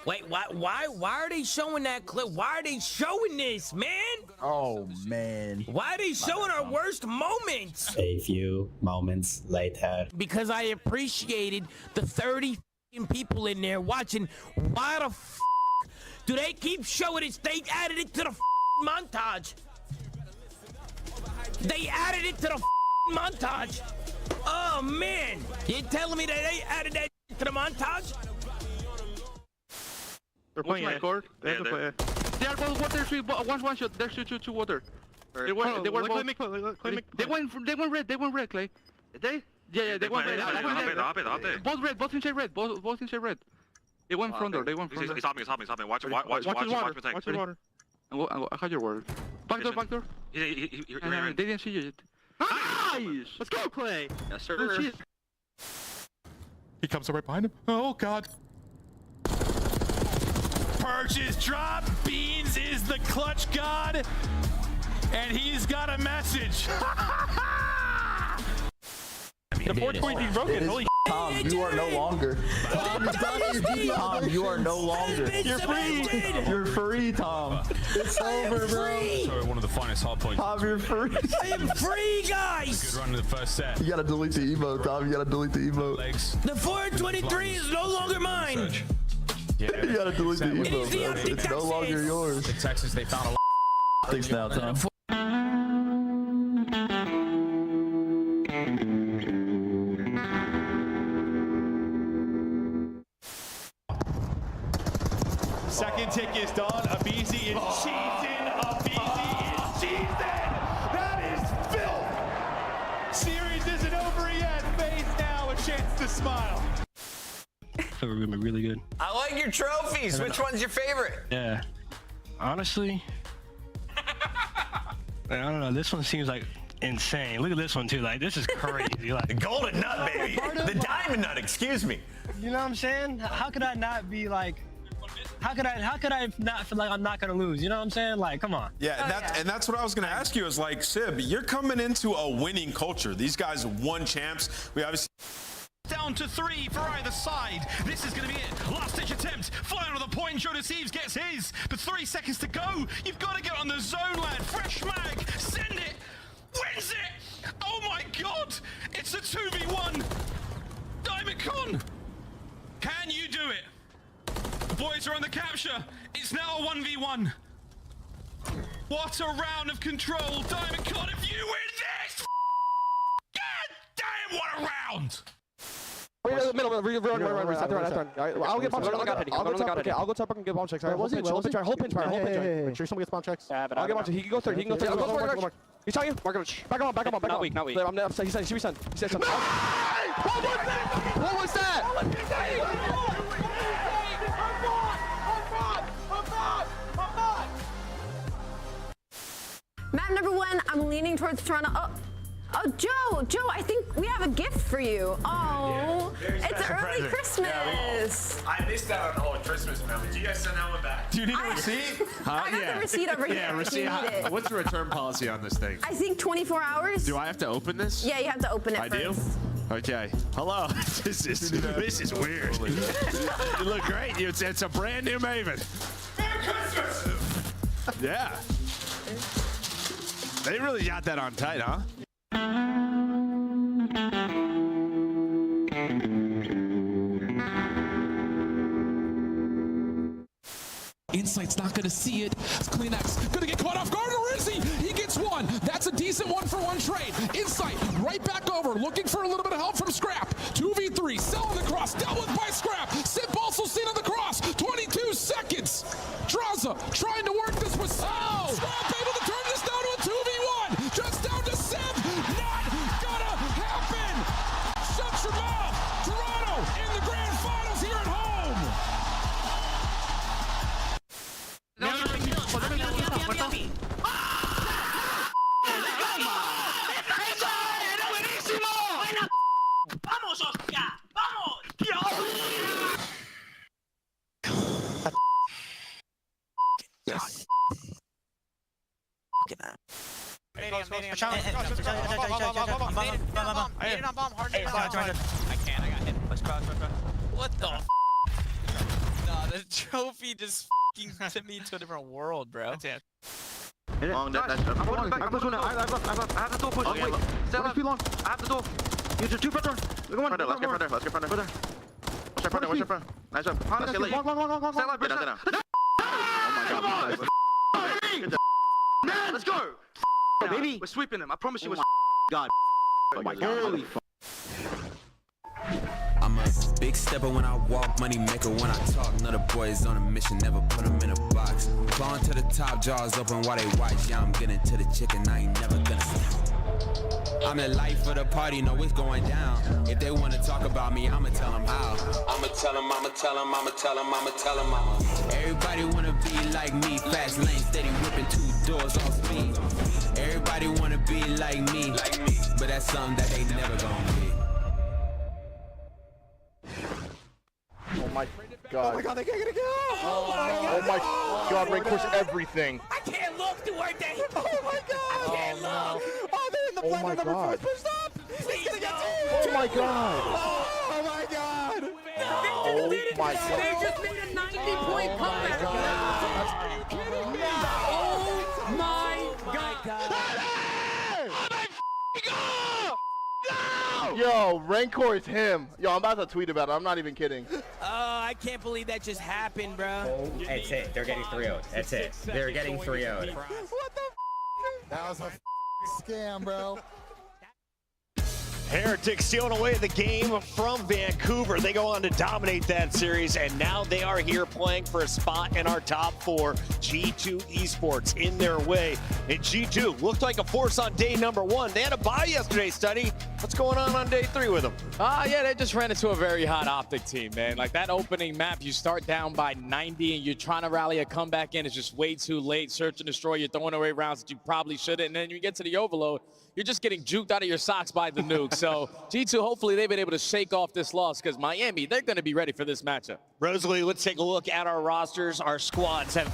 Speaker 2: Wait, why are they showing that clip? Why are they showing this, man?
Speaker 9: Oh, man.
Speaker 2: Why are they showing our worst moments?
Speaker 14: A few moments later.
Speaker 2: Because I appreciated the 30 people in there watching. Why the do they keep showing it? They added it to the montage. They added it to the montage. Oh, man. You're telling me that they added that to the montage?
Speaker 29: They're playing my court. They have to play. They are both water. One shot. There's two water. They went red. They went red, Clay. They? Yeah, they went red. Both red. Both inside red. Both inside red. They went front door. They went front door.
Speaker 7: He's hopping. Watch his water.
Speaker 29: Watch his water. I had your word. Back door. They didn't see you yet. Nice! Let's go, Clay!
Speaker 7: Yes, sir.
Speaker 12: He comes right behind him. Oh, God. Purchase drop. Beans is the clutch god. And he's got a message.
Speaker 29: The 420 being broken. Holy
Speaker 9: Tom, you are no longer. Tom, you are no longer.
Speaker 29: You're free.
Speaker 9: You're free, Tom. It's over, bro.
Speaker 24: Sorry, one of the finest hard points.
Speaker 9: Tom, you're free.
Speaker 2: I am free, guys.
Speaker 24: Good run in the first set.
Speaker 9: You gotta delete the emote, Tom. You gotta delete the emote.
Speaker 24: Legs.
Speaker 2: The 423 is no longer mine.
Speaker 24: Yeah.
Speaker 9: You gotta delete the emote,
Speaker 2: It is the
Speaker 9: bro.
Speaker 2: empty
Speaker 9: It's no longer
Speaker 2: Texas.
Speaker 9: yours.
Speaker 24: In Texas, they found a lot.
Speaker 9: Thanks now, Tom.
Speaker 12: Second tick is done. Abizi is cheesing. That is filth. Series isn't over yet. FaZe now a chance to smile.
Speaker 29: We're gonna be really good.
Speaker 18: I like your trophies. Which one's your favorite?
Speaker 29: Yeah. Honestly, I don't know. This one seems like insane. Look at this one too. Like this is crazy. Like
Speaker 18: The golden nut, baby. The diamond nut, excuse me.
Speaker 29: you know what I'm saying? How could I not be like? How could I not feel like I'm not gonna lose? You know what I'm saying? Like, come on.
Speaker 16: Yeah, and that's what I was gonna ask you. Is like, Sib, you're coming into a winning culture. These guys won champs. We obviously.
Speaker 1: Down to 3 for either side. This is going to be it. Last ditch attempt. Final of the point. Joe Deceives gets his. But 3 seconds to go. You've got to get on the zone, lad. Fresh mag. Send it. Wins it. Oh my God. It's a 2v1. Diamond Con. Can you do it? The boys are on the capture. It's now a 1v1. What a round of control. Diamond Con, if you win this. God damn, what a round.
Speaker 29: Run. I'll get bomb checks. I'll go top and get bomb checks. Hold pinch. Make sure someone gets bomb checks. I'll get bomb checks. He can go third. He's telling you. Back him up.
Speaker 6: Not weak.
Speaker 29: He said, should be sent. He said something. What was that?
Speaker 20: Map number 1, I'm leaning towards Toronto. Oh, Joe, I think we have a gift for you. Oh, it's early Christmas.
Speaker 7: I missed out on the whole Christmas family. Do you guys send that one back?
Speaker 12: Do you need a receipt?
Speaker 20: I got the receipt over here.
Speaker 7: Yeah, receipt. What's the return policy on this thing?
Speaker 20: I think 24 hours.
Speaker 7: Do I have to open this?
Speaker 20: Yeah, you have to open it first.
Speaker 7: do? Okay. Hello. This is weird. You look great. It's a brand new Maven. Merry Christmas! Yeah. They really got that on tight, huh?
Speaker 3: Insight's not going to see it. Kleenex going to get caught off guard. Or is he? He gets one. That's a decent 1-for-1 trade. Insight right back over, looking for a little bit of help from Scrap. 2v3, selling the cross, dealt with by Scrap. Sip also seen on the cross. 22 seconds. Draza trying to work this with Scrap able to turn this down to a 2v1. Just down to Sip. Not gonna happen. Shut your mouth. Toronto in the grand finals here at home.
Speaker 1: ¡Vamos, Oscar! ¡Vamos!
Speaker 22: Yes.
Speaker 1: I got hit. Let's cross. What the f? No,
Speaker 2: The trophy just f***ing sent me to a different world, bro.
Speaker 29: That's it.
Speaker 15: Long, that's
Speaker 29: I'm going back. I'm pushing. I have the door push.
Speaker 15: Okay,
Speaker 29: Wait. Stay alive. Long. I have the door. Use your 2 front door. Go on.
Speaker 15: Let's get front there. Let's get front there. Watch your front. Nice job. Let's get late.
Speaker 29: Long. Stay alive, bridge.
Speaker 15: Oh my God.
Speaker 29: Let's go. Baby. We're sweeping them. I promise you.
Speaker 15: God. Oh my God.
Speaker 29: Holy
Speaker 17: I'm a big stepper when I walk, money maker when I talk. Another boys on a mission, never put them in a box. Clawing to the top, jaws open while they watch. Yeah, I'm getting to the chicken, I ain't never gonna stop. I'm the life of the party, know it's going down. If they wanna talk about me, I'ma tell them how. I'ma tell them, I'ma tell them, I'ma tell them, I'ma tell them, Everybody wanna be like me, fast lane, steady whipping 2 doors off speed. Everybody wanna be like me, but that's something that they never gonna be.
Speaker 19: Oh my God.
Speaker 1: Oh my God, they can't get a kill!
Speaker 19: Oh my God, Raincourt's everything.
Speaker 2: I can't look to where they.
Speaker 1: Oh my God!
Speaker 2: I can't look.
Speaker 1: Oh, they're in the
Speaker 19: Oh my
Speaker 1: number 4
Speaker 19: God.
Speaker 1: pushed up! He's gonna get 2!
Speaker 19: Oh my God.
Speaker 1: Oh my God!
Speaker 19: Oh my God.
Speaker 8: They just made a 90-point comeback.
Speaker 1: Are you kidding me?
Speaker 8: Oh my God.
Speaker 19: Yo, Rancor is him. Yo, I'm about to tweet about it. I'm not even kidding.
Speaker 2: Oh, I can't believe that just happened, bro.
Speaker 21: That's it. They're getting 3-0'd. That's it. They're getting 3-0'd.
Speaker 1: What the That was a scam, bro.
Speaker 5: Heretics stealing away the game from Vancouver. They go on to dominate that series, and now they are here playing for a spot in our top 4. G2 Esports in their way. And G2 looked like a force on day number 1. They had a bye yesterday, Study. What's going on day 3 with them?
Speaker 13: Yeah, they just ran into a very hot Optic team, man. Like that opening map, you start down by 90 and you're trying to rally a comeback in. It's just way too late. Search and destroy. You're throwing away rounds that you probably shouldn't. And then you get to the overload, you're just getting juked out of your socks by the nuke. So G2, hopefully they've been able to shake off this loss because Miami, they're going to be ready for this matchup.
Speaker 5: Rosalie, let's take a look at our rosters. Our squads have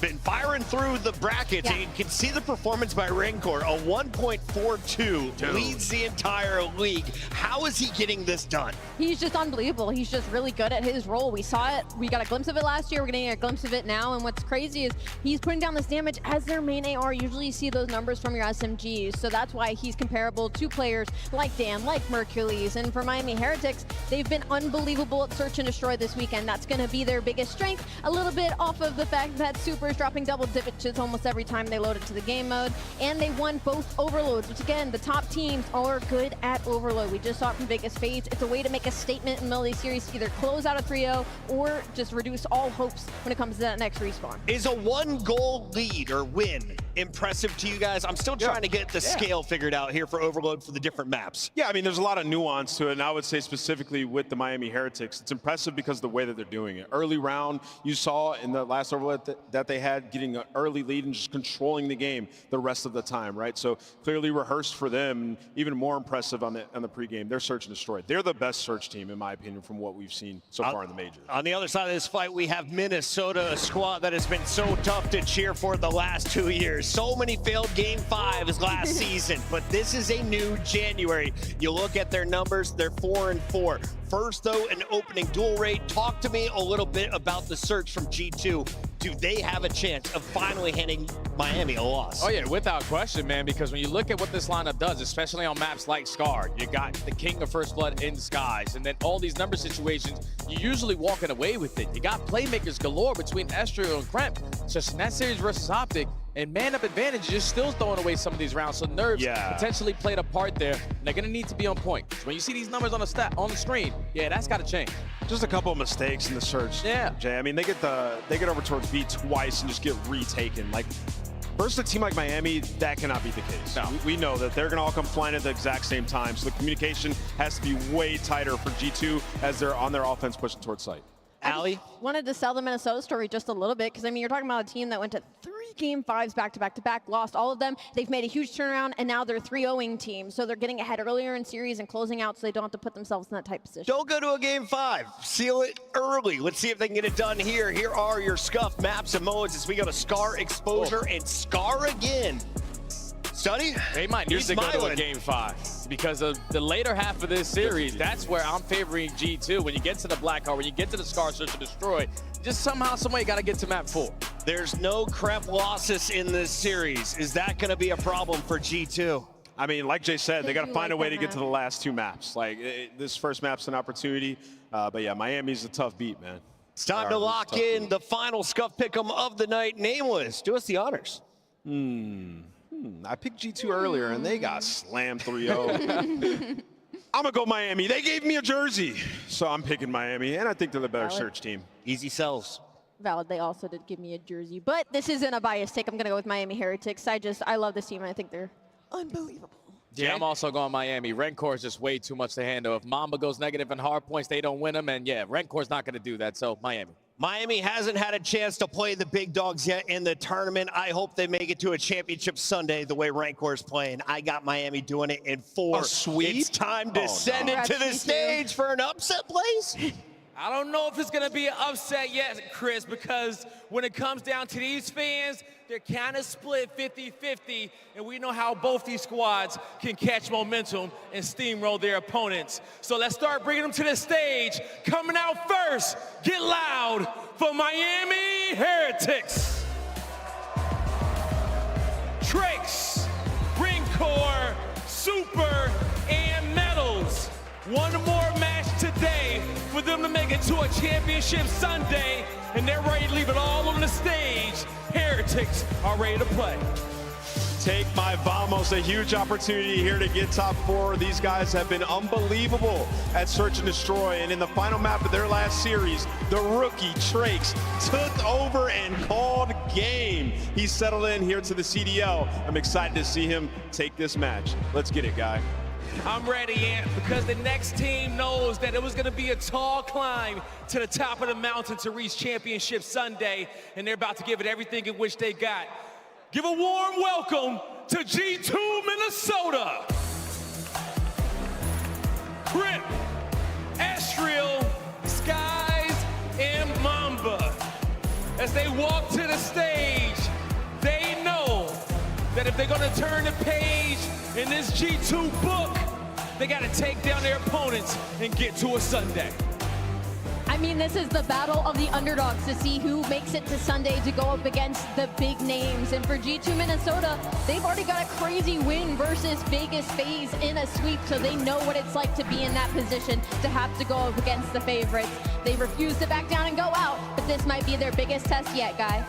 Speaker 5: been firing through the brackets, and you can see the performance by Rancor. A 1.42 leads the entire league. How is he getting this done?
Speaker 8: He's just unbelievable. He's just really good at his role. We saw it. We got a glimpse of it last year. We're getting a glimpse of it now. And what's crazy is he's putting down this damage as their main AR. Usually you see those numbers from your SMGs. So that's why he's comparable to players like Dan, like Mercules. And for Miami Heretics, they've been unbelievable at search and destroy this weekend. That's going to be their biggest strength. A little bit off of the fact that Super's dropping double digits almost every time they load it to the game mode. And they won both overloads, which again, the top teams are good at overload. We just saw it from Vegas Fades. It's a way to make a statement in the middle of the series, either close out a 3-0 or just reduce all hopes when it comes to that next respawn.
Speaker 5: Is a 1-goal lead or win impressive to you guys? I'm still trying to get the scale figured out here for overload for the different maps.
Speaker 24: Yeah, I mean, there's a lot of nuance to it, and I would say specifically with the Miami Heretics, it's impressive because of the way that they're doing it. Early round, you saw in the last overload that they had, getting an early lead and just controlling the game the rest of the time, right? So clearly rehearsed for them, and even more impressive on the pregame. They're search and destroy. They're the best search team, in my opinion, from what we've seen so far in the majors.
Speaker 5: On the other side of this fight, we have Minnesota, a squad that has been so tough to cheer for the last 2 years. So many failed Game 5s last season, but this is a new January. You look at their numbers, they're 4-4. First, though, an opening duel rate. Talk to me a little bit about the search from G2. Do they have a chance of finally handing Miami a loss?
Speaker 13: Oh, yeah, without question, man, because when you look at what this lineup does, especially on maps like Scar, you got the King of First Blood in Skies, and then all these number situations, you're usually walking away with it. You got playmakers galore between Estrio and Kremp. Just in that series versus Optic, and man-up advantage, you're still throwing away some of these rounds. So nerves potentially played a part there. And they're going to need to be on point. When you see these numbers on the screen, that's got to change.
Speaker 24: Just a couple of mistakes in the search, Jay. I mean, they get over towards B twice and just get retaken. Like, versus a team like Miami, that cannot be the case. No. We know that they're going to all come flying at the exact same time. So the communication has to be way tighter for G2 as they're on their offense pushing towards site.
Speaker 5: Allie?
Speaker 8: Wanted to sell the Minnesota story just a little bit because, I mean, you're talking about a team that went to 3 Game 5s back-to-back, lost all of them. They've made a huge turnaround, and now they're 3-0ing team. So they're getting ahead earlier in series and closing out so they don't have to put themselves in that type of position.
Speaker 5: Don't go to a Game 5. Seal it early. Let's see if they can get it done here. Here are your scuff maps and modes as we go to Scar Exposure and Scar again. Study?
Speaker 13: They might need to go to a Game 5 because of the later half of this series. That's where I'm favoring G2. When you get to the Black Heart, when you get to the Scar Search and Destroy, just somehow, some way, you got to get to map 4.
Speaker 5: There's no crep losses in this series. Is that going to be a problem for G2?
Speaker 7: I mean, like Jay said, they got to find a way to get to the last 2 maps. Like, this first map's an opportunity. But yeah, Miami's a tough beat, man.
Speaker 5: It's time to lock in the final Scuff Pick'em of the night. Nameless, do us the honors.
Speaker 7: I picked G2 earlier, and they got slammed 3-0. I'm going to go Miami. They gave me a jersey, so I'm picking Miami, and I think they're the better search team.
Speaker 5: Easy sells.
Speaker 8: Valid. They also did give me a jersey, but this isn't a biased take. I'm going to go with Miami Heretics. I love this team, and I think they're unbelievable.
Speaker 13: Yeah, I'm also going Miami. Rencor is just way too much to handle. If Mamba goes negative in hard points, they don't win them. And yeah, Rencor's not going to do that, so Miami.
Speaker 5: Miami hasn't had a chance to play the big dogs yet in the tournament. I hope they make it to a championship Sunday the way Rencor's playing. I got Miami doing it in 4.
Speaker 7: A sweep?
Speaker 5: It's time to send it to the stage for an upset, please.
Speaker 2: I don't know if it's going to be an upset yet, Chris, because when it comes down to these fans, they're kind of split 50-50, and we know how both these squads can catch momentum and steamroll their opponents. So let's start bringing them to the stage. Coming out first, get loud for Miami Heretics. Tricks, Rencor, Super, and Metals. One more match today for them to make it to a championship Sunday, and they're ready to leave it all on the stage. Heretics are ready to play.
Speaker 7: Take my Vamos, a huge opportunity here to get top 4. These guys have been unbelievable at Search and Destroy, and in the final map of their last series, the rookie Trakes took over and called game. He settled in here to the CDL. I'm excited to see him take this match. Let's get it, guy.
Speaker 2: I'm ready, Ant, because the next team knows that it was going to be a tall climb to the top of the mountain to reach Championship Sunday, and they're about to give it everything in which they got. Give a warm welcome to G2 Minnesota. Grip, Estriel, Skies, and Mamba. As they walk to the stage, they know that if they're going to turn the page in this G2 book, they got to take down their opponents and get to a Sunday.
Speaker 8: I mean, this is the battle of the underdogs to see who makes it to Sunday to go up against the big names. And for G2 Minnesota, they've already got a crazy win versus Vegas FaZe in a sweep, so they know what it's like to be in that position, to have to go up against the favorites. They refuse to back down and go out, but this might be their biggest test yet, guys.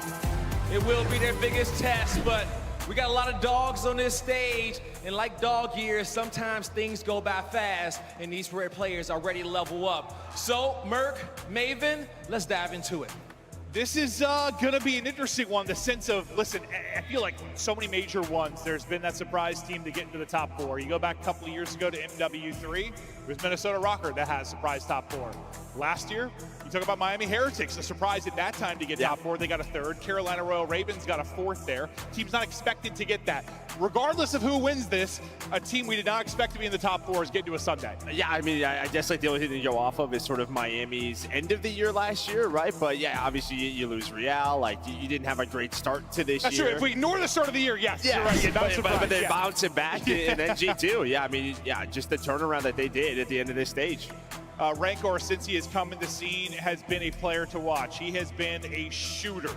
Speaker 2: It will be their biggest test, but we got a lot of dogs on this stage, and like dog years, sometimes things go by fast, and these rare players are ready to level up. So, Merc, Maven, let's dive into it.
Speaker 12: This is going to be an interesting one, the sense of, listen, I feel like so many major ones, there's been that surprise team to get into the top 4. You go back a couple of years ago to MW3, it was Minnesota Rocker that has surprise top 4. Last year, you talk about Miami Heretics, a surprise at that time to get top 4. They got a 3rd. Carolina Royal Ravens got a 4th there. Team's not expected to get that. Regardless of who wins this, a team we did not expect to be in the top 4 is getting to a Sunday.
Speaker 4: Yeah, I mean, I guess like the only thing to go off of is sort of Miami's end of the year last year, right? But yeah, obviously you lose Real. Like, you didn't have a great start to this
Speaker 12: That's
Speaker 4: year.
Speaker 12: True. If we ignore the start of the year, yes, you're right. Yeah,
Speaker 4: but then bouncing back and then G2. Yeah, I mean, yeah, just the turnaround that they did at the end of this stage.
Speaker 12: Rencor, since he has come in the scene, has been a player to watch. He has been a shooter.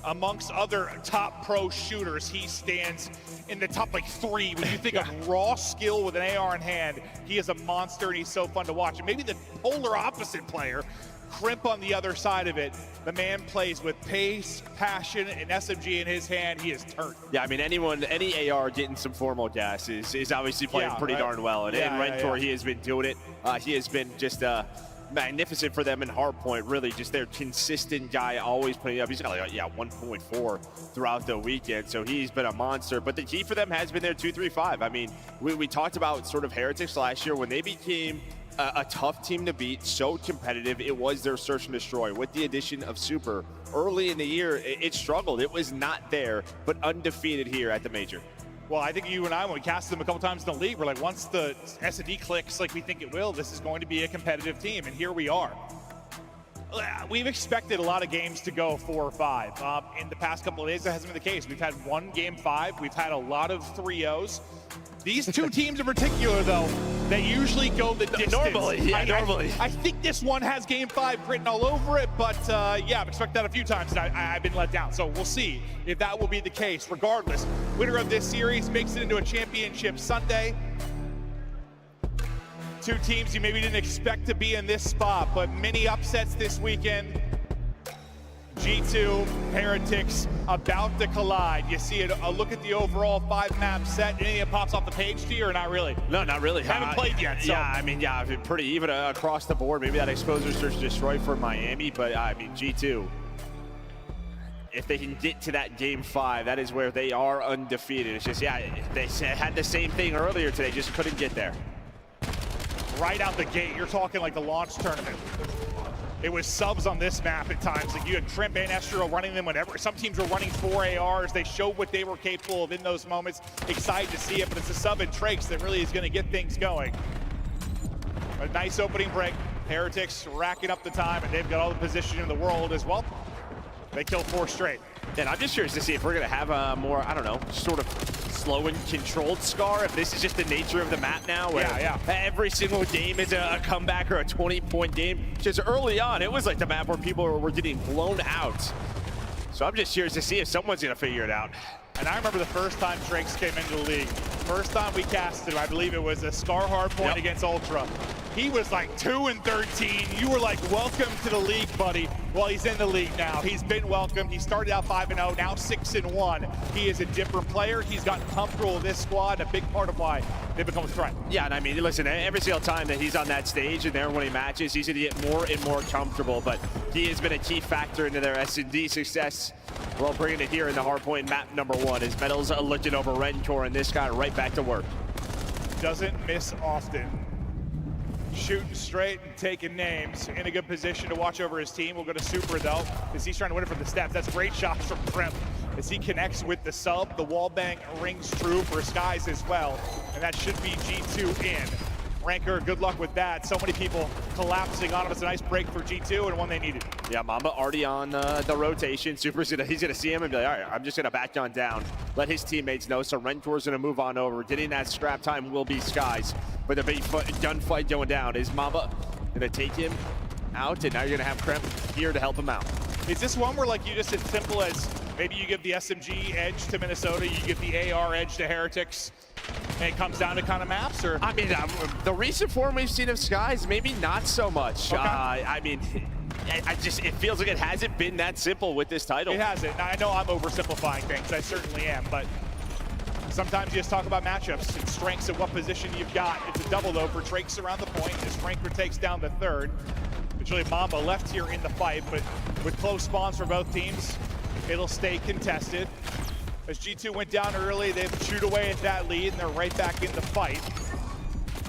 Speaker 12: Amongst other top pro shooters, he stands in the top 3. When you think of raw skill with an AR in hand, he is a monster and he's so fun to watch. And maybe the polar opposite player, Crimp on the other side of it, the man plays with pace, passion, and SMG in his hand. He is turned.
Speaker 4: Yeah, I mean, any AR getting some formal gas is obviously playing pretty darn well. And Rencor, he has been doing it. He has been just magnificent for them in hardpoint. Really, just their consistent guy, always putting up. He's got 1.4 throughout the weekend, so he's been a monster. But the key for them has been their 2-3-5. I mean, we talked about sort of Heretics last year when they became a tough team to beat, so competitive. It was their search and destroy. With the addition of Super early in the year, it struggled. It was not there, but undefeated here at the major.
Speaker 12: Well, I think you and I, when we casted them a couple times in the league, we're like, once the S&D clicks like we think it will, this is going to be a competitive team, and here we are. We've expected a lot of games to go 4 or 5. In the past couple of days, that hasn't been the case. We've had one game 5. We've had a lot of 3-0s. These two teams in particular, though, they usually go the distance.
Speaker 4: Normally, yeah, normally.
Speaker 12: I think this one has game 5 written all over it, but yeah, I've expected that a few times, and I've been let down. So we'll see if that will be the case. Regardless, winner of this series makes it into a championship Sunday. Two teams you maybe didn't expect to be in this spot, but many upsets this weekend. G2, Heretics about to collide. You see it, a look at the overall 5-map set. Anything that pops off the page to you or not really?
Speaker 4: No, not really.
Speaker 12: Haven't played yet, so.
Speaker 4: Yeah, I mean, yeah, I've been pretty even across the board. Maybe that exposure search destroyed for Miami, but I mean, G2, if they can get to that game 5, that is where they are undefeated. It's just, yeah, they had the same thing earlier today, just couldn't get there.
Speaker 12: Right out the gate, you're talking like the launch tournament. It was subs on this map at times. Like you had Trimp and Estro running them whenever. Some teams were running 4 ARs. They showed what they were capable of in those moments. Excited to see it, but it's a sub and Trakes that really is going to get things going. A nice opening break. Heretics racking up the time, and they've got all the position in the world as well. They killed 4 straight.
Speaker 4: And I'm just curious to see if we're going to have a more, I don't know, sort of slow and controlled Scar, if this is just the nature of the map now, where every single game is a comeback or a 20-point game. Just early on, it was like the map where people were getting blown out. So I'm just curious to see if someone's going to figure it out.
Speaker 12: And I remember the first time Drakes came into the league. First time we casted him, I believe it was a Scar hardpoint against Ultra. He was like 2-13. You were like, welcome to the league, buddy. Well, he's in the league now. He's been welcomed. He started out 5-0, now 6-1. He is a different player. He's gotten comfortable with this squad, a big part of why they become a threat.
Speaker 4: Yeah, and I mean, listen, every single time that he's on that stage and there when he matches, he's gonna get more and more comfortable, but he has been a key factor into their S&D success. Well, bringing it here in the hardpoint map number 1 is Metals looking over Rencore, and this guy right back to work.
Speaker 12: Doesn't miss often. Shooting straight and taking names. In a good position to watch over his team. We'll go to Super, though, because he's trying to win it from the steps. That's great shots from Trimp as he connects with the sub. The wall bang rings true for Skies as well, and that should be G2 in. Ranker, good luck with that. So many people collapsing on him. It's a nice break for G2 and one they needed.
Speaker 4: Yeah, Mamba already on the rotation. Super's he's gonna see him and be like, all right, I'm just gonna back on down. Let his teammates know. So Rentor's gonna move on over. Getting that scrap time will be Skies. But the big gunfight going down. Is Mamba gonna take him out? And now you're gonna have Kremp here to help him out.
Speaker 12: Is this one where like you just as simple as maybe you give the SMG edge to Minnesota, you give the AR edge to Heretics, and it comes down to kind of maps? Or
Speaker 4: I mean, the recent form we've seen of Skies, maybe not so much.
Speaker 12: Okay.
Speaker 4: I mean, it feels like it hasn't been that simple with this title.
Speaker 12: It hasn't. Now, I know I'm oversimplifying things. I certainly am, but sometimes you just talk about matchups and strengths and what position you've got. It's a double though for Trakes around the point as Ranker takes down the third. It's really Mamba left here in the fight, but with close spawns for both teams, it'll stay contested. As G2 went down early, they've chewed away at that lead, and they're right back in the fight.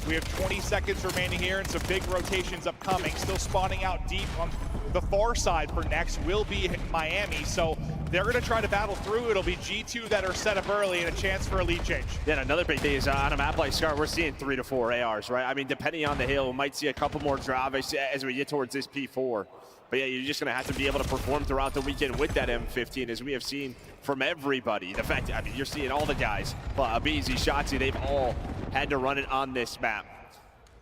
Speaker 12: We have 20 seconds remaining here, and some big rotations upcoming. Still spawning out deep on the far side for next will be Miami, so they're going to try to battle through. It'll be G2 that are set up early and a chance for a lead change.
Speaker 4: Then another big thing is on a map like Scar, we're seeing 3 to 4 ARs, right? I mean, depending on the hill, we might see a couple more drives as we get towards this P4. But yeah, you're just going to have to be able to perform throughout the weekend with that M15, as we have seen from everybody. The fact, I mean, you're seeing all the guys, Abizi, Shotzi, they've all had to run it on this map.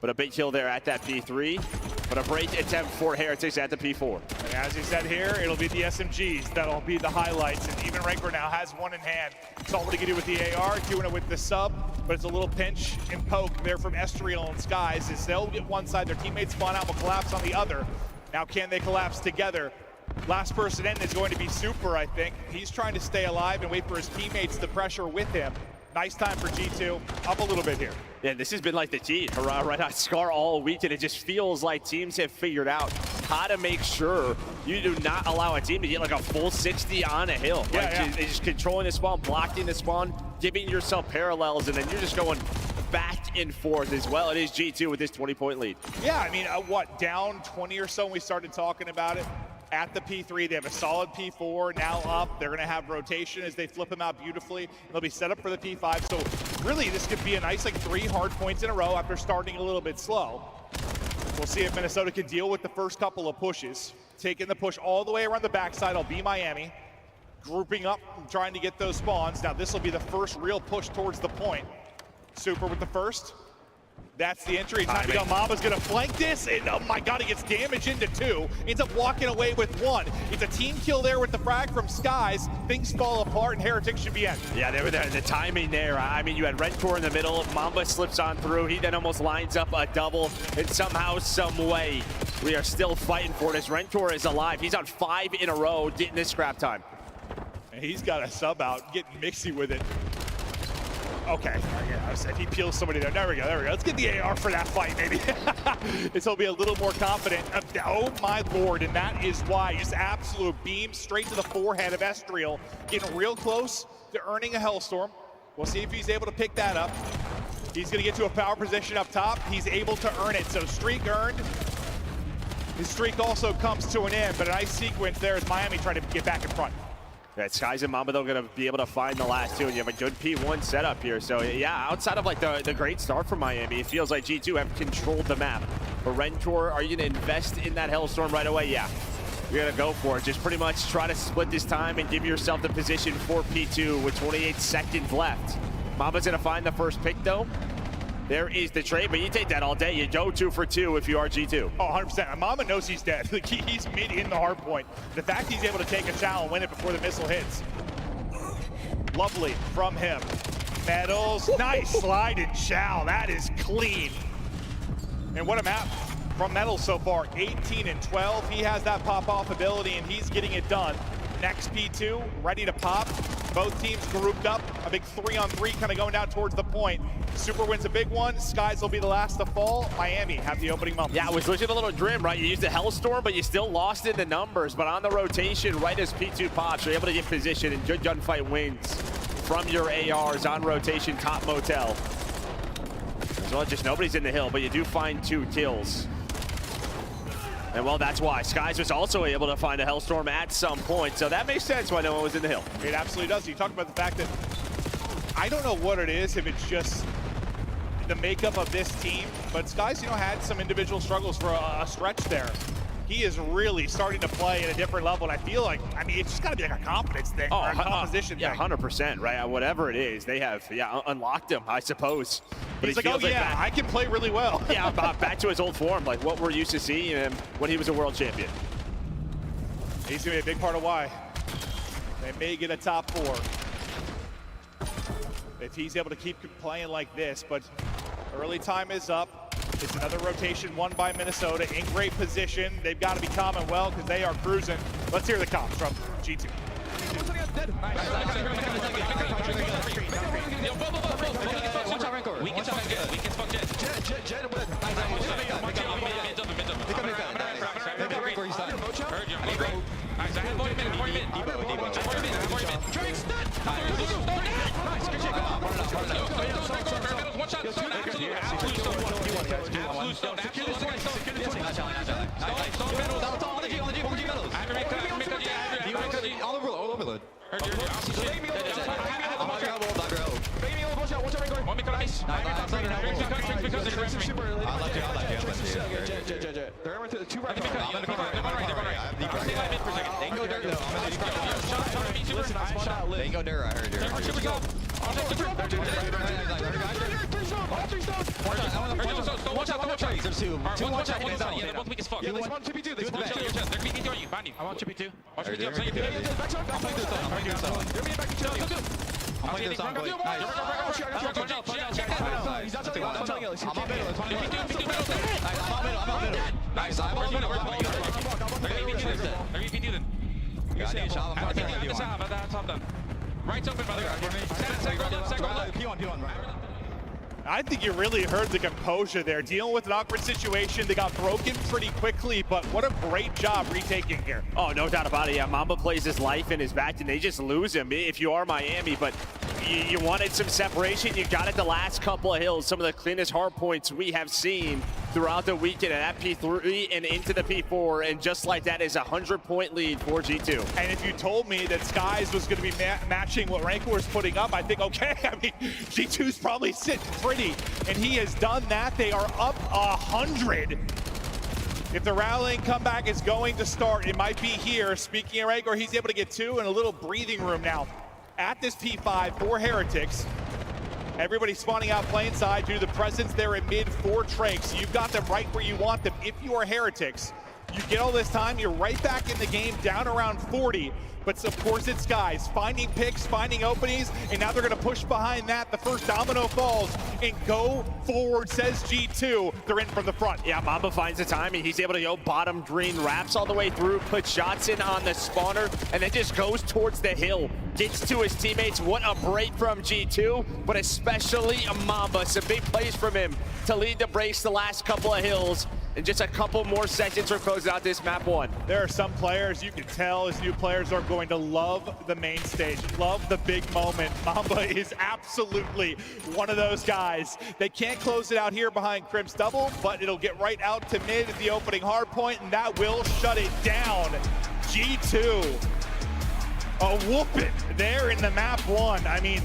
Speaker 4: But a big kill there at that P3, but a break attempt for Heretics at the P4.
Speaker 12: And as he said here, it'll be the SMGs that'll be the highlights. And even Ranker now has one in hand. Saw what he can do with the AR, doing it with the sub, but it's a little pinch and poke there from Estriel and Skies as they'll get one side, their teammates spawn out, will collapse on the other. Now can they collapse together? Last person in is going to be Super, I think. He's trying to stay alive and wait for his teammates to pressure with him. Nice time for G2, up a little bit here.
Speaker 4: Yeah, this has been like the key, right on Scar all week, and it just feels like teams have figured out how to make sure you do not allow a team to get like a full 60 on a hill. Just controlling the spawn, blocking the spawn, giving yourself parallels, and then you're just going back and forth as well. It is G2 with this 20-point lead.
Speaker 12: Yeah, I mean, down 20 or so when we started talking about it. At the P3, they have a solid P4 now up. They're going to have rotation as they flip them out beautifully. They'll be set up for the P5. So really, this could be a nice 3 hard points in a row after starting a little bit slow. We'll see if Minnesota can deal with the first couple of pushes. taking the push all the way around the backside. I'll be Miami. Grouping up, trying to get those spawns. Now this will be the first real push towards the point. Super with the first. That's the entry. Time to go. Mamba's gonna flank this, and oh my god, he gets damage into 2. Ends up walking away with 1. It's a team kill there with the frag from Skies. Things fall apart, and Heretic should be in.
Speaker 4: Yeah, they were there. The timing there. I mean, you had Rentor in the middle. Mamba slips on through. He then almost lines up a double, and somehow, some way, we are still fighting for this. Rentor is alive. He's on 5 in a row, getting this scrap time.
Speaker 12: And he's got a sub out, getting mixy with it. Okay, yeah, I said he peels somebody there. There we go, there we go. Let's get the AR for that fight, maybe. This will be a little more confident. Oh my lord, and that is why. Just absolute beam straight to the forehead of Estriel. Getting real close to earning a Hellstorm. We'll see if he's able to pick that up. He's gonna get to a power position up top. He's able to earn it, so streak earned. His streak also comes to an end, but a nice sequence there as Miami trying to get back in front.
Speaker 4: Yeah, Skies and Mamba, they're going to be able to find the last 2, and you have a good P1 setup here. So, yeah, outside of, like, the great start from Miami, it feels like G2 have controlled the map. But Rentor, are you going to invest in that Hellstorm right away? Yeah. You're going to go for it. Just pretty much try to split this time and give yourself the position for P2 with 28 seconds left. Mamba's going to find the first pick, though. There is the trade, but you take that all day. You go 2 for 2 if you are G2.
Speaker 12: Oh, 100%. Mamba knows he's dead. Like, he's mid in the hard point. The fact he's able to take a chow and win it before the missile hits. Lovely from him. Metals, nice slide and chow. That is clean. And what a map from Metals so far. 18 and 12. He has that pop-off ability, and he's getting it done. Next P2, ready to pop. Both teams grouped up. A big 3-on-3 kind of going down towards the point. Super wins a big one. Skies will be the last to fall. Miami have the opening moment.
Speaker 4: Yeah, it was looking a little grim, right? You used the Hellstorm, but you still lost in the numbers. But on the rotation, right as P2 pops, you're able to get position, and good gunfight wins from your ARs on rotation, top motel. As well, just nobody's in the hill, but you do find 2 kills. And well, that's why Skies was also able to find a Hellstorm at some point. So that makes sense why no one was in the hill.
Speaker 12: It absolutely does. You talk about the fact that I don't know what it is, if it's just the makeup of this team, but Skies, you know, had some individual struggles for a stretch there. He is really starting to play at a different level, and I feel like, I mean, it's just got to be like a confidence thing, or a composition
Speaker 4: thing.
Speaker 12: Yeah,
Speaker 4: 100%, right? Whatever it is, they have, unlocked him, I suppose. But
Speaker 12: he's like, oh yeah, I can play really well.
Speaker 4: Yeah, back to his old form, like what we're used to seeing him when he was a world champion.
Speaker 12: He's gonna be a big part of why they may get a top 4. If he's able to keep playing like this, but early time is up. It's another rotation won by Minnesota in great position. They've got to be calming well because they are cruising. Let's hear the comms from G2. I think you really heard the composure there. Dealing with an awkward situation. They got broken pretty quickly, but what a great job retaking here.
Speaker 4: Oh, no doubt about it. Yeah, Mamba plays his life in his back, and they just lose him if you are Miami. But you wanted some separation. You got it the last couple of hills. Some of the cleanest hard points we have seen throughout the weekend at P3 and into the P4. And just like that is a 100-point lead for G2.
Speaker 12: And if you told me that Skies was going to be matching what Rancor was putting up, I think, okay, I mean, G2's probably sitting pretty. And he has done that. They are up 100. If the rallying comeback is going to start, it might be here. Speaking of Rancor, he's able to get 2 and a little breathing room now at this P5 for Heretics. Everybody spawning out plain side due to the presence there in mid for Trakes. You've got them right where you want them. If you are Heretics, you get all this time, you're right back in the game, down around 40. But of course it's Skies finding picks, finding openings, and now they're gonna push behind that. The first domino falls and go forward, says G2. They're in from the front.
Speaker 4: Yeah, Mamba finds the time, and he's able to go bottom green, wraps all the way through, puts shots in on the spawner, and then just goes towards the hill. Gets to his teammates. What a break from G2, but especially Mamba. Some big plays from him to lead the breaks the last couple of hills. And just a couple more seconds for closing out this map 1.
Speaker 12: There are some players you can tell as new players are going to love the main stage, love the big moment. Mamba is absolutely one of those guys. They can't close it out here behind Crim's double, but it'll get right out to mid at the opening hard point, and that will shut it down. G2, a whooping there in the map 1. I mean,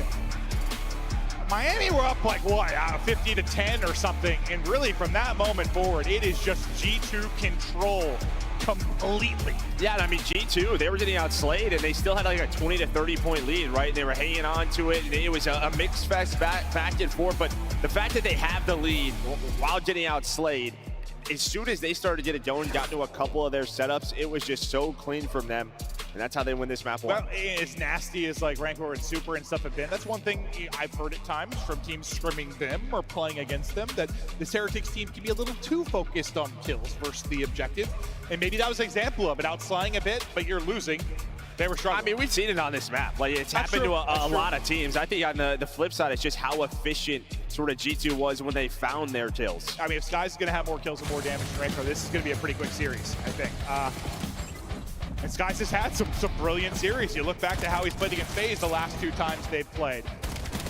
Speaker 12: Miami were up like what, 50 to 10 or something, and really from that moment forward, it is just G2 control completely.
Speaker 4: Yeah, and I mean G2, they were getting outslayed, and they still had like a 20 to 30 point lead, right? They were hanging on to it, and it was a mixed fest back and forth. But the fact that they have the lead while getting outslayed, as soon as they started to get it going, got to a couple of their setups, it was just so clean from them. And that's how they win this map 1.
Speaker 12: Well, as nasty as like Rancor and Super and stuff have been, that's one thing I've heard at times from teams scrimming them or playing against them, that this Heretics team can be a little too focused on kills versus the objective. And maybe that was an example of it, outslaying a bit, but you're losing. They were struggling.
Speaker 4: I mean, we've seen it on this map. Like, it's happened to a lot of teams. I think on the flip side, it's just how efficient sort of G2 was when they found their kills.
Speaker 12: I mean, if Skies is going to have more kills and more damage than Rancor, this is going to be a pretty quick series, I think. And Skies has had some brilliant series. You look back to how he's played against FaZe the last 2 times they've played.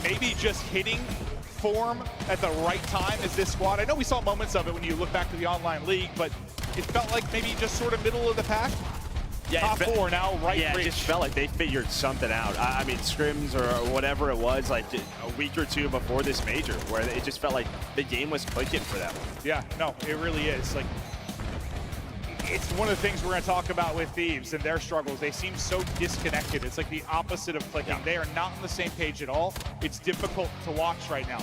Speaker 12: Maybe just hitting form at the right time as this squad. I know we saw moments of it when you look back to the online league, but it felt like maybe just sort of middle of the pack.
Speaker 4: Yeah,
Speaker 12: top 4 now, right?
Speaker 4: Yeah, it just felt like they figured something out. I mean, scrims or whatever it was, like a week or 2 before this major, where it just felt like the game was clicking for them.
Speaker 12: Yeah, no, it really is. Like, it's one of the things we're going to talk about with Thieves and their struggles. They seem so disconnected. It's like the opposite of clicking. Yeah. They are not on the same page at all. It's difficult to watch right now.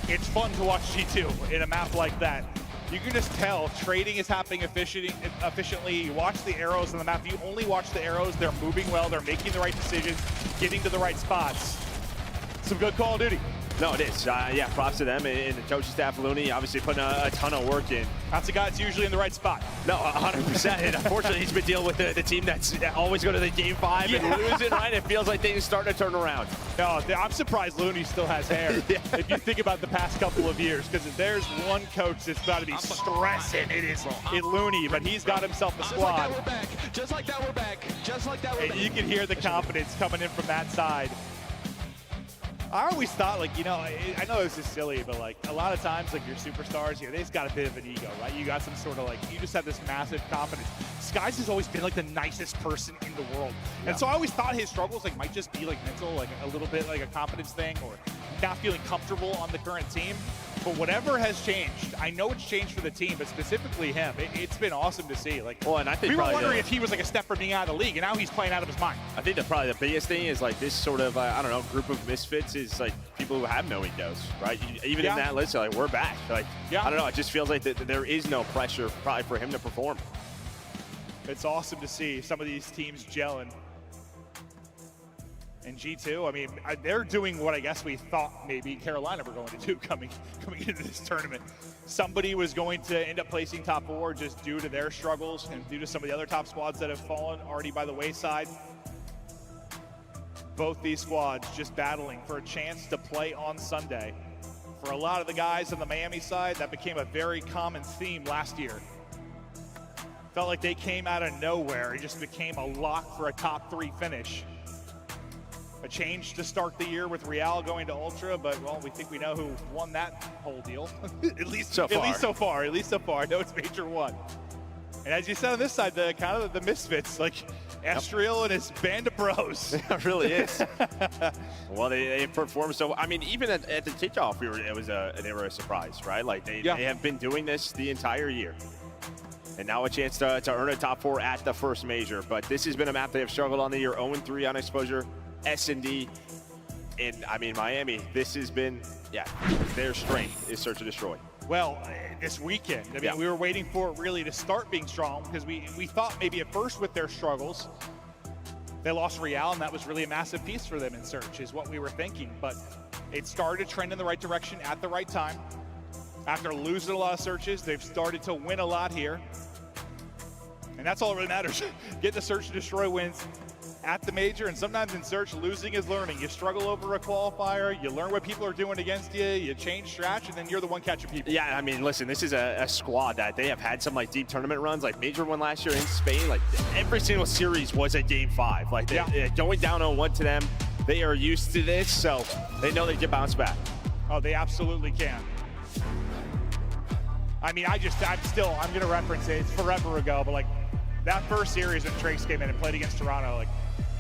Speaker 12: It's fun to watch G2 in a map like that. You can just tell trading is happening efficiently. You watch the arrows on the map. You only watch the arrows. They're moving well. They're making the right decisions, getting to the right spots. Some good Call of Duty.
Speaker 4: No, it is. Yeah, props to them and the coaching staff. Looney obviously putting a ton of work in.
Speaker 12: That's a guy that's usually in the right spot.
Speaker 4: No, 100%. And unfortunately, he's been dealing with the team that's always going to the game 5 and losing, right? It feels like things starting to turn around.
Speaker 12: No, I'm surprised Looney still has hair. If you think about the past couple of years, because if there's one coach that's got to be stressing, it is Looney. But he's got himself a squad.
Speaker 1: Just like that, we're back. Just like that, we're back.
Speaker 12: And you can hear the confidence coming in from that side. I always thought, like, you know, I know this is silly, but like a lot of times, like your superstars, they just got a bit of an ego, right? You got some sort of like, you just have this massive confidence. Skies has always been like the nicest person in the world. And so I always thought his struggles like might just be like mental, like a little bit like a confidence thing or not feeling comfortable on the current team. But whatever has changed, I know it's changed for the team, but specifically him, it's been awesome to see. Like,
Speaker 4: well, and I think
Speaker 12: we were wondering if he was like a step from being out of the league, and now he's playing out of his mind.
Speaker 4: I think that probably the biggest thing is like this sort of, I don't know, group of misfits is like people who have no egos, right? Even in that list, like, we're back. Like, I don't know, it just feels like there is no pressure probably for him to perform.
Speaker 12: It's awesome to see some of these teams gelling. And G2, I mean, they're doing what I guess we thought maybe Carolina were going to do coming into this tournament. Somebody was going to end up placing top 4 just due to their struggles and due to some of the other top squads that have fallen already by the wayside. Both these squads just battling for a chance to play on Sunday. For a lot of the guys on the Miami side, that became a very common theme last year. Felt like they came out of nowhere. It just became a lock for a top 3 finish. A change to start the year with Real going to Ultra, but, well, we think we know who won that whole deal. At least so far. I know it's Major 1. And as you said on this side, the kind of the misfits, like Estriel and his band of bros.
Speaker 4: It really is. Well, they performed so. I mean, even at the kickoff, they were a surprise, right? Like they have been doing this the entire year. And now a chance to earn a top 4 at the first major. But this has been a map they have struggled on the year. 0-3 on exposure, S&D. And I mean, Miami, this has been, their strength is search and destroy.
Speaker 9: Well, this weekend, I mean, we were waiting for it really to start being strong because we thought maybe at first with their struggles, they lost Real, and that was really a massive piece for them in search, is what we were thinking. But it started to trend in the right direction at the right time. After losing a lot of searches, they've started to win a lot here. And that's all that really matters. Get the search and destroy wins at the major, and sometimes in search, losing is learning. You struggle over a qualifier, you learn what people are doing against you, you change strats, and then you're the one catching people.
Speaker 4: Yeah, I mean, listen, this is a squad that they have had some like deep tournament runs, like major one last year in Spain. Like every single series was a game 5. Like going down 0-1 to them, they are used to this, so they know they can bounce back.
Speaker 9: Oh, they absolutely can. I mean, I'm gonna reference it, it's forever ago, but like that first series when Trace came in and played against Toronto, like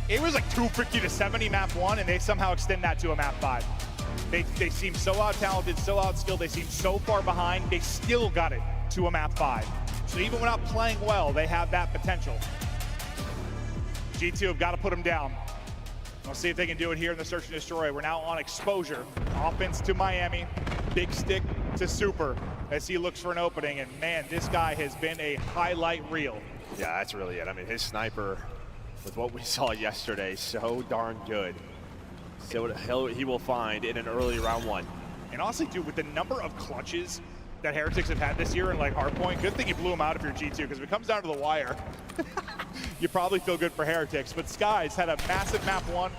Speaker 9: it was like 250-70 map 1, and they somehow extend that to a map 5. They seem so out-talented, so out-skilled, they seem so far behind, they still got it to a map 5. So even without playing well, they have that potential. G2 have got to put them down. We'll see if they can do it here in the search and destroy. We're now on exposure. Offense to Miami, big stick to Super as he looks for an opening, and man, this guy has been a highlight reel.
Speaker 4: Yeah, that's really it. I mean, his sniper, with what we saw yesterday, so darn good. So he will find in an early round 1.
Speaker 9: And honestly, dude, with the number of clutches that Heretics have had this year in like hardpoint, good thing you blew him out if you're G2, because if it comes down to the wire, you probably feel good for Heretics. But Skies had a massive map 1.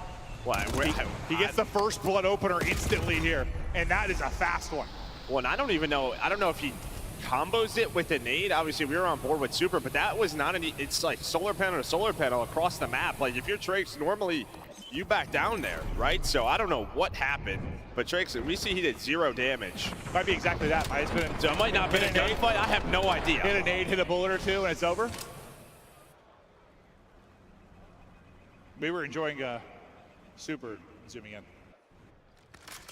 Speaker 9: He gets the first blood opener instantly here, and that is a fast one.
Speaker 4: Well, and I don't know if he combos it with a nade. Obviously, we were on board with Super, but that was not it's like solar panel to solar panel across the map. Like if you're Trace, normally you back down there, right? So I don't know what happened, but Trace, we see he did 0 damage.
Speaker 9: Might be exactly that.
Speaker 4: So it might not be a gunfight. I have no idea.
Speaker 9: Hit a nade, hit a bullet or two, and it's over. We were enjoying Super zooming in.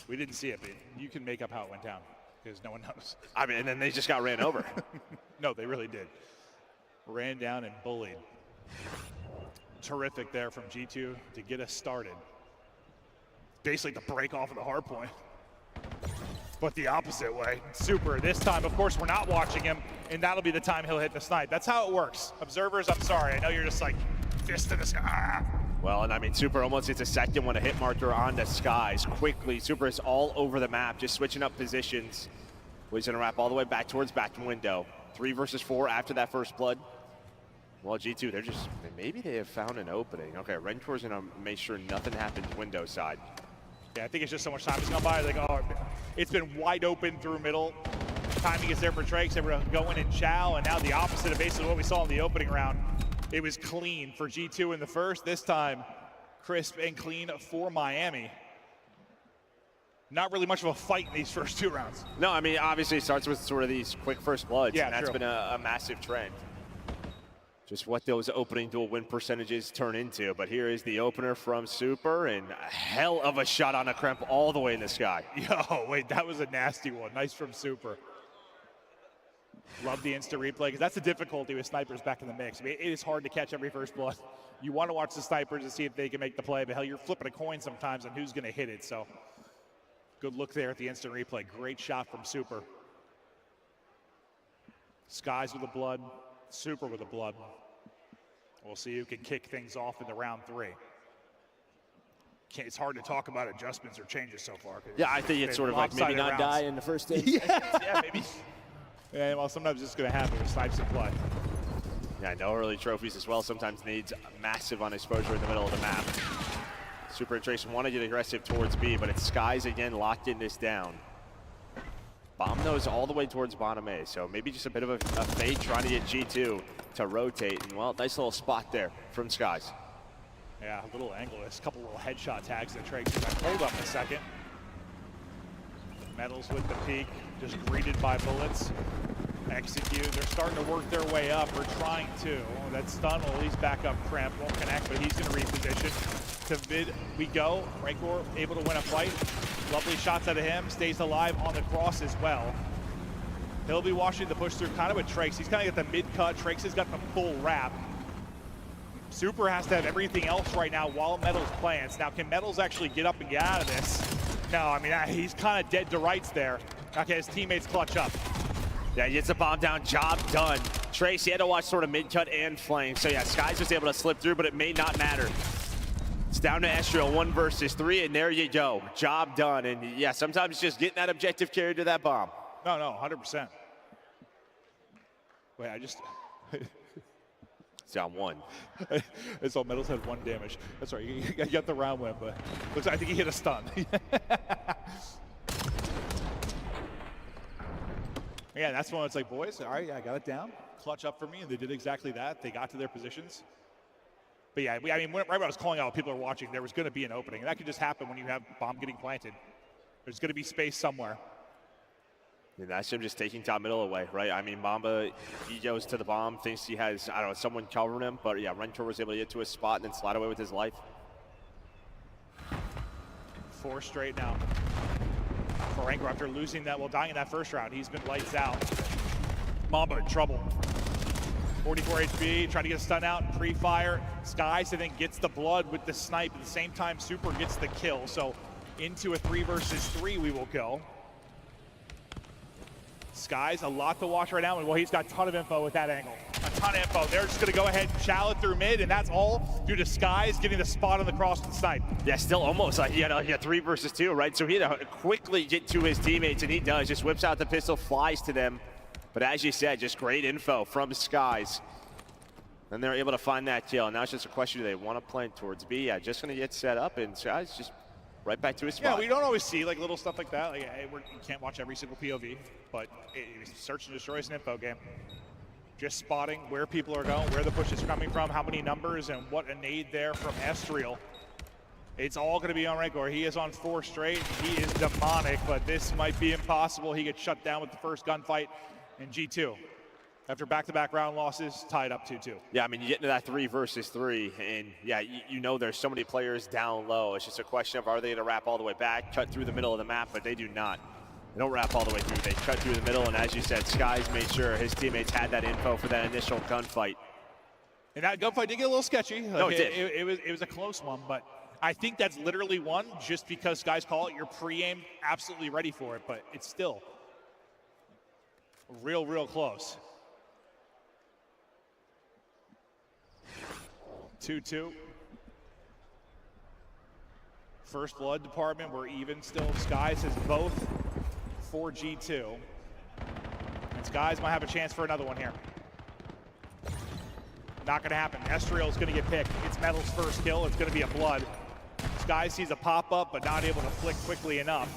Speaker 9: We didn't see it, but you can make up how it went down because no one knows.
Speaker 4: I mean, and then they just got ran over.
Speaker 9: No, they really did. Ran down and bullied. Terrific there from G2 to get us started. Basically the break off of the hard point, but the opposite way. Super, this time, of course, we're not watching him, and that'll be the time he'll hit the snipe. That's how it works. Observers, I'm sorry. I know you're just like, fist in the sky.
Speaker 4: Well, and I mean, Super almost hits a second one, a hit marker on the Skies. Quickly, Super is all over the map, just switching up positions. He's gonna wrap all the way back towards back window. 3 versus 4 after that first blood. Well, G2, maybe they have found an opening. Okay, Rentor's gonna make sure nothing happens window side.
Speaker 9: Yeah, I think it's just so much time has gone by. Like, oh, it's been wide open through middle. Timing is there for Trakes. They were going in Chow, and now the opposite of basically what we saw in the opening round. It was clean for G2 in the first. This time, crisp and clean for Miami. Not really much of a fight in these first 2 rounds.
Speaker 4: No, I mean, obviously it starts with sort of these quick first bloods,
Speaker 9: yeah,
Speaker 4: and that's been a massive trend. Just what those opening dual win percentages turn into. But here is the opener from Super, and a hell of a shot on a Kremp all the way in the sky.
Speaker 9: Yo, wait, that was a nasty one. Nice from Super. Love the instant replay, because that's the difficulty with snipers back in the mix. I mean, it is hard to catch every first blood. You want to watch the snipers and see if they can make the play, but hell, you're flipping a coin sometimes on who's going to hit it. So good look there at the instant replay. Great shot from Super. Skies with the blood, Super with the blood. We'll see who can kick things off in the round 3. It's hard to talk about adjustments or changes so far.
Speaker 4: Yeah, I think it's sort of like maybe not die in the first stage.
Speaker 9: Yeah, maybe. Yeah, well, sometimes it's going to happen with snipes and play.
Speaker 4: Yeah, no early trophies as well. Sometimes needs massive on exposure in the middle of the map. Super and Trace want to get aggressive towards B, but it's Skies again locking this down. Bomb those all the way towards bottom A, so maybe just a bit of a fade trying to get G2 to rotate. And well, nice little spot there from Skies.
Speaker 9: Yeah, a little angle. A couple little headshot tags that Trace hold up a second. Metals with the peak, just greeted by bullets. Execute. They're starting to work their way up, or trying to. That stun will at least back up Kremp. Won't connect, but he's going to reposition. To mid we go. Rancor able to win a fight. Lovely shots out of him. Stays alive on the cross as well. He'll be watching the push through kind of with Trakes. He's kind of got the mid-cut. Trakes has got the full wrap. Super has to have everything else right now while Metals plants. Now, can Metals actually get up and get out of this? No, I mean, he's kind of dead to rights there. Okay, his teammates clutch up.
Speaker 4: Yeah, he gets the bomb down, job done. Trace, he had to watch sort of mid-cut and flank. So yeah, Skies was able to slip through, but it may not matter. It's down to Estriel, 1 versus 3, and there you go. Job done. And yeah, sometimes just getting that objective carried to that bomb.
Speaker 9: No, 100%. Wait, I just...
Speaker 4: It's on 1.
Speaker 9: It's all Metals had 1 damage. That's right, you got the round win, but looks like I think he hit a stun. Yeah, that's when it's like, boys, all right, yeah, I got it down. Clutch up for me, and they did exactly that. They got to their positions. But yeah, I mean, right when I was calling out what people are watching, there was going to be an opening. And that could just happen when you have bomb getting planted. There's going to be space somewhere.
Speaker 4: And that's him just taking top middle away, right? I mean, Mamba, he goes to the bomb, thinks he has, I don't know, someone covering him. But yeah, Rentor was able to get to his spot and then slide away with his life.
Speaker 9: 4 straight now. For Rancor after losing that, well, dying in that first round. He's been lights out. Mamba in trouble. 44 HP, trying to get a stun out and pre-fire. Skies, I think, gets the blood with the snipe. At the same time, Super gets the kill. So into a 3 versus 3 we will go. Skies, a lot to watch right now. And well, he's got a ton of info with that angle. A ton of info. They're just going to go ahead and chow it through mid, and that's all due to Skies getting the spot on the cross and snipe.
Speaker 4: Yeah, still almost like he had a 3 versus 2, right? So he had to quickly get to his teammates, and he does. Just whips out the pistol, flies to them. But as you said, just great info from Skies. And they're able to find that kill. Now it's just a question, do they want to plant towards B? Yeah, just going to get set up, and Skies just right back to his spot.
Speaker 9: Yeah, we don't always see like little stuff like that. Like, you can't watch every single POV, but search and destroy is an info game. Just spotting where people are going, where the push is coming from, how many numbers, and what a nade there from Estriel. It's all going to be on Rancor. He is on 4 straight. He is demonic, but this might be impossible. He gets shut down with the first gunfight in G2. After back-to-back round losses, tied up 2-2.
Speaker 4: Yeah, I mean, you get into that 3 versus 3, and yeah, you know there's so many players down low. It's just a question of, are they going to wrap all the way back, cut through the middle of the map, but they do not. They don't wrap all the way through. They cut through the middle, and as you said, Skies made sure his teammates had that info for that initial gunfight.
Speaker 9: And that gunfight did get a little sketchy.
Speaker 4: No, it did.
Speaker 9: It was a close one, but I think that's literally won just because Skies call it. You're pre-aimed, absolutely ready for it, but it's still real close. 2-2. First blood department, we're even still. Skies has both for G2. And Skies might have a chance for another one here. Not gonna happen. Estriel's gonna get picked. It's Metal's first kill. It's gonna be a blood. Skies sees a pop-up, but not able to flick quickly enough.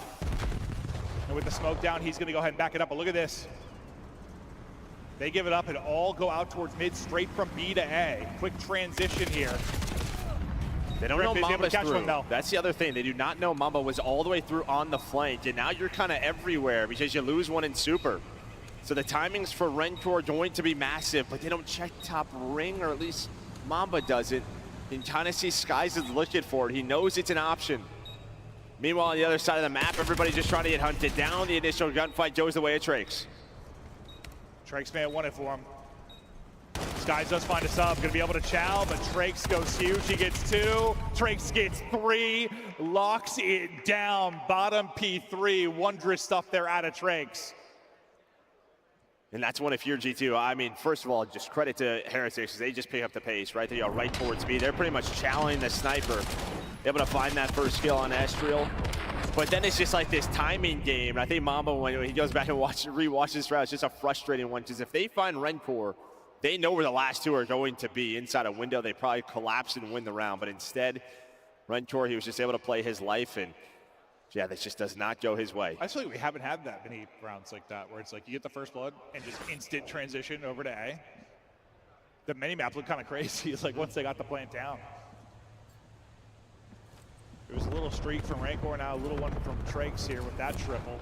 Speaker 9: And with the smoke down, he's gonna go ahead and back it up. But look at this. They give it up and all go out towards mid, straight from B to A. Quick transition here.
Speaker 4: They don't know Mamba's through. That's the other thing. They do not know Mamba was all the way through on the flank, and now you're kind of everywhere because you lose one in Super. So the timings for Rentor are going to be massive, but they don't check top ring, or at least Mamba doesn't. And kind of see Skies is looking for it. He knows it's an option. Meanwhile, on the other side of the map, everybody's just trying to get hunted down. The initial gunfight goes the way of Trakes.
Speaker 9: Trakes may have won it for him. Skies does find a sub, gonna be able to chow, but Trakes goes huge. He gets 2, Trakes gets 3, locks it down. Bottom P3, wondrous stuff there out of Trakes.
Speaker 4: And that's one if you're G2. I mean, first of all, just credit to Heretics, they just pick up the pace, right? They go right towards B. They're pretty much challenging the sniper. Able to find that first kill on Estriel. But then it's just like this timing game. And I think Mamba, when he goes back and rewatches this round, it's just a frustrating one. Because if they find Rentor, they know where the last 2 are going to be. Inside a window, they probably collapse and win the round. But instead, Rentor, he was just able to play his life. And yeah, this just does not go his way.
Speaker 9: I feel like we haven't had that many rounds like that, where it's like you get the first blood and just instant transition over to A. The mini-map looked kind of crazy. It's like once they got the plant down. It was a little streak from Rancor, now a little one from Trakes here with that triple.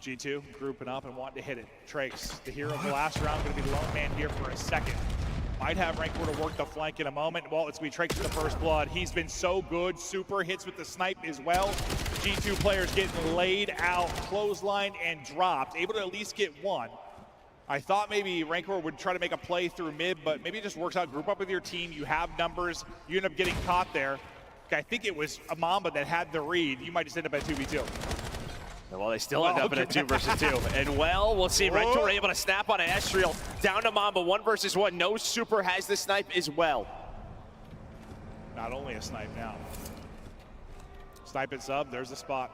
Speaker 9: G2 grouping up and wanting to hit it. Trakes, the hero of the last round, going to be the lone man here for a second. Might have Rancor to work the flank in a moment. Well, it's going to be Trakes with the first blood. He's been so good. Super hits with the snipe as well. G2 players getting laid out, clotheslined, and dropped. Able to at least get one. I thought maybe Rancor would try to make a play through mid, but maybe it just works out. Group up with your team. You have numbers. You end up getting caught there. I think it was a Mamba that had the read. You might just end up at 2v2.
Speaker 4: Well, they still end up in a 2 versus 2. And well, we'll see. Rentor able to snap on an Estriel. Down to Mamba, 1 versus 1. No Super has the snipe as well.
Speaker 9: Not only a snipe now. Snipe and sub, there's the spot.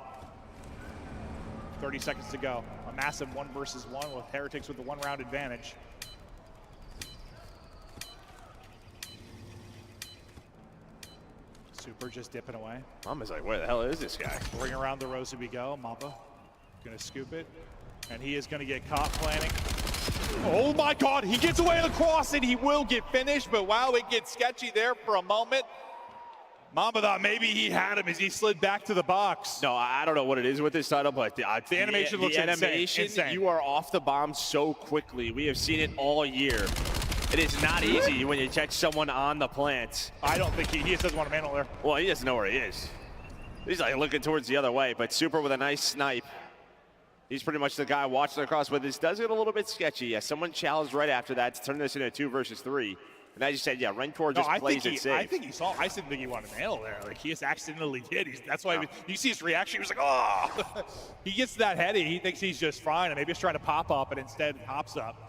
Speaker 9: 30 seconds to go. A massive 1 versus 1 with Heretics with the 1-round advantage. Super just dipping away.
Speaker 4: Mamba's like, where the hell is this guy?
Speaker 9: Bring around the Rosa we go. Mamba gonna scoop it. And he is gonna get caught planning. Oh my God, he gets away with the cross and he will get finished, but wow, it gets sketchy there for a moment. Mamba thought maybe he had him as he slid back to the box.
Speaker 4: No, I don't know what it is with this title, but the
Speaker 9: animation looks insane.
Speaker 4: You are off the bomb so quickly. We have seen it all year. It is not easy when you catch someone on the plant.
Speaker 9: I don't think he just doesn't want to mantle there.
Speaker 4: Well, he doesn't know where he is. He's like looking towards the other way, but Super with a nice snipe. He's pretty much the guy watching across, but this does get a little bit sketchy. Yeah, someone challenged right after that to turn this into a 2 versus 3. And as you said, yeah, Rentor just plays it safe.
Speaker 9: I think he saw. I didn't think he wanted to mantle there. Like he just accidentally did. That's why you see his reaction. He was like, oh. He gets that heady. He thinks he's just fine, and maybe he's trying to pop up, and instead hops up.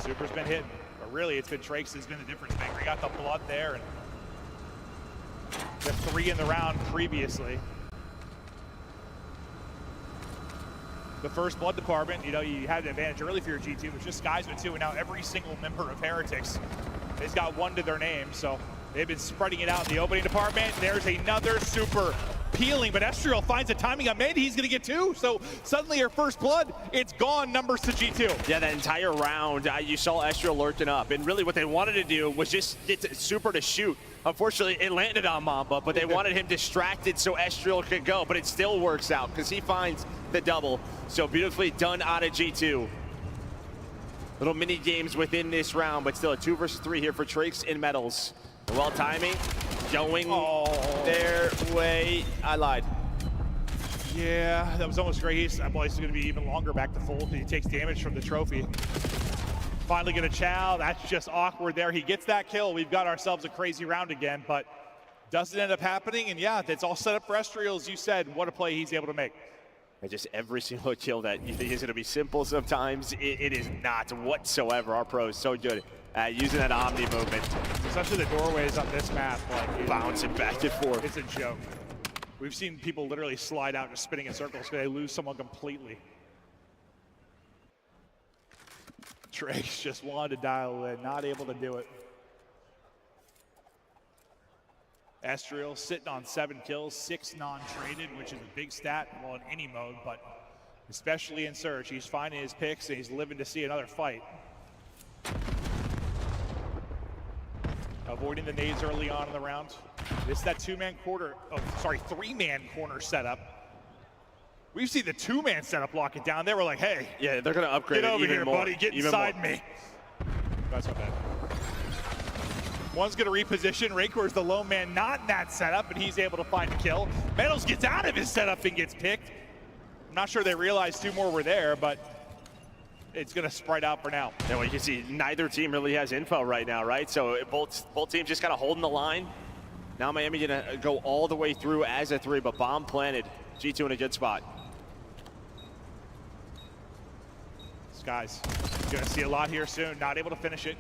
Speaker 9: Super's been hitting, but really it's been Trax has been the difference maker. He got the blood there, and the 3 in the round previously. The first blood department, you know, you had an advantage early for your G2. It was just Skies with 2, and now every single member of Heretics has got 1 to their name. So they've been spreading it out in the opening department. There's another Super peeling, but Estriel finds a timing on mid. He's going to get 2. So suddenly her first blood, it's gone, numbers to G2.
Speaker 4: Yeah, that entire round, you saw Estriel lurking up. And really what they wanted to do was just get Super to shoot. Unfortunately, it landed on Mamba, but they wanted him distracted so Estriel could go. But it still works out because he finds the double. So beautifully done out of G2. Little mini games within this round, but still a 2 versus 3 here for Trax in Metals. Well timing, going their way. I lied.
Speaker 9: Yeah, that was almost great. That boy's going to be even longer back to full because he takes damage from the trophy. Finally get a chow. That's just awkward there. He gets that kill. We've got ourselves a crazy round again, but doesn't end up happening. And yeah, it's all set up for Estriel, as you said. What a play he's able to make.
Speaker 4: And just every single kill that you think is going to be simple sometimes, it is not whatsoever. Our pro is so good at using that Omni movement.
Speaker 9: Especially the doorways on this map. Like,
Speaker 4: bouncing back and forth.
Speaker 9: It's a joke. We've seen people literally slide out just spinning in circles because they lose someone completely. Trax just wanted to dial in, not able to do it. Estriel sitting on 7 kills, 6 non-traded, which is a big stat, well, in any mode, but especially in Surge. He's finding his picks and he's living to see another fight. Avoiding the nades early on in the round. This is that 3-man corner setup. We've seen the 2-man setup lock it down. They were like, hey.
Speaker 4: Yeah, they're going to upgrade
Speaker 9: it
Speaker 4: even more.
Speaker 9: Get over here, buddy. Get inside me. That's not bad. One's going to reposition. Rancor's the lone man not in that setup, and he's able to find a kill. Metals gets out of his setup and gets picked. I'm not sure they realized 2 more were there, but it's going to spread out for now.
Speaker 4: Yeah, well, you can see neither team really has info right now, right? So both teams just kind of holding the line. Now Miami going to go all the way through as a 3, but bomb planted. G2 in a good spot.
Speaker 9: Skies going to see a lot here soon. Not able to finish it.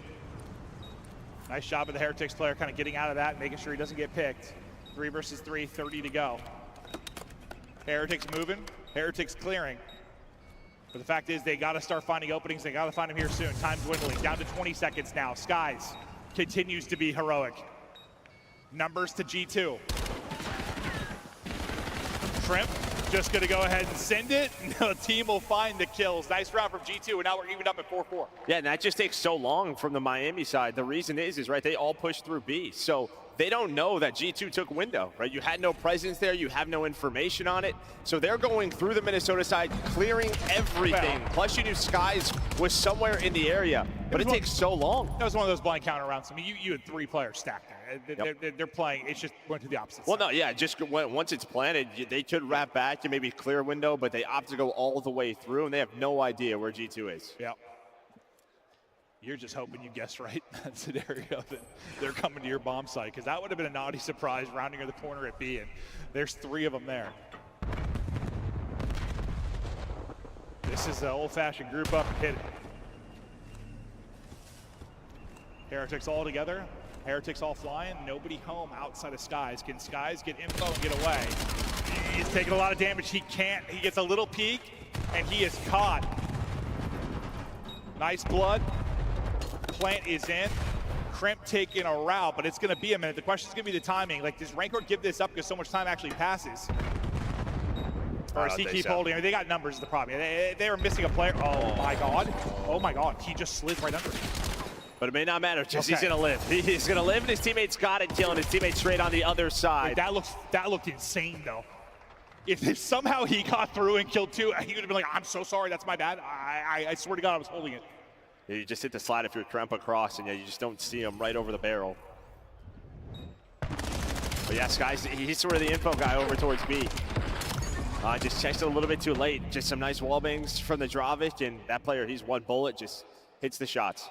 Speaker 9: Nice job of the Heretics player kind of getting out of that, making sure he doesn't get picked. 3 versus 3, 30 to go. Heretics moving, Heretics clearing. But the fact is they got to start finding openings. They got to find them here soon. Time dwindling, down to 20 seconds now. Skies continues to be heroic. Numbers to G2. Shrimp just going to go ahead and send it. The team will find the kills. Nice round from G2, and now we're evened up at 4-4.
Speaker 4: Yeah, and that just takes so long from the Miami side. The reason is right, they all push through B. So they don't know that G2 took window, right? You had no presence there, you have no information on it. So they're going through the Minnesota side, clearing everything. Plus you knew Skies was somewhere in the area, but it takes so long.
Speaker 9: That was one of those blind counter rounds. I mean, you had 3 players stacked there. They're playing, it's just went to the opposite side.
Speaker 4: Well, no, yeah, just once it's planted, they could wrap back and maybe clear a window, but they opt to go all the way through, and they have no idea where G2 is.
Speaker 9: Yeah. You're just hoping you guessed right in that scenario that they're coming to your bomb site, because that would have been a naughty surprise rounding the corner at B, and there's 3 of them there. This is the old-fashioned group up and hit it. Heretics all together. Heretics all flying. Nobody home outside of Skies. Can Skies get info and get away? He's taking a lot of damage. He can't. He gets a little peek, and he is caught. Nice blood. Plant is in. Crimp taking a route, but it's going to be a minute. The question is going to be the timing. Like, does Rancor give this up because so much time actually passes? Or does he keep holding? I mean, they got numbers is the problem. They were missing a player. Oh my God. Oh my God. He just slid right under it.
Speaker 4: But it may not matter, just he's going to live. He's going to live, and his teammates got it, killing his teammates straight on the other side.
Speaker 9: That looked insane, though. If somehow he got through and killed 2, he would have been like, I'm so sorry, that's my bad. I swear to God, I was holding it.
Speaker 4: Yeah, you just hit the slide if you're Kremp across, and yeah, you just don't see him right over the barrel. But yeah, Skies, he's sort of the info guy over towards B. Just checks it a little bit too late. Just some nice wall bangs from the Dravic, and that player, he's 1 bullet, just hits the shots.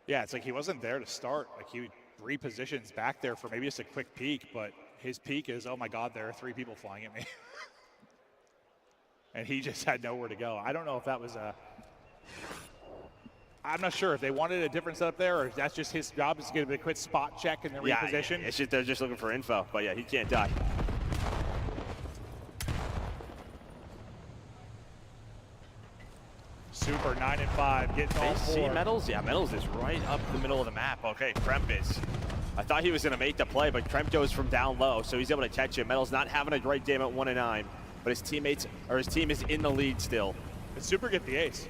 Speaker 9: Yeah, it's like he wasn't there to start. Like, he repositions back there for maybe just a quick peek, but his peek is, oh my God, there are 3 people flying at me. And he just had nowhere to go. I don't know if that was a... I'm not sure if they wanted a different setup there, or if that's just his job is to get a quick spot check and then reposition.
Speaker 4: It's just, they're just looking for info, but yeah, he can't die.
Speaker 9: Super 9 and 5, getting all 4.
Speaker 4: See Metals? Yeah, Metals is right up the middle of the map. Okay, Kremp is. I thought he was going to make the play, but Kremp goes from down low, so he's able to catch it. Metals not having a great game at 1 and 9, but his teammates, or his team is in the lead still.
Speaker 9: But Super get the ace.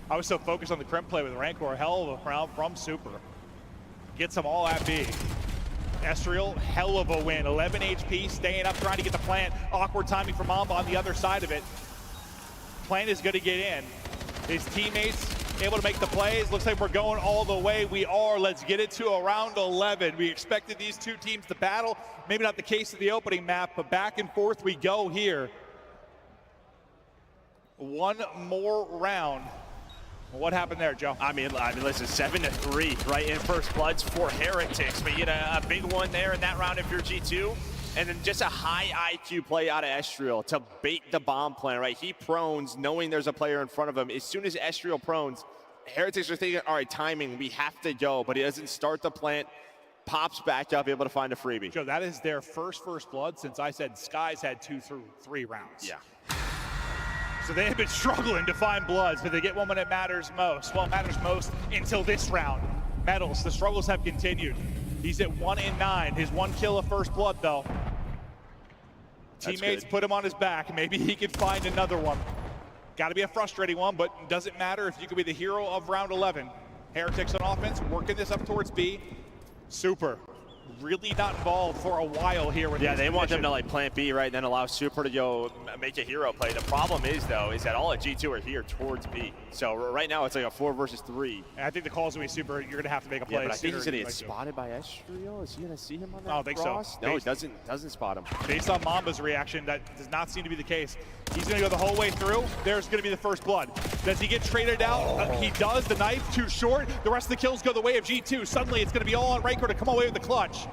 Speaker 9: I was so focused on the Kremp play with Rancor. Hell of a round from Super. Gets them all at B. Estriel, hell of a win. 11 HP, staying up, trying to get the plant. Awkward timing for Mamba on the other side of it. Plant is going to get in. His teammates able to make the plays. Looks like we're going all the way. We are. Let's get it to around 11. We expected these 2 teams to battle. Maybe not the case of the opening map, but back and forth we go here. 1 more round. What happened there, Joe?
Speaker 4: I mean, listen, 7-3, right, in first bloods for Heretics. But you had a big one there in that round if you're G2. And then just a high IQ play out of Estriel to bait the bomb plan, right? He prones, knowing there's a player in front of him. As soon as Estriel prones, Heretics are thinking, all right, timing, we have to go. But he doesn't start the plant, pops back up, able to find a freebie.
Speaker 9: Joe, that is their first blood since I said Skies had 2 through 3 rounds.
Speaker 4: Yeah.
Speaker 9: So they have been struggling to find bloods, but they get one when it matters most. Well, it matters most until this round. Metals, the struggles have continued. He's at 1 and 9. His 1 kill of first blood, though. Teammates put him on his back. Maybe he can find another one. Got to be a frustrating one, but doesn't matter if you can be the hero of round 11. Heretics on offense, working this up towards B. Super. Really not involved for a while here with
Speaker 4: they want them to like plant B, right, and then allow Super to go make a hero play. The problem is, though, is that all at G2 are here towards B. So right now it's like a 4 versus 3.
Speaker 9: And I think the call's going to be Super. You're going to have to make a play.
Speaker 4: Yeah, but I think he's going to get spotted by Estriel. Is he going to see him on that
Speaker 9: I don't think
Speaker 4: cross?
Speaker 9: so.
Speaker 4: No, he doesn't spot him.
Speaker 9: Based on Mamba's reaction, that does not seem to be the case. He's going to go the whole way through. There's going to be the first blood. Does he get traded out? He does. The knife too short. The rest of the kills go the way of G2. Suddenly it's going to be all on Rancor to come away with the clutch.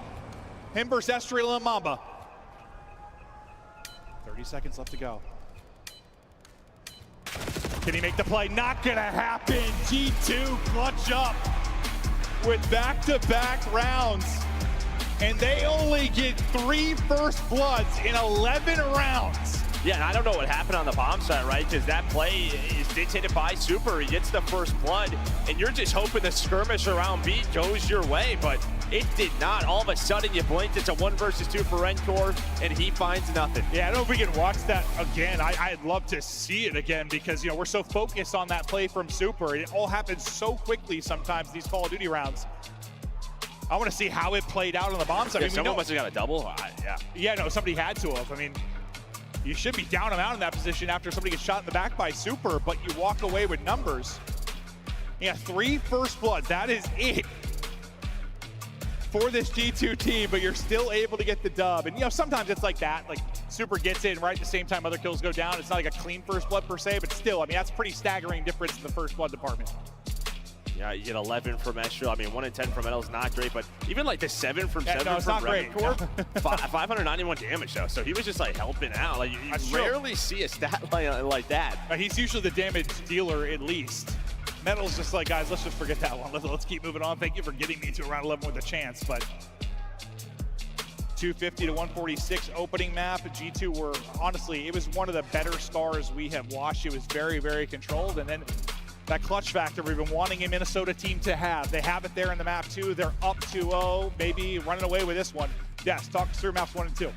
Speaker 9: Him versus Estriel and Mamba. 30 seconds left to go. Can he make the play? Not gonna happen. G2 clutch up with back-to-back rounds. And they only get 3 first bloods in 11 rounds.
Speaker 4: Yeah, and I don't know what happened on the bomb side, right? Because that play is dictated by Super. He gets the first blood, and you're just hoping the skirmish around B goes your way, but it did not. All of a sudden, you blinked, it's a 1 versus 2 for Rancor, and he finds nothing.
Speaker 9: Yeah, I don't know if we can watch that again. I'd love to see it again because, you know, we're so focused on that play from Super. It all happens so quickly sometimes, these Call of Duty rounds. I want to see how it played out on the bomb side.
Speaker 4: Yeah, someone must have got a double. Yeah.
Speaker 9: Yeah, no, somebody had to have. I mean, you should be down and out in that position after somebody gets shot in the back by Super, but you walk away with numbers. Yeah, 3 first blood. That is it for this G2 team, but you're still able to get the dub. And, you know, sometimes it's like that. Like, Super gets in right at the same time other kills go down. It's not like a clean first blood per se, but still, I mean, that's pretty staggering difference in the first blood department.
Speaker 4: Yeah, you get 11 from Estral. I mean, 1 in 10 from Metal is not great, but even like the 7 from 7
Speaker 9: no, it's
Speaker 4: from
Speaker 9: not great.
Speaker 4: Revencore, 591 damage though. So he was just like helping out. Like you rarely see a stat like that.
Speaker 9: He's usually the damage dealer at least. Metal's just like, guys, let's just forget that one. Let's keep moving on. Thank you for getting me to around 11 with a chance, but 250 to 146 opening map. G2 were, honestly, it was one of the better scars we have watched. It was very, very controlled. And then that clutch factor we've been wanting a Minnesota team to have. They have it there in the map too. They're up 2-0, maybe running away with this one. Yes, talk us through maps 1 and 2.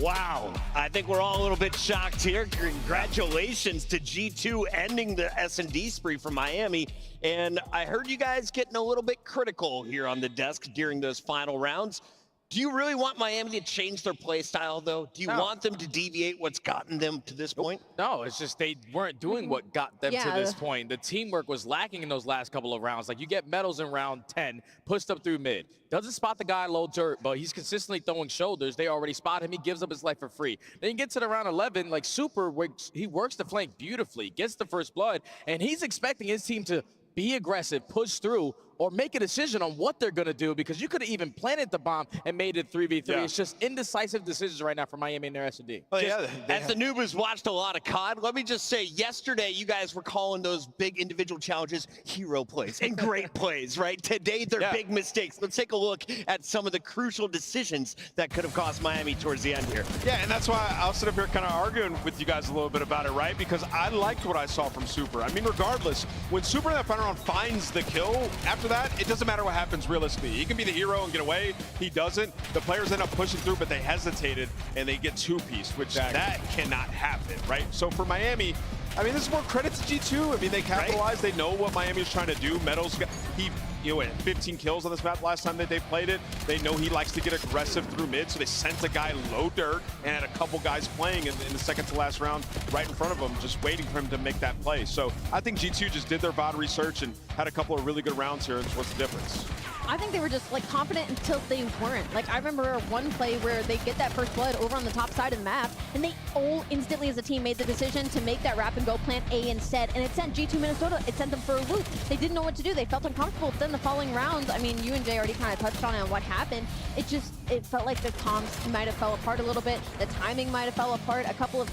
Speaker 5: Wow, I think we're all a little bit shocked here. Congratulations to G2 ending the S&D spree from Miami. And I heard you guys getting a little bit critical here on the desk during those final rounds. Do you really want Miami to change their play style, though? Do you want them to deviate what's gotten them to this point?
Speaker 13: No, it's just they weren't doing what got them to this point. The teamwork was lacking in those last couple of rounds. Like, you get Metals in round 10, pushed up through mid. Doesn't spot the guy low dirt, but he's consistently throwing shoulders. They already spot him. He gives up his life for free. Then you get to the round 11, like Super, he works the flank beautifully, gets the first blood, and he's expecting his team to be aggressive, push through, or make a decision on what they're going to do, because you could have even planted the bomb and made it 3v3. Yeah. It's just indecisive decisions right now for Miami and their S&D.
Speaker 5: Well, as the noob has watched a lot of COD, let me just say, yesterday you guys were calling those big individual challenges hero plays and great plays, right? Today they're big mistakes. Let's take a look at some of the crucial decisions that could have cost Miami towards the end here.
Speaker 7: Yeah, and that's why I'll sit up here kind of arguing with you guys a little bit about it, right? Because I liked what I saw from Super. I mean, regardless, when Super in that final round finds the kill, after that, it doesn't matter what happens realistically. He can be the hero and get away. He doesn't. The players end up pushing through, but they hesitated, and they get two-pieced, which that cannot happen, right? So for Miami, I mean, this is more credit to G2. I mean, they capitalized. Right? They know what Miami is trying to do. Metal's got, he had 15 kills on this map last time that they played it. They know he likes to get aggressive through mid, so they sent a guy low dirt and had a couple guys playing in the second to last round right in front of him, just waiting for him to make that play. So I think G2 just did their VOD research and had a couple of really good rounds here, and what's the difference?
Speaker 8: I think they were just like confident until they weren't. Like, I remember one play where they get that first blood over on the top side of the map, and they all instantly as a team made the decision to make that wrap and go plant A instead, and it sent G2 Minnesota, it sent them for a loop. They didn't know what to do. They felt uncomfortable. Then the following rounds, I mean, you and Jay already kind of touched on it and what happened. It felt like the comms might have fell apart a little bit. The timing might have fell apart. A couple of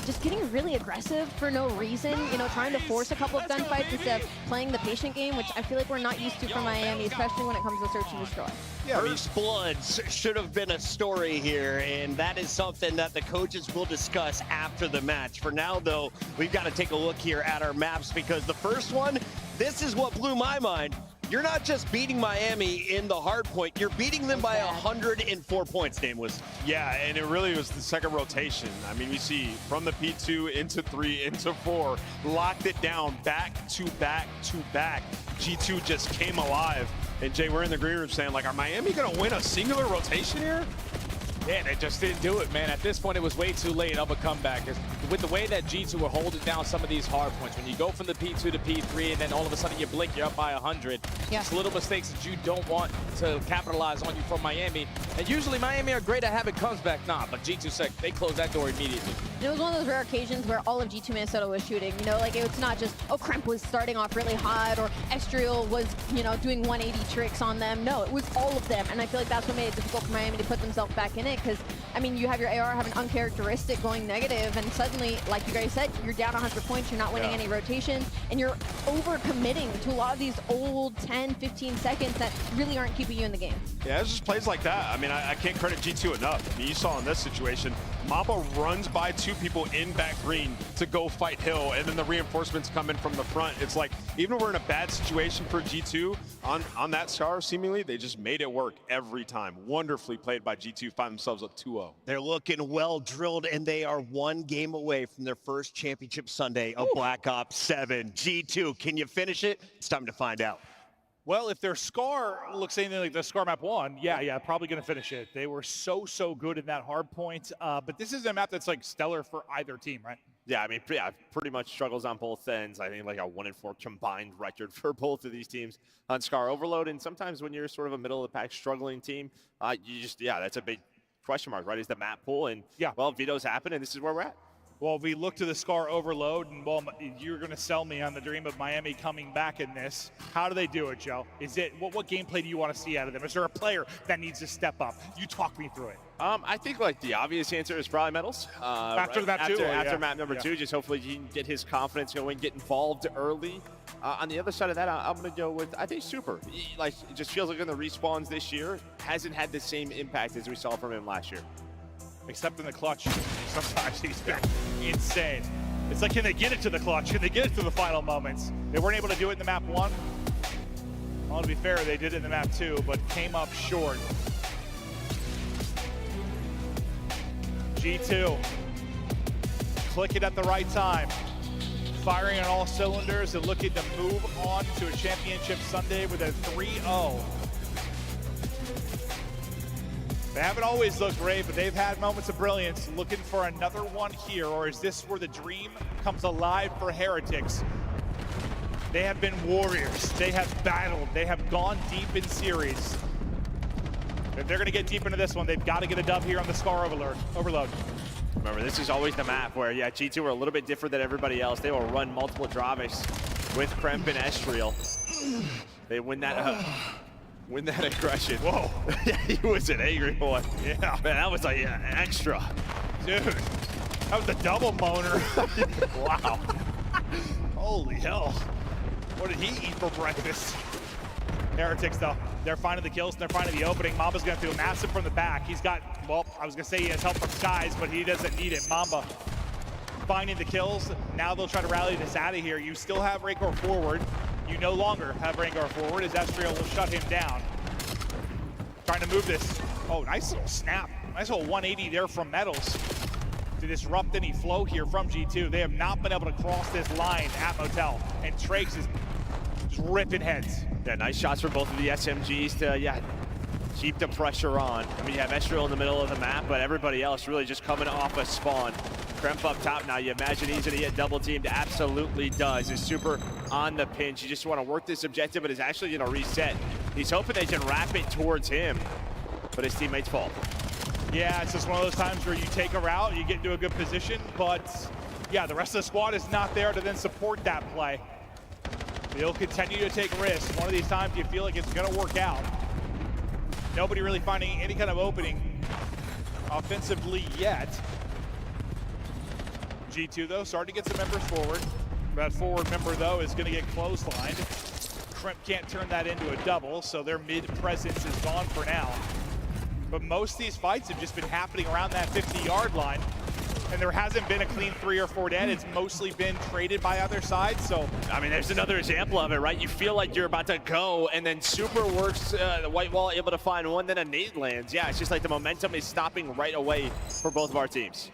Speaker 8: just getting really aggressive for no reason, you know, trying to force a couple of gunfights instead of playing the patient game, which I feel like we're not used to from Miami, especially when it comes to search and destroy.
Speaker 5: Yeah, First Bloods should have been a story here, and that is something that the coaches will discuss after the match. For now, though, we've got to take a look here at our maps, because the first one, this is what blew my mind. You're not just beating Miami in the hard point, you're beating them by 104 points, Nameless.
Speaker 7: Yeah, and it really was the second rotation. I mean, we see from the P2 into 3, into 4, locked it down back to back to back. G2 just came alive. And Jay, we're in the green room saying, like, are Miami gonna win a singular rotation here?
Speaker 13: Yeah, they just didn't do it, man. At this point, it was way too late of a comeback. With the way that G2 were holding down some of these hard points, when you go from the P2 to P3 and then all of a sudden you blink, you're up by 100.
Speaker 8: Yeah.
Speaker 13: It's little mistakes that you don't want to capitalize on you from Miami. And usually Miami are great at having comeback. Nah, but G2 said they closed that door immediately.
Speaker 8: And it was one of those rare occasions where all of G2 Minnesota was shooting. You know, like, it's not just, oh, Kremp was starting off really hot or Estriel was, you know, doing 180 tricks on them. No, it was all of them. And I feel like that's what made it difficult for Miami to put themselves back in it, because, I mean, you have your AR have an uncharacteristic going negative, and suddenly, like you guys said, you're down 100 points, you're not winning any rotations, and you're over-committing to a lot of these old 10, 15 seconds that really aren't keeping you in the game.
Speaker 7: Yeah, it's just plays like that. I mean, I can't credit G2 enough. I mean, you saw in this situation, Mamba runs by 2 people in back green to go fight Hill, and then the reinforcements come in from the front. It's like, even if we're in a bad situation for G2, on that scar, seemingly, they just made it work every time. Wonderfully played by G2, find themselves up 2-0.
Speaker 5: They're looking well drilled, and they are 1 game away from their first championship Sunday of Black Ops 7. G2, can you finish it? It's time to find out.
Speaker 9: Well, if their Scar looks anything like the Scar map 1, yeah, probably going to finish it. They were so good in that hard point. But this is a map that's like stellar for either team, right?
Speaker 4: Yeah, I mean, pretty much struggles on both ends. I think like a 1-4 combined record for both of these teams on Scar Overload. And sometimes when you're sort of a middle of the pack struggling team, that's a big question mark, right? Is the map pool? And well, vetoes happen, and this is where we're at.
Speaker 9: Well, we look to the Scar Overload, and well, you're going to sell me on the dream of Miami coming back in this. How do they do it, Joe? Is it what gameplay do you want to see out of them? Is there a player that needs to step up? You talk me through it.
Speaker 4: I think like the obvious answer is probably Metals.
Speaker 9: After map 2?
Speaker 4: After map number 2, just hopefully he can get his confidence going, get involved early. On the other side of that, I'm going to go with, I think, Super. It just feels like in the respawns this year, hasn't had the same impact as we saw from him last year.
Speaker 9: Except in the clutch. Sometimes he's been insane. It's like, can they get it to the clutch? Can they get it to the final moments? They weren't able to do it in the map 1. Well, to be fair, they did it in the map 2, but came up short. G2, click it at the right time. Firing on all cylinders and looking to move on to a championship Sunday with a 3-0. They haven't always looked great, but they've had moments of brilliance. Looking for another one here, or is this where the dream comes alive for Heretics? They have been warriors. They have battled. They have gone deep in series. If they're going to get deep into this one, they've got to get a dub here on the Scar Overload.
Speaker 4: Remember, this is always the map where, G2 are a little bit different than everybody else. They will run multiple Dravis with Kremp and Estriel. They win that aggression. Whoa. He was an angry boy.
Speaker 9: Yeah.
Speaker 4: Man, that was like extra.
Speaker 9: Dude, that was a double moaner. Wow. Holy hell. What did he eat for breakfast? Heretics, though, they're finding the kills, and they're finding the opening. Mamba's going to do a massive from the back. He's got, well, I was going to say he has help from Skies, but he doesn't need it. Mamba finding the kills. Now they'll try to rally this out of here. You still have Rancor forward. You no longer have Rancor forward, as Estriel will shut him down. Trying to move this. Oh, nice little snap. Nice little 180 there from Metals to disrupt any flow here from G2. They have not been able to cross this line at Motel, and Trakes is just ripping heads.
Speaker 4: Yeah, nice shots for both of the SMGs to, keep the pressure on. I mean, you have Estriel in the middle of the map, but everybody else really just coming off a spawn. Kremp up top now. You imagine he's going to get double teamed. Absolutely does. Is Super on the pinch. You just want to work this objective, but it's actually going to reset. He's hoping they can wrap it towards him, but his teammates fall.
Speaker 9: Yeah, it's just one of those times where you take a route, you get into a good position, but yeah, the rest of the squad is not there to then support that play. They'll continue to take risks. One of these times you feel like it's going to work out. Nobody really finding any kind of opening offensively yet. G2, though, starting to get some members forward. That forward member, though, is going to get clotheslined. Kremp can't turn that into a double, so their mid presence is gone for now. But most of these fights have just been happening around that 50-yard line, and there hasn't been a clean 3 or 4 dead. It's mostly been traded by other sides, so.
Speaker 4: I mean, there's another example of it, right? You feel like you're about to go, and then Super works the white wall, able to find one, then a nade lands. Yeah, it's just like the momentum is stopping right away for both of our teams.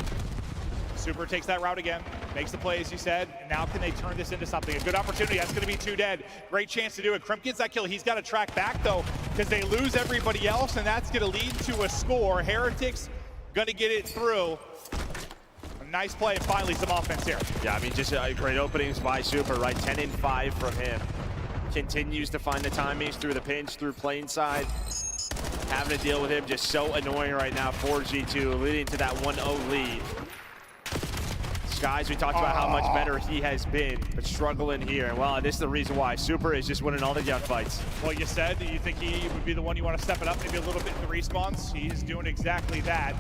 Speaker 9: Super takes that route again, makes the play, as you said. Now can they turn this into something? A good opportunity. That's going to be 2 dead. Great chance to do it. Kremp gets that kill. He's got to track back, though, because they lose everybody else, and that's going to lead to a score. Heretics going to get it through. A nice play, and finally some offense here.
Speaker 4: Yeah, I mean, just great openings by Super, right? 10 and 5 from him. Continues to find the timings through the pinch, through plane side. Having to deal with him just so annoying right now for G2, leading to that 1-0 lead. Skies, we talked about how much better he has been, but struggling here. And well, this is the reason why Super is just winning all the gunfights.
Speaker 9: Well, you said that you think he would be the one you want to step it up maybe a little bit in the respawns. He's doing exactly that.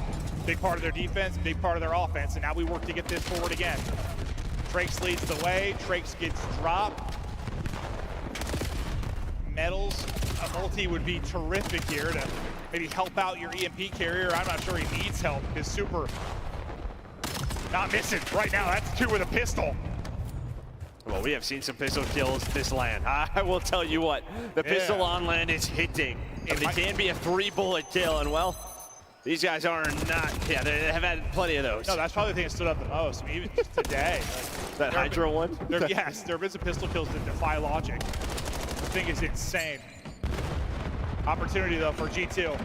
Speaker 9: Big part of their defense, big part of their offense, and now we work to get this forward again. Trakes leads the way. Trakes gets dropped. Metals, a multi would be terrific here to maybe help out your EMP carrier. I'm not sure he needs help because Super not missing right now. That's 2 with a pistol.
Speaker 4: Well, we have seen some pistol kills this land. I will tell you what, the pistol on land is hitting. It can be a 3-bullet kill, and well, these guys are not, they have had plenty of those.
Speaker 9: No, that's probably the thing that stood up the most. I mean, even just today.
Speaker 4: That Hydra one?
Speaker 9: Yes, there have been some pistol kills that defy logic. The thing is insane. Opportunity though for G2.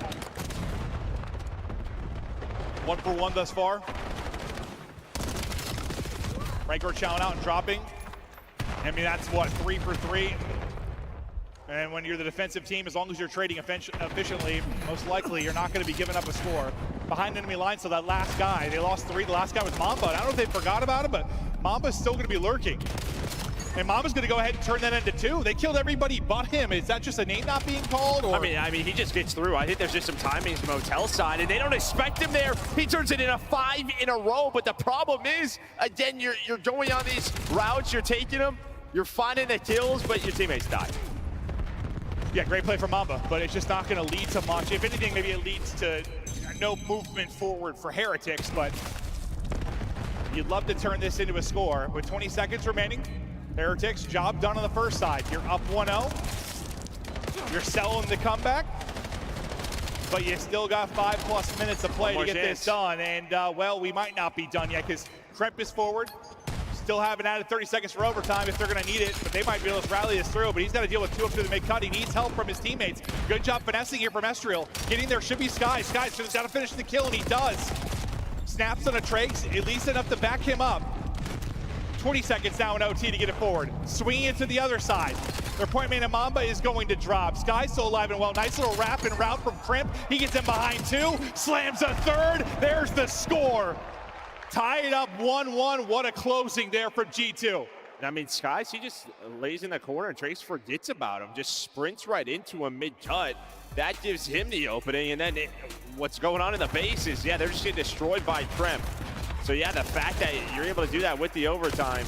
Speaker 9: 1 for 1 thus far. Rancor chowing out and dropping. I mean, that's what, 3 for 3. And when you're the defensive team, as long as you're trading efficiently, most likely you're not going to be giving up a score. Behind enemy line, so that last guy, they lost 3. The last guy was Mamba. I don't know if they forgot about him, but Mamba's still going to be lurking. And Mamba's going to go ahead and turn that into 2. They killed everybody but him. Is that just a name not being called? Or?
Speaker 4: I mean, he just gets through. I think there's just some timings from Motel side, and they don't expect him there. He turns it into 5 in a row. But the problem is, again, you're going on these routes, you're taking them, you're finding the kills, but your teammates die.
Speaker 9: Yeah, great play from Mamba, but it's just not going to lead to much. If anything, maybe it leads to no movement forward for Heretics, but you'd love to turn this into a score. With 20 seconds remaining, Heretics, job done on the first side. You're up 1-0. You're selling the comeback, but you still got 5+ minutes of play to get this done. And, well, we might not be done yet because Kremp is forward. Still haven't added 30 seconds for overtime if they're going to need it, but they might be able to rally this through. But he's got to deal with 2 up through the mid-cut. He needs help from his teammates. Good job finessing here from Estriel. Getting there should be Sky. Sky's just got to finish the kill, and he does. Snaps on a Trace, at least enough to back him up. 20 seconds now in OT to get it forward. Swinging it to the other side. Their point man Mamba is going to drop. Sky still alive and well. Nice little wrap and route from Crimp. He gets in behind 2. Slams a 3rd. There's the score. Tied up 1-1. What a closing there from G2.
Speaker 4: I mean, Skies, he just lays in the corner and Trace forgets about him. Just sprints right into a mid-cut. That gives him the opening. And then what's going on in the base is, yeah, they're just getting destroyed by Tremp. So, yeah, the fact that you're able to do that with the overtime,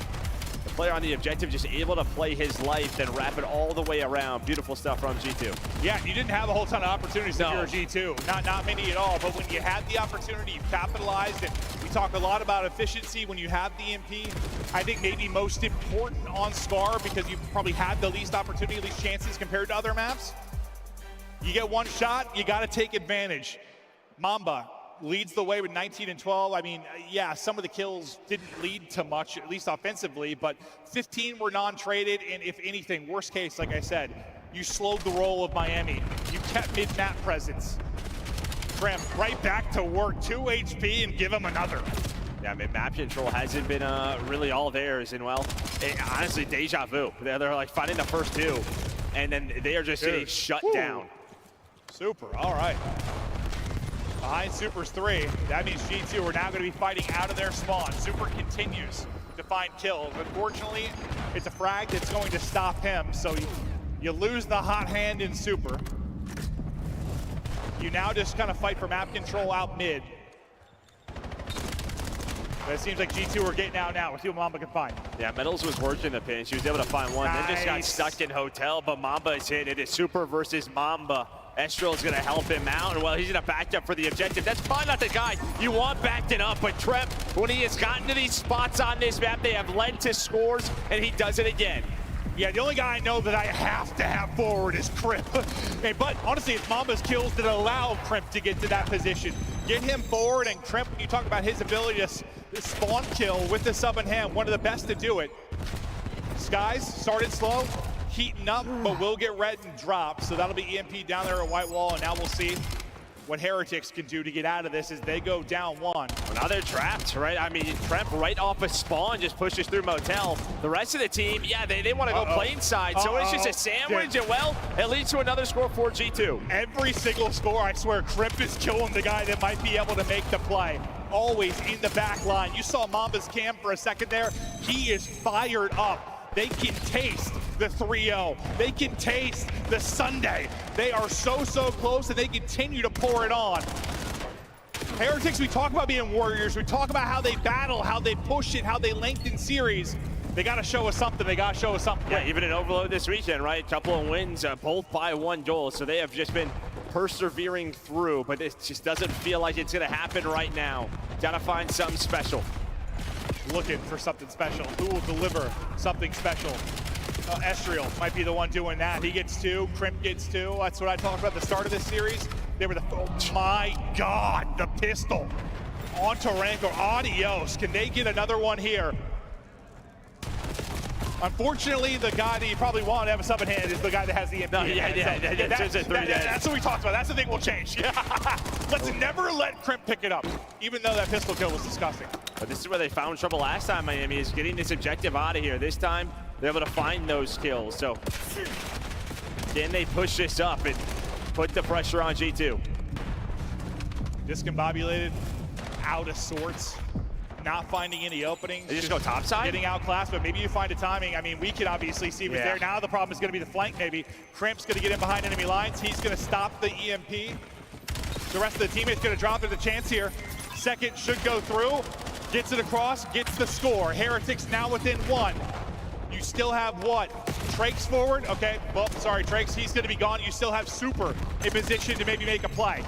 Speaker 4: the player on the objective just able to play his life, then wrap it all the way around. Beautiful stuff from G2.
Speaker 9: Yeah, you didn't have a whole ton of opportunities if you're G2. Not many at all, but when you had the opportunity, you capitalized. And we talk a lot about efficiency when you have the MP. I think maybe most important on Scar because you probably had the least opportunity, least chances compared to other maps. You get one shot, you got to take advantage. Mamba leads the way with 19 and 12. I mean, yeah, some of the kills didn't lead to much, at least offensively, but 15 were non-traded, and if anything, worst case, like I said, you slowed the roll of Miami. You kept mid-map presence. Cramp right back to work, 2 HP, and give him another.
Speaker 4: Yeah, I mean, map control hasn't been really all theirs, and well, honestly, deja vu. They're like finding the first 2, and then they are just getting shut down.
Speaker 9: Super, all right. Behind Super's 3, that means G2 are now going to be fighting out of their spawn. Super continues to find kills. Unfortunately, it's a frag that's going to stop him, so you lose the hot hand in Super. You now just kind of fight for map control out mid. But it seems like G2 are getting out now. We'll see what Mamba can find.
Speaker 4: Yeah, Metals was working the pin. She was able to find one,
Speaker 9: Nice.
Speaker 4: then just got stuck in Hotel, but Mamba is hit. It is Super versus Mamba. Estriel is going to help him out, and well, he's going to back up for the objective. That's probably not the guy you want backing up, but Tremp, when he has gotten to these spots on this map, they have led to scores, and he does it again.
Speaker 9: Yeah, the only guy I know that I have to have forward is Crimp. But honestly, it's Mamba's kills that allow Crimp to get to that position. Get him forward, and Crimp, when you talk about his ability to spawn kill with the sub in hand, one of the best to do it. Skies started slow, heating up, but will get red and drop. So that'll be EMP down there at White Wall, and now we'll see what Heretics can do to get out of this as they go down 1.
Speaker 4: Well, now they're trapped, right? I mean, Tremp right off a spawn just pushes through Motel. The rest of the team, yeah, they want to go plane side, so it's just a sandwich, and well, it leads to another score for G2.
Speaker 9: Every single score, I swear, Crimp is killing the guy that might be able to make the play. Always in the back line. You saw Mamba's cam for a second there. He is fired up. They can taste the 3-0. They can taste the Sunday. They are so close, and they continue to pour it on. Heretics, we talk about being warriors. We talk about how they battle, how they push it, how they lengthen series. They got to show us something. They got to show us something.
Speaker 4: Yeah, even in Overload this weekend, right? Couple of wins, both by 1 goal. So they have just been persevering through, but it just doesn't feel like it's going to happen right now. Got to find something special.
Speaker 9: Looking for something special. Who will deliver something special? Estriel might be the one doing that. He gets 2, Crimp gets 2. That's what I talked about at the start of this series. They were oh my God, the pistol. Onto Rancor, adios. Can they get another one here? Unfortunately, the guy that you probably want to have a sub in hand is the guy that has the EMP.
Speaker 4: No, that's
Speaker 9: what we talked about. That's the thing we'll change. Let's never let Crimp pick it up, even though that pistol kill was disgusting.
Speaker 4: But this is where they found trouble last time, Miami, is getting this objective out of here. This time, they're able to find those kills. So, can they push this up and put the pressure on G2?
Speaker 9: Discombobulated, out of sorts. Not finding any openings.
Speaker 4: They just go topside?
Speaker 9: Getting outclassed, but maybe you find a timing. I mean, we can obviously see what's there. Now the problem is going to be the flank, maybe. Crimp's going to get in behind enemy lines. He's going to stop the EMP. The rest of the teammates going to drop. There's a chance here. Second should go through. Gets it across, gets the score. Heretics now within 1. You still have what? Trakes forward? Okay, well, sorry, Trakes, he's going to be gone. You still have Super in position to maybe make a play.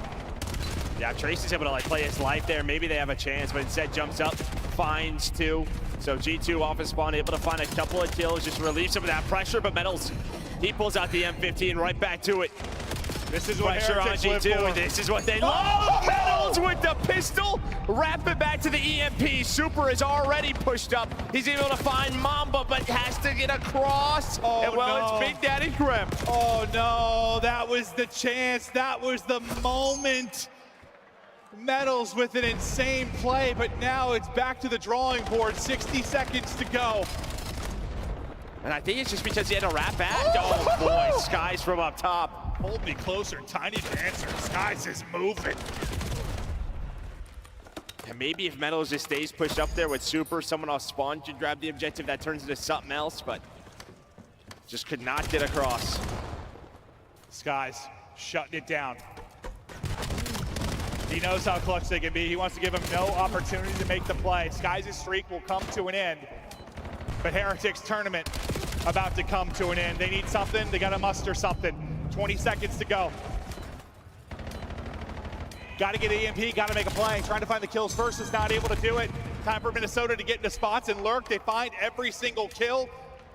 Speaker 4: Yeah, Trace is able to play his life there. Maybe they have a chance, but instead jumps up, finds 2. So G2 off his spawn, able to find a couple of kills, just relieve some of that pressure. But Metals, he pulls out the M15 right back to it.
Speaker 9: This is what
Speaker 4: pressure on G2. This is what they love. Metals with the pistol, wrap it back to the EMP. Super is already pushed up. He's able to find Mamba, but has to get across.
Speaker 9: Oh,
Speaker 4: and well,
Speaker 9: no.
Speaker 4: it's Big Daddy Crimp.
Speaker 9: Oh no, that was the chance. That was the moment. Metals with an insane play, but now it's back to the drawing board. 60 seconds to go.
Speaker 4: And I think it's just because he had to wrap back. Oh boy, Skies from up top.
Speaker 9: Hold me closer, Tiny Dancer. Skies is moving.
Speaker 4: And maybe if Metals just stays pushed up there with Super, someone off spawn could grab the objective. That turns into something else, but just could not get across.
Speaker 9: Skies shutting it down. He knows how clutch they can be. He wants to give him no opportunity to make the play. Skies' streak will come to an end. But Heretics tournament about to come to an end. They need something. They got to muster something. 20 seconds to go. Got to get EMP. Got to make a play. Trying to find the kills first. Is not able to do it. Time for Minnesota to get into spots and lurk. They find every single kill.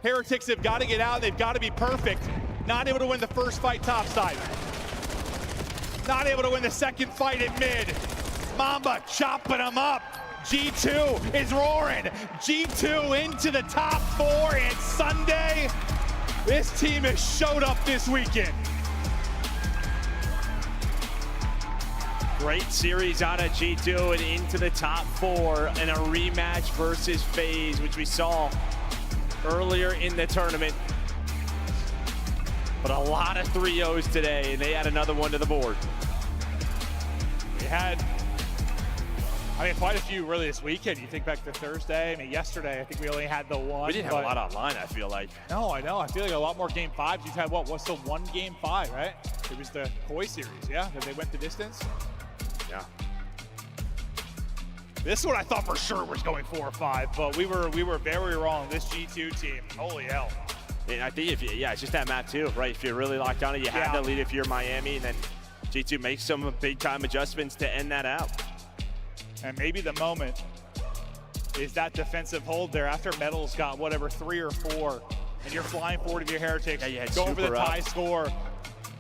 Speaker 9: Heretics have got to get out. They've got to be perfect. Not able to win the first fight topside. Not able to win the second fight at mid. Mamba chopping him up. G2 is roaring. G2 into the top 4, and Sunday, this team has showed up this weekend.
Speaker 4: Great series out of G2 and into the top 4 in a rematch versus FaZe, which we saw earlier in the tournament. But a lot of 3-0s today, and they had another one to the board.
Speaker 9: We had, quite a few really this weekend. You think back to Thursday, yesterday, I think we only had the one.
Speaker 4: We didn't have a lot online, I feel like.
Speaker 9: No, I know. I feel like a lot more game 5s. You've had what's the one game 5, right? It was the Koi series, yeah? That they went the distance?
Speaker 4: Yeah.
Speaker 9: This one I thought for sure was going 4 or 5, but we were very wrong. This G2 team, holy hell.
Speaker 4: And I think it's just that map too, right? If you're really locked on it, you have to lead if you're Miami, and then G2 makes some big time adjustments to end that out.
Speaker 9: And maybe the moment is that defensive hold there after Metals got whatever 3 or 4, and you're flying forward to your Heretics, going for the tie score,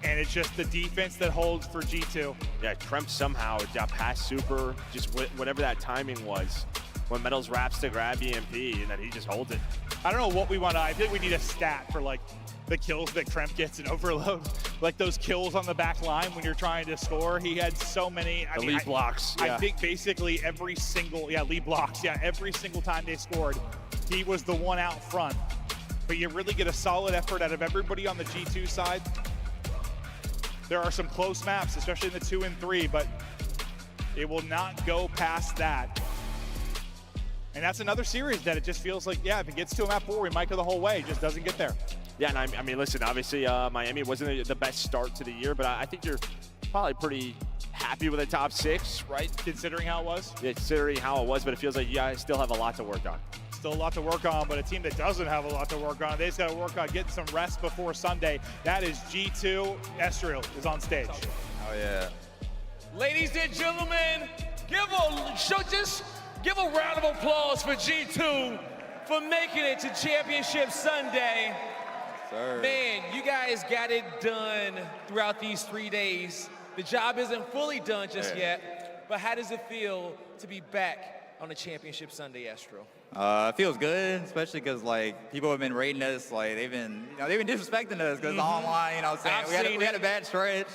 Speaker 9: and it's just the defense that holds for G2.
Speaker 4: Yeah, Kremp somehow got past Super, just whatever that timing was, when Metals wraps to grab EMP, and then he just holds it.
Speaker 9: I don't know what we want to, I think we need a stat for the kills that Kremp gets in Overload. Those kills on the back line when you're trying to score. He had so many.
Speaker 4: Lead blocks.
Speaker 9: I think basically every single, lead blocks. Yeah, every single time they scored, he was the one out front. But you really get a solid effort out of everybody on the G2 side. There are some close maps, especially in the 2 and 3, but it will not go past that. And that's another series that it just feels like, if it gets to a map 4, we might go the whole way. It just doesn't get there.
Speaker 4: Yeah, and listen, obviously Miami wasn't the best start to the year, but I think you're probably pretty happy with the top 6, right?
Speaker 9: Considering how it was?
Speaker 4: Yeah, considering how it was, but it feels like you guys still have a lot to work on.
Speaker 9: Still a lot to work on, but a team that doesn't have a lot to work on, they just got to work on getting some rest before Sunday. That is G2. Estriel is on stage.
Speaker 2: Oh, yeah. Ladies and gentlemen, give a round of applause for G2 for making it to Championship Sunday.
Speaker 10: Sir.
Speaker 2: Man, you guys got it done throughout these 3 days. The job isn't fully done just yet, but how does it feel to be back on a Championship Sunday, Estriel?
Speaker 10: It feels good, especially because like people have been rating us, like they've been disrespecting us because online, you know what I'm saying? We had a bad stretch.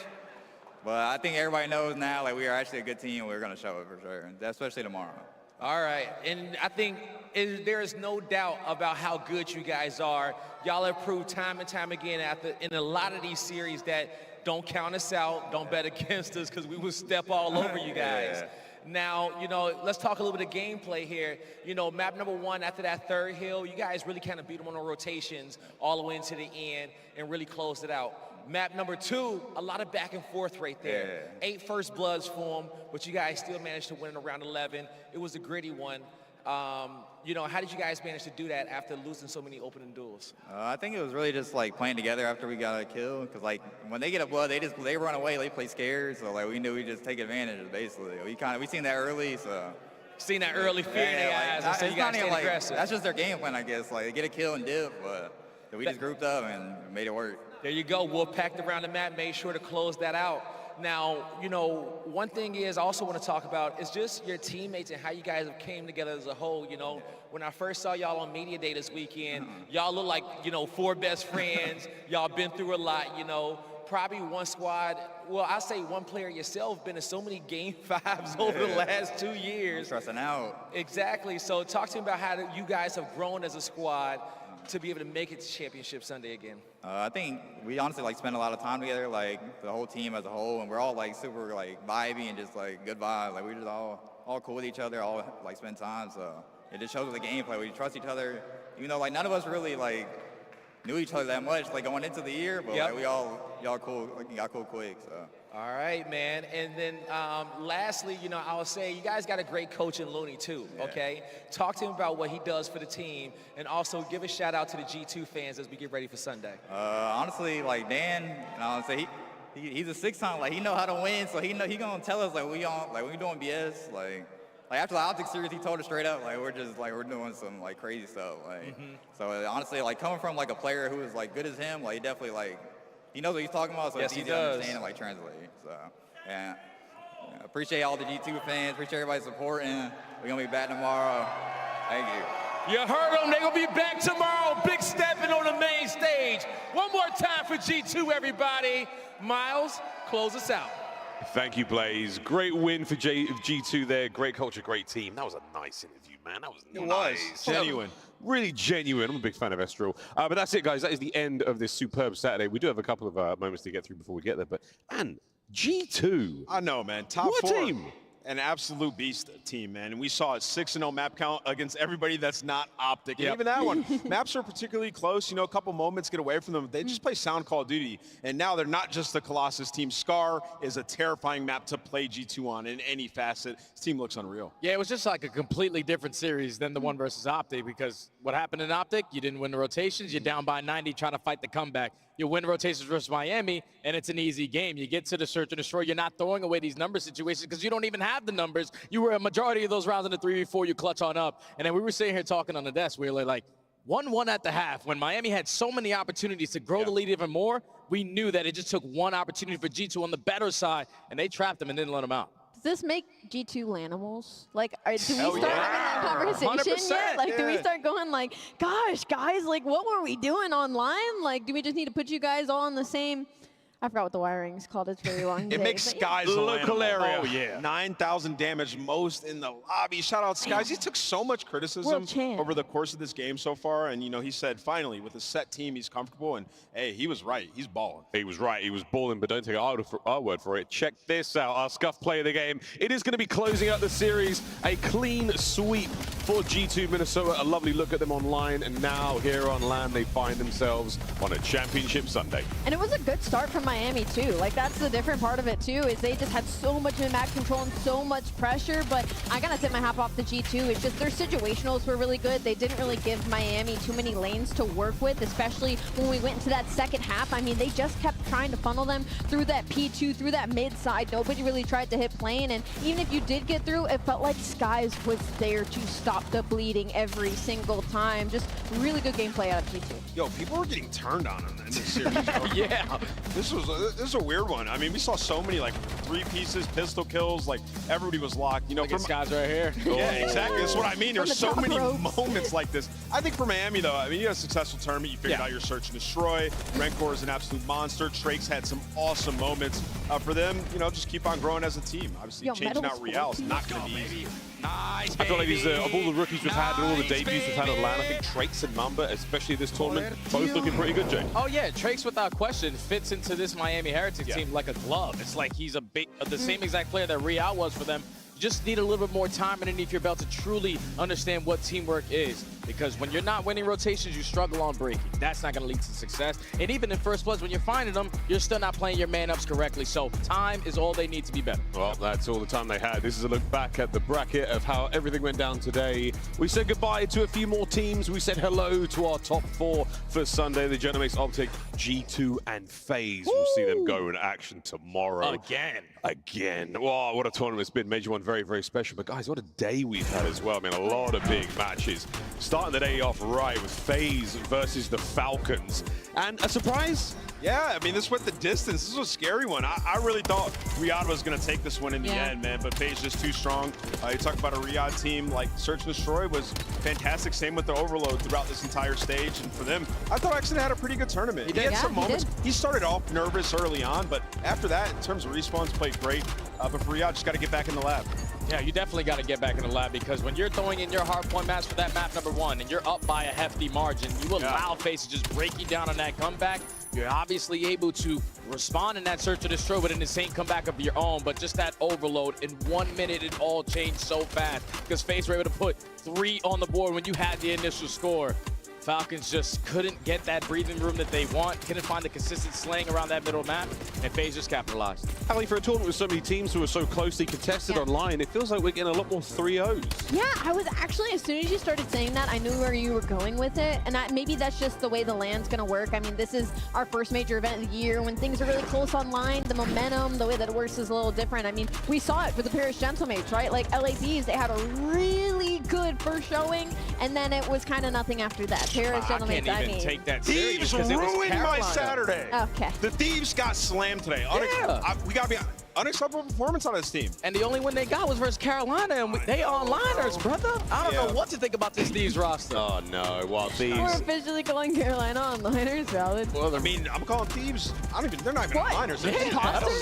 Speaker 10: But I think everybody knows now, like we are actually a good team. We're gonna show it for sure, especially tomorrow.
Speaker 2: All right, and I think there is no doubt about how good you guys are. Y'all have proved time and time again in a lot of these series that don't count us out, don't bet against us, because we will step all over you guys.
Speaker 10: Yeah.
Speaker 2: Now, you know, let's talk a little bit of gameplay here. You know, map number 1, after that third hill, you guys really kind of beat them on the rotations all the way into the end and really closed it out. Map number 2, a lot of back and forth right there.
Speaker 10: Yeah.
Speaker 2: 8 first bloods for them, but you guys still managed to win in around 11. It was a gritty one. You know, how did you guys manage to do that after losing so many opening duels?
Speaker 10: I think it was really just like playing together after we got a kill, because like when they get a blood, they run away, they play scared. So like we knew we just take advantage of it, basically. We seen that early, so.
Speaker 2: Seen that early fear in their eyes, and so you guys stayed aggressive.
Speaker 10: That's just their game plan, I guess. Like they get a kill and dip, but we just grouped up and made it work.
Speaker 2: There you go. Wolf packed around the map, made sure to close that out. Now, you know, one thing is I also want to talk about is just your teammates and how you guys have came together as a whole. You know, when I first saw y'all on Media Day this weekend, y'all look like, you know, 4 best friends. Y'all been through a lot, you know. Probably one squad, well, I say one player yourself, been in so many Game 5s over the last 2 years.
Speaker 10: Stressing out.
Speaker 2: Exactly. So talk to me about how you guys have grown as a squad to be able to make it to Championship Sunday again.
Speaker 10: I think we honestly like spend a lot of time together, like the whole team as a whole, and we're all like super like vibey and just like good vibes. Like we just all cool with each other, all like spend time. So it just shows with the gameplay. We trust each other, even though like none of us really like knew each other that much like going into the year, but like y'all cool, like, got cool quick. So.
Speaker 2: All right, man. And then lastly, you know, I will say you guys got a great coach in Looney too, okay? Talk to him about what he does for the team, and also give a shout out to the G2 fans as we get ready for Sunday.
Speaker 10: Honestly, like Dan, you know, say he's a 6-time, like he know how to win, so he gonna tell us like we doing BS, like after the optics series, he told us straight up like we're doing some like crazy stuff, like so honestly, like coming from like a player who is like good as him, like he definitely like. He knows what he's talking about, so it's easy to understand and like translate. So, yeah, appreciate all the G2 fans. Appreciate everybody supporting. We're gonna be back tomorrow. Thank you.
Speaker 2: You heard them. They're gonna be back tomorrow. Big stepping on the main stage. One more time for G2, everybody. Miles, close us out.
Speaker 24: Thank you, Blaze. Great win for G2 there. Great culture, great team. That was a nice interview, man. That was nice.
Speaker 7: Genuine.
Speaker 24: Really genuine. I'm a big fan of Estral. But that's it, guys. That is the end of this superb Saturday. We do have a couple of moments to get through before we get there. But, and G2.
Speaker 7: I know, man. Top
Speaker 24: what
Speaker 7: 4.
Speaker 24: Team.
Speaker 7: An absolute beast team, man. And we saw a 6-0 map count against everybody that's not Optic. And even that one, maps are particularly close. You know, a couple moments get away from them. They just play sound Call of Duty. And now they're not just the Colossus team. Scar is a terrifying map to play G2 on in any facet. This team looks unreal.
Speaker 13: Yeah, it was just like a completely different series than the one versus Optic, because what happened in Optic, you didn't win the rotations. You're down by 90 trying to fight the comeback. You win rotations versus Miami, and it's an easy game. You get to the search and destroy. You're not throwing away these number situations because you don't even have the numbers. You were a majority of those rounds in the 3v4, you clutch on up. And then we were sitting here talking on the desk. We were like, 1-1 at the half. When Miami had so many opportunities to grow the lead even more, we knew that it just took one opportunity for G2 on the better side, and they trapped them and didn't let them out.
Speaker 8: Does this make G2 Lanimals? Like, do we start having that conversation yet? Like, do we start going like, gosh, guys, like, what were we doing online? Like, do we just need to put you guys all in the same? I forgot what the wiring is called. It's very long.
Speaker 7: It makes Skies a local area. Oh, yeah. 9,000 damage, most in the lobby. Shout out Skies. He took so much criticism over the course of this game so far. And, you know, he said, finally, with a set team, he's comfortable. And, hey, he was right. He's balling.
Speaker 24: He was right. He was balling, but don't take our word for it. Check this out. Our Scuff play of the game. It is going to be closing out the series. A clean sweep for G2 Minnesota. A lovely look at them online. And now here on LAN, they find themselves on a championship Sunday.
Speaker 8: And it was a good start from Miami too. Like, that's the different part of it too, is they just had so much map control and so much pressure. But I gotta tip my hat off to G2. It's just their situationals were really good. They didn't really give Miami too many lanes to work with, especially when we went into that second half. I mean, they just kept trying to funnel them through that P2, through that mid side. Nobody really tried to hit plane, and even if you did get through, it felt like Skies was there to stop stop the bleeding every single time. Just really good gameplay out of G2.
Speaker 24: Yo, people were getting turned on in this series. Yeah. This is a weird one. I mean, we saw so many like 3 pieces, pistol kills, like everybody was locked. You know,
Speaker 13: from guys right here.
Speaker 24: Yeah, exactly. That's what I mean. There's so many
Speaker 8: ropes.
Speaker 24: moments like this. I think for Miami, though, I mean, you had a successful tournament. You figured out your search and destroy. Rancor is an absolute monster. Trake's had some awesome moments. For them, you know, just keep on growing as a team. Obviously, changing out Real is not going to be easy.
Speaker 7: Nice,
Speaker 24: I feel like
Speaker 7: baby.
Speaker 24: of all the rookies we've had and all the debuts we've had at LAN, I think Trake's and Mamba, especially this tournament, both looking pretty good, Jake.
Speaker 13: Oh yeah, Trake's without question fits into this Miami Heretics team like a glove. It's like he's the same exact player that Real was for them. You just need a little bit more time underneath your belt to truly understand what teamwork is. Because when you're not winning rotations, you struggle on breaking. That's not going to lead to success. And even in first bloods, when you're finding them, you're still not playing your man-ups correctly. So time is all they need to be better.
Speaker 24: Well, that's all the time they had. This is a look back at the bracket of how everything went down today. We said goodbye to a few more teams. We said hello to our top 4 for Sunday. The Genomates, Optic, G2, and FaZe. We'll see them go in action tomorrow. Again. Wow, what a tournament it's been. Major one, very, very special. But guys, what a day we've had as well. I mean, a lot of big matches. Starting the day off right with FaZe versus the Falcons. And a surprise?
Speaker 7: Yeah, I mean, this went the distance. This was a scary one. I really thought Riyadh was going to take this one in the end, man, but FaZe just too strong. You talk about a Riyadh team, like Search and Destroy was fantastic. Same with the Overload throughout this entire stage. And for them, I thought actually they had a pretty good tournament. He had some moments. He started off nervous early on, but after that, in terms of respawns, played great. But for Riyadh, just got to get back in the lab.
Speaker 13: Yeah, you definitely got to get back in the lab because when you're throwing in your hardpoint match for that map #1 and you're up by a hefty margin, you allow FaZe to just break you down on that comeback. You're obviously able to respond in that search and destroy with an insane comeback of your own, but just that overload, in 1 minute it all changed so fast because FaZe were able to put 3 on the board when you had the initial score. Falcons just couldn't get that breathing room that they want, couldn't find the consistent slaying around that middle map, and FaZe just capitalized.
Speaker 24: Ali, for a tournament with so many teams who are so closely contested online, it feels like we're getting a lot more 3-0s.
Speaker 8: Yeah, I was actually, as soon as you started saying that, I knew where you were going with it, and maybe that's just the way the LAN's going to work. I mean, this is our first major event of the year. When things are really close online, the momentum, the way that it works is a little different. I mean, we saw it with the Paris Gentlemates, right? Like, LABs, they had a really good first showing, and then it was kind of nothing after that. Paris Gentlemates,
Speaker 13: I can't even take that serious.
Speaker 7: Thieves ruined my Saturday.
Speaker 8: Okay.
Speaker 7: The Thieves got slammed today. We got to be unacceptable performance on this team.
Speaker 13: And the only win they got was versus Carolina, and they onliners, brother. I don't know what to think about this Thieves roster.
Speaker 24: Oh no, well, Thieves.
Speaker 8: We're officially calling Carolina onliners, valid.
Speaker 7: Well, I mean, I'm calling Thieves. They're not even onliners.
Speaker 13: Yeah, I don't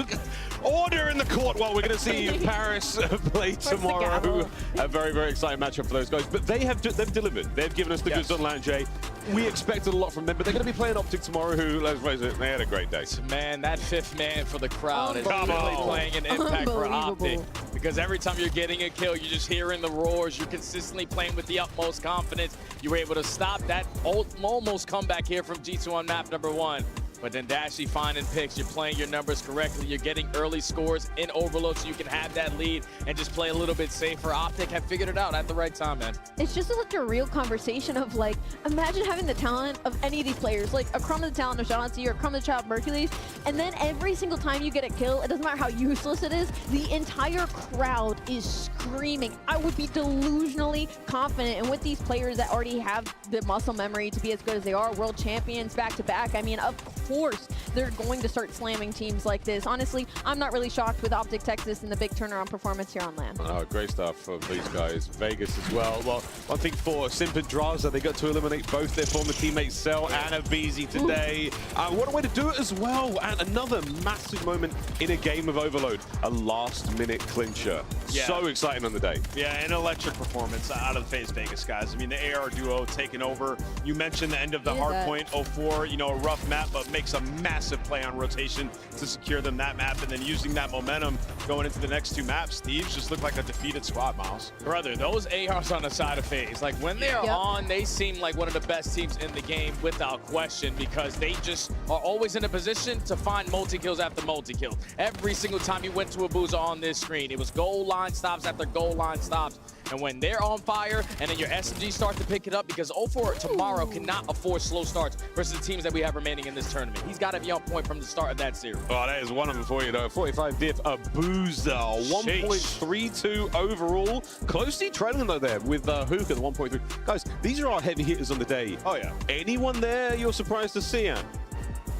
Speaker 13: know.
Speaker 24: Order in the court. Well, we're going to see Paris play tomorrow. A very, very exciting matchup for those guys. But they've delivered. They've given us the goods on LAN, Jay. We expected a lot from them, but they're going to be playing Optic tomorrow, who, let's face it, they had a great day.
Speaker 13: Man, that 5th man for the crowd is really playing an impact for Optic. Because every time you're getting a kill, you're just hearing the roars. You're consistently playing with the utmost confidence. You were able to stop that almost comeback here from G2 on map #1. But then Dashy finding picks, you're playing your numbers correctly, you're getting early scores in overload so you can have that lead and just play a little bit safer. Optic have figured it out at the right time, man.
Speaker 8: It's just such a real conversation of like, imagine having the talent of any of these players, like a Crumb of the talent of Shanti or Crumb of the child Mercules, and then every single time you get a kill, it doesn't matter how useless it is, the entire crowd is screaming. I would be delusionally confident, and with these players that already have the muscle memory to be as good as they are, world champions back-to-back, I mean, of course they're going to start slamming teams like this. Honestly, I'm not really shocked with Optic Texas and the big turnaround performance here on LAN.
Speaker 24: Oh, great stuff from these guys. Vegas as well. Well, one thing for Simp and Draza, they got to eliminate both their former teammates, Cell and Abizi today. What a way to do it as well. And another massive moment in a game of Overload. A last-minute clincher.
Speaker 7: Yeah.
Speaker 24: So exciting on the day.
Speaker 7: Yeah, an electric performance out of the FaZe Vegas guys. I mean, the AR duo taking over. You mentioned the end of the Hardpoint 04, you know, a rough map, but makes a massive play on rotation to secure them that map, and then using that momentum going into the next 2 maps. Thieves just look like a defeated squad, Miles.
Speaker 13: Brother, those ARs on the side of FaZe, like when they're on, they seem like one of the best teams in the game without question, because they just are always in a position to find multi-kills after multi-kills. Every single time you went to a boozer on this screen, it was goal line stops after goal line stops. And when they're on fire and then your SMG start to pick it up, because 0-4 tomorrow cannot afford slow starts versus the teams that we have remaining in this tournament. He's got to be on point from the start of that series.
Speaker 24: Oh, that is one of them for you, though. 45 diff, a boozer. 1.32 overall. Closely trailing, though, there with Hook at 1.3. Guys, these are our heavy hitters on the day.
Speaker 7: Oh, yeah.
Speaker 24: Anyone there you're surprised to see, Ann?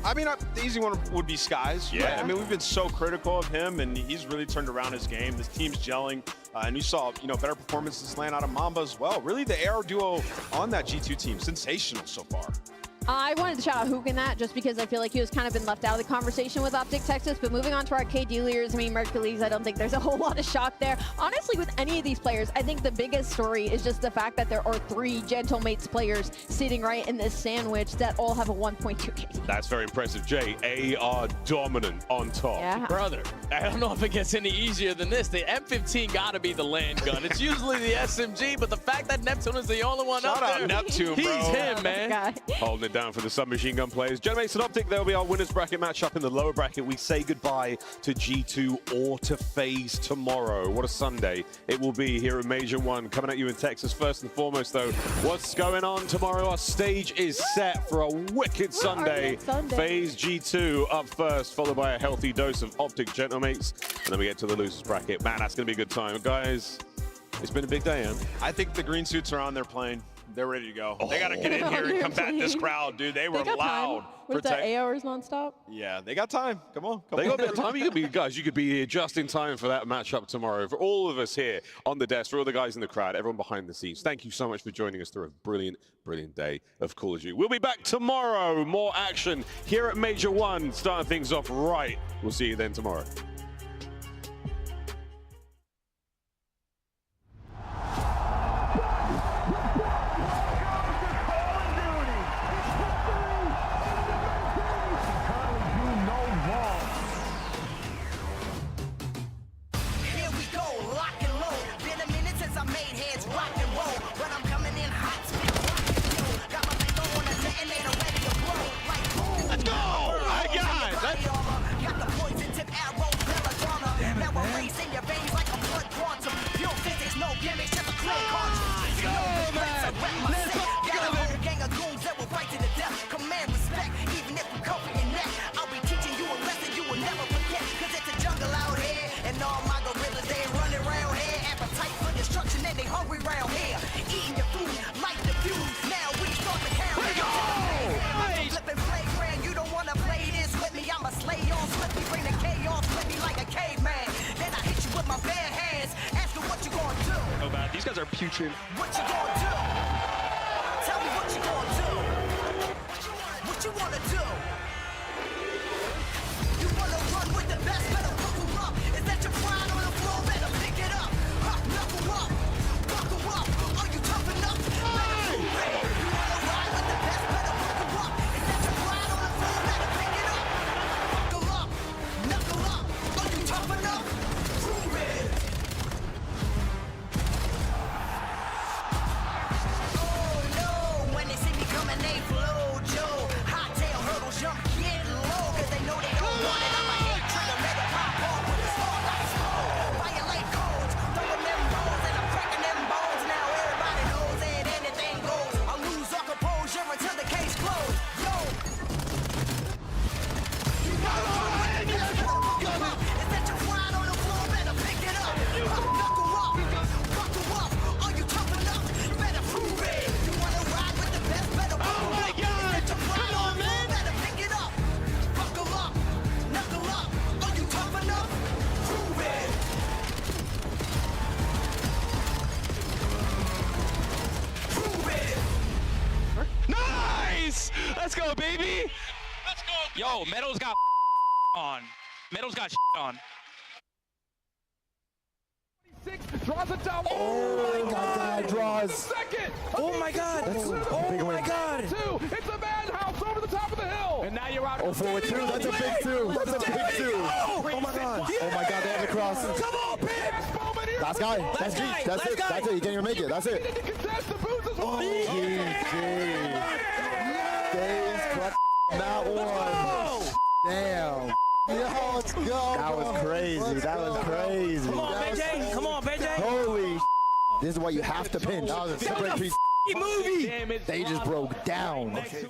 Speaker 7: I mean, the easy one would be Skies.
Speaker 24: Yeah.
Speaker 7: Right? I mean, we've been so critical of him, and he's really turned around his game. This team's gelling, and you saw, better performances land out of Mamba as well. Really, the AR duo on that G2 team, sensational so far.
Speaker 8: I wanted to shout out Hook in that just because I feel like he was kind of been left out of the conversation with Optic Texas. But moving on to our K dealers, I mean, Mercules, I don't think there's a whole lot of shock there. Honestly, with any of these players, I think the biggest story is just the fact that there are 3 Gentlemates players sitting right in this sandwich that all have a 1.2 KD.
Speaker 24: That's very impressive, Jay. AR dominant on top.
Speaker 8: Yeah.
Speaker 13: Brother, I don't know if it gets any easier than this. The M15 got to be the land gun. It's usually the SMG, but the fact that Neptune is the only one
Speaker 7: Shout
Speaker 13: up
Speaker 7: out
Speaker 13: there.
Speaker 7: Neptune,
Speaker 13: He's
Speaker 7: bro.
Speaker 13: him, man.
Speaker 24: Holding it down for the submachine gun players. Gentlemates and Optic, they'll be our winners bracket matchup. In the lower bracket, we say goodbye to G2 or to FaZe tomorrow. What a Sunday it will be here at Major 1. Coming at you in Texas. First and foremost, though, what's going on tomorrow? Our stage is set for a wicked Sunday. FaZe G2 up first, followed by a healthy dose of Optic Gentlemates. And then we get to the losers bracket. Man, that's going to be a good time. Guys, it's been a big day, Ian.
Speaker 7: I think the green suits are on their plane. They're ready to go. They got to get in here and combat this crowd, dude. They were loud.
Speaker 8: Was that 8 hours nonstop?
Speaker 7: Yeah, they got time. Come on.
Speaker 24: They got a bit of time. You could be here just in time for that matchup tomorrow. For all of us here on the desk, for all the guys in the crowd, everyone behind the scenes, thank you so much for joining us through a brilliant, brilliant day of Call of Duty. We'll be back tomorrow. More action here at Major 1, starting things off right. We'll see you then tomorrow.
Speaker 1: These guys are putrid.
Speaker 11: What you gonna do? Tell me what you gonna do. What you wanna do? You wanna run with the best, better buckle up. Is that your pride on the floor? Better pick it up. Knuckle up, buckle up. Are you tough enough? Better move it. You wanna ride with the best, better buckle up. Is that your pride on the floor? Better pick it up. Buckle up, knuckle up. Are you tough enough? Prove it.
Speaker 1: Let's go, baby! Let's go! Yo, Meadows got on. Meadows got on.
Speaker 14: Draws it down.
Speaker 16: Oh my God, draws.
Speaker 14: Second.
Speaker 16: Oh my God. Oh my God.
Speaker 14: It's a madhouse over the top of the hill.
Speaker 1: And now you're out.
Speaker 16: Oh, forward 2. That's a big 2. That's a big 2. Oh my God. Oh my God, they have the cross.
Speaker 14: Come on, Pip.
Speaker 16: Last guy. That's G. That's it. That's it. You can't even make it. That's it.
Speaker 14: Oh,
Speaker 16: Days clutch that one. Damn. Yo, let's go. That was crazy. That was crazy.
Speaker 1: Come on, BJ. Come on, BJ.
Speaker 16: Holy. This is why you have to pinch. That was a separate piece.
Speaker 1: Movie.
Speaker 16: They just broke down.
Speaker 1: Okay.